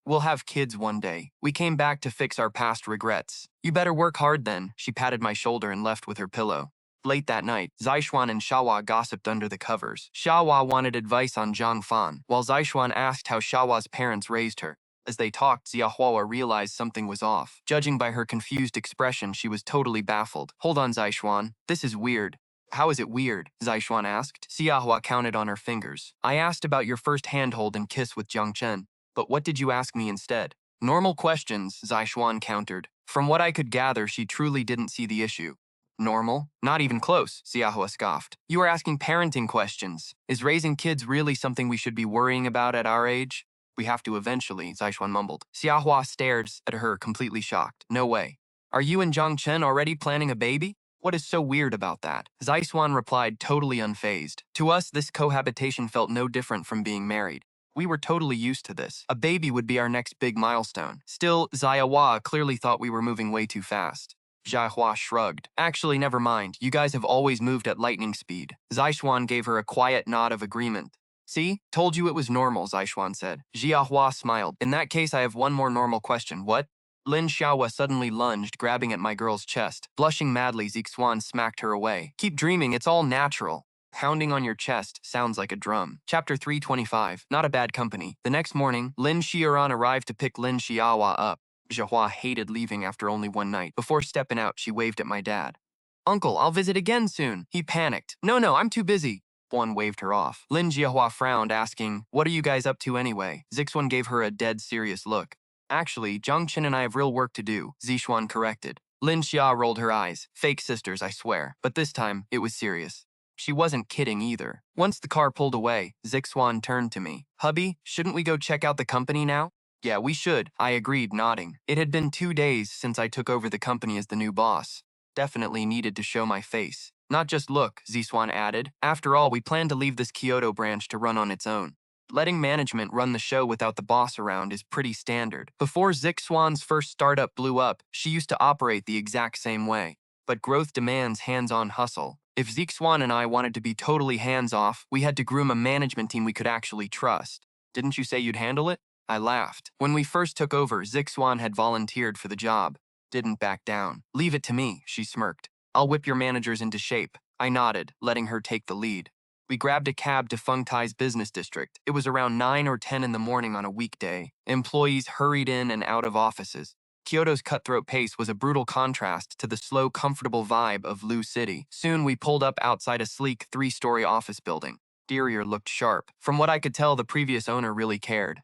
"We'll have kids one day. We came back to fix our past regrets." "You better work hard then." She patted my shoulder and left with her pillow. Late that night, Zixuan and Xiaohua gossiped under the covers. Xiaohua wanted advice on Zhang Fan, while Zixuan asked how Xiaohua's parents raised her. As they talked, Xiaohua realized something was off. Judging by her confused expression, she was totally baffled. "Hold on, Zixuan. This is weird." "How is it weird?" Zixuan asked. Xiaohua counted on her fingers. "I asked about your first handhold and kiss with Jiang Chen. But what did you ask me instead?" "Normal questions," Zixuan countered. From what I could gather, she truly didn't see the issue. "Normal? Not even close," Xiaohua scoffed. "You are asking parenting questions. Is raising kids really something we should be worrying about at our age?" "We have to eventually," Zixuan mumbled. Xiaohua stared at her, completely shocked. "No way. Are you and Jiang Chen already planning a baby? What is so weird about that?" Zixuan replied, totally unfazed. "To us, this cohabitation felt no different from being married. We were totally used to this. A baby would be our next big milestone." Still, Xiaohua clearly thought we were moving way too fast. Xiaohua shrugged. "Actually, never mind. You guys have always moved at lightning speed." Zixuan gave her a quiet nod of agreement. "See? Told you it was normal," Zixuan said. Xiaohua smiled. "In that case, I have one more normal question. What?" Lin Xiaohua suddenly lunged, grabbing at my girl's chest. Blushing madly, Zixuan smacked her away. Keep dreaming, it's all natural. Pounding on your chest sounds like a drum. Chapter 325. Not a bad company. The next morning, Lin Xiaoran arrived to pick Lin Xiaohua up. Zhihua hated leaving after only one night. Before stepping out, she waved at my dad. Uncle, I'll visit again soon. He panicked. No, I'm too busy. One waved her off. Lin Jiahua frowned, asking, what are you guys up to anyway? Zixuan gave her a dead serious look. Actually, Jiang Chen and I have real work to do, Zixuan corrected. Lin Xia rolled her eyes. Fake sisters, I swear. But this time, it was serious. She wasn't kidding either. Once the car pulled away, Zixuan turned to me. Hubby, shouldn't we go check out the company now? Yeah, we should, I agreed, nodding. It had been 2 days since I took over the company as the new boss. Definitely needed to show my face. Not just look, Zixuan added. After all, we plan to leave this Kyoto branch to run on its own. Letting management run the show without the boss around is pretty standard. Before Zixuan's first startup blew up, she used to operate the exact same way. But growth demands hands-on hustle. If Zixuan and I wanted to be totally hands-off, we had to groom a management team we could actually trust. Didn't you say you'd handle it? I laughed. When we first took over, Zixuan had volunteered for the job. Didn't back down. Leave it to me, she smirked. I'll whip your managers into shape. I nodded, letting her take the lead. We grabbed a cab to Feng Tai's business district. It was around 9 or 10 in the morning on a weekday. Employees hurried in and out of offices. Kyoto's cutthroat pace was a brutal contrast to the slow, comfortable vibe of Lu City. Soon we pulled up outside a sleek 3-story office building. Exterior looked sharp. From what I could tell, the previous owner really cared.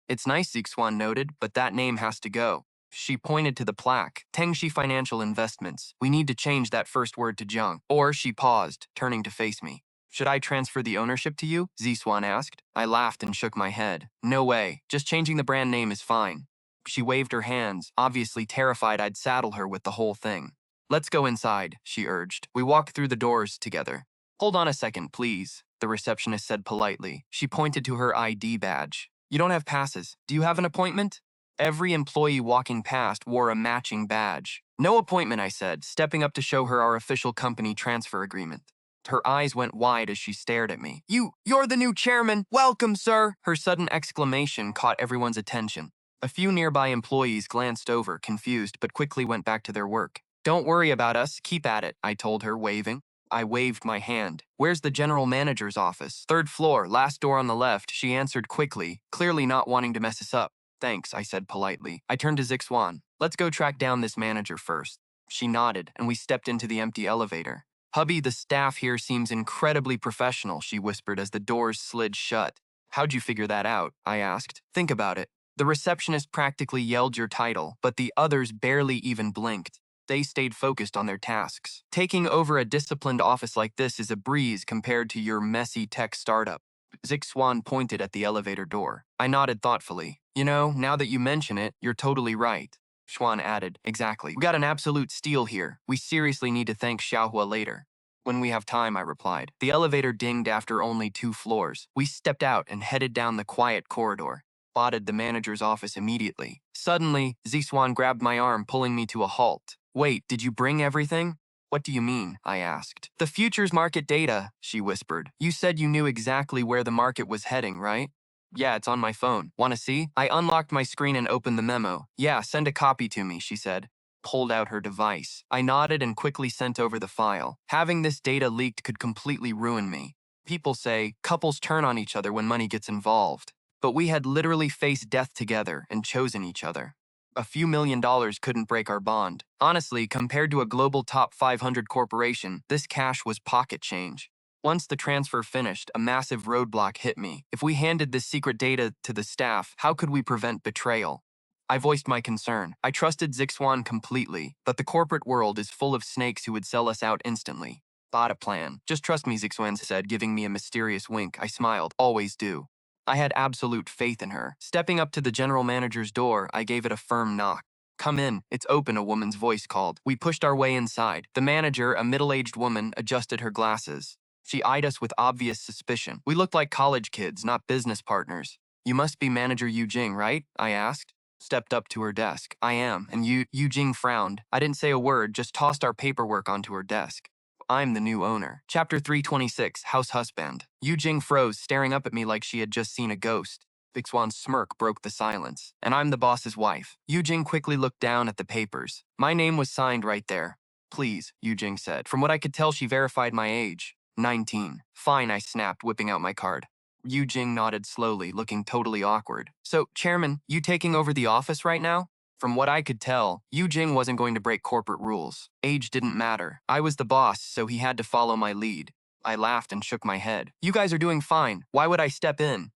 It's nice, Zixuan noted, but that name has to go. She pointed to the plaque. Tengxi Financial Investments. We need to change that first word to Jiang. Or she paused, turning to face me. Should I transfer the ownership to you? Zixuan asked. I laughed and shook my head. No way. Just changing the brand name is fine. She waved her hands, obviously terrified I'd saddle her with the whole thing. Let's go inside, she urged. We walked through the doors together. Hold on a second, please, the receptionist said politely. She pointed to her ID badge. You don't have passes. Do you have an appointment? Every employee walking past wore a matching badge. No appointment, I said, stepping up to show her our official company transfer agreement. Her eyes went wide as she stared at me. You're the new chairman. Welcome, sir. Her sudden exclamation caught everyone's attention. A few nearby employees glanced over, confused, but quickly went back to their work. Don't worry about us. Keep at it, I told her, waving. I waved my hand. Where's the general manager's office? 3rd floor, last door on the left, she answered quickly, clearly not wanting to mess us up. Thanks, I said politely. I turned to Zixuan. Let's go track down this manager first. She nodded, and we stepped into the empty elevator. Hubby, the staff here seems incredibly professional, she whispered as the doors slid shut. How'd you figure that out? I asked. Think about it. The receptionist practically yelled your title, but the others barely even blinked. They stayed focused on their tasks. Taking over a disciplined office like this is a breeze compared to your messy tech startup. Zixuan pointed at the elevator door. I nodded thoughtfully. You know, now that you mention it, you're totally right. Xuan added, exactly. We got an absolute steal here. We seriously need to thank Xiaohua later. When we have time, I replied. The elevator dinged after only 2 floors. We stepped out and headed down the quiet corridor. Spotted the manager's office immediately. Suddenly, Zixuan grabbed my arm, pulling me to a halt. Wait, did you bring everything? What do you mean? I asked. The futures market data, she whispered. You said you knew exactly where the market was heading, right? Yeah, it's on my phone. Want to see? I unlocked my screen and opened the memo. Yeah, send a copy to me, she said. Pulled out her device. I nodded and quickly sent over the file. Having this data leaked could completely ruin me. People say couples turn on each other when money gets involved. But we had literally faced death together and chosen each other. A few $1,000,000 couldn't break our bond. Honestly, compared to a global top 500 corporation, this cash was pocket change. Once the transfer finished, a massive roadblock hit me. If we handed this secret data to the staff, how could we prevent betrayal? I voiced my concern. I trusted Zixuan completely, but the corporate world is full of snakes who would sell us out instantly. Thought a plan. Just trust me, Zixuan said, giving me a mysterious wink. I smiled. Always do. I had absolute faith in her. Stepping up to the general manager's door, I gave it a firm knock. Come in. It's open, a woman's voice called. We pushed our way inside. The manager, a middle-aged woman, adjusted her glasses. She eyed us with obvious suspicion. We looked like college kids, not business partners. You must be Manager Yu Jing, right? I asked. Stepped up to her desk. I am, and Yu Jing frowned. I didn't say a word, just tossed our paperwork onto her desk. I'm the new owner. Chapter 326, House Husband. Yu Jing froze, staring up at me like she had just seen a ghost. Zixuan's smirk broke the silence. And I'm the boss's wife. Yu Jing quickly looked down at the papers. My name was signed right there. Please, Yu Jing said. From what I could tell, she verified my age. 19. Fine, I snapped, whipping out my card. Yu Jing nodded slowly, looking totally awkward. So, Chairman, you taking over the office right now? From what I could tell, Yu Jing wasn't going to break corporate rules. Age didn't matter. I was the boss, so he had to follow my lead. I laughed and shook my head. You guys are doing fine. Why would I step in?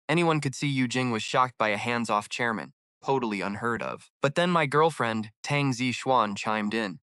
Anyone could see Yu Jing was shocked by a hands-off chairman. Totally unheard of. But then my girlfriend, Tang Zixuan, chimed in.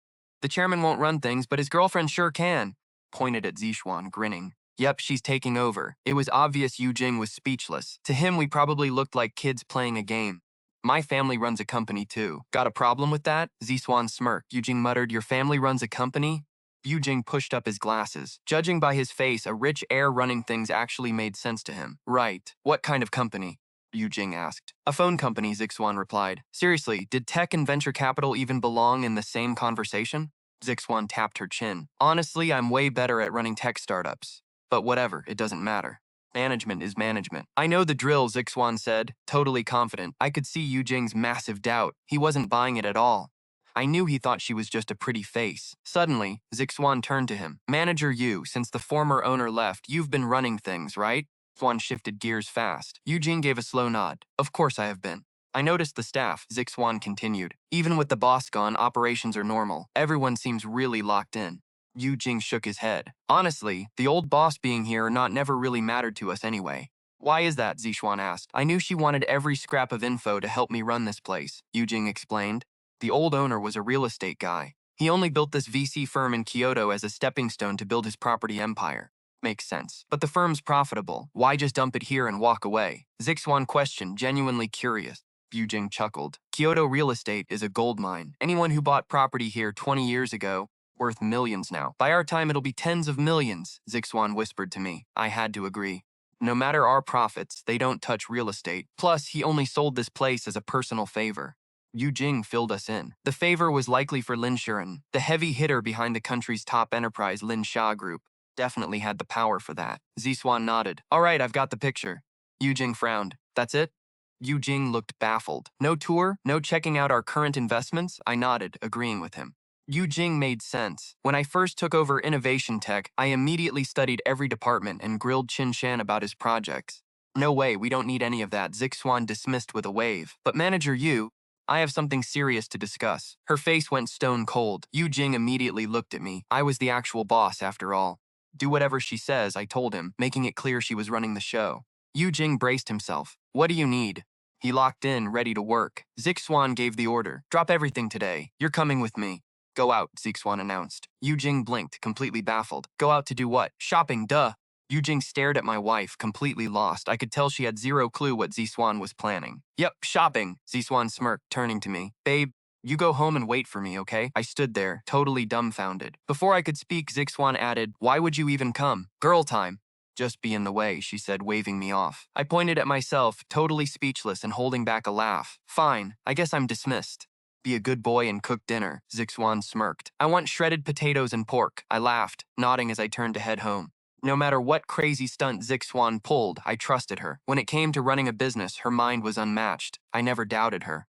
The chairman won't run things, but his girlfriend sure can. Pointed at Zixuan, grinning. Yep, she's taking over. It was obvious Yu Jing was speechless. To him, we probably looked like kids playing a game. My family runs a company too. Got a problem with that? Zixuan smirked. Yu Jing muttered, your family runs a company? Yu Jing pushed up his glasses. Judging by his face, a rich heir running things actually made sense to him. Right. What kind of company? Yu Jing asked. A phone company, Zixuan replied. Seriously, did tech and venture capital even belong in the same conversation? Zixuan tapped her chin. Honestly, I'm way better at running tech startups. But whatever, it doesn't matter. Management is management. I know the drill, Zixuan said, totally confident. I could see Yu Jing's massive doubt. He wasn't buying it at all. I knew he thought she was just a pretty face. Suddenly, Zixuan turned to him. Manager Yu, since the former owner left, you've been running things, right? Zixuan shifted gears fast. Yu Jing gave a slow nod. Of course I have been. I noticed the staff, Zixuan continued. Even with the boss gone, operations are normal. Everyone seems really locked in. Yu Jing shook his head. Honestly, the old boss being here or not never really mattered to us anyway. Why is that? Zixuan asked. I knew she wanted every scrap of info to help me run this place, Yu Jing explained. The old owner was a real estate guy. He only built this VC firm in Kyoto as a stepping stone to build his property empire. Makes sense. But the firm's profitable. Why just dump it here and walk away? Zixuan questioned, genuinely curious. Yu Jing chuckled. Kyoto real estate is a gold mine. Anyone who bought property here 20 years ago, worth millions now. By our time, it'll be tens of millions, Zixuan whispered to me. I had to agree. No matter our profits, they don't touch real estate. Plus, he only sold this place as a personal favor. Yu Jing filled us in. The favor was likely for Lin Shuren, the heavy hitter behind the country's top enterprise Lin Xia Group. Definitely had the power for that. Zixuan nodded. All right, I've got the picture. Yu Jing frowned. That's it? Yu Jing looked baffled. No tour? No checking out our current investments? I nodded, agreeing with him. Yu Jing made sense. When I first took over innovation tech, I immediately studied every department and grilled Qin Shan about his projects. No way, we don't need any of that, Zixuan dismissed with a wave. But Manager Yu, I have something serious to discuss. Her face went stone cold. Yu Jing immediately looked at me. I was the actual boss, after all. Do whatever she says, I told him, making it clear she was running the show. Yu Jing braced himself. What do you need? He locked in, ready to work. Zixuan gave the order. Drop everything today. You're coming with me. Go out, Zixuan announced. Yu Jing blinked, completely baffled. Go out to do what? Shopping, duh. Yu Jing stared at my wife, completely lost. I could tell she had zero clue what Zixuan was planning. Yep, shopping, Zixuan smirked, turning to me. Babe, you go home and wait for me, okay? I stood there, totally dumbfounded. Before I could speak, Zixuan added, why would you even come? Girl time. Just be in the way, she said, waving me off. I pointed at myself, totally speechless and holding back a laugh. Fine, I guess I'm dismissed. Be a good boy and cook dinner, Zixuan smirked. I want shredded potatoes and pork. I laughed, nodding as I turned to head home. No matter what crazy stunt Zixuan pulled, I trusted her. When it came to running a business, her mind was unmatched. I never doubted her.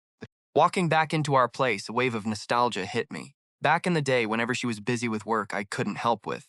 Walking back into our place, a wave of nostalgia hit me. Back in the day, whenever she was busy with work I couldn't help with,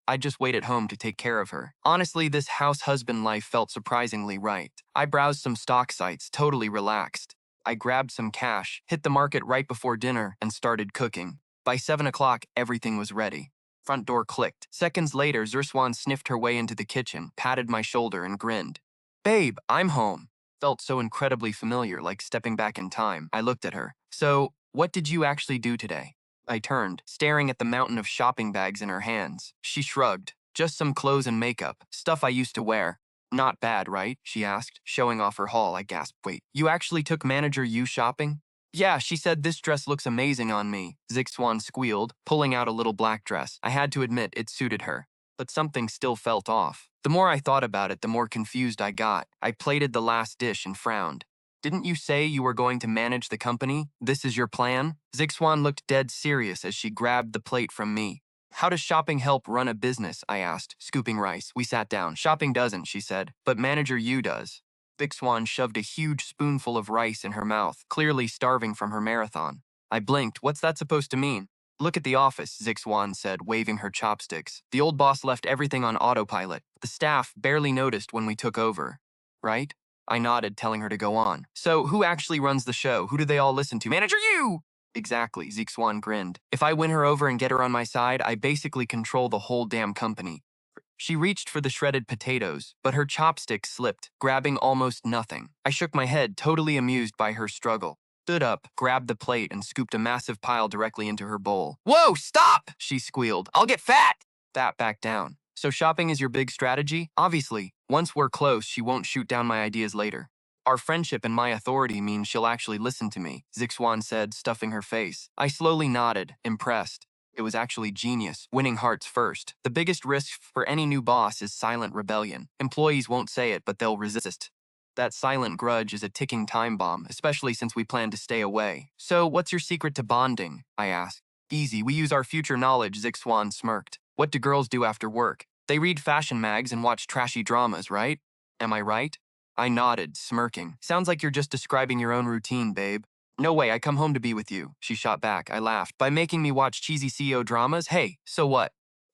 I'd just wait at home to take care of her. Honestly, this house husband life felt surprisingly right. I browsed some stock sites, totally relaxed. I grabbed some cash, hit the market right before dinner, and started cooking. By 7 o'clock, everything was ready. Front door clicked. Seconds later, Zixuan sniffed her way into the kitchen, patted my shoulder, and grinned. Babe, I'm home. Felt so incredibly familiar, like stepping back in time. I looked at her. So, what did you actually do today? I turned, staring at the mountain of shopping bags in her hands. She shrugged. Just some clothes and makeup, stuff I used to wear. Not bad, right? She asked, showing off her haul. I gasped. Wait, you actually took Manager Yu shopping? Yeah, she said this dress looks amazing on me, Zixuan squealed, pulling out a little black dress. I had to admit it suited her. But something still felt off. The more I thought about it, the more confused I got. I plated the last dish and frowned. Didn't you say you were going to manage the company? This is your plan? Zixuan looked dead serious as she grabbed the plate from me. How does shopping help run a business? I asked, scooping rice. We sat down. Shopping doesn't, she said, but Manager Yu does. Zixuan shoved a huge spoonful of rice in her mouth, clearly starving from her marathon. I blinked. What's that supposed to mean? Look at the office, Zixuan said, waving her chopsticks. The old boss left everything on autopilot. The staff barely noticed when we took over. Right? I nodded, telling her to go on. So, who actually runs the show? Who do they all listen to? Manager you! Exactly, Zixuan grinned. If I win her over and get her on my side, I basically control the whole damn company. She reached for the shredded potatoes, but her chopstick slipped, grabbing almost nothing. I shook my head, totally amused by her struggle. Stood up, grabbed the plate, and scooped a massive pile directly into her bowl. Whoa, stop! She squealed. I'll get fat! That back down. So shopping is your big strategy? Obviously. Once we're close, she won't shoot down my ideas later. Our friendship and my authority means she'll actually listen to me, Zixuan said, stuffing her face. I slowly nodded, impressed. It was actually genius, winning hearts first. The biggest risk for any new boss is silent rebellion. Employees won't say it, but they'll resist. That silent grudge is a ticking time bomb, especially since we plan to stay away. So, what's your secret to bonding? I asked. Easy, we use our future knowledge, Zixuan smirked. What do girls do after work? They read fashion mags and watch trashy dramas, right? Am I right? I nodded, smirking. Sounds like you're just describing your own routine, babe. No way, I come home to be with you, she shot back. I laughed. By making me watch cheesy CEO dramas? Hey, so what?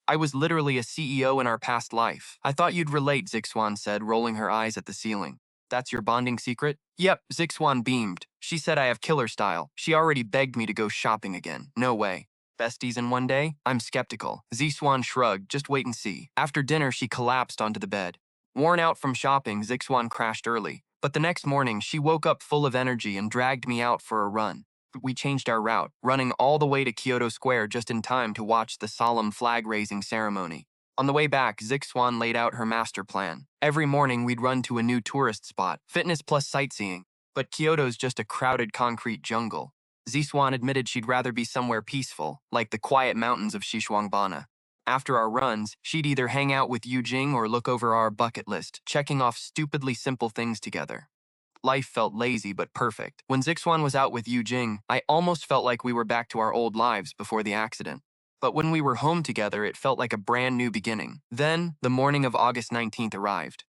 I was literally a CEO in our past life. I thought you'd relate, Zixuan said, rolling her eyes at the ceiling. That's your bonding secret? Yep, Zixuan beamed. She said I have killer style. She already begged me to go shopping again. No way. Besties in one day? I'm skeptical. Zixuan shrugged. Just wait and see. After dinner, she collapsed onto the bed. Worn out from shopping, Zixuan crashed early. But the next morning, she woke up full of energy and dragged me out for a run. We changed our route, running all the way to Kyoto Square just in time to watch the solemn flag-raising ceremony. On the way back, Zixuan laid out her master plan. Every morning, we'd run to a new tourist spot, fitness plus sightseeing. But Kyoto's just a crowded concrete jungle. Zixuan admitted she'd rather be somewhere peaceful, like the quiet mountains of Xishuangbanna. After our runs, she'd either hang out with Yujing or look over our bucket list, checking off stupidly simple things together. Life felt lazy but perfect. When Zixuan was out with Yujing, I almost felt like we were back to our old lives before the accident. But when we were home together, it felt like a brand new beginning. Then, the morning of August 19th arrived.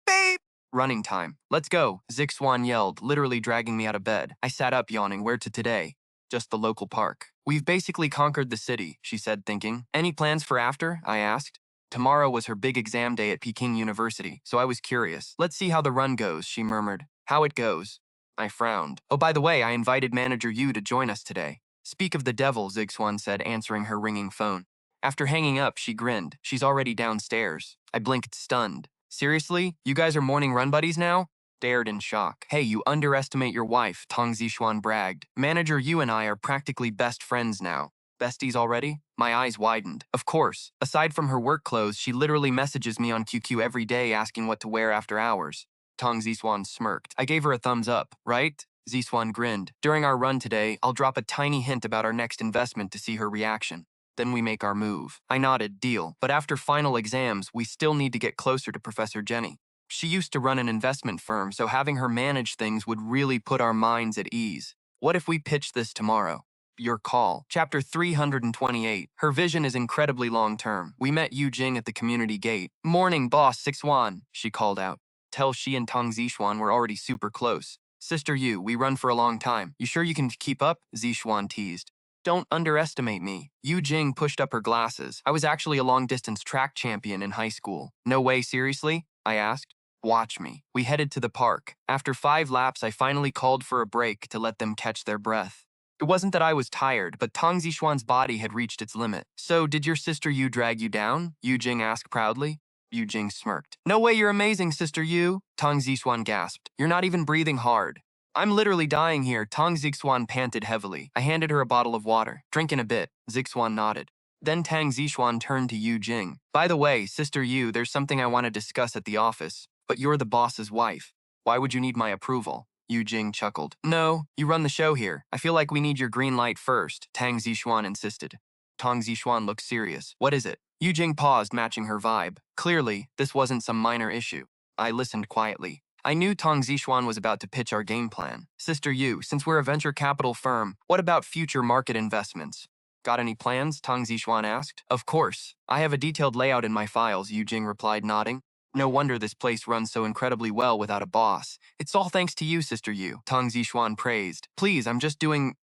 Babe! Running time. Let's go, Zixuan yelled, literally dragging me out of bed. I sat up, yawning. Where to today? Just the local park. We've basically conquered the city, she said, thinking. Any plans for after? I asked. Tomorrow was her big exam day at Peking University, so I was curious. Let's see how the run goes, she murmured. How it goes. I frowned. Oh, by the way, I invited Manager Yu to join us today. Speak of the devil, Zixuan said, answering her ringing phone. After hanging up, she grinned. She's already downstairs. I blinked, stunned. Seriously? You guys are morning run buddies now? Stared in shock. Hey, you underestimate your wife, Tang Zixuan bragged. Manager Yu and I are practically best friends now. Besties already? My eyes widened. Of course. Aside from her work clothes, she literally messages me on QQ every day asking what to wear after hours. Tang Zixuan smirked. I gave her a thumbs up, right? Zixuan grinned. During our run today, I'll drop a tiny hint about our next investment to see her reaction. Then we make our move. I nodded, deal. But after final exams, we still need to get closer to Professor Jenny. She used to run an investment firm, so having her manage things would really put our minds at ease. What if we pitch this tomorrow? Your call. Chapter 328. Her vision is incredibly long-term. We met Yujing at the community gate. Morning, boss Zixuan, she called out. Tell she and Tang Zixuan were already super close. Sister Yu, we run for a long time. You sure you can keep up? Zixuan teased. Don't underestimate me. Yujing pushed up her glasses. I was actually a long-distance track champion in high school. No way, seriously? I asked. Watch me. We headed to the park. After 5 laps, I finally called for a break to let them catch their breath. It wasn't that I was tired, but Tang Zixuan's body had reached its limit. So, did your sister Yu drag you down? Yujing asked proudly. Yujing smirked. No way, you're amazing, Sister Yu, Tang Zixuan gasped. You're not even breathing hard. I'm literally dying here, Tang Zixuan panted heavily. I handed her a bottle of water. Drink in a bit. Zixuan nodded. Then Tang Zixuan turned to Yujing. By the way, Sister Yu, there's something I want to discuss at the office. But you're the boss's wife. Why would you need my approval? Yujing chuckled. No, you run the show here. I feel like we need your green light first, Tang Zixuan insisted. Tang Zixuan looked serious. What is it? Yujing paused, matching her vibe. Clearly, this wasn't some minor issue. I listened quietly. I knew Tang Zixuan was about to pitch our game plan. Sister Yu, since we're a venture capital firm, what about future market investments? Got any plans? Tang Zixuan asked. Of course. I have a detailed layout in my files, Yujing replied, nodding. No wonder this place runs so incredibly well without a boss. It's all thanks to you, Sister Yu, Tang Zixuan praised. Please, I'm just doing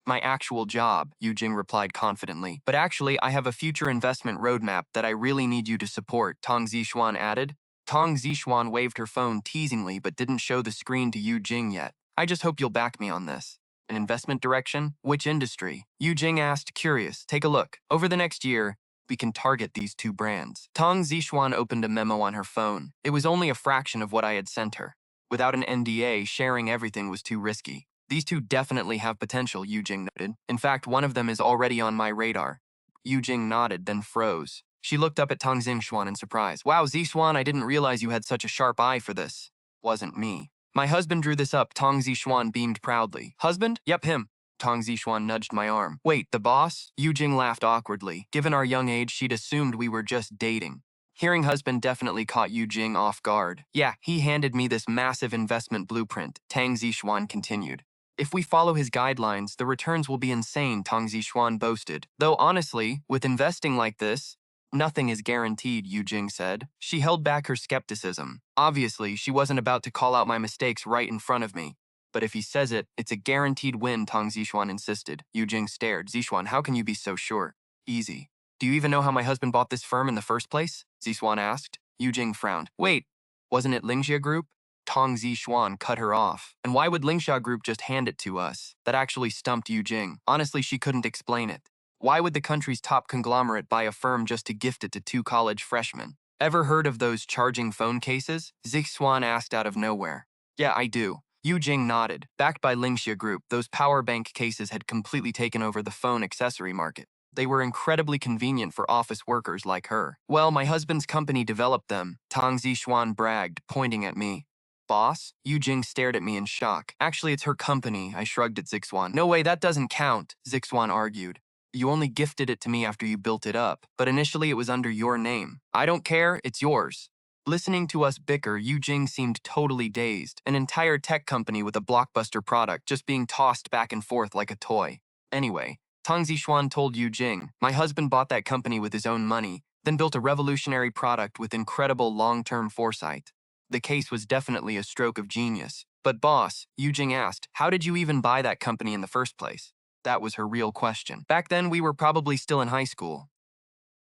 my actual job, Yu Jing replied confidently. But actually, I have a future investment roadmap that I really need you to support, Tang Zixuan added. Tang Zixuan waved her phone teasingly but didn't show the screen to Yu Jing yet. I just hope you'll back me on this. An investment direction? Which industry? Yu Jing asked, curious. Take a look. Over the next year, we can target these two brands. Tang Zixuan opened a memo on her phone. It was only a fraction of what I had sent her. Without an NDA, sharing everything was too risky. These two definitely have potential, Yu Jing noted. In fact, one of them is already on my radar. Yu Jing nodded, then froze. She looked up at Tang Zixuan in surprise. Wow, Zixuan, I didn't realize you had such a sharp eye for this. Wasn't me. My husband drew this up, Tang Zixuan beamed proudly. Husband? Yep, him. Tang Zixuan nudged my arm. Wait, the boss? Yu Jing laughed awkwardly. Given our young age, she'd assumed we were just dating. Hearing husband definitely caught Yu Jing off guard. Yeah, he handed me this massive investment blueprint, Tang Zixuan continued. If we follow his guidelines, the returns will be insane, Tang Zixuan boasted. Though honestly, with investing like this, nothing is guaranteed, Yu Jing said. She held back her skepticism. Obviously, she wasn't about to call out my mistakes right in front of me. But if he says it, it's a guaranteed win, Tang Zixuan insisted. Yu Jing stared. Zixuan, how can you be so sure? Easy. Do you even know how my husband bought this firm in the first place? Zixuan asked. Yu Jing frowned. Wait, wasn't it Lingjia Group? Tang Zixuan cut her off. And why would Lingjia Group just hand it to us? That actually stumped Yu Jing. Honestly, she couldn't explain it. Why would the country's top conglomerate buy a firm just to gift it to two college freshmen? Ever heard of those charging phone cases? Zixuan asked out of nowhere. Yeah, I do. Yu Jing nodded. Backed by Lingjia Group, those power bank cases had completely taken over the phone accessory market. They were incredibly convenient for office workers like her. Well, my husband's company developed them, Tang Zixuan bragged, pointing at me. Boss? Yu Jing stared at me in shock. Actually, it's her company, I shrugged at Zixuan. No way, that doesn't count, Zixuan argued. You only gifted it to me after you built it up, but initially it was under your name. I don't care, it's yours. Listening to us bicker, Yu Jing seemed totally dazed. An entire tech company with a blockbuster product just being tossed back and forth like a toy. Anyway, Tang Zixuan told Yu Jing, my husband bought that company with his own money, then built a revolutionary product with incredible long-term foresight. The case was definitely a stroke of genius. But boss, Yu Jing asked, how did you even buy that company in the first place? That was her real question. Back then, we were probably still in high school.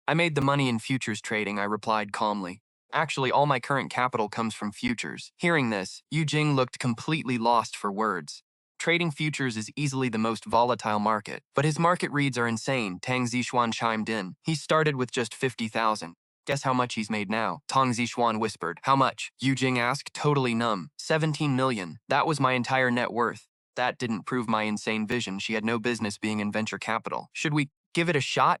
I made the money in futures trading, I replied calmly. Actually, all my current capital comes from futures. Hearing this, Yu Jing looked completely lost for words. Trading futures is easily the most volatile market, but his market reads are insane, Tang Zixuan chimed in. He started with just 50,000. Guess how much he's made now? Tang Zixuan whispered. How much? Yu Jing asked, totally numb. 17 million. That was my entire net worth. That didn't prove my insane vision. She had no business being in venture capital. Should we give it a shot?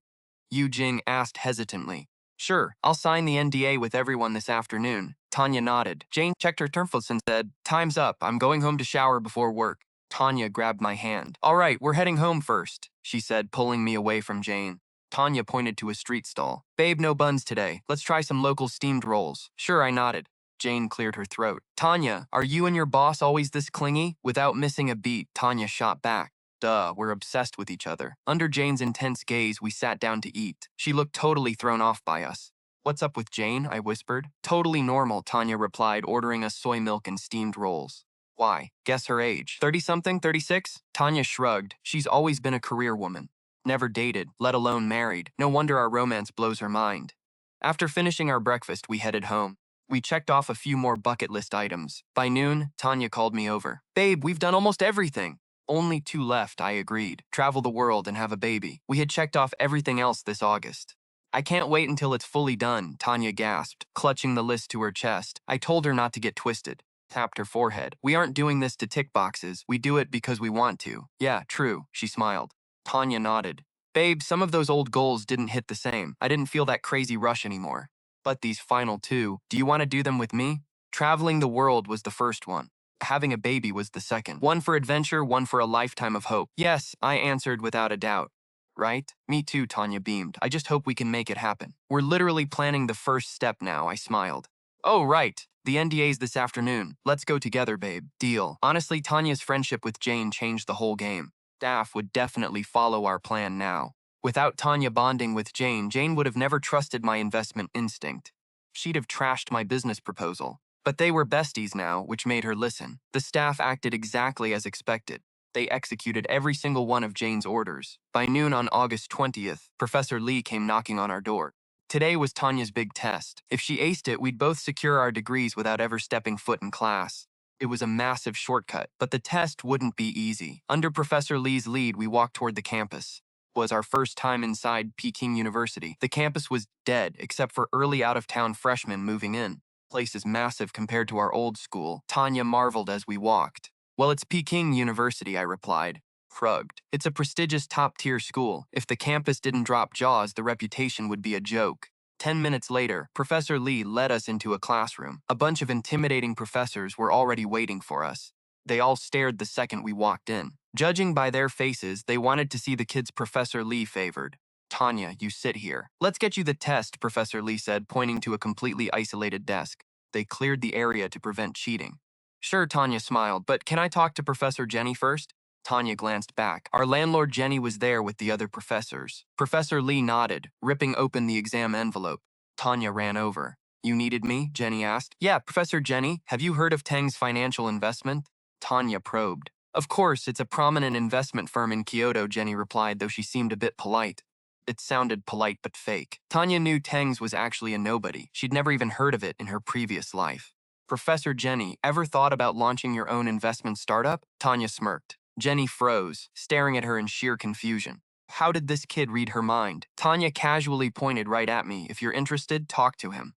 Yu Jing asked hesitantly. Sure, I'll sign the NDA with everyone this afternoon. Tanya nodded. Jane checked her termflats and said, time's up. I'm going home to shower before work. Tanya grabbed my hand. All right, we're heading home first, she said, pulling me away from Jane. Tanya pointed to a street stall. Babe, no buns today. Let's try some local steamed rolls. Sure, I nodded. Jane cleared her throat. Tanya, are you and your boss always this clingy? Without missing a beat, Tanya shot back. Duh, we're obsessed with each other. Under Jane's intense gaze, we sat down to eat. She looked totally thrown off by us. What's up with Jane? I whispered. Totally normal, Tanya replied, ordering us soy milk and steamed rolls. Why? Guess her age. 30-something? 36? Tanya shrugged. She's always been a career woman. Never dated, let alone married. No wonder our romance blows her mind. After finishing our breakfast, we headed home. We checked off a few more bucket list items. By noon, Tanya called me over. Babe, we've done almost everything. Only two left, I agreed. Travel the world and have a baby. We had checked off everything else this August. I can't wait until it's fully done, Tanya gasped, clutching the list to her chest. I told her not to get twisted. Tapped her forehead. We aren't doing this to tick boxes. We do it because we want to. Yeah, true, she smiled. Tanya nodded. Babe, some of those old goals didn't hit the same. I didn't feel that crazy rush anymore. But these final two, do you want to do them with me? Traveling the world was the first one. Having a baby was the second. One for adventure, one for a lifetime of hope. Yes, I answered without a doubt. Right? Me too, Tanya beamed. I just hope we can make it happen. We're literally planning the first step now, I smiled. Oh, right. The NDA's this afternoon. Let's go together, babe. Deal. Honestly, Tanya's friendship with Jane changed the whole game. Staff would definitely follow our plan now. Without Tanya bonding with Jane, Jane would have never trusted my investment instinct. she'd have trashed my business proposal. But they were besties now, which made her listen. The staff acted exactly as expected. They executed every single one of Jane's orders. By noon on August 20th, Professor Lee came knocking on our door. Today was Tanya's big test. If she aced it, we'd both secure our degrees without ever stepping foot in class. It was a massive shortcut, but the test wouldn't be easy. Under Professor Lee's lead, we walked toward the campus. It was our first time inside Peking University. The campus was dead, except for early out-of-town freshmen moving in. The place is massive compared to our old school. Tanya marveled as we walked. Well, it's Peking University, I replied. Shrugged. It's a prestigious top-tier school. If the campus didn't drop jaws, the reputation would be a joke. 10 minutes later, Professor Lee led us into a classroom. A bunch of intimidating professors were already waiting for us. They all stared the second we walked in. Judging by their faces, they wanted to see the kids Professor Lee favored. Tanya, you sit here. Let's get you the test, Professor Lee said, pointing to a completely isolated desk. They cleared the area to prevent cheating. Sure, Tanya smiled, but can I talk to Professor Jenny first? Tanya glanced back. Our landlord Jenny was there with the other professors. Professor Lee nodded, ripping open the exam envelope. Tanya ran over. You needed me? Jenny asked. Yeah, Professor Jenny, have you heard of Tang's financial investment? Tanya probed. Of course, it's a prominent investment firm in Kyoto, Jenny replied, though she seemed a bit polite. It sounded polite but fake. Tanya knew Tang's was actually a nobody. She'd never even heard of it in her previous life. Professor Jenny, ever thought about launching your own investment startup? Tanya smirked. Jenny froze, staring at her in sheer confusion. How did this kid read her mind? Tanya casually pointed right at me. If you're interested, talk to him.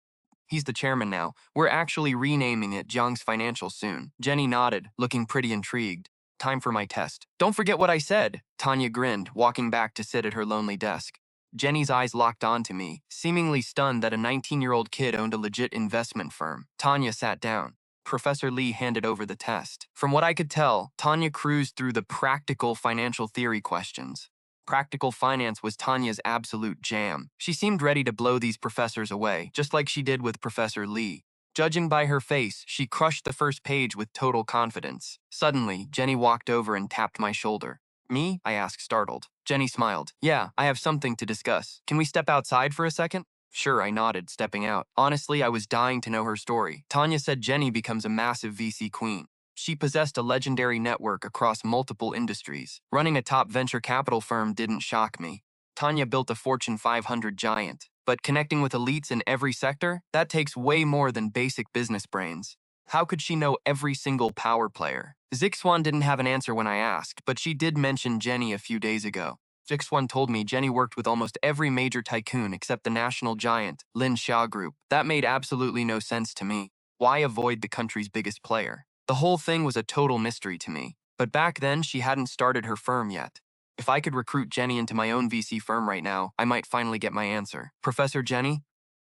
He's the chairman now. We're actually renaming it Jiang's Financial soon. Jenny nodded, looking pretty intrigued. Time for my test. Don't forget what I said. Tanya grinned, walking back to sit at her lonely desk. Jenny's eyes locked onto me, seemingly stunned that a 19-year-old kid owned a legit investment firm. Tanya sat down. Professor Lee handed over the test. From what I could tell, Tanya cruised through the practical financial theory questions. Practical finance was Tanya's absolute jam. She seemed ready to blow these professors away, just like she did with Professor Lee. Judging by her face, she crushed the first page with total confidence. Suddenly, Jenny walked over and tapped my shoulder. Me? I asked, startled. Jenny smiled. Yeah, I have something to discuss. Can we step outside for a second? Sure, I nodded, stepping out. Honestly, I was dying to know her story. Tanya said Jenny becomes a massive VC queen. She possessed a legendary network across multiple industries. Running a top venture capital firm didn't shock me. Tanya built a Fortune 500 giant. But connecting with elites in every sector? That takes way more than basic business brains. How could she know every single power player? Zixuan didn't have an answer when I asked, but she did mention Jenny a few days ago. Zixuan told me Jenny worked with almost every major tycoon except the national giant, Lin Xia Group. That made absolutely no sense to me. Why avoid the country's biggest player? The whole thing was a total mystery to me. But back then, she hadn't started her firm yet. If I could recruit Jenny into my own VC firm right now, I might finally get my answer. Professor Jenny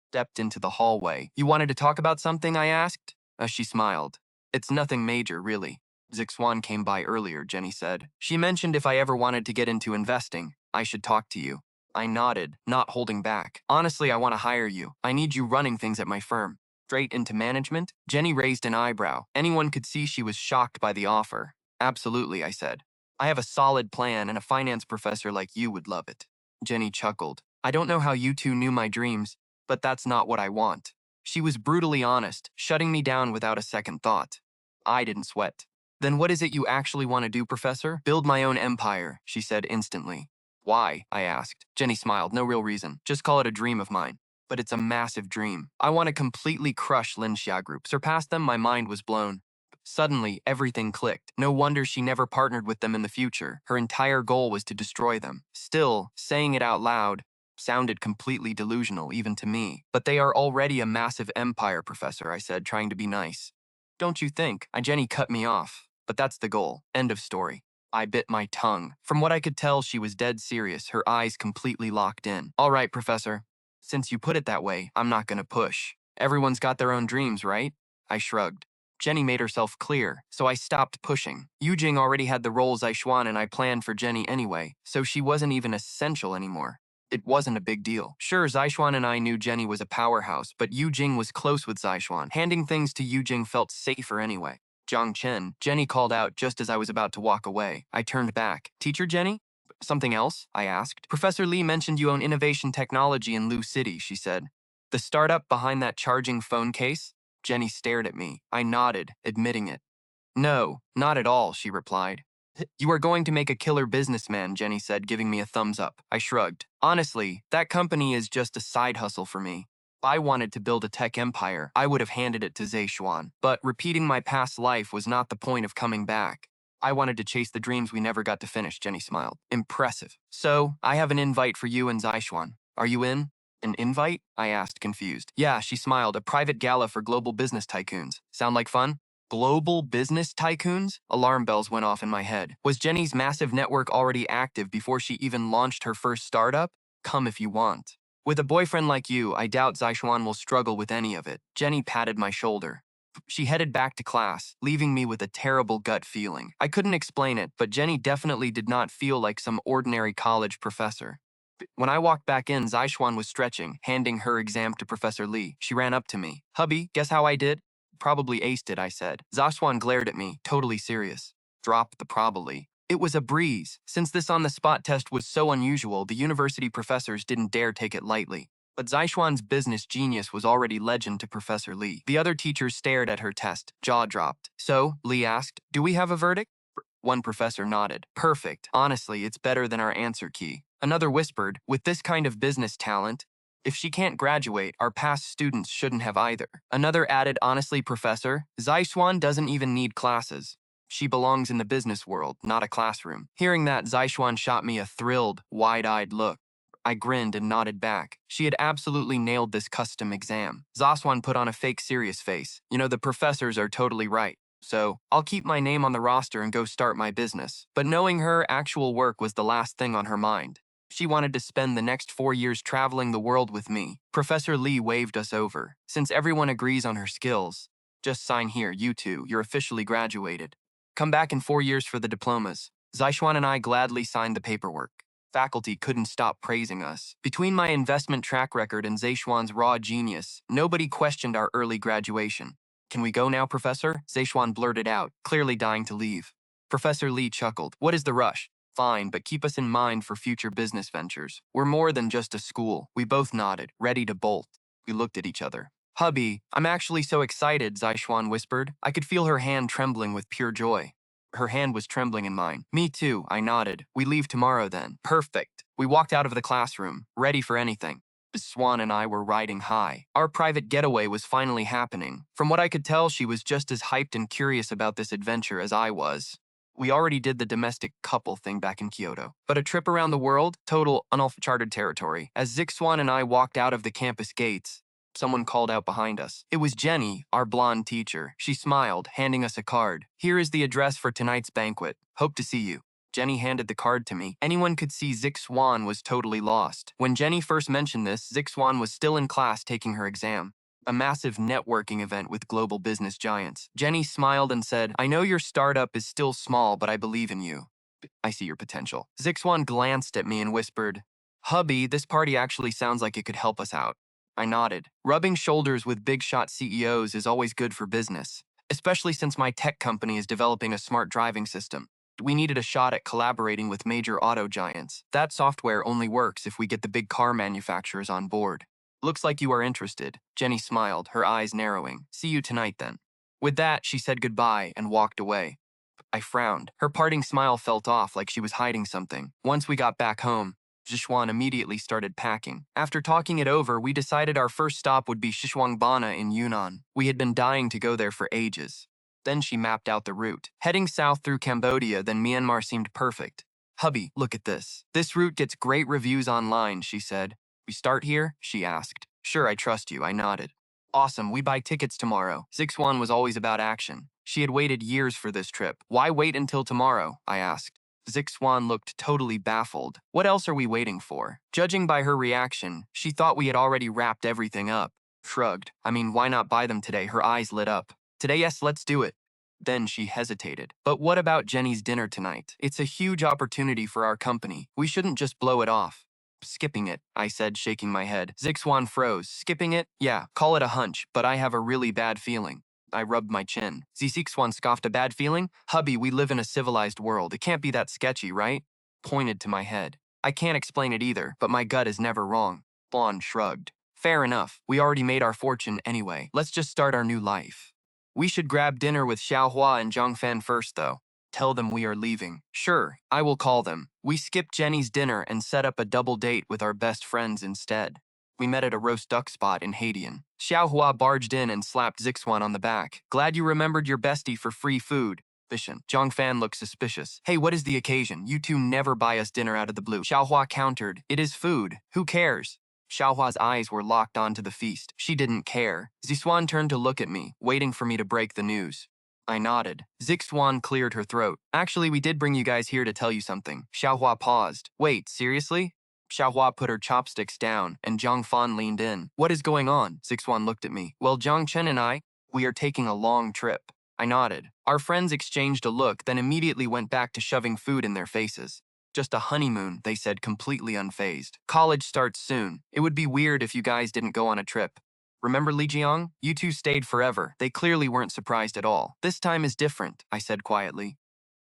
stepped into the hallway. You wanted to talk about something, I asked? She smiled. It's nothing major, really. Zixuan came by earlier, Jenny said. She mentioned if I ever wanted to get into investing, I should talk to you. I nodded, not holding back. Honestly, I want to hire you. I need you running things at my firm. Straight into management? Jenny raised an eyebrow. Anyone could see she was shocked by the offer. Absolutely, I said. I have a solid plan and a finance professor like you would love it. Jenny chuckled. I don't know how you two knew my dreams, but that's not what I want. She was brutally honest, shutting me down without a second thought. I didn't sweat. Then what is it you actually want to do, Professor? Build my own empire, she said instantly. Why? I asked. Jenny smiled. No real reason. Just call it a dream of mine. But it's a massive dream. I want to completely crush Lin Xia Group. Surpass them, my mind was blown. Suddenly, everything clicked. No wonder she never partnered with them in the future. Her entire goal was to destroy them. Still, saying it out loud sounded completely delusional, even to me. But they are already a massive empire, Professor, I said, trying to be nice. Don't you think? Jenny cut me off. But that's the goal. End of story. I bit my tongue. From what I could tell, she was dead serious, her eyes completely locked in. All right, Professor. Since you put it that way, I'm not gonna push. Everyone's got their own dreams, right? I shrugged. Jenny made herself clear, so I stopped pushing. Yujing already had the role Zixuan and I planned for Jenny anyway, so she wasn't even essential anymore. It wasn't a big deal. Sure, Zixuan and I knew Jenny was a powerhouse, but Yujing was close with Zixuan. Handing things to Yujing felt safer anyway. Jiang Chen, Jenny called out just as I was about to walk away. I turned back. Teacher Jenny? Something else? I asked. Professor Lee mentioned you own innovation technology in Lu City, she said. The startup behind that charging phone case? Jenny stared at me. I nodded, admitting it. No, not at all, she replied. You are going to make a killer businessman, Jenny said, giving me a thumbs up. I shrugged. Honestly, that company is just a side hustle for me. If I wanted to build a tech empire, I would have handed it to Zixuan. But repeating my past life was not the point of coming back. I wanted to chase the dreams we never got to finish, Jenny smiled. Impressive. So, I have an invite for you and Zixuan. Are you in? An invite? I asked, confused. Yeah, she smiled. A private gala for global business tycoons. Sound like fun? Global business tycoons? Alarm bells went off in my head. Was Jenny's massive network already active before she even launched her first startup? Come if you want. With a boyfriend like you, I doubt Zixuan will struggle with any of it. Jenny patted my shoulder. She headed back to class, leaving me with a terrible gut feeling. I couldn't explain it, but Jenny definitely did not feel like some ordinary college professor. When I walked back in, Zixuan was stretching, handing her exam to Professor Lee. She ran up to me. Hubby, guess how I did? Probably aced it, I said. Zixuan glared at me, totally serious. Drop the probably. It was a breeze. Since this on-the-spot test was so unusual, the university professors didn't dare take it lightly. But Zixuan's business genius was already legend to Professor Lee. The other teachers stared at her test, jaw dropped. So, Lee asked, do we have a verdict? One professor nodded. Perfect. Honestly, it's better than our answer key. Another whispered, with this kind of business talent, if she can't graduate, our past students shouldn't have either. Another added, honestly, Professor, Zixuan doesn't even need classes. She belongs in the business world, not a classroom. Hearing that, Zixuan shot me a thrilled, wide-eyed look. I grinned and nodded back. She had absolutely nailed this custom exam. Zixuan put on a fake serious face. You know, the professors are totally right. So, I'll keep my name on the roster and go start my business. But knowing her, actual work was the last thing on her mind. She wanted to spend the next 4 years traveling the world with me. Professor Lee waved us over. Since everyone agrees on her skills, just sign here, you two, you're officially graduated. Come back in 4 years for the diplomas. Zixuan and I gladly signed the paperwork. Faculty couldn't stop praising us. Between my investment track record and Zixuan's raw genius, nobody questioned our early graduation. Can we go now, Professor? Zixuan blurted out, clearly dying to leave. Professor Lee chuckled. What is the rush? Fine, but keep us in mind for future business ventures. We're more than just a school. We both nodded, ready to bolt. We looked at each other. Hubby, I'm actually so excited, Zixuan whispered. I could feel her hand trembling with pure joy. Her hand was trembling in mine. Me too, I nodded. We leave tomorrow then. Perfect. We walked out of the classroom, ready for anything. Swan and I were riding high. Our private getaway was finally happening. From what I could tell, she was just as hyped and curious about this adventure as I was. We already did the domestic couple thing back in Kyoto. But a trip around the world, total uncharted territory. As Zixuan and I walked out of the campus gates, someone called out behind us. It was Jenny, our blonde teacher. She smiled, handing us a card. Here is the address for tonight's banquet. Hope to see you. Jenny handed the card to me. Anyone could see Zixuan was totally lost. When Jenny first mentioned this, Zixuan was still in class taking her exam. A massive networking event with global business giants. Jenny smiled and said, I know your startup is still small, but I believe in you. I see your potential. Zixuan glanced at me and whispered, Hubby, this party actually sounds like it could help us out. I nodded. Rubbing shoulders with big shot CEOs is always good for business, especially since my tech company is developing a smart driving system. We needed a shot at collaborating with major auto giants. That software only works if we get the big car manufacturers on board. Looks like you are interested. Jenny smiled, her eyes narrowing. See you tonight then. With that, she said goodbye and walked away. I frowned. Her parting smile felt off like she was hiding something. Once we got back home, Zixuan immediately started packing. After talking it over, we decided our first stop would be Xishuangbanna in Yunnan. We had been dying to go there for ages. Then she mapped out the route. Heading south through Cambodia, then Myanmar seemed perfect. Hubby, look at this. This route gets great reviews online, she said. We start here? She asked. Sure, I trust you, I nodded. Awesome, we buy tickets tomorrow. Zixuan was always about action. She had waited years for this trip. Why wait until tomorrow? I asked. Zixuan looked totally baffled. What else are we waiting for? Judging by her reaction, she thought we had already wrapped everything up. Shrugged. I mean, why not buy them today? Her eyes lit up. Today, yes, let's do it. Then she hesitated. But what about Jenny's dinner tonight? It's a huge opportunity for our company. We shouldn't just blow it off. Skipping it, I said, shaking my head. Zixuan froze. Skipping it? Yeah, call it a hunch, but I have a really bad feeling. I rubbed my chin. Zixuan scoffed. A bad feeling? Hubby, we live in a civilized world. It can't be that sketchy, right? Pointed to my head. I can't explain it either, but my gut is never wrong. Blonde shrugged. Fair enough, we already made our fortune anyway. Let's just start our new life. We should grab dinner with Xiaohua and Zhangfan first, though. Tell them we are leaving. Sure, I will call them. We skipped Jenny's dinner and set up a double date with our best friends instead. We met at a roast duck spot in Hadian. Xiaohua barged in and slapped Zixuan on the back. Glad you remembered your bestie for free food. Bishan. Zhangfan looked suspicious. Hey, what is the occasion? You two never buy us dinner out of the blue. Xiaohua countered. It is food. Who cares? Xiaohua's eyes were locked onto the feast. She didn't care. Zixuan turned to look at me, waiting for me to break the news. I nodded. Zixuan cleared her throat. Actually, we did bring you guys here to tell you something. Xiaohua paused. Wait, seriously? Xiaohua put her chopsticks down, and Zhangfan leaned in. What is going on? Zixuan looked at me. Well, Jiang Chen and I, we are taking a long trip. I nodded. Our friends exchanged a look, then immediately went back to shoving food in their faces. Just a honeymoon, they said, completely unfazed. College starts soon. It would be weird if you guys didn't go on a trip. Remember Li Jiang? You two stayed forever. They clearly weren't surprised at all. This time is different, I said quietly.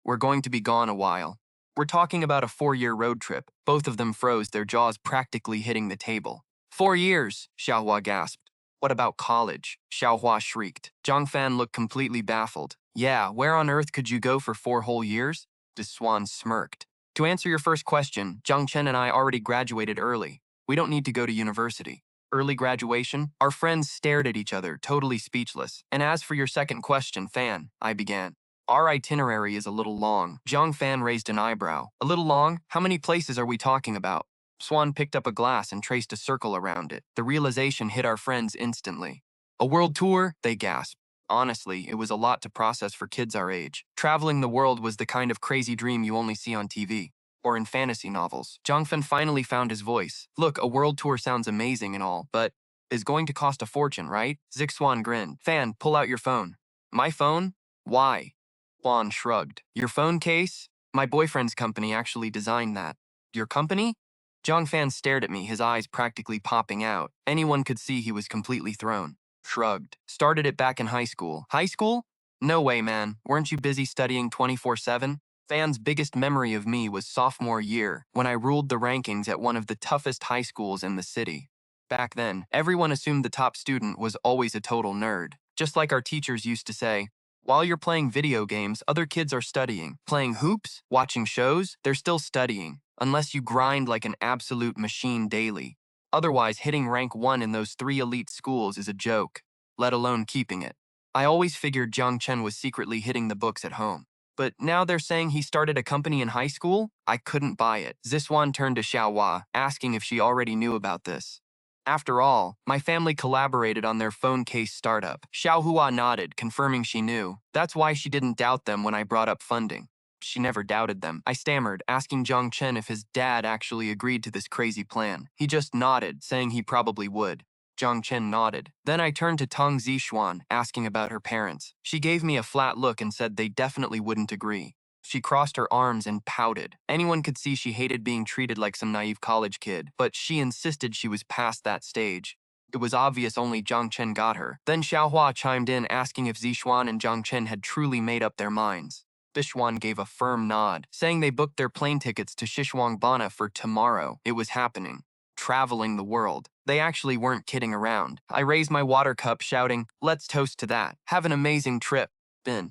We're going to be gone a while. We're talking about a 4-year road trip. Both of them froze, their jaws practically hitting the table. 4 years, Xiaohua gasped. What about college? Xiaohua shrieked. Zhangfan looked completely baffled. Yeah, where on earth could you go for 4 whole years? Zixuan smirked. To answer your first question, Jiang Chen and I already graduated early. We don't need to go to university. Early graduation? Our friends stared at each other, totally speechless. And as for your second question, Fan, I began. Our itinerary is a little long. Zhang Fan raised an eyebrow. A little long? How many places are we talking about? Swan picked up a glass and traced a circle around it. The realization hit our friends instantly. A world tour? They gasped. Honestly, it was a lot to process for kids our age. Traveling the world was the kind of crazy dream you only see on TV. Or in fantasy novels. Zhangfen finally found his voice. Look, a world tour sounds amazing and all, but is going to cost a fortune, right? Zixuan grinned. Fan, pull out your phone. My phone? Why? Juan shrugged. Your phone case? My boyfriend's company actually designed that. Your company? Zhangfan stared at me, his eyes practically popping out. Anyone could see he was completely thrown. Shrugged. Started it back in high school. High school? No way, man. Weren't you busy studying 24/7? Fan's biggest memory of me was sophomore year, when I ruled the rankings at one of the toughest high schools in the city. Back then, everyone assumed the top student was always a total nerd. Just like our teachers used to say, while you're playing video games, other kids are studying. Playing hoops, watching shows, they're still studying, unless you grind like an absolute machine daily. Otherwise, hitting rank 1 in those 3 elite schools is a joke, let alone keeping it. I always figured Jiang Chen was secretly hitting the books at home. But now they're saying he started a company in high school? I couldn't buy it. Zixuan turned to Xiaohua, asking if she already knew about this. After all, my family collaborated on their phone case startup. Xiaohua nodded, confirming she knew. That's why she didn't doubt them when I brought up funding. She never doubted them. I stammered, asking Jiang Chen if his dad actually agreed to this crazy plan. He just nodded, saying he probably would. Jiang Chen nodded. Then I turned to Tang Zixuan, asking about her parents. She gave me a flat look and said they definitely wouldn't agree. She crossed her arms and pouted. Anyone could see she hated being treated like some naive college kid, but she insisted she was past that stage. It was obvious only Jiang Chen got her. Then Xiaohua chimed in, asking if Zixuan and Jiang Chen had truly made up their minds. Bishwan gave a firm nod, saying they booked their plane tickets to Xishuangbanna for tomorrow. It was happening. Traveling the world. They actually weren't kidding around. I raised my water cup, shouting, "Let's toast to that. Have an amazing trip."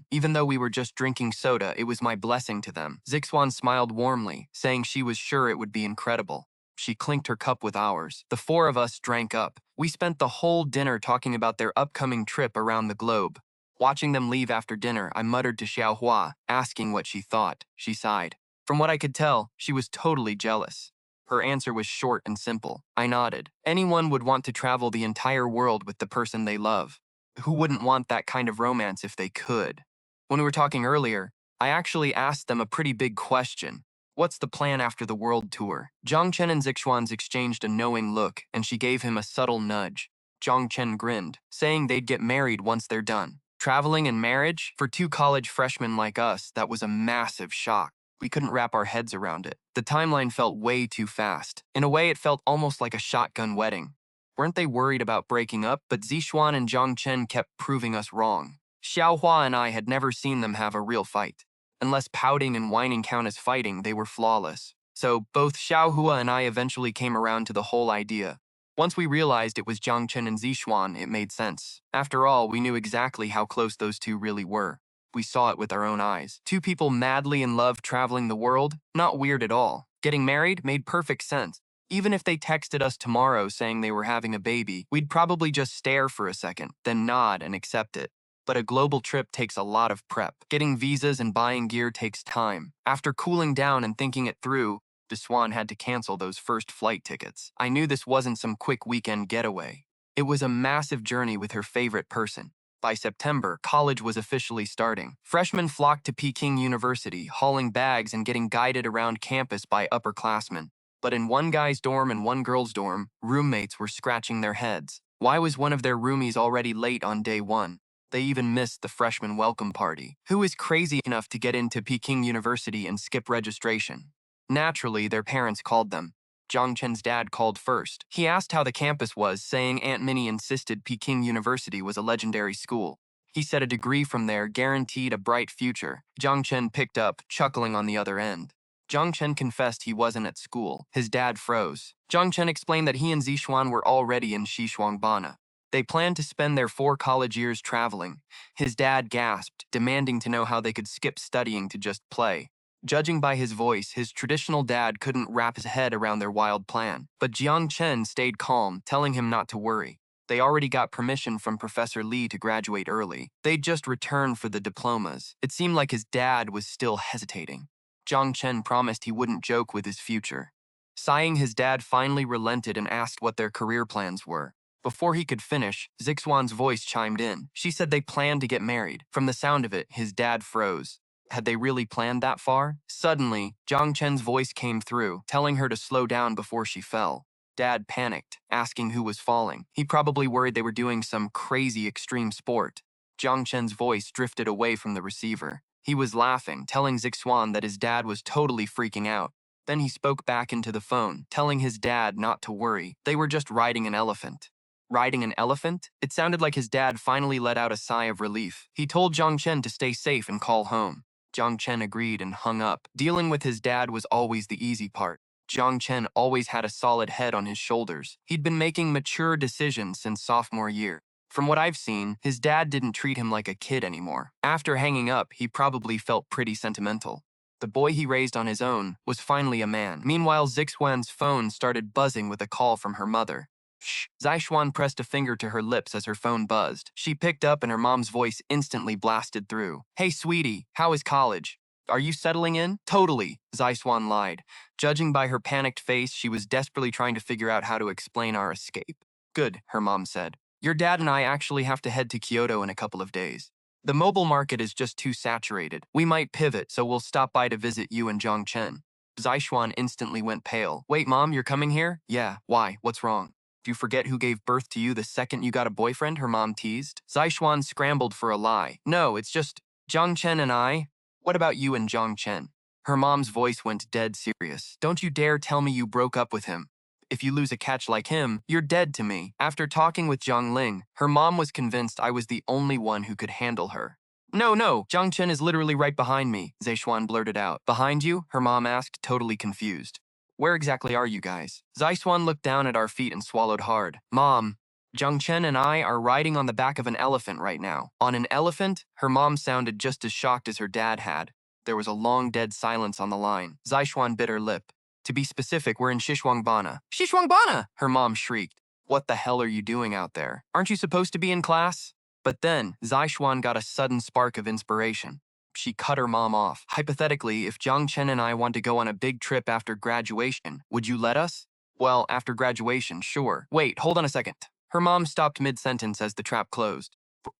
Even though we were just drinking soda, it was my blessing to them. Zixuan smiled warmly, saying she was sure it would be incredible. She clinked her cup with ours. The 4 of us drank up. We spent the whole dinner talking about their upcoming trip around the globe. Watching them leave after dinner, I muttered to Xiaohua, asking what she thought. She sighed. From what I could tell, she was totally jealous. Her answer was short and simple. I nodded. Anyone would want to travel the entire world with the person they love. Who wouldn't want that kind of romance if they could? When we were talking earlier, I actually asked them a pretty big question. What's the plan after the world tour? Jiang Chen and Zixuan exchanged a knowing look, and she gave him a subtle nudge. Jiang Chen grinned, saying they'd get married once they're done. Traveling and marriage? For 2 college freshmen like us, that was a massive shock. We couldn't wrap our heads around it. The timeline felt way too fast. In a way, it felt almost like a shotgun wedding. Weren't they worried about breaking up? But Zixuan and Jiang Chen kept proving us wrong. Xiaohua and I had never seen them have a real fight. Unless pouting and whining count as fighting, they were flawless. So both Xiaohua and I eventually came around to the whole idea. Once we realized it was Jiang Chen and Zixuan, it made sense. After all, we knew exactly how close those two really were. We saw it with our own eyes. Two people madly in love traveling the world? Not weird at all. Getting married made perfect sense. Even if they texted us tomorrow saying they were having a baby, we'd probably just stare for a second, then nod and accept it. But a global trip takes a lot of prep. Getting visas and buying gear takes time. After cooling down and thinking it through, Zixuan had to cancel those first flight tickets. I knew this wasn't some quick weekend getaway. It was a massive journey with her favorite person. By September, college was officially starting. Freshmen flocked to Peking University, hauling bags and getting guided around campus by upperclassmen. But in one guy's dorm and one girl's dorm, roommates were scratching their heads. Why was one of their roomies already late on day one? They even missed the freshman welcome party. Who is crazy enough to get into Peking University and skip registration? Naturally, their parents called them. Jiang Chen's dad called first. He asked how the campus was, saying Aunt Minnie insisted Peking University was a legendary school. He said a degree from there guaranteed a bright future. Jiang Chen picked up, chuckling on the other end. Jiang Chen confessed he wasn't at school. His dad froze. Jiang Chen explained that he and Zixuan were already in Xishuangbana. They planned to spend their 4 college years traveling. His dad gasped, demanding to know how they could skip studying to just play. Judging by his voice, his traditional dad couldn't wrap his head around their wild plan. But Jiang Chen stayed calm, telling him not to worry. They already got permission from Professor Li to graduate early. They'd just return for the diplomas. It seemed like his dad was still hesitating. Jiang Chen promised he wouldn't joke with his future. Sighing, his dad finally relented and asked what their career plans were. Before he could finish, Zixuan's voice chimed in. She said they planned to get married. From the sound of it, his dad froze. Had they really planned that far? Suddenly, Jiang Chen's voice came through, telling her to slow down before she fell. Dad panicked, asking who was falling. He probably worried they were doing some crazy extreme sport. Jiang Chen's voice drifted away from the receiver. He was laughing, telling Zixuan that his dad was totally freaking out. Then he spoke back into the phone, telling his dad not to worry. They were just riding an elephant. Riding an elephant? It sounded like his dad finally let out a sigh of relief. He told Jiang Chen to stay safe and call home. Jiang Chen agreed and hung up. Dealing with his dad was always the easy part. Jiang Chen always had a solid head on his shoulders. He'd been making mature decisions since sophomore year. From what I've seen, his dad didn't treat him like a kid anymore. After hanging up, he probably felt pretty sentimental. The boy he raised on his own was finally a man. Meanwhile, Zixuan's phone started buzzing with a call from her mother. Shh. Zixuan pressed a finger to her lips as her phone buzzed. She picked up and her mom's voice instantly blasted through. Hey, sweetie, how is college? Are you settling in? Totally, Zixuan lied. Judging by her panicked face, she was desperately trying to figure out how to explain our escape. Good, her mom said. Your dad and I actually have to head to Kyoto in a couple of days. The mobile market is just too saturated. We might pivot, so we'll stop by to visit you and Jiang Chen. Zixuan instantly went pale. Wait, Mom, you're coming here? Yeah, why? What's wrong? Do you forget who gave birth to you the second you got a boyfriend? Her mom teased. Zixuan scrambled for a lie. No, it's just Jiang Chen and I. What about you and Jiang Chen? Her mom's voice went dead serious. Don't you dare tell me you broke up with him. If you lose a catch like him, you're dead to me. After talking with Zhang Ling, her mom was convinced I was the only one who could handle her. No, Jiang Chen is literally right behind me, Zixuan blurted out. Behind you? Her mom asked, totally confused. Where exactly are you guys? Zixuan looked down at our feet and swallowed hard. Mom, Jiang Chen and I are riding on the back of an elephant right now. On an elephant? Her mom sounded just as shocked as her dad had. There was a long dead silence on the line. Zixuan bit her lip. To be specific, we're in Xishuangbana. Xishuangbana! Her mom shrieked. What the hell are you doing out there? Aren't you supposed to be in class? But then, Zixuan got a sudden spark of inspiration. She cut her mom off. Hypothetically, if Jiang Chen and I want to go on a big trip after graduation, would you let us? Well, after graduation, sure. Wait, hold on a second. Her mom stopped mid-sentence as the trap closed.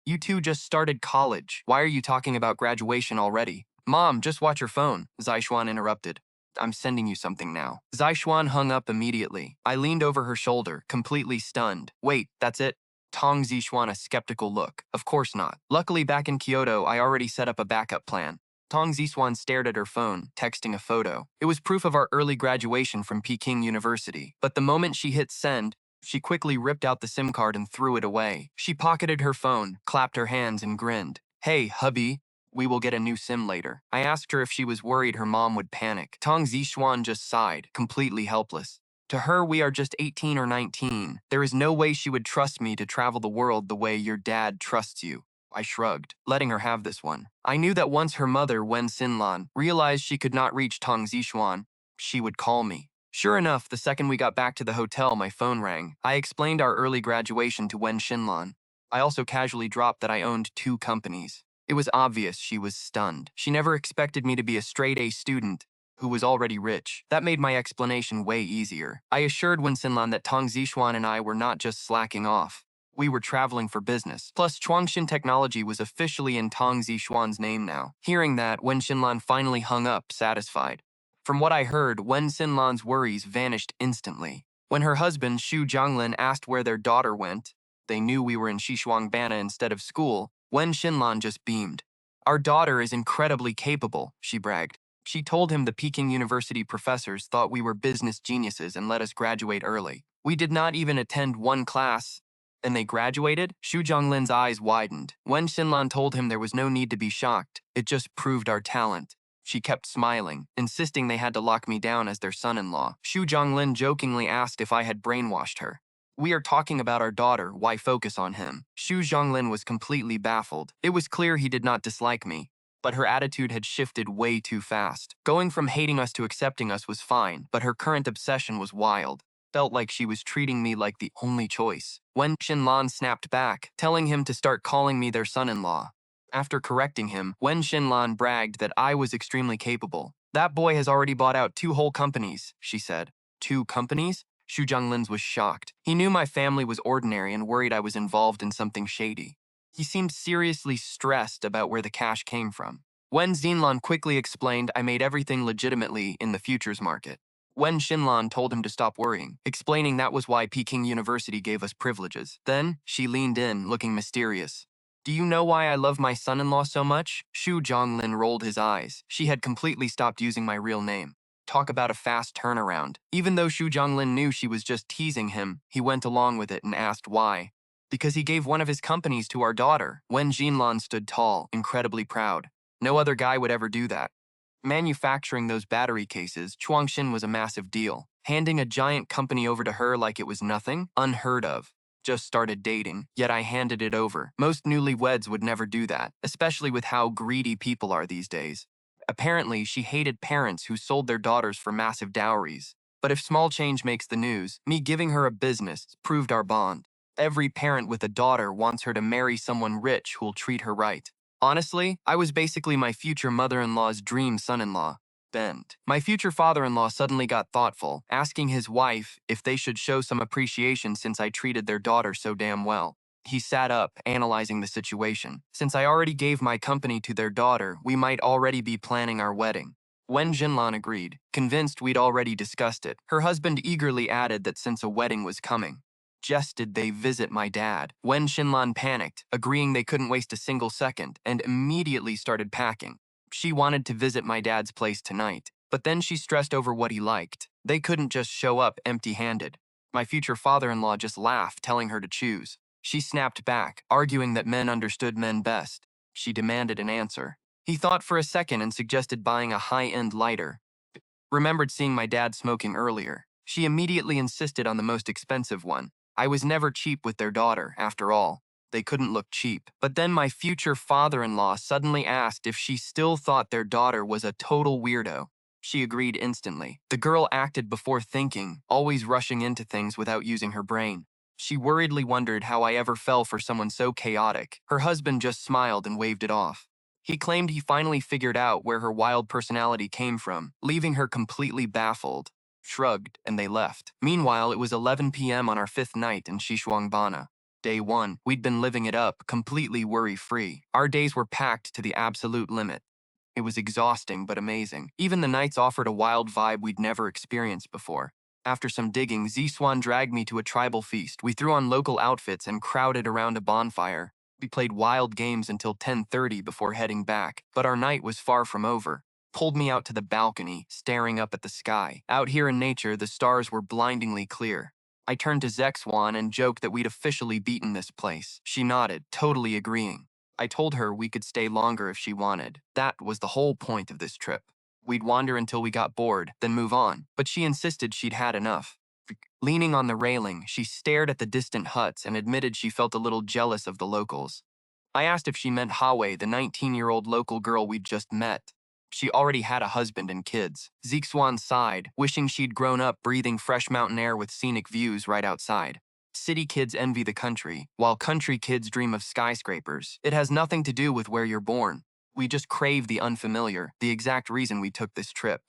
You two just started college. Why are you talking about graduation already? Mom, just watch your phone, Zixuan interrupted. I'm sending you something now. Zixuan hung up immediately. I leaned over her shoulder, completely stunned. Wait, that's it? Tang Zixuan a skeptical look. Of course not. Luckily, back in Kyoto, I already set up a backup plan. Tang Zixuan stared at her phone, texting a photo. It was proof of our early graduation from Peking University. But the moment she hit send, she quickly ripped out the SIM card and threw it away. She pocketed her phone, clapped her hands, and grinned. Hey, hubby. We will get a new SIM later. I asked her if she was worried her mom would panic. Tang Zixuan just sighed, completely helpless. To her, we are just 18 or 19. There is no way she would trust me to travel the world the way your dad trusts you. I shrugged, letting her have this one. I knew that once her mother, Wen Xinlan, realized she could not reach Tang Zixuan, she would call me. Sure enough, the second we got back to the hotel, my phone rang. I explained our early graduation to Wen Xinlan. I also casually dropped that I owned 2 companies. It was obvious she was stunned. She never expected me to be a straight-A student who was already rich. That made my explanation way easier. I assured Wen Xinlan that Tang Zixuan and I were not just slacking off. We were traveling for business. Plus, Chuangshin Technology was officially in Tang Zixuan's name now. Hearing that, Wen Xinlan finally hung up, satisfied. From what I heard, Wen Xinlan's worries vanished instantly. When her husband, Xu Jianglin, asked where their daughter went, they knew we were in Xishuangbana instead of school, Wen Xinlan just beamed. Our daughter is incredibly capable, she bragged. She told him the Peking University professors thought we were business geniuses and let us graduate early. We did not even attend one class. And they graduated? Xu Zhonglin's eyes widened. Wen Xinlan told him there was no need to be shocked. It just proved our talent. She kept smiling, insisting they had to lock me down as their son-in-law. Xu Zhonglin jokingly asked if I had brainwashed her. We are talking about our daughter, why focus on him? Xu Zhonglin was completely baffled. It was clear he did not dislike me, but her attitude had shifted way too fast. Going from hating us to accepting us was fine, but her current obsession was wild. Felt like she was treating me like the only choice. Wen Xinlan snapped back, telling him to start calling me their son-in-law. After correcting him, Wen Xinlan bragged that I was extremely capable. That boy has already bought out 2 whole companies, she said. 2 companies? Xu Zhonglin was shocked. He knew my family was ordinary and worried I was involved in something shady. He seemed seriously stressed about where the cash came from. Wen Xinlan quickly explained I made everything legitimately in the futures market. Wen Xinlan told him to stop worrying, explaining that was why Peking University gave us privileges. Then, she leaned in, looking mysterious. Do you know why I love my son-in-law so much? Xu Zhonglin rolled his eyes. She had completely stopped using my real name. Talk about a fast turnaround. Even though Xu Zhonglin knew she was just teasing him, he went along with it and asked why. Because he gave one of his companies to our daughter. Wen Xinlan stood tall, incredibly proud. No other guy would ever do that. Manufacturing those battery cases, Chuangshin was a massive deal. Handing a giant company over to her like it was nothing? Unheard of. Just started dating, yet I handed it over. Most newlyweds would never do that, especially with how greedy people are these days. Apparently, she hated parents who sold their daughters for massive dowries. But if small change makes the news, me giving her a business proved our bond. Every parent with a daughter wants her to marry someone rich who'll treat her right. Honestly, I was basically my future mother-in-law's dream son-in-law. Bent. My future father-in-law suddenly got thoughtful, asking his wife if they should show some appreciation since I treated their daughter so damn well. He sat up, analyzing the situation. Since I already gave my company to their daughter, we might already be planning our wedding. Wen Jinlan agreed, convinced we'd already discussed it. Her husband eagerly added that since a wedding was coming. Suggested they visit my dad. Wen Xinlan panicked, agreeing they couldn't waste a single second, and immediately started packing. She wanted to visit my dad's place tonight, but then she stressed over what he liked. They couldn't just show up empty-handed. My future father-in-law just laughed, telling her to choose. She snapped back, arguing that men understood men best. She demanded an answer. He thought for a second and suggested buying a high-end lighter. Remembered seeing my dad smoking earlier. She immediately insisted on the most expensive one. I was never cheap with their daughter, after all. They couldn't look cheap. But then my future father-in-law suddenly asked if she still thought their daughter was a total weirdo. She agreed instantly. The girl acted before thinking, always rushing into things without using her brain. She worriedly wondered how I ever fell for someone so chaotic. Her husband just smiled and waved it off. He claimed he finally figured out where her wild personality came from, leaving her completely baffled. Shrugged, and they left. Meanwhile, it was 11 p.m. on our 5th night in Xishuangbana. Day 1, we'd been living it up, completely worry-free. Our days were packed to the absolute limit. It was exhausting but amazing. Even the nights offered a wild vibe we'd never experienced before. After some digging, Zixuan dragged me to a tribal feast. We threw on local outfits and crowded around a bonfire. We played wild games until 10:30 before heading back, but our night was far from over. Pulled me out to the balcony, staring up at the sky. Out here in nature, the stars were blindingly clear. I turned to Zixuan and joked that we'd officially beaten this place. She nodded, totally agreeing. I told her we could stay longer if she wanted. That was the whole point of this trip. We'd wander until we got bored, then move on, but she insisted she'd had enough. Leaning on the railing, she stared at the distant huts and admitted she felt a little jealous of the locals. I asked if she meant Hawe, the 19-year-old local girl we'd just met. She already had a husband and kids. Zixuan sighed, wishing she'd grown up breathing fresh mountain air with scenic views right outside. City kids envy the country, while country kids dream of skyscrapers. It has nothing to do with where you're born. We just crave the unfamiliar, the exact reason we took this trip.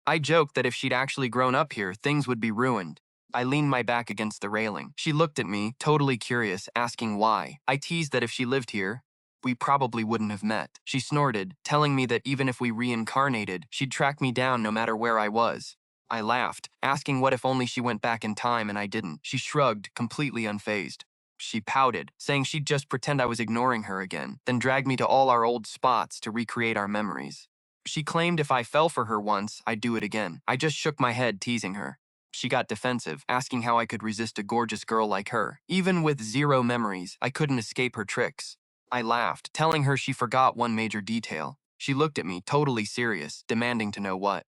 I joked that if she'd actually grown up here, things would be ruined. I leaned my back against the railing. She looked at me, totally curious, asking why. I teased that if she lived here, we probably wouldn't have met. She snorted, telling me that even if we reincarnated, she'd track me down no matter where I was. I laughed, asking what if only she went back in time and I didn't. She shrugged, completely unfazed. She pouted, saying she'd just pretend I was ignoring her again, then dragged me to all our old spots to recreate our memories. She claimed if I fell for her once, I'd do it again. I just shook my head, teasing her. She got defensive, asking how I could resist a gorgeous girl like her. Even with zero memories, I couldn't escape her tricks. I laughed, telling her she forgot one major detail. She looked at me, totally serious, demanding to know what.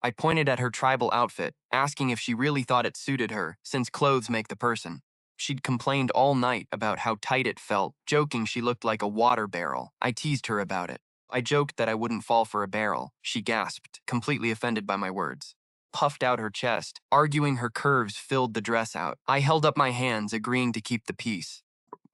I pointed at her tribal outfit, asking if she really thought it suited her, since clothes make the person. She'd complained all night about how tight it felt, joking she looked like a water barrel. I teased her about it. I joked that I wouldn't fall for a barrel. She gasped, completely offended by my words. Puffed out her chest, arguing her curves filled the dress out. I held up my hands, agreeing to keep the peace.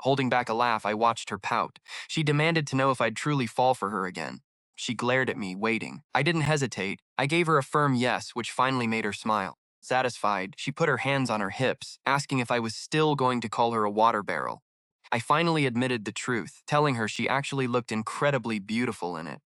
Holding back a laugh, I watched her pout. She demanded to know if I'd truly fall for her again. She glared at me, waiting. I didn't hesitate. I gave her a firm yes, which finally made her smile. Satisfied, she put her hands on her hips, asking if I was still going to call her a water barrel. I finally admitted the truth, telling her she actually looked incredibly beautiful in it.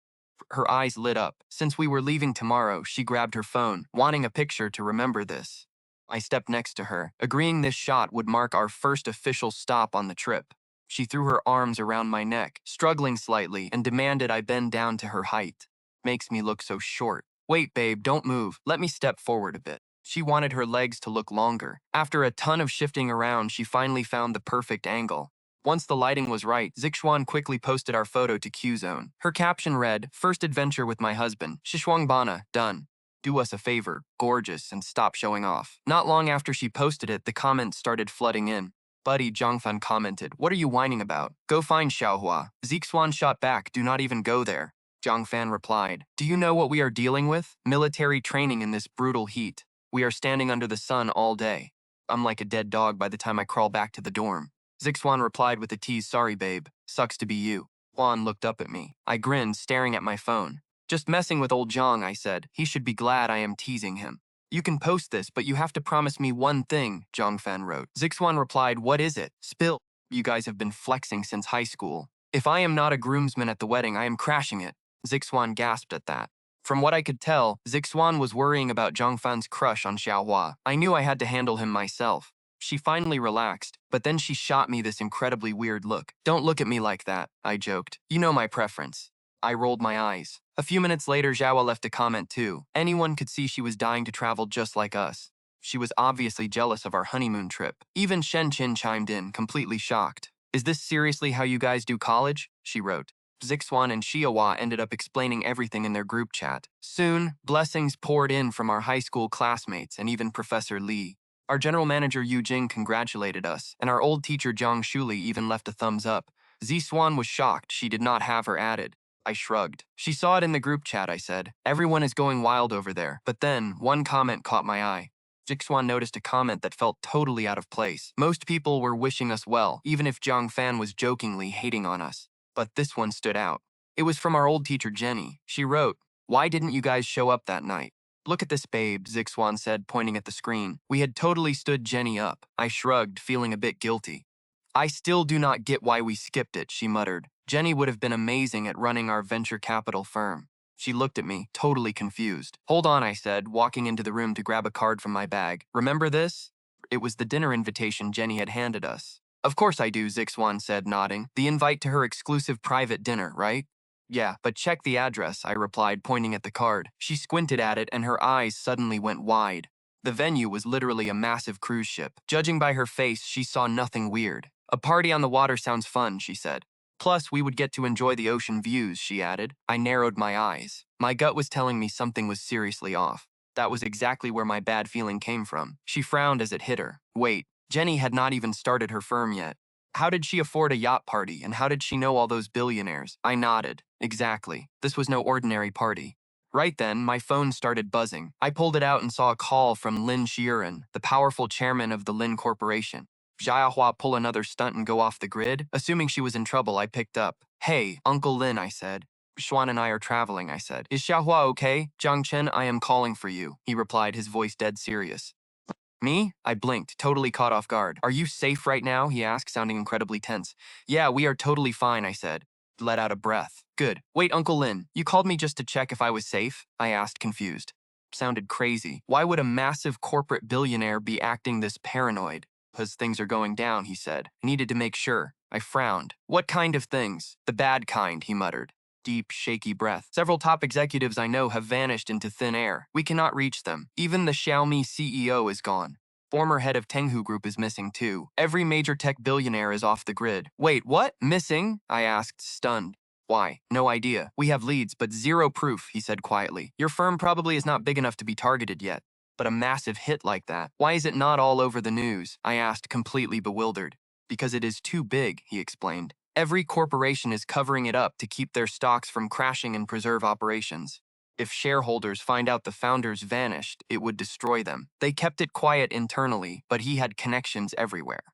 Her eyes lit up. Since we were leaving tomorrow, she grabbed her phone, wanting a picture to remember this. I stepped next to her, agreeing this shot would mark our first official stop on the trip. She threw her arms around my neck, struggling slightly, and demanded I bend down to her height. Makes me look so short. Wait, babe, don't move. Let me step forward a bit. She wanted her legs to look longer. After a ton of shifting around, she finally found the perfect angle. Once the lighting was right, Zixuan quickly posted our photo to Qzone. Her caption read, "First adventure with my husband. Shishuang Bana, done. Do us a favor, gorgeous, and stop showing off." Not long after she posted it, the comments started flooding in. Buddy, Zhangfan commented, "What are you whining about? Go find Xiaohua." Zixuan shot back, "Do not even go there." Zhangfan replied, "Do you know what we are dealing with? Military training in this brutal heat. We are standing under the sun all day. I'm like a dead dog by the time I crawl back to the dorm." Zixuan replied with a tease, "Sorry, babe. Sucks to be you." Juan looked up at me. I grinned, staring at my phone. "Just messing with old Jiang," I said. "He should be glad I am teasing him." "You can post this, but you have to promise me one thing," Zhangfan wrote. Zixuan replied, "What is it? Spill." "You guys have been flexing since high school. If I am not a groomsman at the wedding, I am crashing it." Zixuan gasped at that. From what I could tell, Zixuan was worrying about Zhangfan's crush on Xiaohua. I knew I had to handle him myself. She finally relaxed, but then she shot me this incredibly weird look. "Don't look at me like that," I joked. "You know my preference." I rolled my eyes. A few minutes later, Xiaohua left a comment too. Anyone could see she was dying to travel just like us. She was obviously jealous of our honeymoon trip. Even Shen Qin chimed in, completely shocked. "Is this seriously how you guys do college?" she wrote. Zixuan and Xiaohua ended up explaining everything in their group chat. Soon, blessings poured in from our high school classmates and even Professor Li. Our general manager Yu Jing congratulated us, and our old teacher Jiang Shuli even left a thumbs up. Zixuan was shocked she did not have her added. I shrugged. "She saw it in the group chat," I said. "Everyone is going wild over there." But then, one comment caught my eye. Zixuan noticed a comment that felt totally out of place. Most people were wishing us well, even if Jiang Fan was jokingly hating on us. But this one stood out. It was from our old teacher Jenny. She wrote, "Why didn't you guys show up that night?" "Look at this, babe," Zixuan said, pointing at the screen. We had totally stood Jenny up. I shrugged, feeling a bit guilty. "I still do not get why we skipped it," she muttered. "Jenny would have been amazing at running our venture capital firm." She looked at me, totally confused. "Hold on," I said, walking into the room to grab a card from my bag. "Remember this?" It was the dinner invitation Jenny had handed us. "Of course I do," Zixuan said, nodding. "The invite to her exclusive private dinner, right?" "Yeah, but check the address," I replied, pointing at the card. She squinted at it and her eyes suddenly went wide. The venue was literally a massive cruise ship. Judging by her face, she saw nothing weird. "A party on the water sounds fun," she said. "Plus, we would get to enjoy the ocean views," she added. I narrowed my eyes. My gut was telling me something was seriously off. That was exactly where my bad feeling came from. She frowned as it hit her. Wait, Jenny had not even started her firm yet. How did she afford a yacht party, and how did she know all those billionaires? I nodded. Exactly. This was no ordinary party. Right then, my phone started buzzing. I pulled it out and saw a call from Lin Xiran, the powerful chairman of the Lin Corporation. Xiaohua pull another stunt and go off the grid? Assuming she was in trouble, I picked up. Hey, Uncle Lin, I said. Xuan and I are traveling, I said. Is Xiaohua okay? Jiang Chen, I am calling for you, he replied, his voice dead serious. Me? I blinked, totally caught off guard. Are you safe right now? He asked, sounding incredibly tense. Yeah, we are totally fine, I said. Let out a breath. Good. Wait, Uncle Lin, you called me just to check if I was safe? I asked, confused. Sounded crazy. Why would a massive corporate billionaire be acting this paranoid? Because things are going down, he said. I needed to make sure. I frowned. What kind of things? The bad kind, he muttered. Deep, shaky breath. Several top executives I know have vanished into thin air. We cannot reach them. Even the Xiaomi CEO is gone. Former head of Tenghu Group is missing too. Every major tech billionaire is off the grid. Wait, what? Missing? I asked, stunned. Why? No idea. We have leads, but zero proof, he said quietly. Your firm probably is not big enough to be targeted yet. But a massive hit like that, why is it not all over the news? I asked, completely bewildered. Because it is too big, he explained. Every corporation is covering it up to keep their stocks from crashing and preserve operations. If shareholders find out the founders vanished, it would destroy them. They kept it quiet internally, but he had connections everywhere.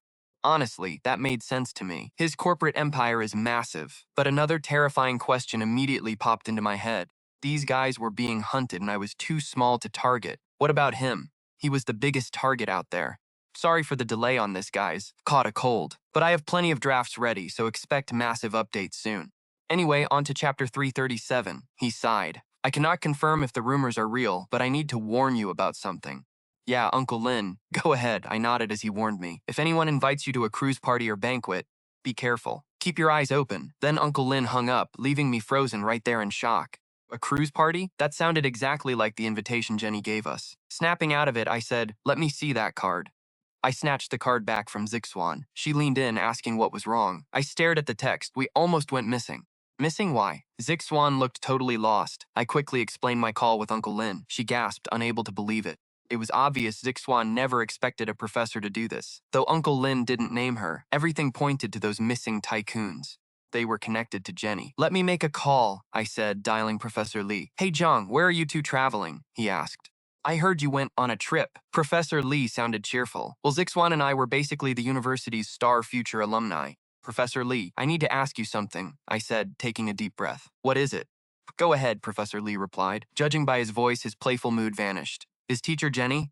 Honestly, that made sense to me. His corporate empire is massive, but another terrifying question immediately popped into my head. These guys were being hunted and I was too small to target. What about him? He was the biggest target out there. Sorry for the delay on this, guys. Caught a cold. But I have plenty of drafts ready, so expect massive updates soon. Anyway, on to chapter 337. He sighed. I cannot confirm if the rumors are real, but I need to warn you about something. Yeah, Uncle Lin. Go ahead, I nodded as he warned me. If anyone invites you to a cruise party or banquet, be careful. Keep your eyes open. Then Uncle Lin hung up, leaving me frozen right there in shock. A cruise party? That sounded exactly like the invitation Jenny gave us. Snapping out of it, I said, let me see that card. I snatched the card back from Zixuan. She leaned in, asking what was wrong. I stared at the text. We almost went missing. Missing why? Zixuan looked totally lost. I quickly explained my call with Uncle Lin. She gasped, unable to believe it. It was obvious Zixuan never expected a professor to do this. Though Uncle Lin didn't name her, everything pointed to those missing tycoons. They were connected to Jenny. Let me make a call, I said, dialing Professor Li. Hey, Jiang, where are you two traveling? He asked. I heard you went on a trip. Professor Li sounded cheerful. Well, Zixuan and I were basically the university's star future alumni. Professor Li, I need to ask you something, I said, taking a deep breath. What is it? Go ahead, Professor Li replied. Judging by his voice, his playful mood vanished. Is teacher Jenny?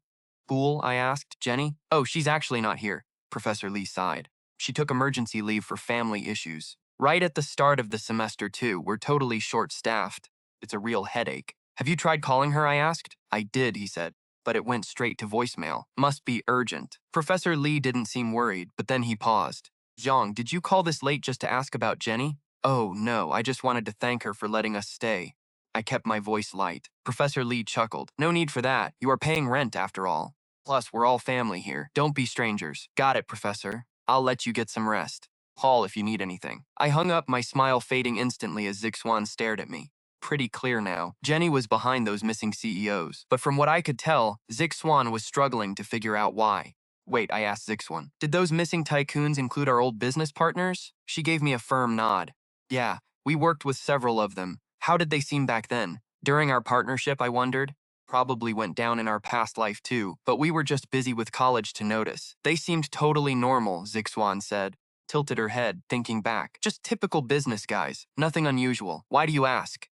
Fool, I asked. Jenny? Oh, she's actually not here. Professor Li sighed. She took emergency leave for family issues. Right at the start of the semester, too, we're totally short-staffed. It's a real headache. Have you tried calling her, I asked. I did, he said, but it went straight to voicemail. Must be urgent. Professor Li didn't seem worried, but then he paused. Zhang, did you call this late just to ask about Jenny? Oh, no, I just wanted to thank her for letting us stay. I kept my voice light. Professor Li chuckled. No need for that. You are paying rent after all. Plus, we're all family here. Don't be strangers. Got it, Professor. I'll let you get some rest. Call if you need anything. I hung up, my smile fading instantly as Zixuan stared at me. Pretty clear now. Jenny was behind those missing CEOs. But from what I could tell, Zixuan was struggling to figure out why. Wait, I asked Zixuan. Did those missing tycoons include our old business partners? She gave me a firm nod. Yeah, we worked with several of them. How did they seem back then? During our partnership, I wondered. Probably went down in our past life too, but we were just busy with college to notice. They seemed totally normal, Zixuan said. Tilted her head, thinking back. Just typical business guys. Nothing unusual. Why do you ask?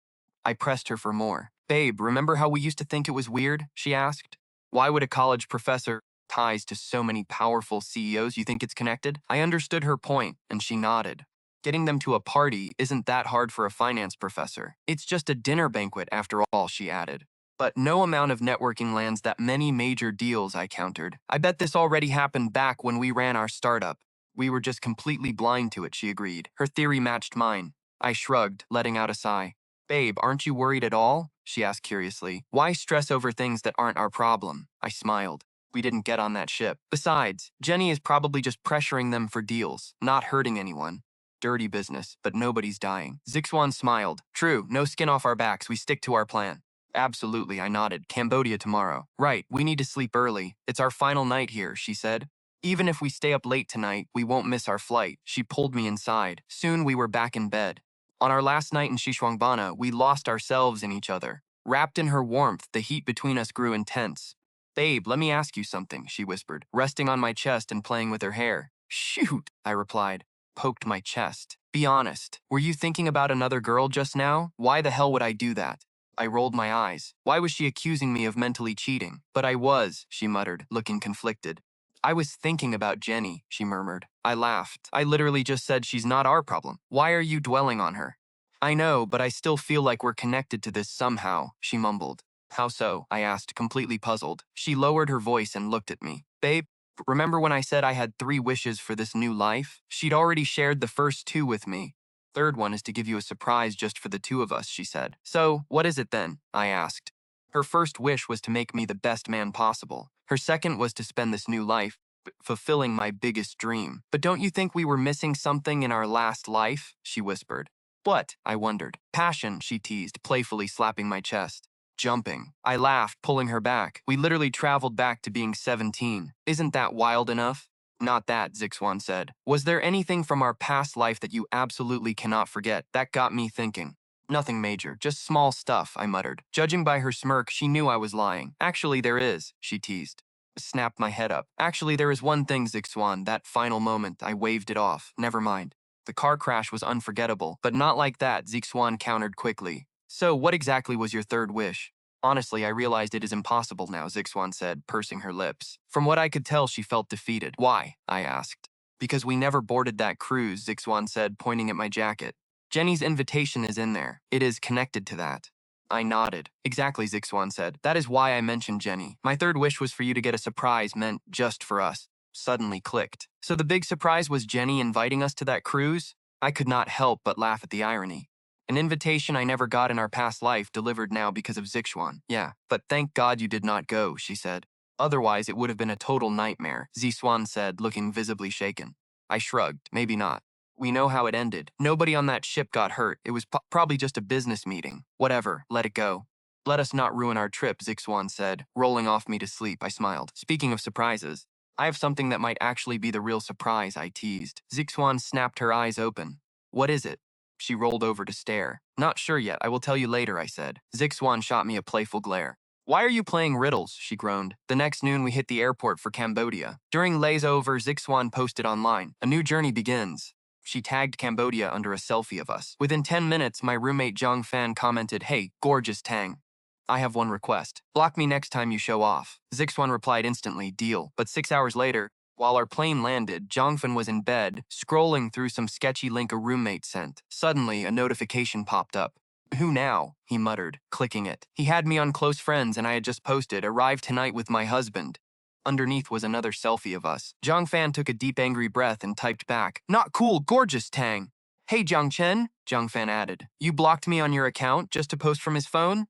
I pressed her for more. Babe, remember how we used to think it was weird? She asked. Why would a college professor ties to so many powerful CEOs? You think it's connected? I understood her point, and she nodded. Getting them to a party isn't that hard for a finance professor. It's just a dinner banquet after all, she added. But no amount of networking lands that many major deals, I countered. I bet this already happened back when we ran our startup. We were just completely blind to it, she agreed. Her theory matched mine. I shrugged, letting out a sigh. Babe, aren't you worried at all? She asked curiously. Why stress over things that aren't our problem? I smiled. We didn't get on that ship. Besides, Jenny is probably just pressuring them for deals, not hurting anyone. Dirty business, but nobody's dying. Zixuan smiled. True, no skin off our backs, we stick to our plan. Absolutely, I nodded. Cambodia tomorrow. Right, we need to sleep early. It's our final night here, she said. Even if we stay up late tonight, we won't miss our flight. She pulled me inside. Soon we were back in bed. On our last night in Xishuangbanna, we lost ourselves in each other. Wrapped in her warmth, the heat between us grew intense. Babe, let me ask you something, she whispered, resting on my chest and playing with her hair. Shoot, I replied. Poked my chest. Be honest. Were you thinking about another girl just now? Why the hell would I do that? I rolled my eyes. Why was she accusing me of mentally cheating? But I was, she muttered, looking conflicted. I was thinking about Jenny, she murmured. I laughed. I literally just said she's not our problem. Why are you dwelling on her? I know, but I still feel like we're connected to this somehow, she mumbled. How so? I asked, completely puzzled. She lowered her voice and looked at me. Babe, remember when I said I had 3 wishes for this new life? She'd already shared the first 2 with me. Third one is to give you a surprise just for the 2 of us, she said. So, what is it then? I asked. Her first wish was to make me the best man possible. Her second was to spend this new life fulfilling my biggest dream. But don't you think we were missing something in our last life? She whispered. What? I wondered. Passion, she teased, playfully slapping my chest. Jumping. I laughed, pulling her back. We literally traveled back to being 17. Isn't that wild enough? Not that, Zixuan said. Was there anything from our past life that you absolutely cannot forget? That got me thinking. Nothing major, just small stuff, I muttered. Judging by her smirk, she knew I was lying. Actually, there is, she teased. Snapped my head up. Actually, there is one thing, Zixuan. That final moment, I waved it off. Never mind. The car crash was unforgettable, but not like that, Zixuan countered quickly. So, what exactly was your third wish? Honestly, I realized it is impossible now, Zixuan said, pursing her lips. From what I could tell, she felt defeated. Why? I asked. Because we never boarded that cruise, Zixuan said, pointing at my jacket. Jenny's invitation is in there. It is connected to that. I nodded. Exactly, Zixuan said. That is why I mentioned Jenny. My third wish was for you to get a surprise meant just for us. Suddenly clicked. So the big surprise was Jenny inviting us to that cruise? I could not help but laugh at the irony. An invitation I never got in our past life delivered now because of Zixuan. Yeah, but thank God you did not go, she said. Otherwise, it would have been a total nightmare, Zixuan said, looking visibly shaken. I shrugged. Maybe not. We know how it ended. Nobody on that ship got hurt. It was probably just a business meeting. Whatever, let it go. Let us not ruin our trip, Zixuan said, rolling off me to sleep. I smiled. Speaking of surprises, I have something that might actually be the real surprise, I teased. Zixuan snapped her eyes open. What is it? She rolled over to stare. Not sure yet. I will tell you later, I said. Zixuan shot me a playful glare. Why are you playing riddles? She groaned. The next noon, we hit the airport for Cambodia. During layover, Zixuan posted online. A new journey begins. She tagged Cambodia under a selfie of us. Within 10 minutes, my roommate Jiang Fan commented, Hey, gorgeous Tang. I have one request. Block me next time you show off. Zixuan replied instantly, deal. But 6 hours later, while our plane landed, Jiangfen was in bed, scrolling through some sketchy link a roommate sent. Suddenly, a notification popped up. Who now? He muttered, clicking it. He had me on close friends and I had just posted, arrived tonight with my husband. Underneath was another selfie of us. Jiang Fan took a deep angry breath and typed back, Not cool, gorgeous Tang. Hey Jiang Chen, Jiang Fan added. You blocked me on your account just to post from his phone?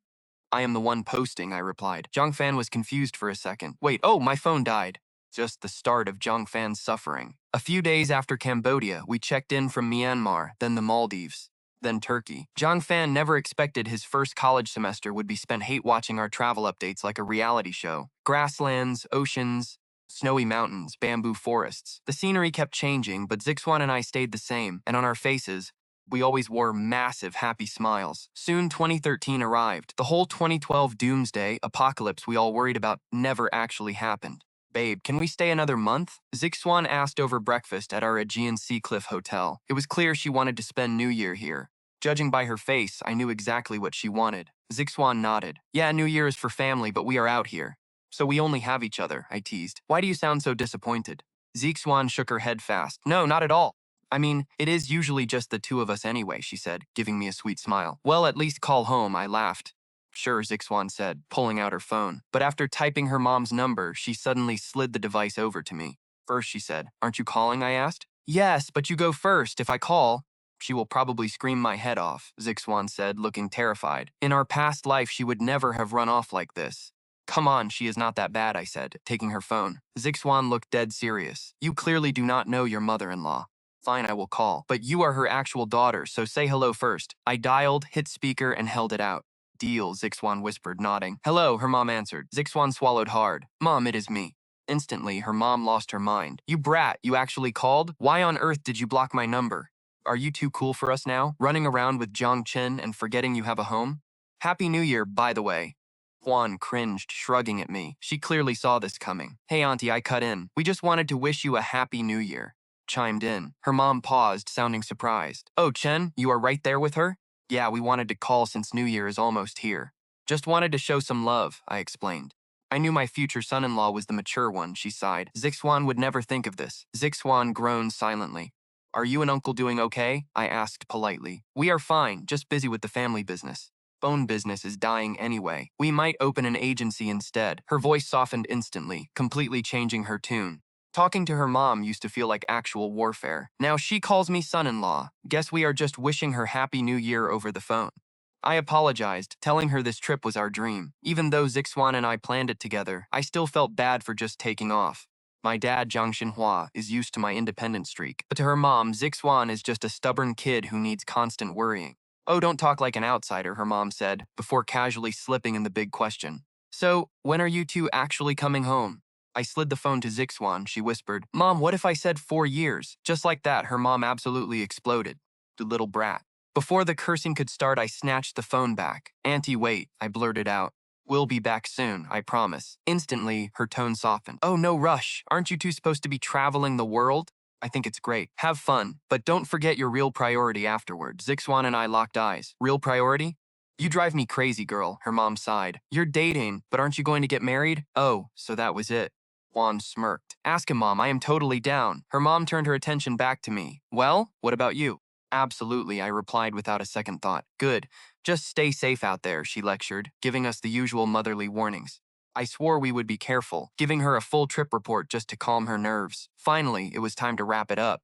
I am the one posting, I replied. Jiang Fan was confused for a second. Wait, oh, my phone died. Just the start of Jiang Fan's suffering. A few days after Cambodia, we checked in from Myanmar, then the Maldives, then Turkey. Jiang Fan never expected his first college semester would be spent hate-watching our travel updates like a reality show. Grasslands, oceans, snowy mountains, bamboo forests. The scenery kept changing, but Zixuan and I stayed the same, and on our faces, we always wore massive, happy smiles. Soon 2013 arrived. The whole 2012 doomsday apocalypse we all worried about never actually happened. Babe, can we stay another month? Zixuan asked over breakfast at our Aegean Sea Cliff Hotel. It was clear she wanted to spend New Year here. Judging by her face, I knew exactly what she wanted. Zixuan nodded. Yeah, New Year is for family, but we are out here. So we only have each other, I teased. Why do you sound so disappointed? Zixuan shook her head fast. No, not at all. I mean, it is usually just the 2 of us anyway, she said, giving me a sweet smile. Well, at least call home, I laughed. Sure, Zixuan said, pulling out her phone. But after typing her mom's number, she suddenly slid the device over to me. First, she said, Aren't you calling, I asked. Yes, but you go first. If I call, she will probably scream my head off, Zixuan said, looking terrified. In our past life, she would never have run off like this. Come on, she is not that bad, I said, taking her phone. Zixuan looked dead serious. You clearly do not know your mother-in-law. Fine, I will call. But you are her actual daughter, so say hello first. I dialed, hit speaker, and held it out. Deal, Zixuan whispered, nodding. Hello, her mom answered. Zixuan swallowed hard. Mom, it is me. Instantly, her mom lost her mind. You brat, you actually called? Why on earth did you block my number? Are you too cool for us now? Running around with Jiang Chen and forgetting you have a home? Happy New Year, by the way. Juan cringed, shrugging at me. She clearly saw this coming. Hey, Auntie, I cut in. We just wanted to wish you a Happy New Year. Chimed in. Her mom paused, sounding surprised. Oh, Chen, you are right there with her? Yeah, we wanted to call since New Year is almost here. Just wanted to show some love, I explained. I knew my future son-in-law was the mature one, she sighed. Zixuan would never think of this. Zixuan groaned silently. Are you and Uncle doing okay? I asked politely. We are fine, just busy with the family business. Phone business is dying anyway. We might open an agency instead. Her voice softened instantly, completely changing her tune. Talking to her mom used to feel like actual warfare. Now she calls me son-in-law. Guess we are just wishing her Happy New Year over the phone. I apologized, telling her this trip was our dream. Even though Zixuan and I planned it together, I still felt bad for just taking off. My dad, Jiang Chen, is used to my independent streak, but to her mom, Zixuan is just a stubborn kid who needs constant worrying. Oh, don't talk like an outsider, her mom said, before casually slipping in the big question. So, when are you two actually coming home? I slid the phone to Zixuan, she whispered. Mom, what if I said 4 years? Just like that, her mom absolutely exploded. The little brat. Before the cursing could start, I snatched the phone back. Auntie, wait, I blurted out. We'll be back soon, I promise. Instantly, her tone softened. Oh, no rush. Aren't you two supposed to be traveling the world? I think it's great. Have fun, but don't forget your real priority afterward. Zixuan and I locked eyes. Real priority? You drive me crazy, girl, her mom sighed. You're dating, but aren't you going to get married? Oh, so that was it. Juan smirked. Ask him, Mom, I am totally down. Her mom turned her attention back to me. Well, what about you? Absolutely, I replied without a second thought. Good. Just stay safe out there, she lectured, giving us the usual motherly warnings. I swore we would be careful, giving her a full trip report just to calm her nerves. Finally, it was time to wrap it up.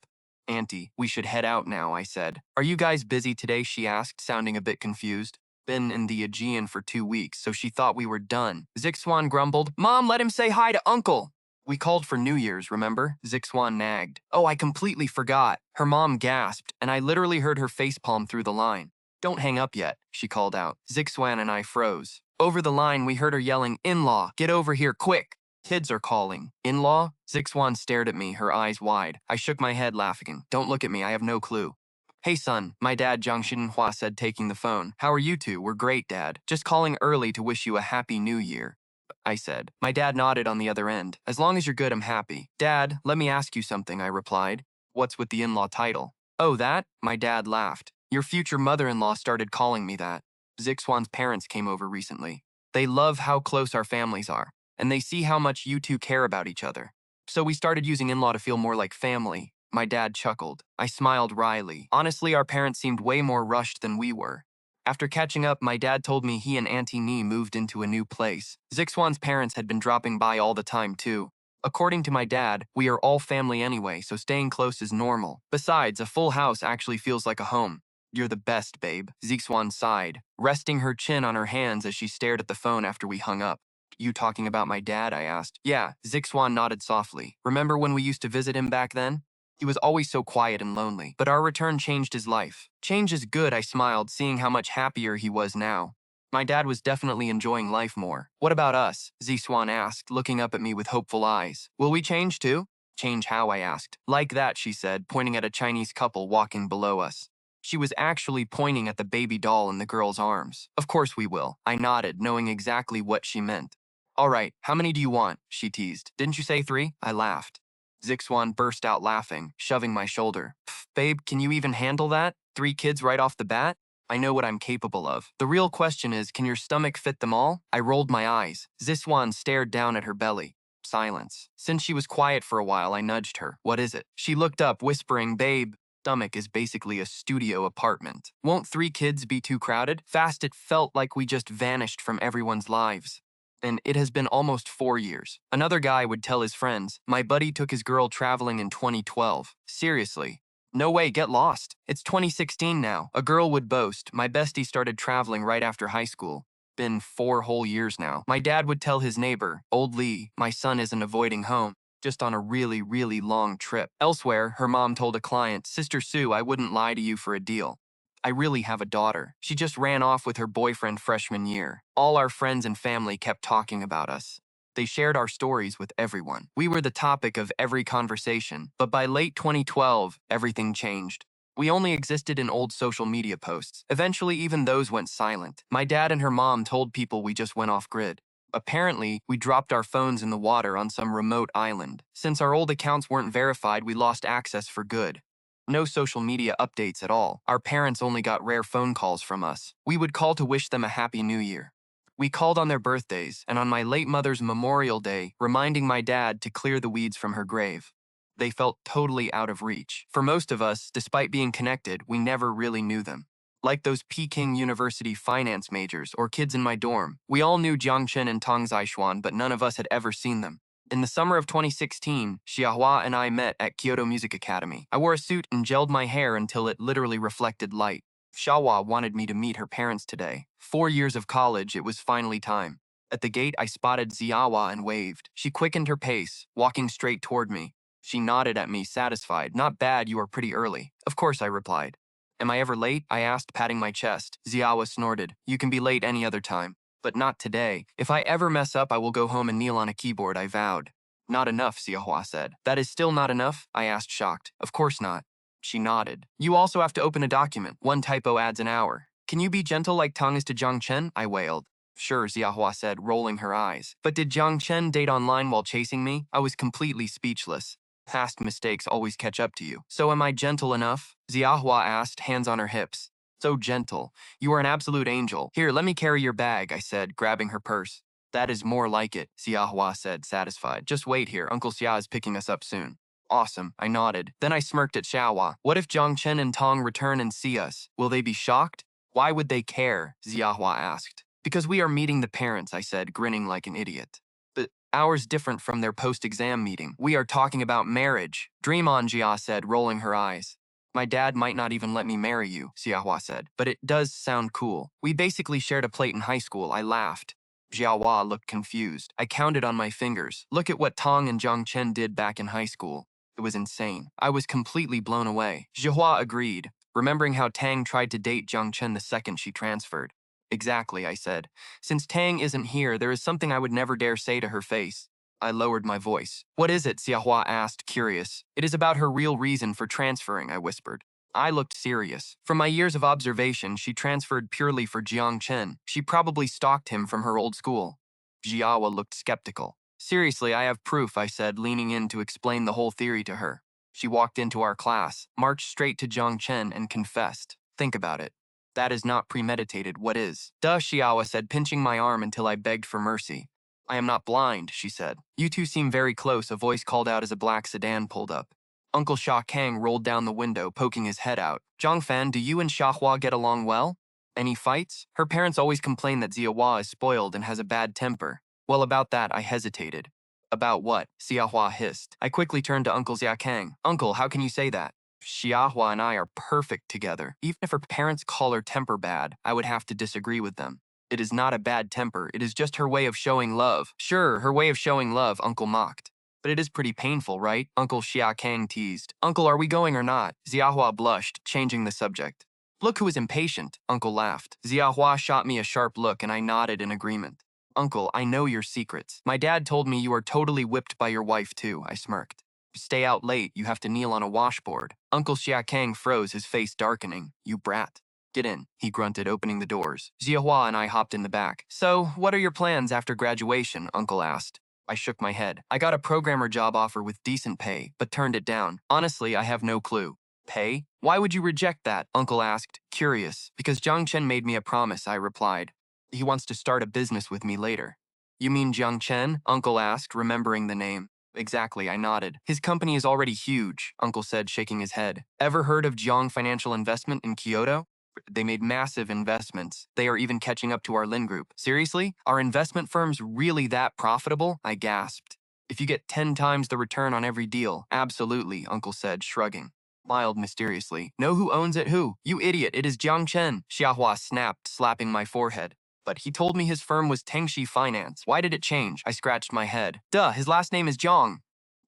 Auntie, we should head out now, I said. Are you guys busy today, she asked, sounding a bit confused. Been in the Aegean for 2 weeks, so she thought we were done. Zixuan grumbled, Mom, let him say hi to Uncle. We called for New Year's, remember? Zixuan nagged. Oh, I completely forgot. Her mom gasped, and I literally heard her facepalm through the line. Don't hang up yet, she called out. Zixuan and I froze. Over the line, we heard her yelling, In-law, get over here, quick! Kids are calling. In-law? Zixuan stared at me, her eyes wide. I shook my head, laughing. Don't look at me, I have no clue. Hey, son, my dad, Jiang Chen, said, taking the phone. How are you two? We're great, Dad. Just calling early to wish you a Happy New Year. I said. My dad nodded on the other end. As long as you're good, I'm happy. Dad, let me ask you something, I replied. What's with the in-law title? Oh, that? My dad laughed. Your future mother-in-law started calling me that. Zixuan's parents came over recently. They love how close our families are, and they see how much you two care about each other. So we started using in-law to feel more like family. My dad chuckled. I smiled wryly. Honestly, our parents seemed way more rushed than we were. After catching up, my dad told me he and Auntie Nee moved into a new place. Zixuan's parents had been dropping by all the time, too. According to my dad, we are all family anyway, so staying close is normal. Besides, a full house actually feels like a home. You're the best, babe, Zixuan sighed, resting her chin on her hands as she stared at the phone after we hung up. You talking about my dad? I asked. Yeah, Zixuan nodded softly. Remember when we used to visit him back then? He was always so quiet and lonely, but our return changed his life. Change is good, I smiled, seeing how much happier he was now. My dad was definitely enjoying life more. What about us? Zixuan asked, looking up at me with hopeful eyes. Will we change too? Change how? I asked. Like that, she said, pointing at a Chinese couple walking below us. She was actually pointing at the baby doll in the girl's arms. Of course we will. I nodded, knowing exactly what she meant. All right, how many do you want? She teased. Didn't you say 3? I laughed. Zixuan burst out laughing, shoving my shoulder. Babe, can you even handle that? 3 kids right off the bat? I know what I'm capable of. The real question is, can your stomach fit them all? I rolled my eyes. Zixuan stared down at her belly. Silence. Since she was quiet for a while, I nudged her. What is it? She looked up, whispering, Babe, stomach is basically a studio apartment. Won't 3 kids be too crowded? Fast it felt like we just vanished from everyone's lives. And it has been almost 4 years. Another guy would tell his friends, my buddy took his girl traveling in 2012. Seriously. No way, get lost. It's 2016 now. A girl would boast, my bestie started traveling right after high school. Been 4 whole years now. My dad would tell his neighbor, Old Lee, my son isn't avoiding home, just on a really, really long trip. Elsewhere, her mom told a client, Sister Sue, I wouldn't lie to you for a deal. I really have a daughter. She just ran off with her boyfriend freshman year. All our friends and family kept talking about us. They shared our stories with everyone. We were the topic of every conversation, but by late 2012, everything changed. We only existed in old social media posts. Eventually, even those went silent. My dad and her mom told people we just went off grid. Apparently, we dropped our phones in the water on some remote island. Since our old accounts weren't verified, we lost access for good. No social media updates at all. Our parents only got rare phone calls from us. We would call to wish them a happy new year. We called on their birthdays and on my late mother's Memorial Day, reminding my dad to clear the weeds from her grave. They felt totally out of reach. For most of us, despite being connected, we never really knew them. Like those Peking University finance majors or kids in my dorm, we all knew Jiang Chen and Tang Zixuan, but none of us had ever seen them. In the summer of 2016, Xiahua and I met at Kyoto Music Academy. I wore a suit and gelled my hair until it literally reflected light. Xiahua wanted me to meet her parents today. 4 years of college, it was finally time. At the gate, I spotted Xiahua and waved. She quickened her pace, walking straight toward me. She nodded at me, satisfied. Not bad, you are pretty early. Of course, I replied. Am I ever late? I asked, patting my chest. Xiahua snorted. You can be late any other time. But not today. If I ever mess up, I will go home and kneel on a keyboard, I vowed. Not enough, Xiahua said. That is still not enough? I asked, shocked. Of course not. She nodded. You also have to open a document. One typo adds an hour. Can you be gentle like Tang is to Jiang Chen? I wailed. Sure, Xiahua said, rolling her eyes. But did Jiang Chen date online while chasing me? I was completely speechless. Past mistakes always catch up to you. So am I gentle enough? Xiahua asked, hands on her hips. So gentle. You are an absolute angel. Here, let me carry your bag, I said, grabbing her purse. That is more like it, Xiahua said, satisfied. Just wait here. Uncle Xia is picking us up soon. Awesome, I nodded. Then I smirked at Xiahua. What if Jiang Chen and Tong return and see us? Will they be shocked? Why would they care? Xiahua asked. Because we are meeting the parents, I said, grinning like an idiot. But ours different from their post-exam meeting. We are talking about marriage. Dream on, Jia said, rolling her eyes. My dad might not even let me marry you, Xiahua said, but it does sound cool. We basically shared a plate in high school, I laughed. Xiahua looked confused. I counted on my fingers. Look at what Tong and Jiang Chen did back in high school. It was insane. I was completely blown away. Xiahua agreed, remembering how Tang tried to date Jiang Chen the second she transferred. Exactly, I said. Since Tang isn't here, there is something I would never dare say to her face. I lowered my voice. What is it? Xiahua asked, curious. It is about her real reason for transferring, I whispered. I looked serious. From my years of observation, she transferred purely for Jiang Chen. She probably stalked him from her old school. Xiahua looked skeptical. Seriously, I have proof, I said, leaning in to explain the whole theory to her. She walked into our class, marched straight to Jiang Chen, and confessed. Think about it. That is not premeditated, what is? Duh, Xiahua said, pinching my arm until I begged for mercy. I am not blind, she said. You two seem very close, a voice called out as a black sedan pulled up. Uncle Sha Kang rolled down the window, poking his head out. Zhang Fan, do you and Xiahua get along well? Any fights? Her parents always complain that Xiahua is spoiled and has a bad temper. Well, about that, I hesitated. About what? Xiahua hissed. I quickly turned to Uncle Xia Kang. Uncle, how can you say that? Xiahua and I are perfect together. Even if her parents call her temper bad, I would have to disagree with them. It is not a bad temper, it is just her way of showing love. Sure, her way of showing love, Uncle mocked. But it is pretty painful, right? Uncle Xia Kang teased. Uncle, are we going or not? Xiahua blushed, changing the subject. Look who is impatient, Uncle laughed. Xiahua shot me a sharp look and I nodded in agreement. Uncle, I know your secrets. My dad told me you are totally whipped by your wife too, I smirked. Stay out late, you have to kneel on a washboard. Uncle Xia Kang froze, his face darkening. You brat. Get in, he grunted, opening the doors. Xiahua and I hopped in the back. So, what are your plans after graduation? Uncle asked. I shook my head. I got a programmer job offer with decent pay, but turned it down. Honestly, I have no clue. Pay? Why would you reject that? Uncle asked, curious. Because Jiang Chen made me a promise, I replied. He wants to start a business with me later. You mean Jiang Chen? Uncle asked, remembering the name. Exactly, I nodded. His company is already huge, Uncle said, shaking his head. Ever heard of Jiang Financial Investment in Kyoto? They made massive investments. They are even catching up to our Lin Group. Seriously? Are investment firms really that profitable? I gasped. If you get 10 times the return on every deal. Absolutely, Uncle said, shrugging. Smiled mysteriously. Know who owns it? Who? You idiot, it is Jiang Chen. Xiahua snapped, slapping my forehead. But he told me his firm was Tengxi Finance. Why did it change? I scratched my head. Duh, his last name is Jiang.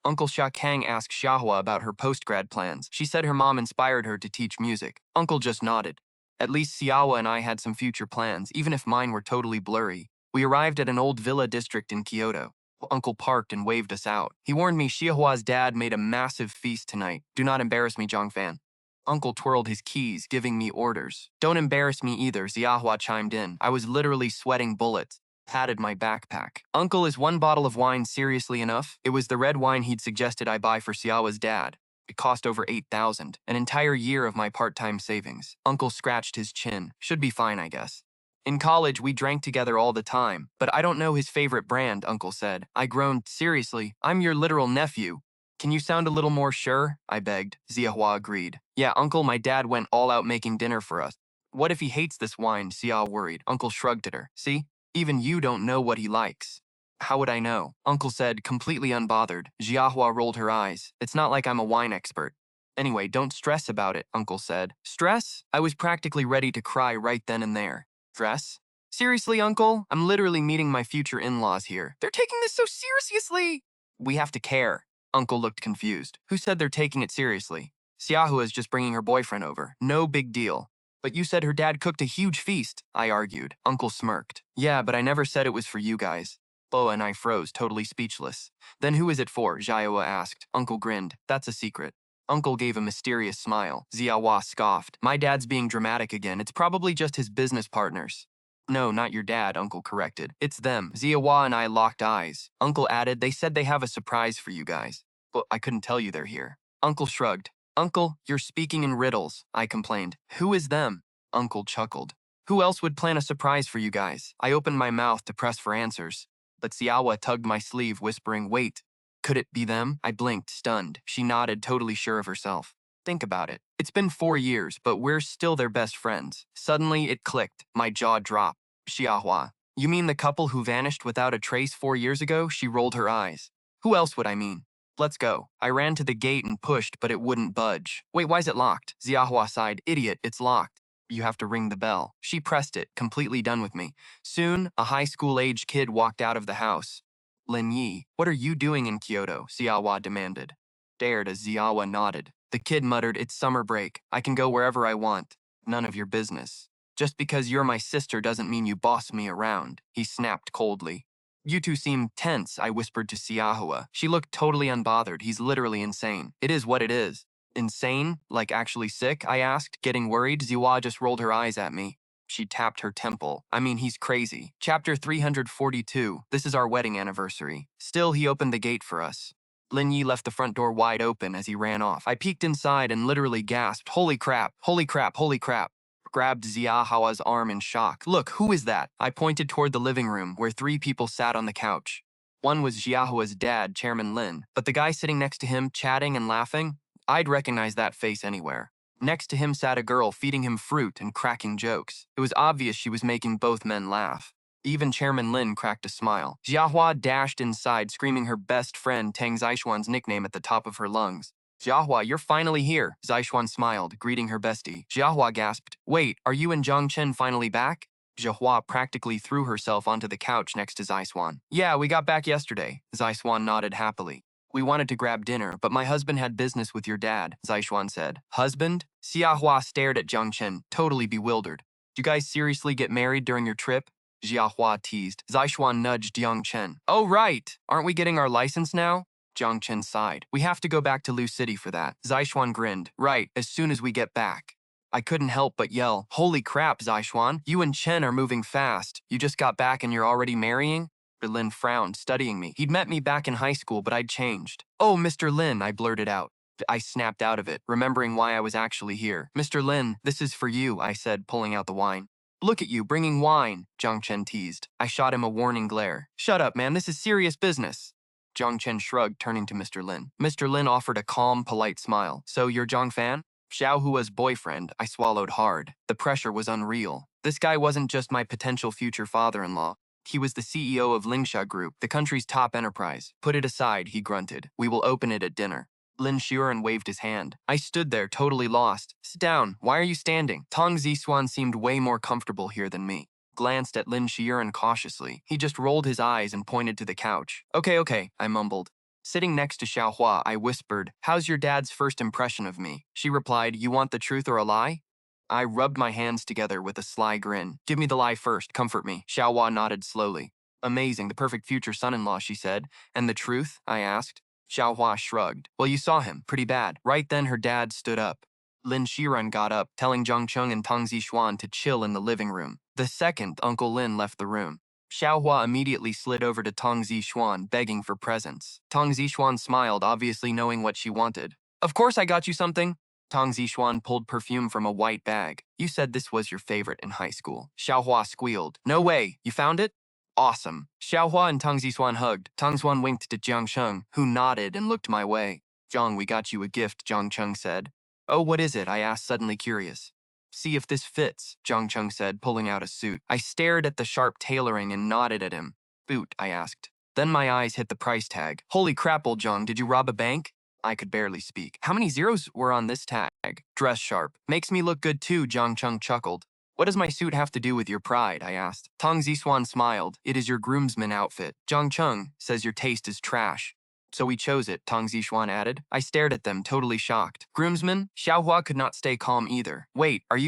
Uncle Xia Kang asked Xiahua about her post-grad plans. She said her mom inspired her to teach music. Uncle just nodded. At least Xiaowa and I had some future plans, even if mine were totally blurry. We arrived at an old villa district in Kyoto. Uncle parked and waved us out. He warned me Xiaohua's dad made a massive feast tonight. Do not embarrass me, Zhangfan. Uncle twirled his keys, giving me orders. Don't embarrass me either, Xiahua chimed in. I was literally sweating bullets. Patted my backpack. Uncle, is one bottle of wine seriously enough? It was the red wine he'd suggested I buy for Xiaowa's dad. It cost over 8,000, an entire year of my part-time savings. Uncle scratched his chin. Should be fine, I guess. In college, we drank together all the time, but I don't know his favorite brand, Uncle said. I groaned, seriously, I'm your literal nephew. Can you sound a little more sure? I begged. Xiahua agreed. Yeah, Uncle, my dad went all out making dinner for us. What if he hates this wine? Xia worried. Uncle shrugged at her. See? Even you don't know what he likes. How would I know? Uncle said, completely unbothered. Xiahua rolled her eyes. It's not like I'm a wine expert. Anyway, don't stress about it, Uncle said. Stress? I was practically ready to cry right then and there. Stress? Seriously, Uncle? I'm literally meeting my future in-laws here. They're taking this so seriously. We have to care. Uncle looked confused. Who said they're taking it seriously? Xiahua is just bringing her boyfriend over. No big deal. But you said her dad cooked a huge feast, I argued. Uncle smirked. Yeah, but I never said it was for you guys. Boa and I froze, totally speechless. Then who is it for? Xiahua asked. Uncle grinned. That's a secret. Uncle gave a mysterious smile. Xiahua scoffed. My dad's being dramatic again. It's probably just his business partners. No, not your dad, Uncle corrected. It's them. Xiahua and I locked eyes. Uncle added, they said they have a surprise for you guys. But I couldn't tell you they're here. Uncle shrugged. Uncle, you're speaking in riddles, I complained. Who is them? Uncle chuckled. Who else would plan a surprise for you guys? I opened my mouth to press for answers. But Xiahua tugged my sleeve, whispering, wait. Could it be them? I blinked, stunned. She nodded, totally sure of herself. Think about it. It's been 4 years, but we're still their best friends. Suddenly, it clicked. My jaw dropped. Xiahua. You mean the couple who vanished without a trace 4 years ago? She rolled her eyes. Who else would I mean? Let's go. I ran to the gate and pushed, but it wouldn't budge. Wait, why is it locked? Xiahua sighed. Idiot, it's locked. You have to ring the bell. She pressed it, completely done with me. Soon, a high school-age kid walked out of the house. Lin Yi, what are you doing in Kyoto? Xiahua demanded. Stared as Xiahua nodded. The kid muttered, it's summer break. I can go wherever I want. None of your business. Just because you're my sister doesn't mean you boss me around. He snapped coldly. You two seem tense, I whispered to Xiahua. She looked totally unbothered. He's literally insane. It is what it is. Insane? Like actually sick? I asked, getting worried. Xiahua just rolled her eyes at me. She tapped her temple. I mean, he's crazy. Chapter 342. This is our wedding anniversary. Still, he opened the gate for us. Lin Yi left the front door wide open as he ran off. I peeked inside and literally gasped, holy crap, holy crap, holy crap. Grabbed Xiahua's arm in shock. Look, who is that? I pointed toward the living room where 3 people sat on the couch. One was Xiahua's dad, Chairman Lin, but the guy sitting next to him, chatting and laughing, I'd recognize that face anywhere. Next to him sat a girl feeding him fruit and cracking jokes. It was obvious she was making both men laugh. Even Chairman Lin cracked a smile. Xiahua dashed inside, screaming her best friend Tang Zixuan's nickname at the top of her lungs. Xiahua, you're finally here, Zixuan smiled, greeting her bestie. Xiahua gasped, wait, are you and Jiang Chen finally back? Xiahua practically threw herself onto the couch next to Zixuan. Yeah, we got back yesterday, Zixuan nodded happily. We wanted to grab dinner, but my husband had business with your dad, Zixuan said. Husband? Xiahua stared at Jiang Chen, totally bewildered. Did you guys seriously get married during your trip? Xiahua teased. Zixuan nudged Jiang Chen. Oh, right! Aren't we getting our license now? Jiang Chen sighed. We have to go back to Lu City for that. Zixuan grinned. Right, as soon as we get back. I couldn't help but yell, holy crap, Zixuan, you and Chen are moving fast. You just got back and you're already marrying? Lin frowned, studying me. He'd met me back in high school, but I'd changed. Oh, Mr. Lin, I blurted out. I snapped out of it, remembering why I was actually here. Mr. Lin, this is for you, I said, pulling out the wine. Look at you, bringing wine, Jiang Chen teased. I shot him a warning glare. Shut up, man, this is serious business. Jiang Chen shrugged, turning to Mr. Lin. Mr. Lin offered a calm, polite smile. So you're Zhang Fan? Xiaohua's boyfriend. I swallowed hard. The pressure was unreal. This guy wasn't just my potential future father-in-law. He was the CEO of Lingsha Group, the country's top enterprise. Put it aside, he grunted. We will open it at dinner. Lin Xiuran waved his hand. I stood there, totally lost. Sit down. Why are you standing? Tang Zixuan seemed way more comfortable here than me. Glanced at Lin Xiuran cautiously. He just rolled his eyes and pointed to the couch. Okay, I mumbled. Sitting next to Xiaohua, I whispered, how's your dad's first impression of me? She replied, you want the truth or a lie? I rubbed my hands together with a sly grin. Give me the lie first, comfort me. Xiaohua nodded slowly. Amazing, the perfect future son-in-law, she said. And the truth? I asked. Xiaohua shrugged. Well, you saw him. Pretty bad. Right then, her dad stood up. Lin Shiran got up, telling Jiang Chen and Tang Zixuan to chill in the living room. The second Uncle Lin left the room, Xiaohua immediately slid over to Tang Zixuan, begging for presents. Tang Zixuan smiled, obviously knowing what she wanted. Of course I got you something. Tang Zixuan pulled perfume from a white bag. You said this was your favorite in high school. Xiaohua squealed. No way. You found it? Awesome. Xiaohua and Tang Zixuan hugged. Tang Zixuan winked to Jiang Chen, who nodded and looked my way. Jiang, we got you a gift, Jiang Chen said. Oh, what is it? I asked, suddenly curious. See if this fits, Jiang Chen said, pulling out a suit. I stared at the sharp tailoring and nodded at him. Boot, I asked. Then my eyes hit the price tag. Holy crap, old Jiang, did you rob a bank? I could barely speak. How many zeros were on this tag? Dress sharp. Makes me look good too, Jiang Chen chuckled. What does my suit have to do with your pride? I asked. Tang Zixuan smiled. It is your groomsman outfit. Jiang Chen says your taste is trash. So we chose it, Tang Zixuan added. I stared at them, totally shocked. Groomsman? Xiaohua could not stay calm either. Wait, are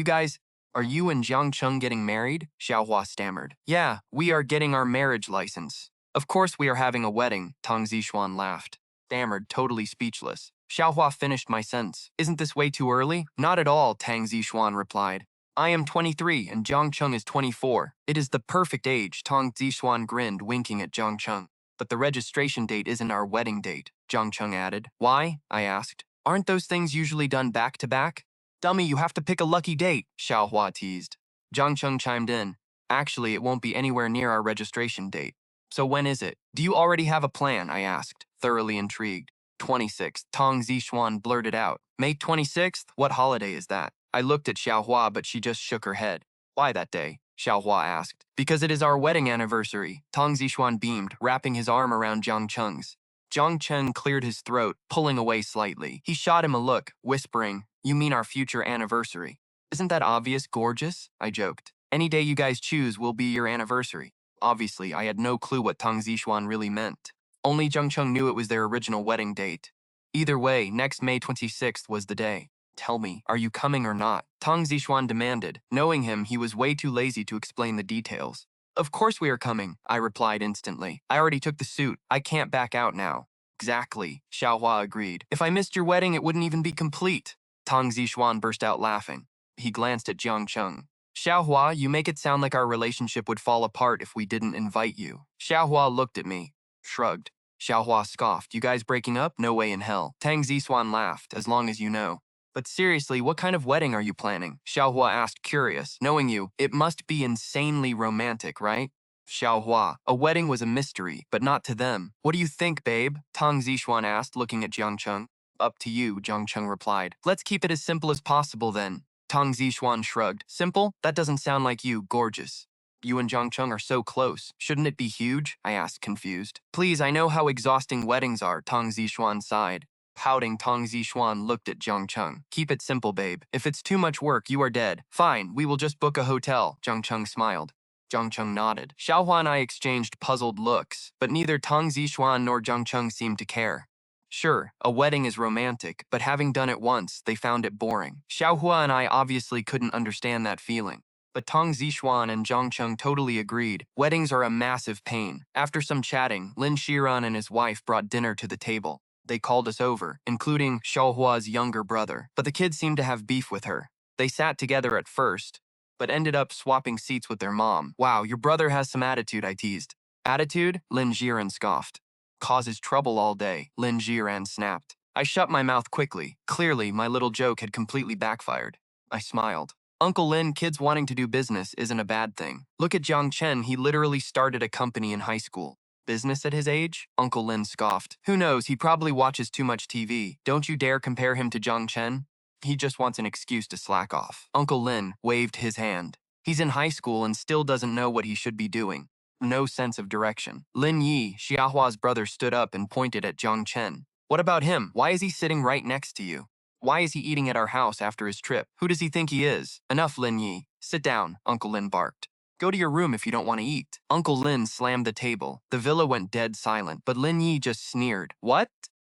you and Jiang Chen getting married? Xiaohua stammered. Yeah, we are getting our marriage license. Of course we are having a wedding, Tang Zixuan laughed. Stammered, totally speechless. Xiaohua finished my sentence. Isn't this way too early? Not at all, Tang Zixuan replied. I am 23 and Jiang Chen is 24. It is the perfect age, Tang Zixuan grinned, winking at Jiang Chen. But the registration date isn't our wedding date, Jiang Chen added. Why? I asked. Aren't those things usually done back to back? Dummy, you have to pick a lucky date, Xiaohua teased. Jiang Chen chimed in. Actually, it won't be anywhere near our registration date. So when is it? Do you already have a plan? I asked, thoroughly intrigued. 26th, Tang Zixuan blurted out. May 26th? What holiday is that? I looked at Xiaohua, but she just shook her head. Why that day? Xiaohua asked. Because it is our wedding anniversary, Tang Zixuan beamed, wrapping his arm around Jiang Chen's. Jiang Chen cleared his throat, pulling away slightly. He shot him a look, whispering, You mean our future anniversary? Isn't that obvious, gorgeous? I joked. Any day you guys choose will be your anniversary. Obviously, I had no clue what Tang Zixuan really meant. Only Jiang Chen knew it was their original wedding date. Either way, next May 26th was the day. Tell me, are you coming or not? Tang Zixuan demanded. Knowing him, he was way too lazy to explain the details. Of course we are coming, I replied instantly. I already took the suit. I can't back out now. Exactly, Xiaohua agreed. If I missed your wedding, it wouldn't even be complete. Tang Zixuan burst out laughing. He glanced at Jiang Chen. Xiaohua, you make it sound like our relationship would fall apart if we didn't invite you. Xiaohua looked at me, shrugged. Xiaohua scoffed. You guys breaking up? No way in hell. Tang Zixuan laughed, as long as you know. But seriously, what kind of wedding are you planning? Xiaohua asked, curious. Knowing you, it must be insanely romantic, right? Xiaohua, a wedding was a mystery, but not to them. What do you think, babe? Tang Zixuan asked, looking at Jiang Chen. Up to you, Jiang Chen replied. Let's keep it as simple as possible then. Tang Zixuan shrugged. Simple? That doesn't sound like you, gorgeous. You and Jiang Chen are so close. Shouldn't it be huge? I asked, confused. Please, I know how exhausting weddings are, Tang Zixuan sighed. Pouting, Tang Zixuan looked at Jiang Chen. Keep it simple, babe. If it's too much work, you are dead. Fine, we will just book a hotel. Jiang Chen smiled. Jiang Chen nodded. Xiaohua and I exchanged puzzled looks, but neither Tang Zixuan nor Jiang Chen seemed to care. Sure, a wedding is romantic, but having done it once, they found it boring. Xiaohua and I obviously couldn't understand that feeling. But Tang Zixuan and Jiang Chen totally agreed. Weddings are a massive pain. After some chatting, Lin Shiran and his wife brought dinner to the table. They called us over, including Xiaohua's younger brother, but the kids seemed to have beef with her. They sat together at first, but ended up swapping seats with their mom. Wow, your brother has some attitude, I teased. Attitude? Lin Jiran scoffed. Causes trouble all day, Lin Jiran snapped. I shut my mouth quickly. Clearly, my little joke had completely backfired. I smiled. Uncle Lin, kids wanting to do business isn't a bad thing. Look at Jiang Chen, he literally started a company in high school. Business at his age? Uncle Lin scoffed. Who knows, he probably watches too much TV. Don't you dare compare him to Jiang Chen. He just wants an excuse to slack off. Uncle Lin waved his hand. He's in high school and still doesn't know what he should be doing. No sense of direction. Lin Yi, Xiaohua's brother, stood up and pointed at Jiang Chen. What about him? Why is he sitting right next to you? Why is he eating at our house after his trip? Who does he think he is? Enough, Lin Yi. Sit down, Uncle Lin barked. Go to your room if you don't want to eat. Uncle Lin slammed the table. The villa went dead silent, but Lin Yi just sneered. What?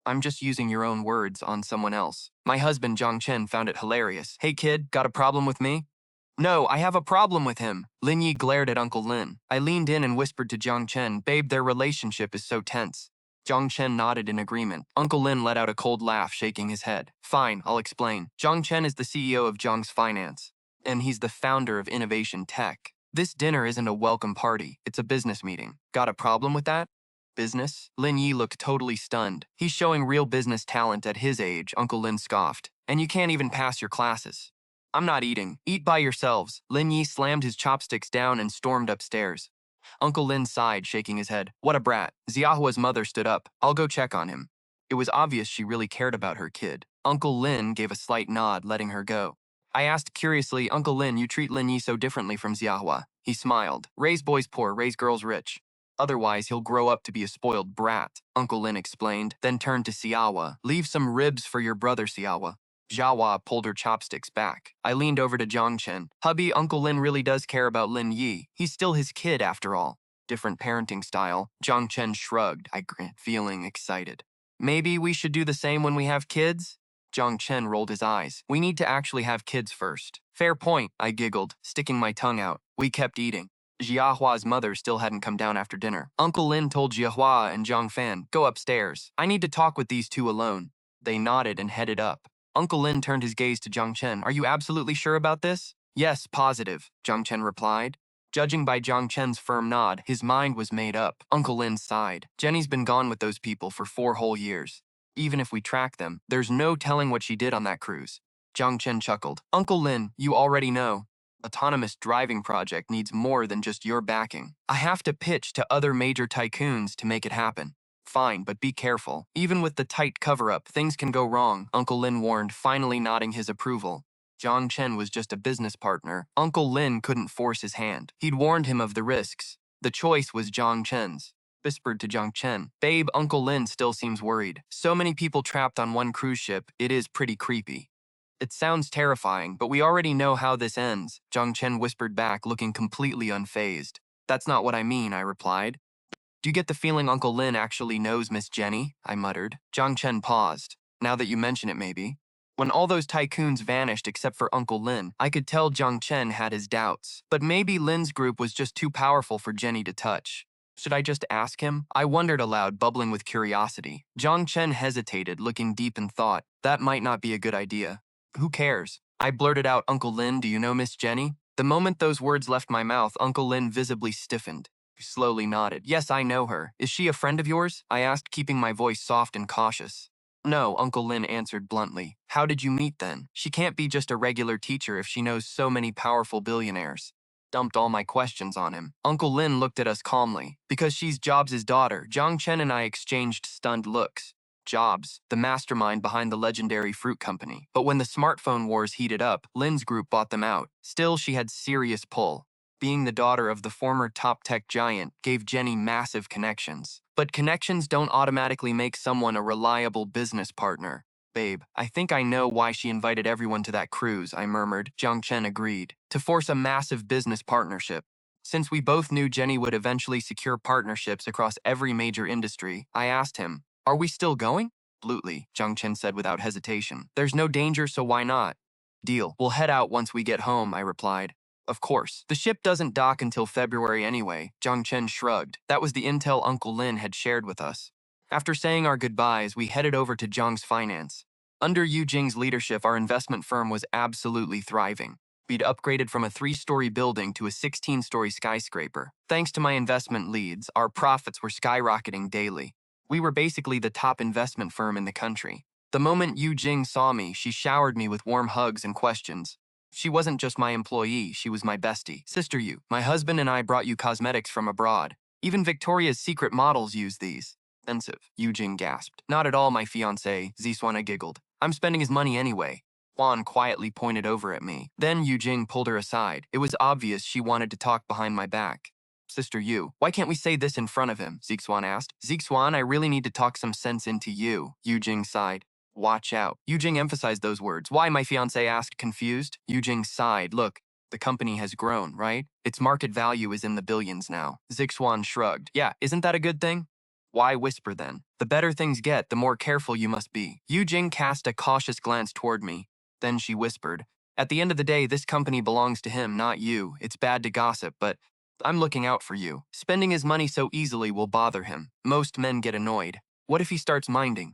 I'm just using your own words on someone else. My husband, Jiang Chen, found it hilarious. Hey kid, got a problem with me? No, I have a problem with him. Lin Yi glared at Uncle Lin. I leaned in and whispered to Jiang Chen, babe, their relationship is so tense. Jiang Chen nodded in agreement. Uncle Lin let out a cold laugh, shaking his head. Fine, I'll explain. Jiang Chen is the CEO of Jiang's Finance, and he's the founder of Innovation Tech. This dinner isn't a welcome party, it's a business meeting. Got a problem with that? Business? Lin Yi looked totally stunned. He's showing real business talent at his age, Uncle Lin scoffed. And you can't even pass your classes. I'm not eating. Eat by yourselves. Lin Yi slammed his chopsticks down and stormed upstairs. Uncle Lin sighed, shaking his head. What a brat. Xiaohua's mother stood up. I'll go check on him. It was obvious she really cared about her kid. Uncle Lin gave a slight nod, letting her go. I asked curiously, Uncle Lin, you treat Lin Yi so differently from Xiahua. He smiled. Raise boys poor, raise girls rich. Otherwise, he'll grow up to be a spoiled brat, Uncle Lin explained, then turned to Xiahua. Leave some ribs for your brother, Xiahua. Xiahua pulled her chopsticks back. I leaned over to Jiang Chen. Hubby, Uncle Lin really does care about Lin Yi. He's still his kid, after all. Different parenting style. Jiang Chen shrugged. I grinned, feeling excited. Maybe we should do the same when we have kids? Jiang Chen rolled his eyes. We need to actually have kids first. Fair point, I giggled, sticking my tongue out. We kept eating. Jiahua's mother still hadn't come down after dinner. Uncle Lin told Jiahua and Zhang Fan, go upstairs. I need to talk with these two alone. They nodded and headed up. Uncle Lin turned his gaze to Jiang Chen. Are you absolutely sure about this? Yes, positive, Jiang Chen replied. Judging by Jiang Chen's firm nod, his mind was made up. Uncle Lin sighed. Jenny's been gone with those people for 4 whole years. Even if we track them, there's no telling what she did on that cruise. Jiang Chen chuckled. Uncle Lin, you already know. Autonomous driving project needs more than just your backing. I have to pitch to other major tycoons to make it happen. Fine, but be careful. Even with the tight cover-up, things can go wrong, Uncle Lin warned, finally nodding his approval. Jiang Chen was just a business partner. Uncle Lin couldn't force his hand. He'd warned him of the risks. The choice was Jiang Chen's. Whispered to Jiang Chen. Babe, Uncle Lin still seems worried. So many people trapped on one cruise ship, it is pretty creepy. It sounds terrifying, but we already know how this ends, Jiang Chen whispered back, looking completely unfazed. That's not what I mean, I replied. Do you get the feeling Uncle Lin actually knows Miss Jenny? I muttered. Jiang Chen paused. Now that you mention it, maybe. When all those tycoons vanished except for Uncle Lin, I could tell Jiang Chen had his doubts. But maybe Lin's group was just too powerful for Jenny to touch. Should I just ask him? I wondered aloud, bubbling with curiosity. Jiang Chen hesitated, looking deep in thought. That might not be a good idea. Who cares? I blurted out, Uncle Lin, do you know Miss Jenny? The moment those words left my mouth, Uncle Lin visibly stiffened. He slowly nodded. Yes, I know her. Is she a friend of yours? I asked, keeping my voice soft and cautious. No, Uncle Lin answered bluntly. How did you meet then? She can't be just a regular teacher if she knows so many powerful billionaires. Dumped all my questions on him. Uncle Lin looked at us calmly. Because she's Jobs' daughter, Jiang Chen and I exchanged stunned looks. Jobs, the mastermind behind the legendary fruit company. But when the smartphone wars heated up, Lin's group bought them out. Still, she had serious pull. Being the daughter of the former top tech giant gave Jenny massive connections. But connections don't automatically make someone a reliable business partner. Babe, I think I know why she invited everyone to that cruise, I murmured. Jiang Chen agreed. To force a massive business partnership. Since we both knew Jenny would eventually secure partnerships across every major industry, I asked him, are we still going? Absolutely, Jiang Chen said without hesitation. There's no danger, so why not? Deal. We'll head out once we get home, I replied. Of course. The ship doesn't dock until February anyway, Jiang Chen shrugged. That was the intel Uncle Lin had shared with us. After saying our goodbyes, we headed over to Jiang's Finance. Under Yu Jing's leadership, our investment firm was absolutely thriving. We'd upgraded from a 3-story building to a 16-story skyscraper. Thanks to my investment leads, our profits were skyrocketing daily. We were basically the top investment firm in the country. The moment Yu Jing saw me, she showered me with warm hugs and questions. She wasn't just my employee, she was my bestie. Sister Yu, my husband and I brought you cosmetics from abroad. Even Victoria's Secret models use these. Expensive, Yu Jing gasped. Not at all, my fiancé, Zixuan giggled. I'm spending his money anyway. Juan quietly pointed over at me. Then Yu Jing pulled her aside. It was obvious she wanted to talk behind my back. Sister Yu, why can't we say this in front of him? Zixuan asked. Zixuan, I really need to talk some sense into you. Yu Jing sighed. Watch out. Yu Jing emphasized those words. Why, my fiancé asked, confused. Yu Jing sighed. Look, the company has grown, right? Its market value is in the billions now. Zixuan shrugged. Yeah, isn't that a good thing? Why whisper then? The better things get, the more careful you must be. Yu Jing cast a cautious glance toward me. Then she whispered, at the end of the day, this company belongs to him, not you. It's bad to gossip, but I'm looking out for you. Spending his money so easily will bother him. Most men get annoyed. What if he starts minding?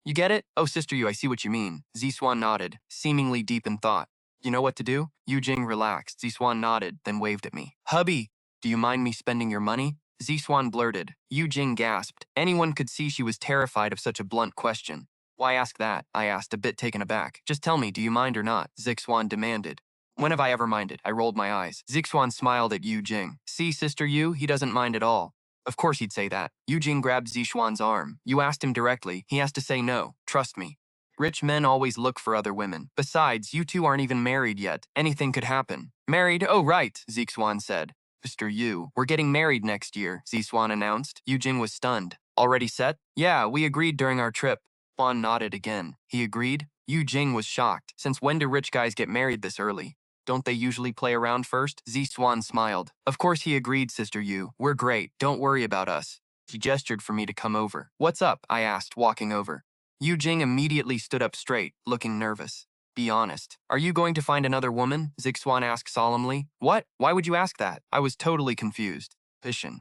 You get it? Oh, Sister Yu, I see what you mean. Zixuan nodded, seemingly deep in thought. You know what to do? Yu Jing relaxed. Zixuan nodded, then waved at me. Hubby, do you mind me spending your money? Zixuan blurted. Yu Jing gasped. Anyone could see she was terrified of such a blunt question. Why ask that? I asked, a bit taken aback. Just tell me, do you mind or not? Zixuan demanded. When have I ever minded? I rolled my eyes. Zixuan smiled at Yu Jing. See, Sister Yu, he doesn't mind at all. Of course he'd say that. Yu Jing grabbed Zixuan's arm. You asked him directly. He has to say no. Trust me. Rich men always look for other women. Besides, you two aren't even married yet. Anything could happen. Married? Oh, right, Zixuan said. Mr. Yu, we're getting married next year, Zixuan announced. Yu Jing was stunned. Already set? Yeah, we agreed during our trip. Juan nodded again. He agreed? Yu Jing was shocked. Since when do rich guys get married this early? Don't they usually play around first? Zixuan smiled. Of course he agreed, Sister Yu. We're great. Don't worry about us. He gestured for me to come over. What's up? I asked, walking over. Yu Jing immediately stood up straight, looking nervous. Be honest. Are you going to find another woman? Zixuan asked solemnly. What? Why would you ask that? I was totally confused. Pishin.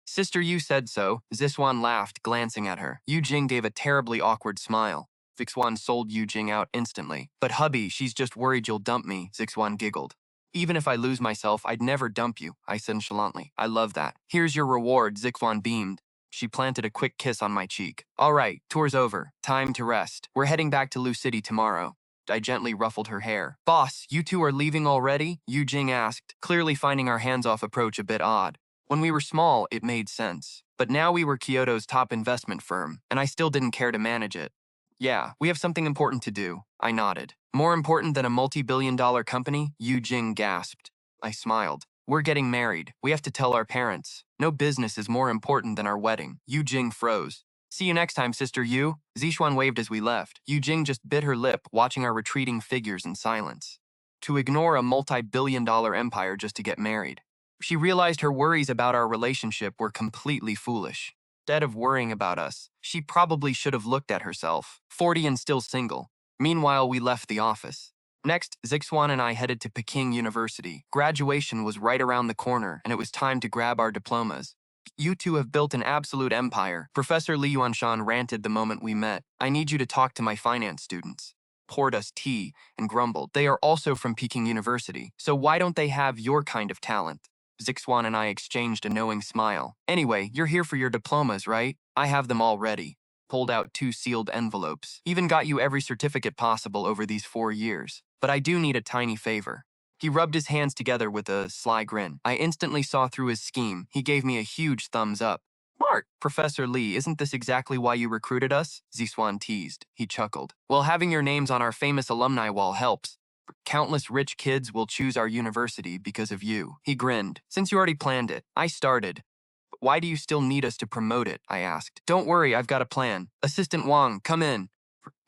Sister Yu said so. Zixuan laughed, glancing at her. Yu Jing gave a terribly awkward smile. Zixuan sold Yu Jing out instantly. But hubby, she's just worried you'll dump me, Zixuan giggled. Even if I lose myself, I'd never dump you, I said nonchalantly. I love that. Here's your reward, Zixuan beamed. She planted a quick kiss on my cheek. All right, tour's over. Time to rest. We're heading back to Lu City tomorrow. I gently ruffled her hair. Boss, you two are leaving already? Yu Jing asked, clearly finding our hands-off approach a bit odd. When we were small, it made sense. But now we were Kyoto's top investment firm, and I still didn't care to manage it. Yeah, we have something important to do. I nodded. More important than a multi-billion-dollar company? Yu Jing gasped. I smiled. We're getting married. We have to tell our parents. No business is more important than our wedding. Yu Jing froze. See you next time, Sister Yu. Zixuan waved as we left. Yu Jing just bit her lip, watching our retreating figures in silence. To ignore a multi-billion-dollar empire just to get married. She realized her worries about our relationship were completely foolish. Instead of worrying about us, she probably should have looked at herself, 40 and still single. Meanwhile, we left the office. Next, Zixuan and I headed to Peking University. Graduation was right around the corner, and it was time to grab our diplomas. You two have built an absolute empire. Professor Li Yuanshan ranted the moment we met. I need you to talk to my finance students. Poured us tea and grumbled. They are also from Peking University, so why don't they have your kind of talent? Zixuan and I exchanged a knowing smile. Anyway, you're here for your diplomas, right? I have them all ready. Pulled out 2 sealed envelopes. Even got you every certificate possible over these 4 years. But I do need a tiny favor. He rubbed his hands together with a sly grin. I instantly saw through his scheme. He gave me a huge thumbs up. Smart! Professor Lee, isn't this exactly why you recruited us? Zixuan teased. He chuckled. Well, having your names on our famous alumni wall helps. Countless rich kids will choose our university because of you. He grinned. Since you already planned it, I started. But why do you still need us to promote it? I asked. Don't worry, I've got a plan. Assistant Wang, come in.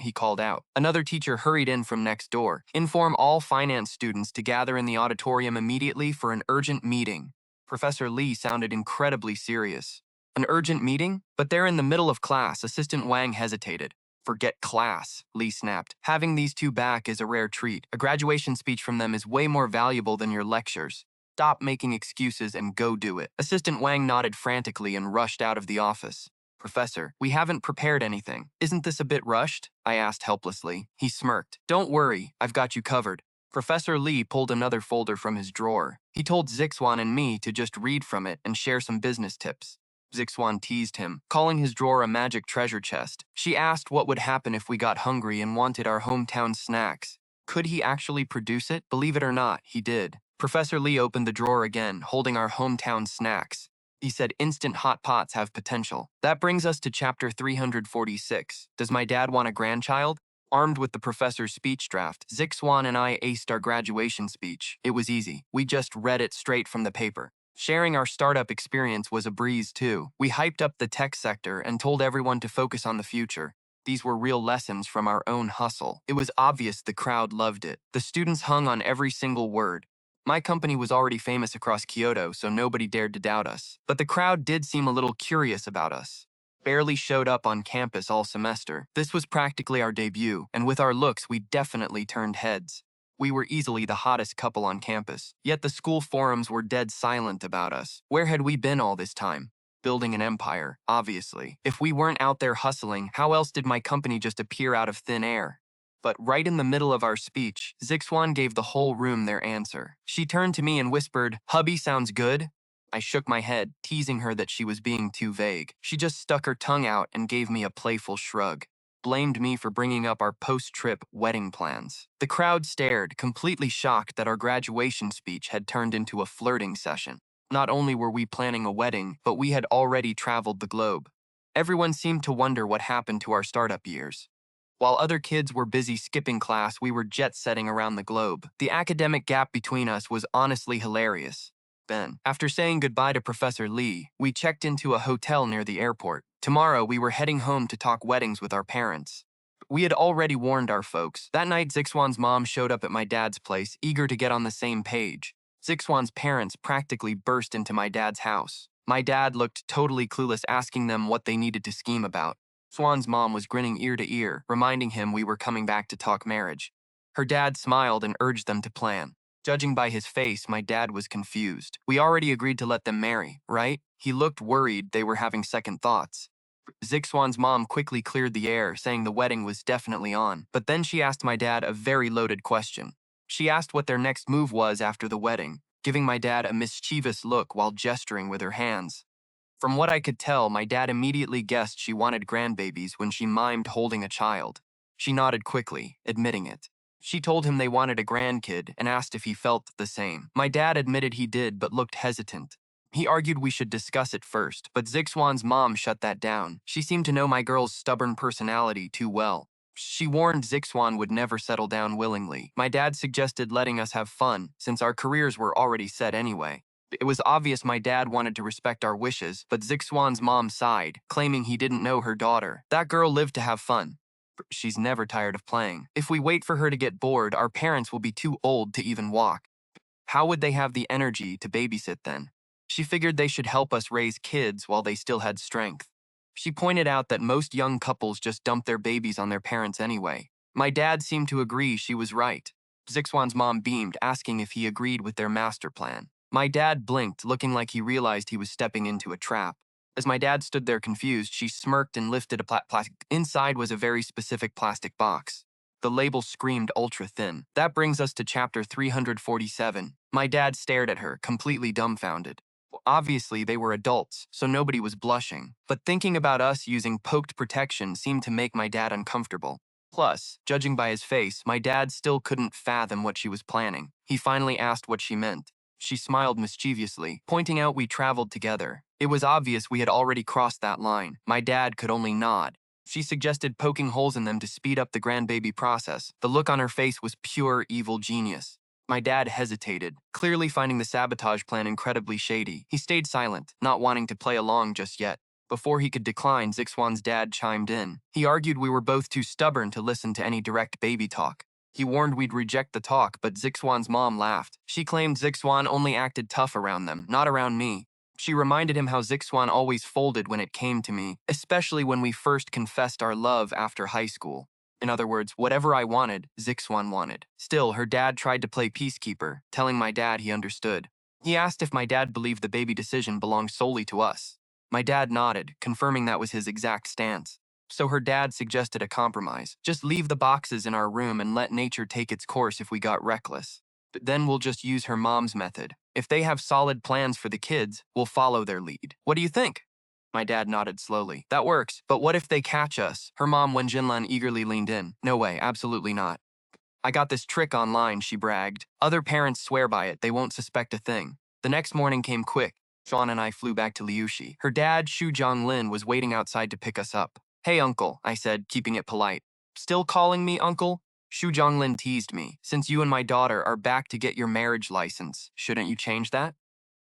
He called out. Another teacher hurried in from next door. Inform all finance students to gather in the auditorium immediately for an urgent meeting. Professor Lee sounded incredibly serious. An urgent meeting? But they're in the middle of class. Assistant Wang hesitated. Forget class, Lee snapped. Having these two back is a rare treat. A graduation speech from them is way more valuable than your lectures. Stop making excuses and go do it. Assistant Wang nodded frantically and rushed out of the office. Professor, we haven't prepared anything. Isn't this a bit rushed? I asked helplessly. He smirked. Don't worry, I've got you covered. Professor Lee pulled another folder from his drawer. He told Zixuan and me to just read from it and share some business tips. Zixuan teased him, calling his drawer a magic treasure chest. She asked what would happen if we got hungry and wanted our hometown snacks. Could he actually produce it? Believe it or not, he did. Professor Lee opened the drawer again, holding our hometown snacks. He said instant hot pots have potential. That brings us to chapter 346. Does my dad want a grandchild? Armed with the professor's speech draft, Zixuan and I aced our graduation speech. It was easy. We just read it straight from the paper. Sharing our startup experience was a breeze too. We hyped up the tech sector and told everyone to focus on the future. These were real lessons from our own hustle. It was obvious the crowd loved it. The students hung on every single word. My company was already famous across Kyoto, so nobody dared to doubt us. But the crowd did seem a little curious about us. Barely showed up on campus all semester. This was practically our debut, and with our looks, we definitely turned heads. We were easily the hottest couple on campus, yet the school forums were dead silent about us. Where had we been all this time? Building an empire, obviously. If we weren't out there hustling, how else did my company just appear out of thin air? But right in the middle of our speech, Zixuan gave the whole room their answer. She turned to me and whispered, "Hubby sounds good." I shook my head, teasing her that she was being too vague. She just stuck her tongue out and gave me a playful shrug. Blamed me for bringing up our post-trip wedding plans. The crowd stared, completely shocked that our graduation speech had turned into a flirting session. Not only were we planning a wedding, but we had already traveled the globe. Everyone seemed to wonder what happened to our startup years. While other kids were busy skipping class, we were jet-setting around the globe. The academic gap between us was honestly hilarious. After saying goodbye to Professor Lee, we checked into a hotel near the airport. Tomorrow, we were heading home to talk weddings with our parents. We had already warned our folks. That night, Zixuan's mom showed up at my dad's place, eager to get on the same page. Zixuan's parents practically burst into my dad's house. My dad looked totally clueless, asking them what they needed to scheme about. Swan's mom was grinning ear to ear, reminding him we were coming back to talk marriage. Her dad smiled and urged them to plan. Judging by his face, my dad was confused. We already agreed to let them marry, right? He looked worried they were having second thoughts. Zixuan's mom quickly cleared the air, saying the wedding was definitely on. But then she asked my dad a very loaded question. She asked what their next move was after the wedding, giving my dad a mischievous look while gesturing with her hands. From what I could tell, my dad immediately guessed she wanted grandbabies when she mimed holding a child. She nodded quickly, admitting it. She told him they wanted a grandkid and asked if he felt the same. My dad admitted he did but looked hesitant. He argued we should discuss it first, but Zixuan's mom shut that down. She seemed to know my girl's stubborn personality too well. She warned Zixuan would never settle down willingly. My dad suggested letting us have fun, since our careers were already set anyway. It was obvious my dad wanted to respect our wishes, but Zixuan's mom sighed, claiming he didn't know her daughter. That girl lived to have fun. She's never tired of playing. If we wait for her to get bored, our parents will be too old to even walk. How would they have the energy to babysit then? She figured they should help us raise kids while they still had strength. She pointed out that most young couples just dump their babies on their parents anyway. My dad seemed to agree she was right. Zixuan's mom beamed, asking if he agreed with their master plan. My dad blinked, looking like he realized he was stepping into a trap. As my dad stood there confused, she smirked and lifted a plastic. Inside was a very specific plastic box. The label screamed ultra-thin. That brings us to chapter 347. My dad stared at her, completely dumbfounded. Obviously, they were adults, so nobody was blushing. But thinking about us using poked protection seemed to make my dad uncomfortable. Plus, judging by his face, my dad still couldn't fathom what she was planning. He finally asked what she meant. She smiled mischievously, pointing out we traveled together. It was obvious we had already crossed that line. My dad could only nod. She suggested poking holes in them to speed up the grandbaby process. The look on her face was pure evil genius. My dad hesitated, clearly finding the sabotage plan incredibly shady. He stayed silent, not wanting to play along just yet. Before he could decline, Zixuan's dad chimed in. He argued we were both too stubborn to listen to any direct baby talk. He warned we'd reject the talk, but Zixuan's mom laughed. She claimed Zixuan only acted tough around them, not around me. She reminded him how Zixuan always folded when it came to me, especially when we first confessed our love after high school. In other words, whatever I wanted, Zixuan wanted. Still, her dad tried to play peacekeeper, telling my dad he understood. He asked if my dad believed the baby decision belonged solely to us. My dad nodded, confirming that was his exact stance. So her dad suggested a compromise. Just leave the boxes in our room and let nature take its course if we got reckless. But then we'll just use her mom's method. If they have solid plans for the kids, we'll follow their lead. What do you think? My dad nodded slowly. That works, but what if they catch us? Her mom, Wen Jinlan, eagerly leaned in. No way, absolutely not. I got this trick online, she bragged. Other parents swear by it, they won't suspect a thing. The next morning came quick. Sean and I flew back to Liushi. Her dad, Xu Zhonglin, was waiting outside to pick us up. Hey, uncle, I said, keeping it polite. Still calling me uncle? Xu Zhonglin teased me. Since you and my daughter are back to get your marriage license, shouldn't you change that?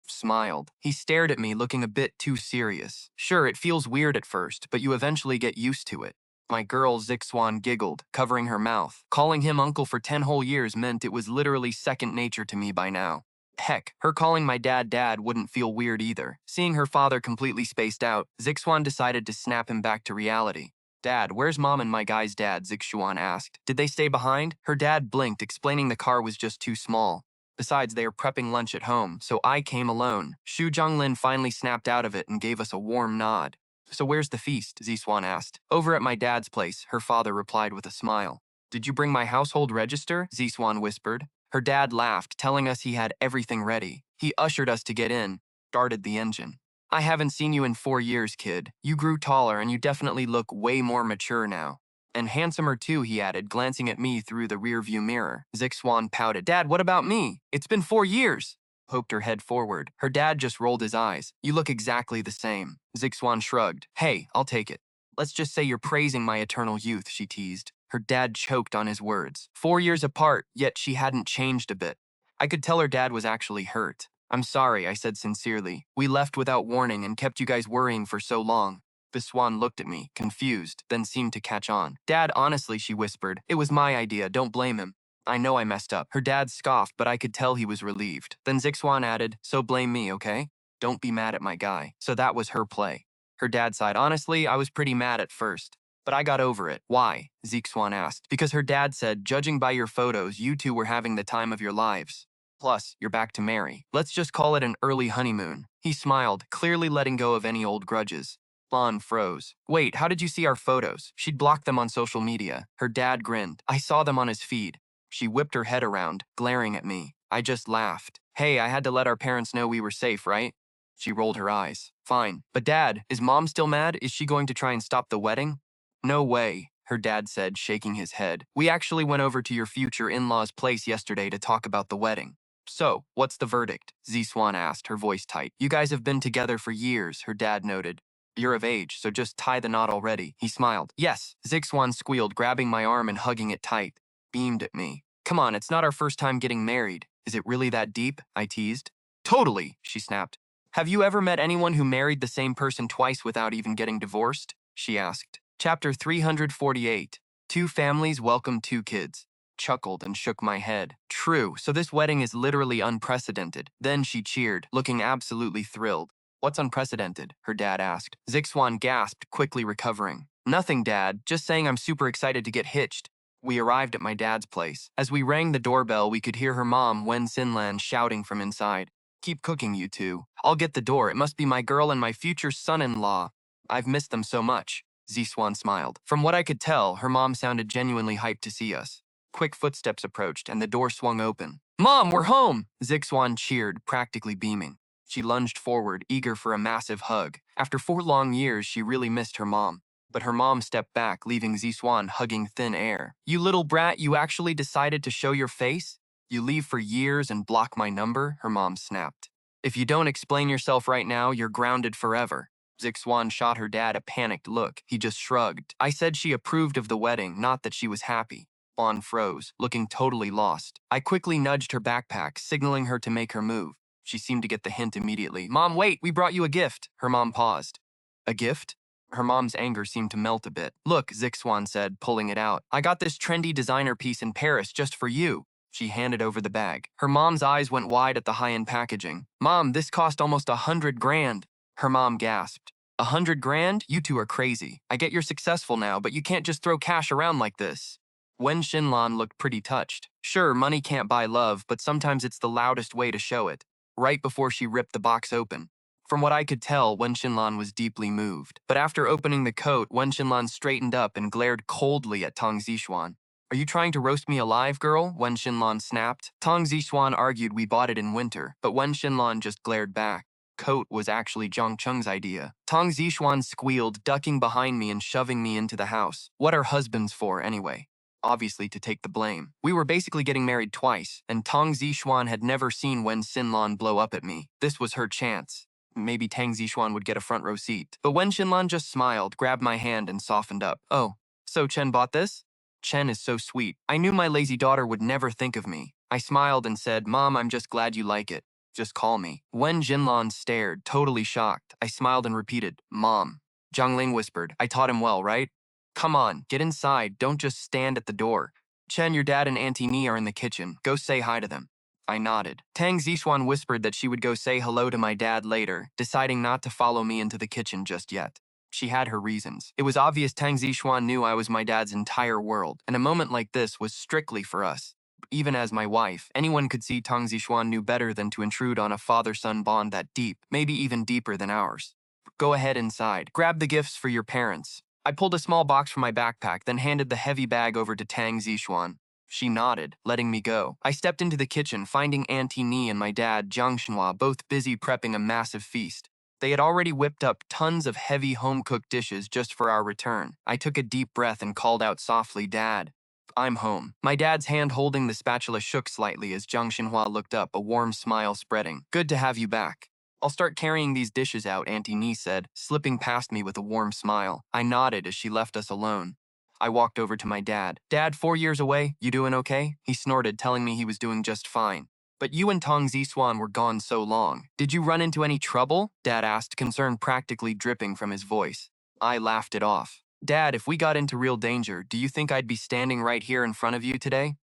Smiled. He stared at me, looking a bit too serious. Sure, it feels weird at first, but you eventually get used to it. My girl Zixuan giggled, covering her mouth. Calling him uncle for 10 whole years meant it was literally second nature to me by now. Heck, her calling my dad dad wouldn't feel weird either. Seeing her father completely spaced out, Zixuan decided to snap him back to reality. Dad, where's mom and my guy's dad? Zixuan asked. Did they stay behind? Her dad blinked, explaining the car was just too small. Besides, they are prepping lunch at home, so I came alone. Shu Zhonglin finally snapped out of it and gave us a warm nod. So where's the feast? Zixuan asked. Over at my dad's place, her father replied with a smile. Did you bring my household register? Zixuan whispered. Her dad laughed, telling us he had everything ready. He ushered us to get in, started the engine. I haven't seen you in 4 years, kid. You grew taller and you definitely look way more mature now. And handsomer too, he added, glancing at me through the rearview mirror. Zixuan pouted. Dad, what about me? It's been 4 years. Poked her head forward. Her dad just rolled his eyes. You look exactly the same. Zixuan shrugged. Hey, I'll take it. Let's just say you're praising my eternal youth, she teased. Her dad choked on his words. 4 years apart, yet she hadn't changed a bit. I could tell her dad was actually hurt. I'm sorry, I said sincerely. We left without warning and kept you guys worrying for so long. Zixuan looked at me, confused, then seemed to catch on. Dad, honestly, she whispered. It was my idea, don't blame him. I know I messed up. Her dad scoffed, but I could tell he was relieved. Then Zixuan added, so blame me, okay? Don't be mad at my guy. So that was her play. Her dad sighed. Honestly, I was pretty mad at first. But I got over it. Why? Zixuan asked. Because her dad said, judging by your photos, you two were having the time of your lives. Plus, you're back to marry. Let's just call it an early honeymoon. He smiled, clearly letting go of any old grudges. Lon froze. Wait, how did you see our photos? She'd blocked them on social media. Her dad grinned. I saw them on his feed. She whipped her head around, glaring at me. I just laughed. Hey, I had to let our parents know we were safe, right? She rolled her eyes. Fine. But Dad, is Mom still mad? Is she going to try and stop the wedding? No way, her dad said, shaking his head. We actually went over to your future in-law's place yesterday to talk about the wedding. So, what's the verdict? Zixuan asked, her voice tight. You guys have been together for years, her dad noted. You're of age, so just tie the knot already. He smiled. Yes, Zixuan squealed, grabbing my arm and hugging it tight. Beamed at me. Come on, it's not our first time getting married. Is it really that deep? I teased. Totally, she snapped. Have you ever met anyone who married the same person twice without even getting divorced? She asked. Chapter 348. 2 families welcome 2 kids. Chuckled and shook my head. True, so this wedding is literally unprecedented. Then she cheered, looking absolutely thrilled. What's unprecedented? Her dad asked. Zixuan gasped, quickly recovering. Nothing, Dad. Just saying I'm super excited to get hitched. We arrived at my dad's place. As we rang the doorbell, we could hear her mom, Wen Xinlan, shouting from inside. Keep cooking, you two. I'll get the door. It must be my girl and my future son-in-law. I've missed them so much. Zixuan smiled. From what I could tell, her mom sounded genuinely hyped to see us. Quick footsteps approached, and the door swung open. Mom, we're home! Zixuan cheered, practically beaming. She lunged forward, eager for a massive hug. After 4 long years, she really missed her mom. But her mom stepped back, leaving Zixuan hugging thin air. You little brat, you actually decided to show your face? You leave for years and block my number? Her mom snapped. If you don't explain yourself right now, you're grounded forever. Zixuan shot her dad a panicked look. He just shrugged. I said she approved of the wedding, not that she was happy. Lon froze, looking totally lost. I quickly nudged her backpack, signaling her to make her move. She seemed to get the hint immediately. Mom, wait, we brought you a gift. Her mom paused. A gift? Her mom's anger seemed to melt a bit. Look, Zixuan said, pulling it out. I got this trendy designer piece in Paris just for you. She handed over the bag. Her mom's eyes went wide at the high-end packaging. Mom, this cost almost 100 grand. Her mom gasped. 100 grand? You two are crazy. I get you're successful now, but you can't just throw cash around like this. Wen Xinlan looked pretty touched. Sure, money can't buy love, but sometimes it's the loudest way to show it. Right before she ripped the box open. From what I could tell, Wen Xinlan was deeply moved. But after opening the coat, Wen Xinlan straightened up and glared coldly at Tang Zixuan. Are you trying to roast me alive, girl? Wen Xinlan snapped. Tang Zixuan argued we bought it in winter, but Wen Xinlan just glared back. Coat was actually Jiang Chen's idea. Tang Zixuan squealed, ducking behind me and shoving me into the house. What are husbands for, anyway? Obviously to take the blame. We were basically getting married twice, and Tang Zixuan had never seen Wen Xinlan blow up at me. This was her chance. Maybe Tang Zixuan would get a front row seat. But Wen Xinlan just smiled, grabbed my hand, and softened up. Oh, so Chen bought this? Chen is so sweet. I knew my lazy daughter would never think of me. I smiled and said, Mom, I'm just glad you like it. Just call me. Wen Xinlan stared, totally shocked. I smiled and repeated, Mom. Zhang whispered, I taught him well, right? Come on, get inside. Don't just stand at the door. Chen, your dad and Auntie Ni are in the kitchen. Go say hi to them. I nodded. Tang Zixuan whispered that she would go say hello to my dad later, deciding not to follow me into the kitchen just yet. She had her reasons. It was obvious Tang Zixuan knew I was my dad's entire world, and a moment like this was strictly for us. Even as my wife, anyone could see Tang Zixuan knew better than to intrude on a father-son bond that deep, maybe even deeper than ours. Go ahead inside. Grab the gifts for your parents. I pulled a small box from my backpack, then handed the heavy bag over to Tang Zixuan. She nodded, letting me go. I stepped into the kitchen, finding Auntie Ni and my dad, Jiang Chen, both busy prepping a massive feast. They had already whipped up tons of heavy home-cooked dishes just for our return. I took a deep breath and called out softly, "Dad, I'm home." My dad's hand holding the spatula shook slightly as Jiang Xinhua looked up, a warm smile spreading. "Good to have you back." "I'll start carrying these dishes out," Auntie Ni said, slipping past me with a warm smile. I nodded as she left us alone. I walked over to my dad. "Dad, 4 years away, you doing okay?" He snorted, telling me he was doing just fine. "But you and Tang Zixuan were gone so long. Did you run into any trouble?" Dad asked, concern practically dripping from his voice. I laughed it off. "Dad, if we got into real danger, do you think I'd be standing right here in front of you today?"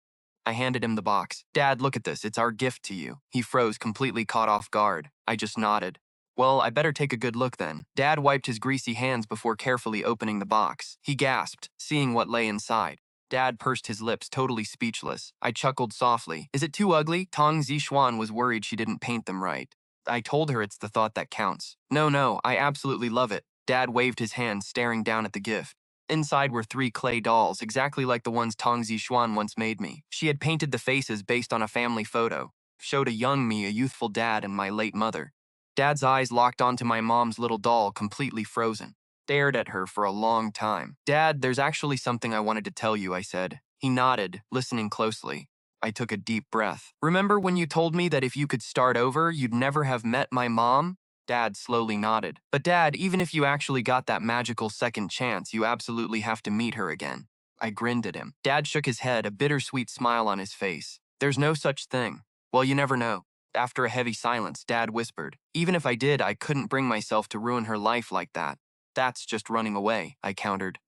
I handed him the box. "Dad, look at this. It's our gift to you." He froze, completely caught off guard. I just nodded. "Well, I better take a good look then." Dad wiped his greasy hands before carefully opening the box. He gasped, seeing what lay inside. Dad pursed his lips, totally speechless. I chuckled softly. "Is it too ugly?" Tang Zixuan was worried she didn't paint them right. I told her it's the thought that counts. No, I absolutely love it." Dad waved his hand, staring down at the gift. Inside were 3 clay dolls, exactly like the ones Tang Zixuan once made me. She had painted the faces based on a family photo. Showed a young me, a youthful dad, and my late mother. Dad's eyes locked onto my mom's little doll, completely frozen. Stared at her for a long time. "Dad, there's actually something I wanted to tell you," I said. He nodded, listening closely. I took a deep breath. "Remember when you told me that if you could start over, you'd never have met my mom?" Dad slowly nodded. "But Dad, even if you actually got that magical second chance, you absolutely have to meet her again." I grinned at him. Dad shook his head, a bittersweet smile on his face. "There's no such thing." "Well, you never know." After a heavy silence, Dad whispered, "Even if I did, I couldn't bring myself to ruin her life like that." "That's just running away," I countered.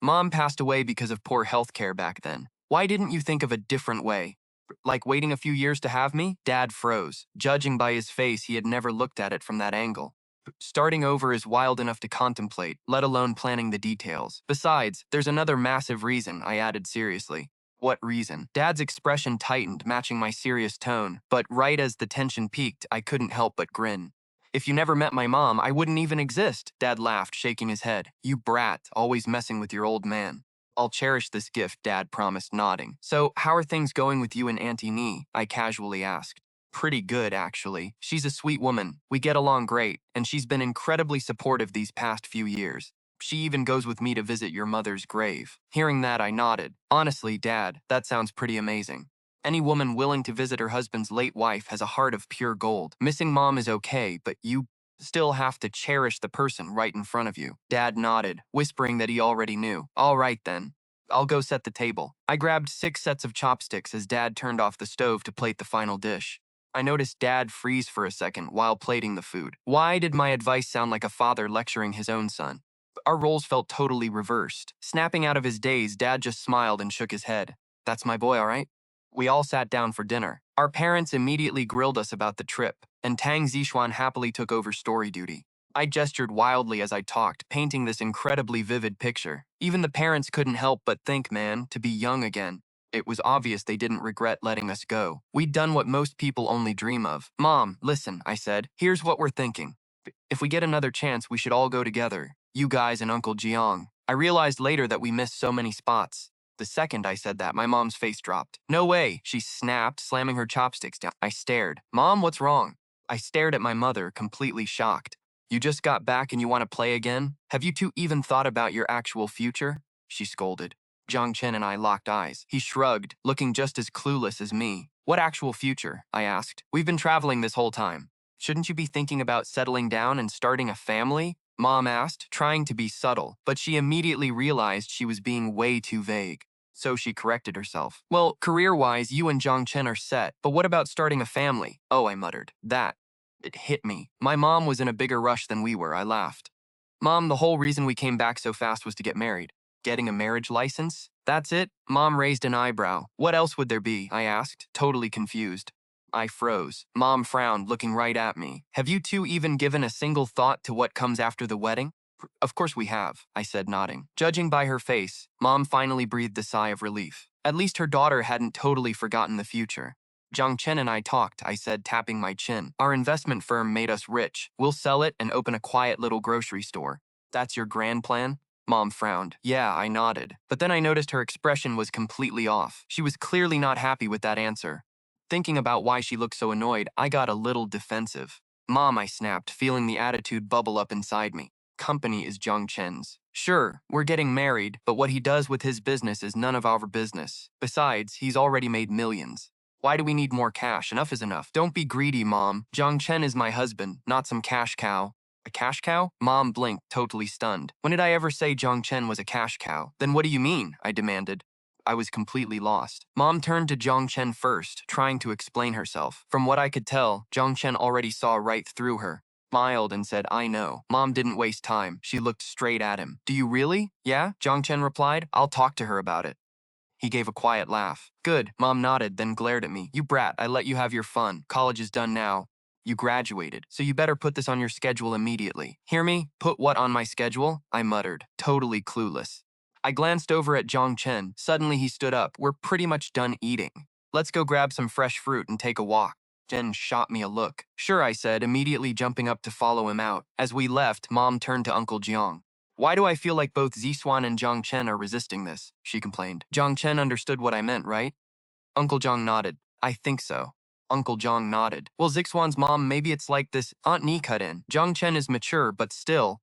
"Mom passed away because of poor health care back then. Why didn't you think of a different way? Like waiting a few years to have me?" Dad froze. Judging by his face, he had never looked at it from that angle. "Starting over is wild enough to contemplate, let alone planning the details. Besides, there's another massive reason," I added seriously. "What reason?" Dad's expression tightened, matching my serious tone, but right as the tension peaked, I couldn't help but grin. "If you never met my mom, I wouldn't even exist." Dad laughed, shaking his head. "You brat, always messing with your old man." "I'll cherish this gift," Dad promised, nodding. "So, how are things going with you and Auntie Ni?" I casually asked. "Pretty good, actually. She's a sweet woman. We get along great, and she's been incredibly supportive these past few years. She even goes with me to visit your mother's grave." Hearing that, I nodded. "Honestly, Dad, that sounds pretty amazing. Any woman willing to visit her husband's late wife has a heart of pure gold. Missing mom is okay, but you still have to cherish the person right in front of you." Dad nodded, whispering that he already knew. "All right then. I'll go set the table." I grabbed 6 sets of chopsticks as Dad turned off the stove to plate the final dish. I noticed Dad freeze for a second while plating the food. Why did my advice sound like a father lecturing his own son? Our roles felt totally reversed. Snapping out of his daze, Dad just smiled and shook his head. "That's my boy, all right?" We all sat down for dinner. Our parents immediately grilled us about the trip, and Tang Zixuan happily took over story duty. I gestured wildly as I talked, painting this incredibly vivid picture. Even the parents couldn't help but think, man, to be young again. It was obvious they didn't regret letting us go. We'd done what most people only dream of. "Mom, listen," I said. "Here's what we're thinking. If we get another chance, we should all go together. You guys and Uncle Jiang." I realized later that we missed so many spots. The second I said that, my mom's face dropped. "No way," she snapped, slamming her chopsticks down. I stared. "Mom, what's wrong?" I stared at my mother, completely shocked. "You just got back and you want to play again? Have you two even thought about your actual future?" She scolded. Jiang Chen and I locked eyes. He shrugged, looking just as clueless as me. "What actual future?" I asked. "We've been traveling this whole time. Shouldn't you be thinking about settling down and starting a family?" Mom asked, trying to be subtle, but she immediately realized she was being way too vague. So she corrected herself. "Well, career-wise, you and Jiang Chen are set, but what about starting a family?" "Oh," I muttered. "That." It hit me. My mom was in a bigger rush than we were. I laughed. "Mom, the whole reason we came back so fast was to get married." "Getting a marriage license? That's it?" Mom raised an eyebrow. "What else would there be?" I asked, totally confused. I froze. Mom frowned, looking right at me. Have you two even given a single thought to what comes after the wedding? Of course we have, I said, nodding. Judging by her face, Mom finally breathed a sigh of relief. At least her daughter hadn't totally forgotten the future. Jiang Chen and I talked, I said, tapping my chin. Our investment firm made us rich. We'll sell it and open a quiet little grocery store. That's your grand plan? Mom frowned. Yeah, I nodded. But then I noticed her expression was completely off. She was clearly not happy with that answer. Thinking about why she looked so annoyed, I got a little defensive. Mom, I snapped, feeling the attitude bubble up inside me. Company is Jiang Chen's. Sure, we're getting married, but what he does with his business is none of our business. Besides, he's already made millions. Why do we need more cash? Enough is enough. Don't be greedy, Mom. Jiang Chen is my husband, not some cash cow. A cash cow? Mom blinked, totally stunned. When did I ever say Jiang Chen was a cash cow? Then what do you mean? I demanded. I was completely lost. Mom turned to Jiang Chen first, trying to explain herself. From what I could tell, Jiang Chen already saw right through her. Smiled and said, I know. Mom didn't waste time. She looked straight at him. Do you really? Yeah? Jiang Chen replied. I'll talk to her about it. He gave a quiet laugh. Good. Mom nodded, then glared at me. You brat, I let you have your fun. College is done now. You graduated, so you better put this on your schedule immediately. Hear me? Put what on my schedule? I muttered, totally clueless. I glanced over at Jiang Chen. Suddenly he stood up. We're pretty much done eating. Let's go grab some fresh fruit and take a walk. Chen shot me a look. Sure, I said, immediately jumping up to follow him out. As we left, Mom turned to Uncle Jiang. Why do I feel like both Zixuan and Jiang Chen are resisting this? She complained. Jiang Chen understood what I meant, right? Uncle Jiang nodded. I think so. Uncle Jiang nodded. Well, Zixuan's mom, maybe it's like this. Aunt Ni cut in. Jiang Chen is mature, but still,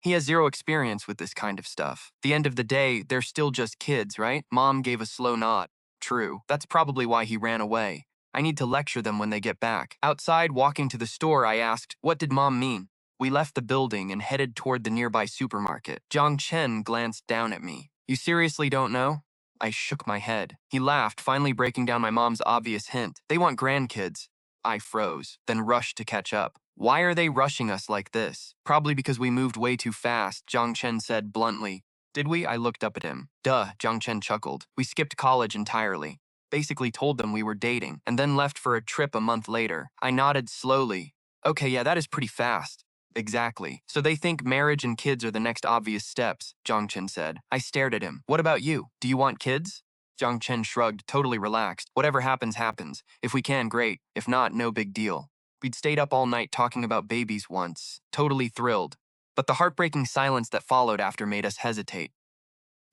he has zero experience with this kind of stuff. The end of the day, they're still just kids, right? Mom gave a slow nod. True. That's probably why he ran away. I need to lecture them when they get back. Outside, walking to the store, I asked, what did Mom mean? We left the building and headed toward the nearby supermarket. Jiang Chen glanced down at me. You seriously don't know? I shook my head. He laughed, finally breaking down my mom's obvious hint. They want grandkids. I froze, then rushed to catch up. Why are they rushing us like this? Probably because we moved way too fast, Jiang Chen said bluntly. Did we? I looked up at him. Duh, Jiang Chen chuckled. We skipped college entirely. Basically told them we were dating, and then left for a trip a month later. I nodded slowly. Okay, yeah, that is pretty fast. Exactly. So they think marriage and kids are the next obvious steps, Jiang Chen said. I stared at him. What about you? Do you want kids? Jiang Chen shrugged, totally relaxed. Whatever happens, happens. If we can, great. If not, no big deal. We'd stayed up all night talking about babies once, totally thrilled. But the heartbreaking silence that followed after made us hesitate.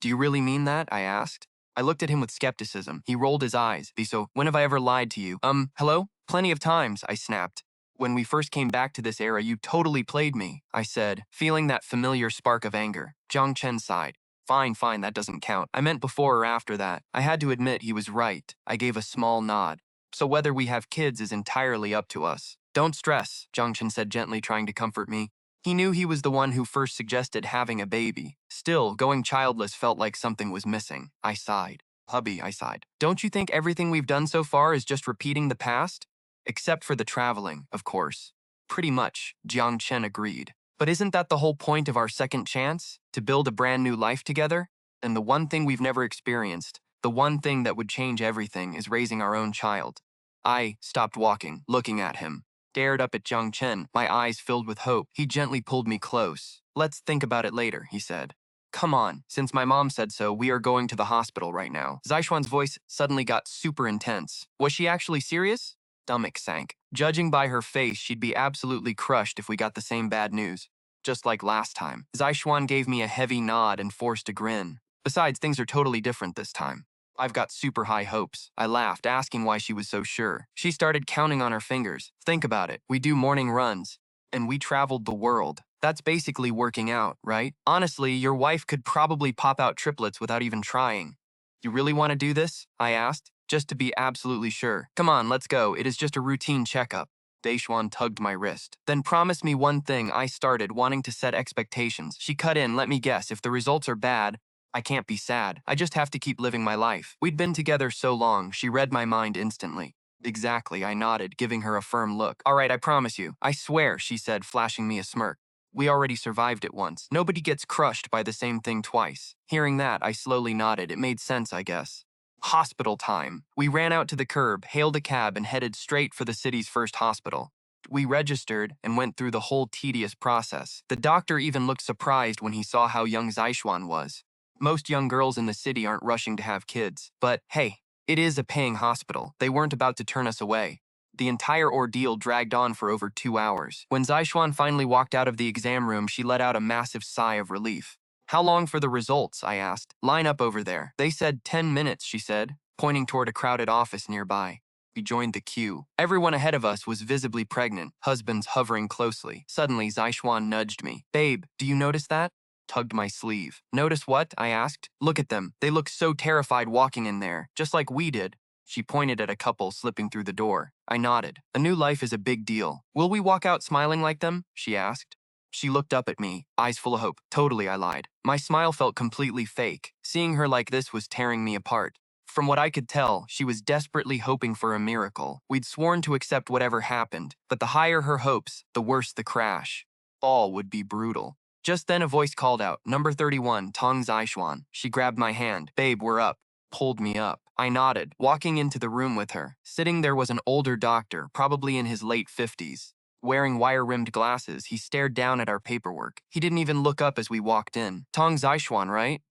Do you really mean that? I asked. I looked at him with skepticism. He rolled his eyes. So, when have I ever lied to you? Hello? Plenty of times, I snapped. When we first came back to this era, you totally played me, I said, feeling that familiar spark of anger. Jiang Chen sighed. Fine, that doesn't count. I meant before or after that. I had to admit he was right. I gave a small nod. So whether we have kids is entirely up to us. Don't stress, Jiang Chen said gently, trying to comfort me. He knew he was the one who first suggested having a baby. Still, going childless felt like something was missing. I sighed. Hubby, I sighed. Don't you think everything we've done so far is just repeating the past? Except for the traveling, of course. Pretty much, Jiang Chen agreed. But isn't that the whole point of our second chance? To build a brand new life together? And the one thing we've never experienced, the one thing that would change everything, is raising our own child. I stopped walking, looking at him. Stared up at Jiang Chen, my eyes filled with hope. He gently pulled me close. Let's think about it later, he said. Come on, since my mom said so, we are going to the hospital right now. Zixuan's voice suddenly got super intense. Was she actually serious? Stomach sank. Judging by her face, she'd be absolutely crushed if we got the same bad news. Just like last time. Zixuan gave me a heavy nod and forced a grin. Besides, things are totally different this time. I've got super high hopes. I laughed, asking why she was so sure. She started counting on her fingers. Think about it. We do morning runs. And we traveled the world. That's basically working out, right? Honestly, your wife could probably pop out triplets without even trying. You really want to do this? I asked, just to be absolutely sure. Come on, let's go. It is just a routine checkup. Zixuan tugged my wrist. Then promise me one thing. I started wanting to set expectations. She cut in, let me guess. If the results are bad, I can't be sad. I just have to keep living my life. We'd been together so long, she read my mind instantly. Exactly, I nodded, giving her a firm look. All right, I promise you. I swear, she said, flashing me a smirk. We already survived it once. Nobody gets crushed by the same thing twice. Hearing that, I slowly nodded. It made sense, I guess. Hospital time. We ran out to the curb, hailed a cab, and headed straight for the city's first hospital. We registered and went through the whole tedious process. The doctor even looked surprised when he saw how young Zixuan was. Most young girls in the city aren't rushing to have kids. But hey, it is a paying hospital. They weren't about to turn us away. The entire ordeal dragged on for over 2 hours. When Zixuan finally walked out of the exam room, she let out a massive sigh of relief. How long for the results? I asked. Line up over there. They said 10 minutes, she said, pointing toward a crowded office nearby. We joined the queue. Everyone ahead of us was visibly pregnant, husbands hovering closely. Suddenly, Zixuan nudged me. Babe, do you notice that? Tugged my sleeve. Notice what? I asked. Look at them. They look so terrified walking in there, just like we did. She pointed at a couple slipping through the door. I nodded. A new life is a big deal. Will we walk out smiling like them? She asked. She looked up at me, eyes full of hope. Totally, I lied. My smile felt completely fake. Seeing her like this was tearing me apart. From what I could tell, she was desperately hoping for a miracle. We'd sworn to accept whatever happened, but the higher her hopes, the worse the crash. All would be brutal. Just then a voice called out, Number 31, Tang Zixuan. She grabbed my hand. Babe, we're up. Pulled me up. I nodded, walking into the room with her. Sitting there was an older doctor, probably in his late 50s. Wearing wire-rimmed glasses, he stared down at our paperwork. He didn't even look up as we walked in. Tang Zixuan, right?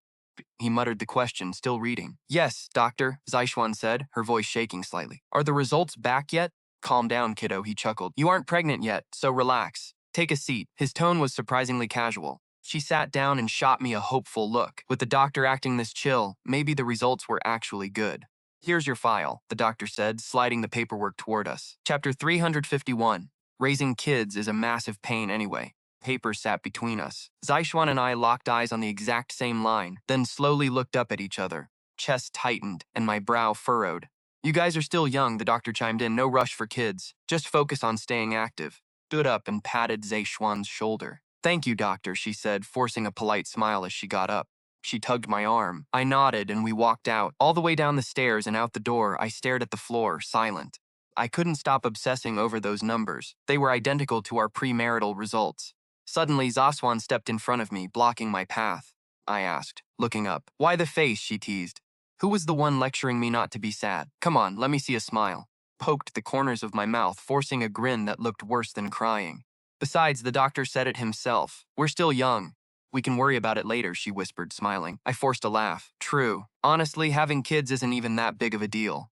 He muttered the question, still reading. Yes, doctor, Zixuan said, her voice shaking slightly. Are the results back yet? Calm down, kiddo, he chuckled. You aren't pregnant yet, so relax. Take a seat. His tone was surprisingly casual. She sat down and shot me a hopeful look. With the doctor acting this chill, maybe the results were actually good. Here's your file, the doctor said, sliding the paperwork toward us. Chapter 351. Raising kids is a massive pain anyway. Paper sat between us. Zixuan and I locked eyes on the exact same line, then slowly looked up at each other. Chest tightened, and my brow furrowed. You guys are still young, the doctor chimed in. No rush for kids. Just focus on staying active. Stood up and patted Zixuan's shoulder. Thank you, doctor, she said, forcing a polite smile as she got up. She tugged my arm. I nodded, and we walked out. All the way down the stairs and out the door, I stared at the floor, silent. I couldn't stop obsessing over those numbers. They were identical to our premarital results. Suddenly, Zixuan stepped in front of me, blocking my path. I asked, looking up. Why the face, she teased. Who was the one lecturing me not to be sad? Come on, let me see a smile. Poked the corners of my mouth, forcing a grin that looked worse than crying. Besides, the doctor said it himself. We're still young. We can worry about it later, she whispered, smiling. I forced a laugh. True. Honestly, having kids isn't even that big of a deal.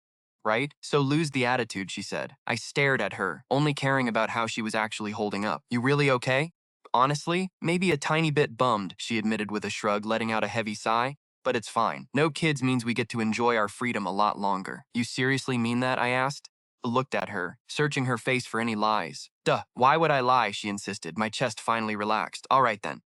Right? So lose the attitude, she said. I stared at her, only caring about how she was actually holding up. You really okay? Honestly, maybe a tiny bit bummed, she admitted with a shrug, letting out a heavy sigh. But it's fine. No kids means we get to enjoy our freedom a lot longer. You seriously mean that? I asked. Looked at her, searching her face for any lies. Duh, why would I lie? She insisted. My chest finally relaxed. All right then.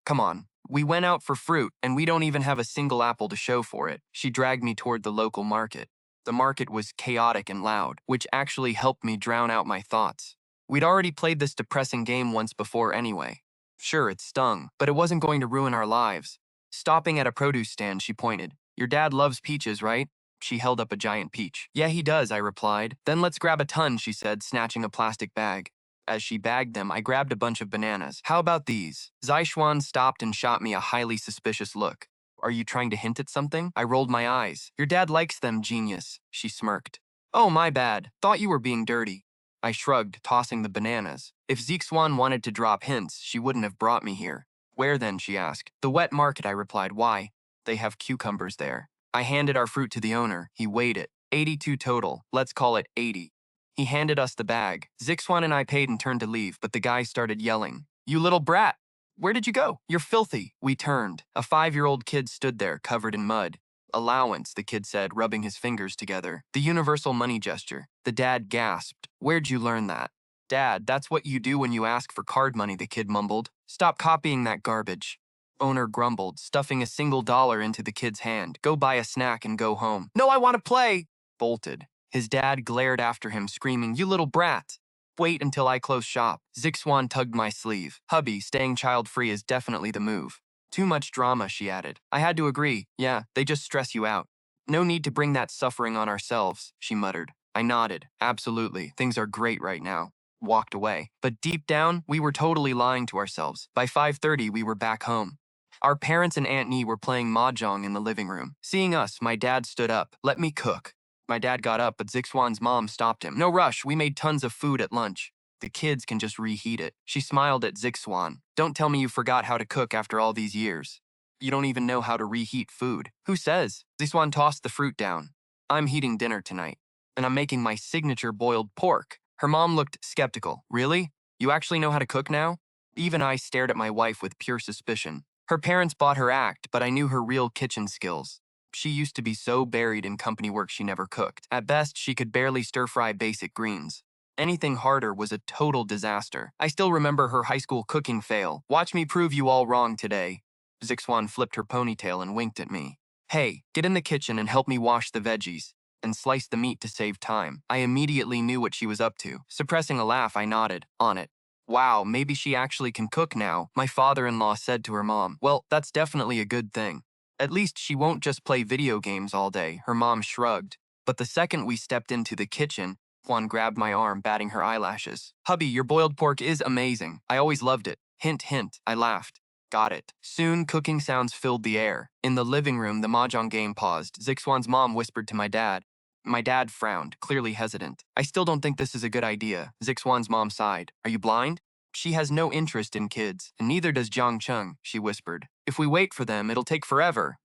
Come on. We went out for fruit, and we don't even have a single apple to show for it. She dragged me toward the local market. The market was chaotic and loud, which actually helped me drown out my thoughts. We'd already played this depressing game once before anyway. Sure, it stung, but it wasn't going to ruin our lives. Stopping at a produce stand, she pointed. Your dad loves peaches, right? She held up a giant peach. Yeah, he does, I replied. Then let's grab a ton, she said, snatching a plastic bag. As she bagged them, I grabbed a bunch of bananas. How about these? Zixuan stopped and shot me a highly suspicious look. Are you trying to hint at something? I rolled my eyes. Your dad likes them, genius, she smirked. Oh, my bad. Thought you were being dirty. I shrugged, tossing the bananas. If Zixuan wanted to drop hints, she wouldn't have brought me here. Where then, she asked. The wet market, I replied. Why? They have cucumbers there. I handed our fruit to the owner. He weighed it. 82 total. Let's call it 80. He handed us the bag. Zixuan and I paid and turned to leave, but the guy started yelling. You little brat! Where did you go? You're filthy. We turned. A 5-year-old kid stood there, covered in mud. Allowance, the kid said, rubbing his fingers together. The universal money gesture. The dad gasped. Where'd you learn that? Dad, that's what you do when you ask for card money, the kid mumbled. Stop copying that garbage. Owner grumbled, stuffing a single dollar into the kid's hand. Go buy a snack and go home. No, I want to play! Bolted. His dad glared after him, screaming, You little brat! Wait until I close shop. Zixuan tugged my sleeve. Hubby, staying child-free is definitely the move. Too much drama, she added. I had to agree. Yeah, they just stress you out. No need to bring that suffering on ourselves, she muttered. I nodded. Absolutely. Things are great right now. Walked away. But deep down, we were totally lying to ourselves. By 5:30, we were back home. Our parents and Aunt Nee were playing mahjong in the living room. Seeing us, my dad stood up. Let me cook. My dad got up, but Zixuan's mom stopped him. No rush, we made tons of food at lunch. The kids can just reheat it. She smiled at Zixuan. Don't tell me you forgot how to cook after all these years. You don't even know how to reheat food. Who says? Zixuan tossed the fruit down. I'm heating dinner tonight, and I'm making my signature boiled pork. Her mom looked skeptical. Really? You actually know how to cook now? Even I stared at my wife with pure suspicion. Her parents bought her act, but I knew her real kitchen skills. She used to be so buried in company work she never cooked. At best, she could barely stir-fry basic greens. Anything harder was a total disaster. I still remember her high school cooking fail. Watch me prove you all wrong today. Zixuan flipped her ponytail and winked at me. Hey, get in the kitchen and help me wash the veggies and slice the meat to save time. I immediately knew what she was up to. Suppressing a laugh, I nodded. On it. Wow, maybe she actually can cook now, my father-in-law said to her mom. Well, that's definitely a good thing. At least she won't just play video games all day, her mom shrugged. But the second we stepped into the kitchen, Juan grabbed my arm, batting her eyelashes. Hubby, your boiled pork is amazing. I always loved it. Hint, hint, I laughed. Got it. Soon, cooking sounds filled the air. In the living room, the mahjong game paused. Zixuan's mom whispered to my dad. My dad frowned, clearly hesitant. I still don't think this is a good idea. Zixuan's mom sighed. Are you blind? She has no interest in kids, and neither does Jiang Chen, she whispered. If we wait for them, it'll take forever.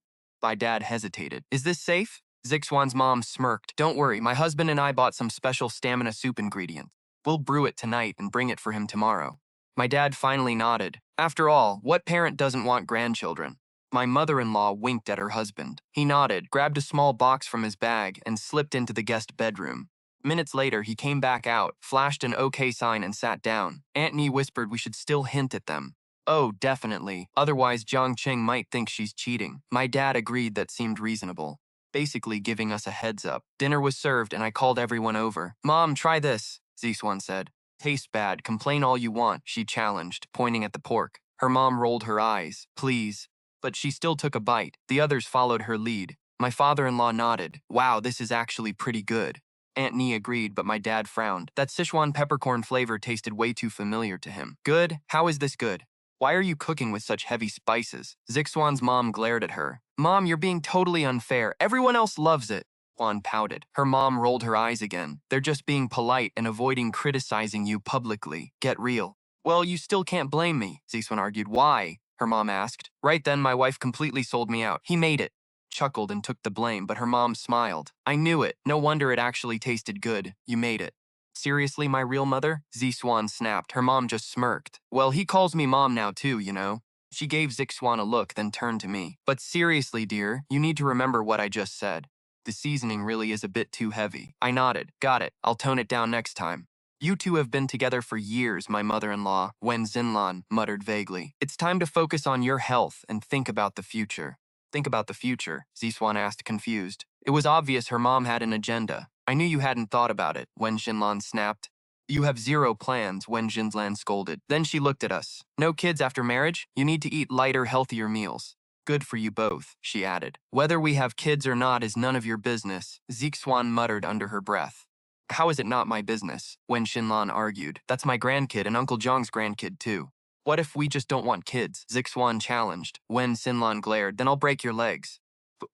My dad hesitated. Is this safe? Zixuan's mom smirked. Don't worry, my husband and I bought some special stamina soup ingredients. We'll brew it tonight and bring it for him tomorrow. My dad finally nodded. After all, what parent doesn't want grandchildren? My mother-in-law winked at her husband. He nodded, grabbed a small box from his bag, and slipped into the guest bedroom. Minutes later, he came back out, flashed an OK sign, and sat down. Aunt Nee whispered we should still hint at them. Oh, definitely. Otherwise, Jiang Chen might think she's cheating. My dad agreed that seemed reasonable, basically giving us a heads up. Dinner was served, and I called everyone over. Mom, try this, Zixuan said. Tastes bad. Complain all you want, she challenged, pointing at the pork. Her mom rolled her eyes. Please. But she still took a bite. The others followed her lead. My father-in-law nodded. Wow, this is actually pretty good. Aunt Nee agreed, but my dad frowned. That Sichuan peppercorn flavor tasted way too familiar to him. Good? How is this good? Why are you cooking with such heavy spices? Zixuan's mom glared at her. Mom, you're being totally unfair. Everyone else loves it. Juan pouted. Her mom rolled her eyes again. They're just being polite and avoiding criticizing you publicly. Get real. Well, you still can't blame me, Zixuan argued. Why? Her mom asked. Right then, my wife completely sold me out. He made it. Chuckled and took the blame, but her mom smiled. I knew it. No wonder it actually tasted good. You made it. Seriously, my real mother? Zixuan snapped. Her mom just smirked. Well, he calls me mom now too, you know. She gave Zixuan a look, then turned to me. But seriously, dear, you need to remember what I just said. The seasoning really is a bit too heavy. I nodded. Got it. I'll tone it down next time. You two have been together for years, my mother-in-law, Wen Xinlan muttered vaguely. It's time to focus on your health and think about the future. Think about the future, Zixuan asked, confused. It was obvious her mom had an agenda. I knew you hadn't thought about it, Wen Xinlan snapped. You have zero plans, Wen Xinlan scolded. Then she looked at us. No kids after marriage? You need to eat lighter, healthier meals. Good for you both, she added. Whether we have kids or not is none of your business, Zixuan muttered under her breath. How is it not my business? Wen Xinlan argued. That's my grandkid and Uncle Zhang's grandkid too. What if we just don't want kids? Zixuan challenged. Wen Xinlan glared. Then I'll break your legs.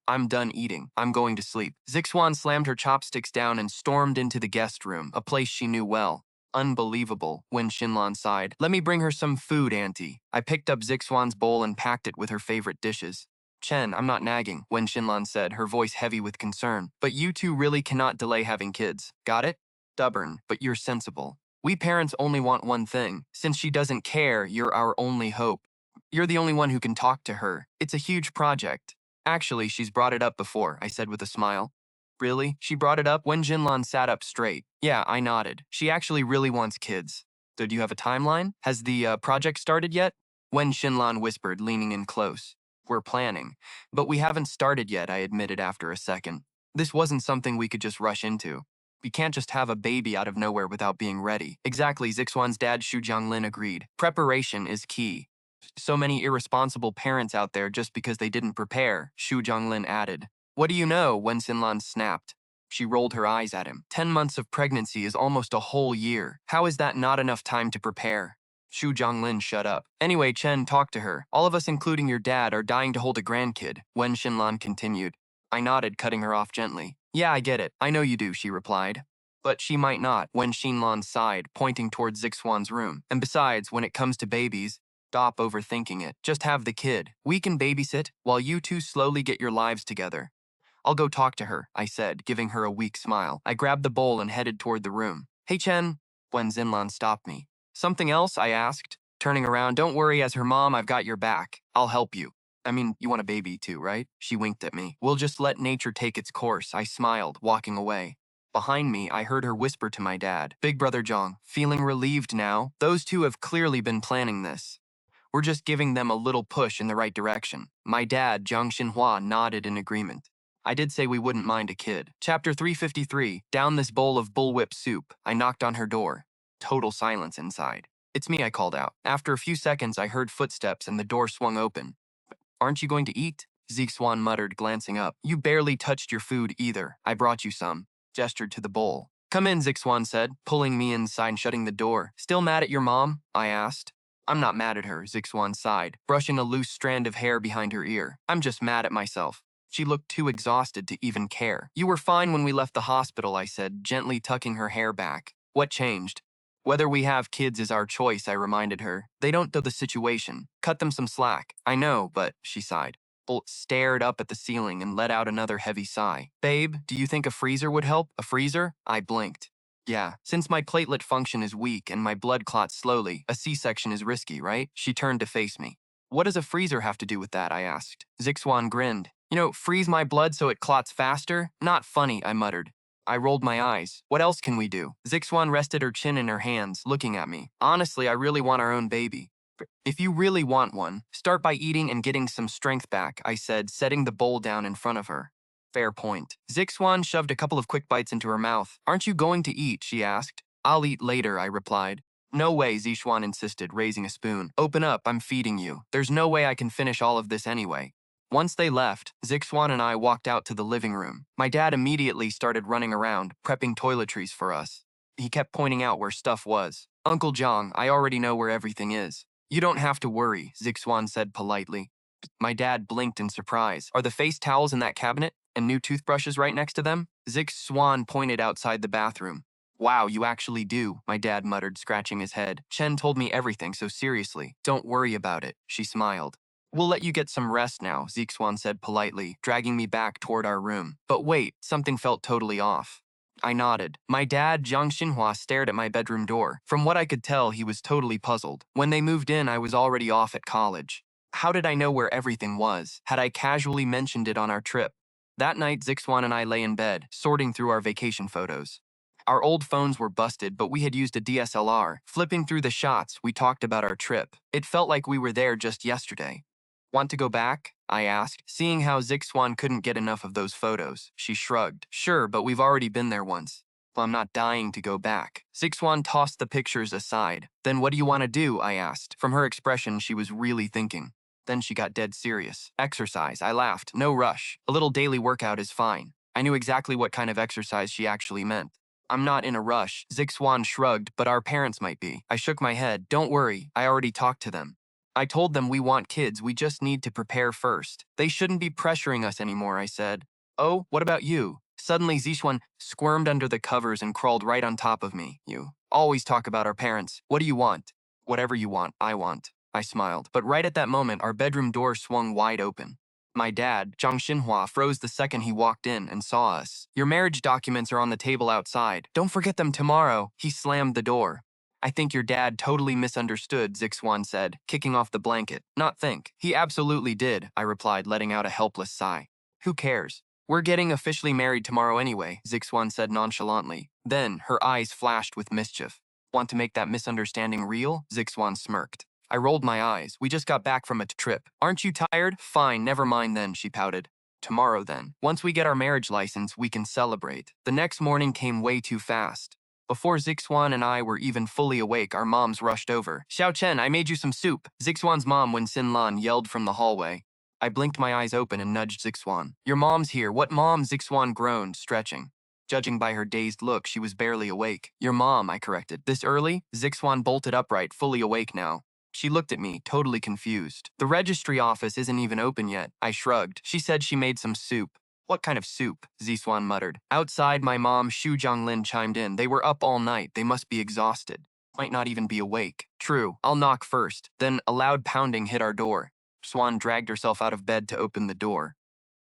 I'm done eating. I'm going to sleep. Zixuan slammed her chopsticks down and stormed into the guest room, a place she knew well. Unbelievable, Wen Xinlan sighed. Let me bring her some food, Auntie. I picked up Zixuan's bowl and packed it with her favorite dishes. Chen, I'm not nagging, Wen Xinlan said, her voice heavy with concern. But you two really cannot delay having kids. Got it? Stubborn, but you're sensible. We parents only want one thing. Since she doesn't care, you're our only hope. You're the only one who can talk to her. It's a huge project. Actually, she's brought it up before, I said with a smile. Really? She brought it up? Wen Xinlan sat up straight. Yeah, I nodded. She actually really wants kids. So do you have a timeline? Has the project started yet? Wen Xinlan whispered, leaning in close. We're planning. But we haven't started yet, I admitted after a second. This wasn't something we could just rush into. We can't just have a baby out of nowhere without being ready. Exactly, Zixuan's dad Xu Jianglin agreed. Preparation is key. So many irresponsible parents out there just because they didn't prepare, Xu Jianglin added. What do you know? Wen Xinlan snapped. She rolled her eyes at him. 10 months of pregnancy is almost a whole year. How is that not enough time to prepare? Shu Zhonglin shut up. Anyway, Chen, talk to her. All of us, including your dad, are dying to hold a grandkid, Wen Xinlan continued. I nodded, cutting her off gently. Yeah, I get it. I know you do, she replied. But she might not, Wen Xinlan sighed, pointing towards Zixuan's room. And besides, when it comes to babies, stop overthinking it. Just have the kid. We can babysit, while you two slowly get your lives together. I'll go talk to her, I said, giving her a weak smile. I grabbed the bowl and headed toward the room. Hey, Chen, Wen Xinlan stopped me. Something else? I asked, turning around. Don't worry, as her mom, I've got your back. I'll help you. I mean, you want a baby too, right? She winked at me. We'll just let nature take its course, I smiled, walking away. Behind me, I heard her whisper to my dad. Big brother Jiang, feeling relieved now. Those two have clearly been planning this. We're just giving them a little push in the right direction. My dad, Jiang Xinhua, nodded in agreement. I did say we wouldn't mind a kid. Chapter 353, down this bowl of bullwhip soup. I knocked on her door. Total silence inside. It's me, I called out. After a few seconds, I heard footsteps and the door swung open. Aren't you going to eat? Zixuan muttered, glancing up. You barely touched your food either. I brought you some. Gestured to the bowl. Come in, Zixuan said, pulling me inside and shutting the door. Still mad at your mom? I asked. I'm not mad at her, Zixuan sighed, brushing a loose strand of hair behind her ear. I'm just mad at myself. She looked too exhausted to even care. You were fine when we left the hospital, I said, gently tucking her hair back. What changed? Whether we have kids is our choice, I reminded her. They don't know the situation. Cut them some slack. I know, but, she sighed. Bolt stared up at the ceiling and let out another heavy sigh. Babe, do you think a freezer would help? A freezer? I blinked. Yeah, since my platelet function is weak and my blood clots slowly, a C-section is risky, right? She turned to face me. What does a freezer have to do with that? I asked. Zixuan grinned. You know, freeze my blood so it clots faster? Not funny, I muttered. I rolled my eyes. What else can we do? Zixuan rested her chin in her hands, looking at me. Honestly, I really want our own baby. If you really want one, start by eating and getting some strength back, I said, setting the bowl down in front of her. Fair point. Zixuan shoved a couple of quick bites into her mouth. Aren't you going to eat? She asked. I'll eat later, I replied. No way, Zixuan insisted, raising a spoon. Open up, I'm feeding you. There's no way I can finish all of this anyway. Once they left, Zixuan and I walked out to the living room. My dad immediately started running around, prepping toiletries for us. He kept pointing out where stuff was. Uncle Jiang, I already know where everything is. You don't have to worry, Zixuan said politely. My dad blinked in surprise. Are the face towels in that cabinet and new toothbrushes right next to them? Zixuan pointed outside the bathroom. Wow, you actually do, my dad muttered, scratching his head. Chen told me everything, so seriously. Don't worry about it, she smiled. We'll let you get some rest now, Zixuan said politely, dragging me back toward our room. But wait, something felt totally off. I nodded. My dad, Jiang Xinhua, stared at my bedroom door. From what I could tell, he was totally puzzled. When they moved in, I was already off at college. How did I know where everything was? Had I casually mentioned it on our trip? That night, Zixuan and I lay in bed, sorting through our vacation photos. Our old phones were busted, but we had used a DSLR. Flipping through the shots, we talked about our trip. It felt like we were there just yesterday. Want to go back? I asked, seeing how Zixuan couldn't get enough of those photos. She shrugged. Sure, but we've already been there once. Well, I'm not dying to go back. Zixuan tossed the pictures aside. Then what do you want to do? I asked. From her expression, she was really thinking. Then she got dead serious. Exercise, I laughed. No rush. A little daily workout is fine. I knew exactly what kind of exercise she actually meant. I'm not in a rush. Zixuan shrugged, but our parents might be. I shook my head. Don't worry, I already talked to them. I told them we want kids, we just need to prepare first. They shouldn't be pressuring us anymore, I said. Oh, what about you? Suddenly, Zixuan squirmed under the covers and crawled right on top of me. You always talk about our parents. What do you want? Whatever you want, I want. I smiled. But right at that moment, our bedroom door swung wide open. My dad, Jiang Xinhua, froze the second he walked in and saw us. Your marriage documents are on the table outside. Don't forget them tomorrow. He slammed the door. I think your dad totally misunderstood, Zixuan said, kicking off the blanket. Not think. He absolutely did, I replied, letting out a helpless sigh. Who cares? We're getting officially married tomorrow anyway, Zixuan said nonchalantly. Then, her eyes flashed with mischief. Want to make that misunderstanding real? Zixuan smirked. I rolled my eyes. We just got back from a trip. Aren't you tired? Fine, never mind then, she pouted. Tomorrow then. Once we get our marriage license, we can celebrate. The next morning came way too fast. Before Zixuan and I were even fully awake, our moms rushed over. Xiao Chen, I made you some soup. Zixuan's mom, Wen Xinlan, yelled from the hallway. I blinked my eyes open and nudged Zixuan. Your mom's here. What mom? Zixuan groaned, stretching. Judging by her dazed look, she was barely awake. Your mom, I corrected. This early? Zixuan bolted upright, fully awake now. She looked at me, totally confused. The registry office isn't even open yet. I shrugged. She said she made some soup. What kind of soup? Zixuan muttered. Outside, my mom, Shu Jianglin, chimed in. They were up all night. They must be exhausted. Might not even be awake. True. I'll knock first. Then a loud pounding hit our door. Swan dragged herself out of bed to open the door.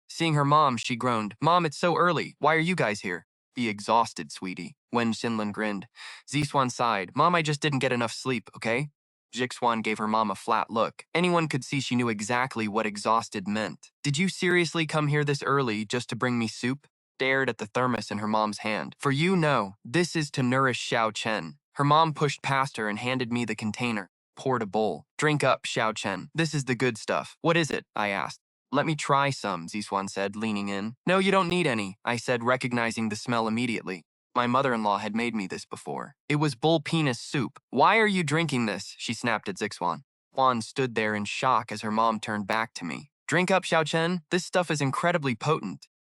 Seeing her mom, she groaned. Mom, it's so early. Why are you guys here? Be exhausted, sweetie. Wen Xinlin grinned. Zixuan sighed. Mom, I just didn't get enough sleep, okay? Jixuan gave her mom a flat look. Anyone could see she knew exactly what exhausted meant. Did you seriously come here this early just to bring me soup? Stared at the thermos in her mom's hand. For you, no. This is to nourish Xiao Chen. Her mom pushed past her and handed me the container. Poured a bowl. Drink up, Xiao Chen. This is the good stuff. What is it? I asked. Let me try some, Zixuan said, leaning in. No, you don't need any, I said, recognizing the smell immediately. My mother-in-law had made me this before. It was bull penis soup. Why are you drinking this? She snapped at Zixuan. Juan stood there in shock as her mom turned back to me. Drink up, Xiao Chen. This stuff is incredibly potent.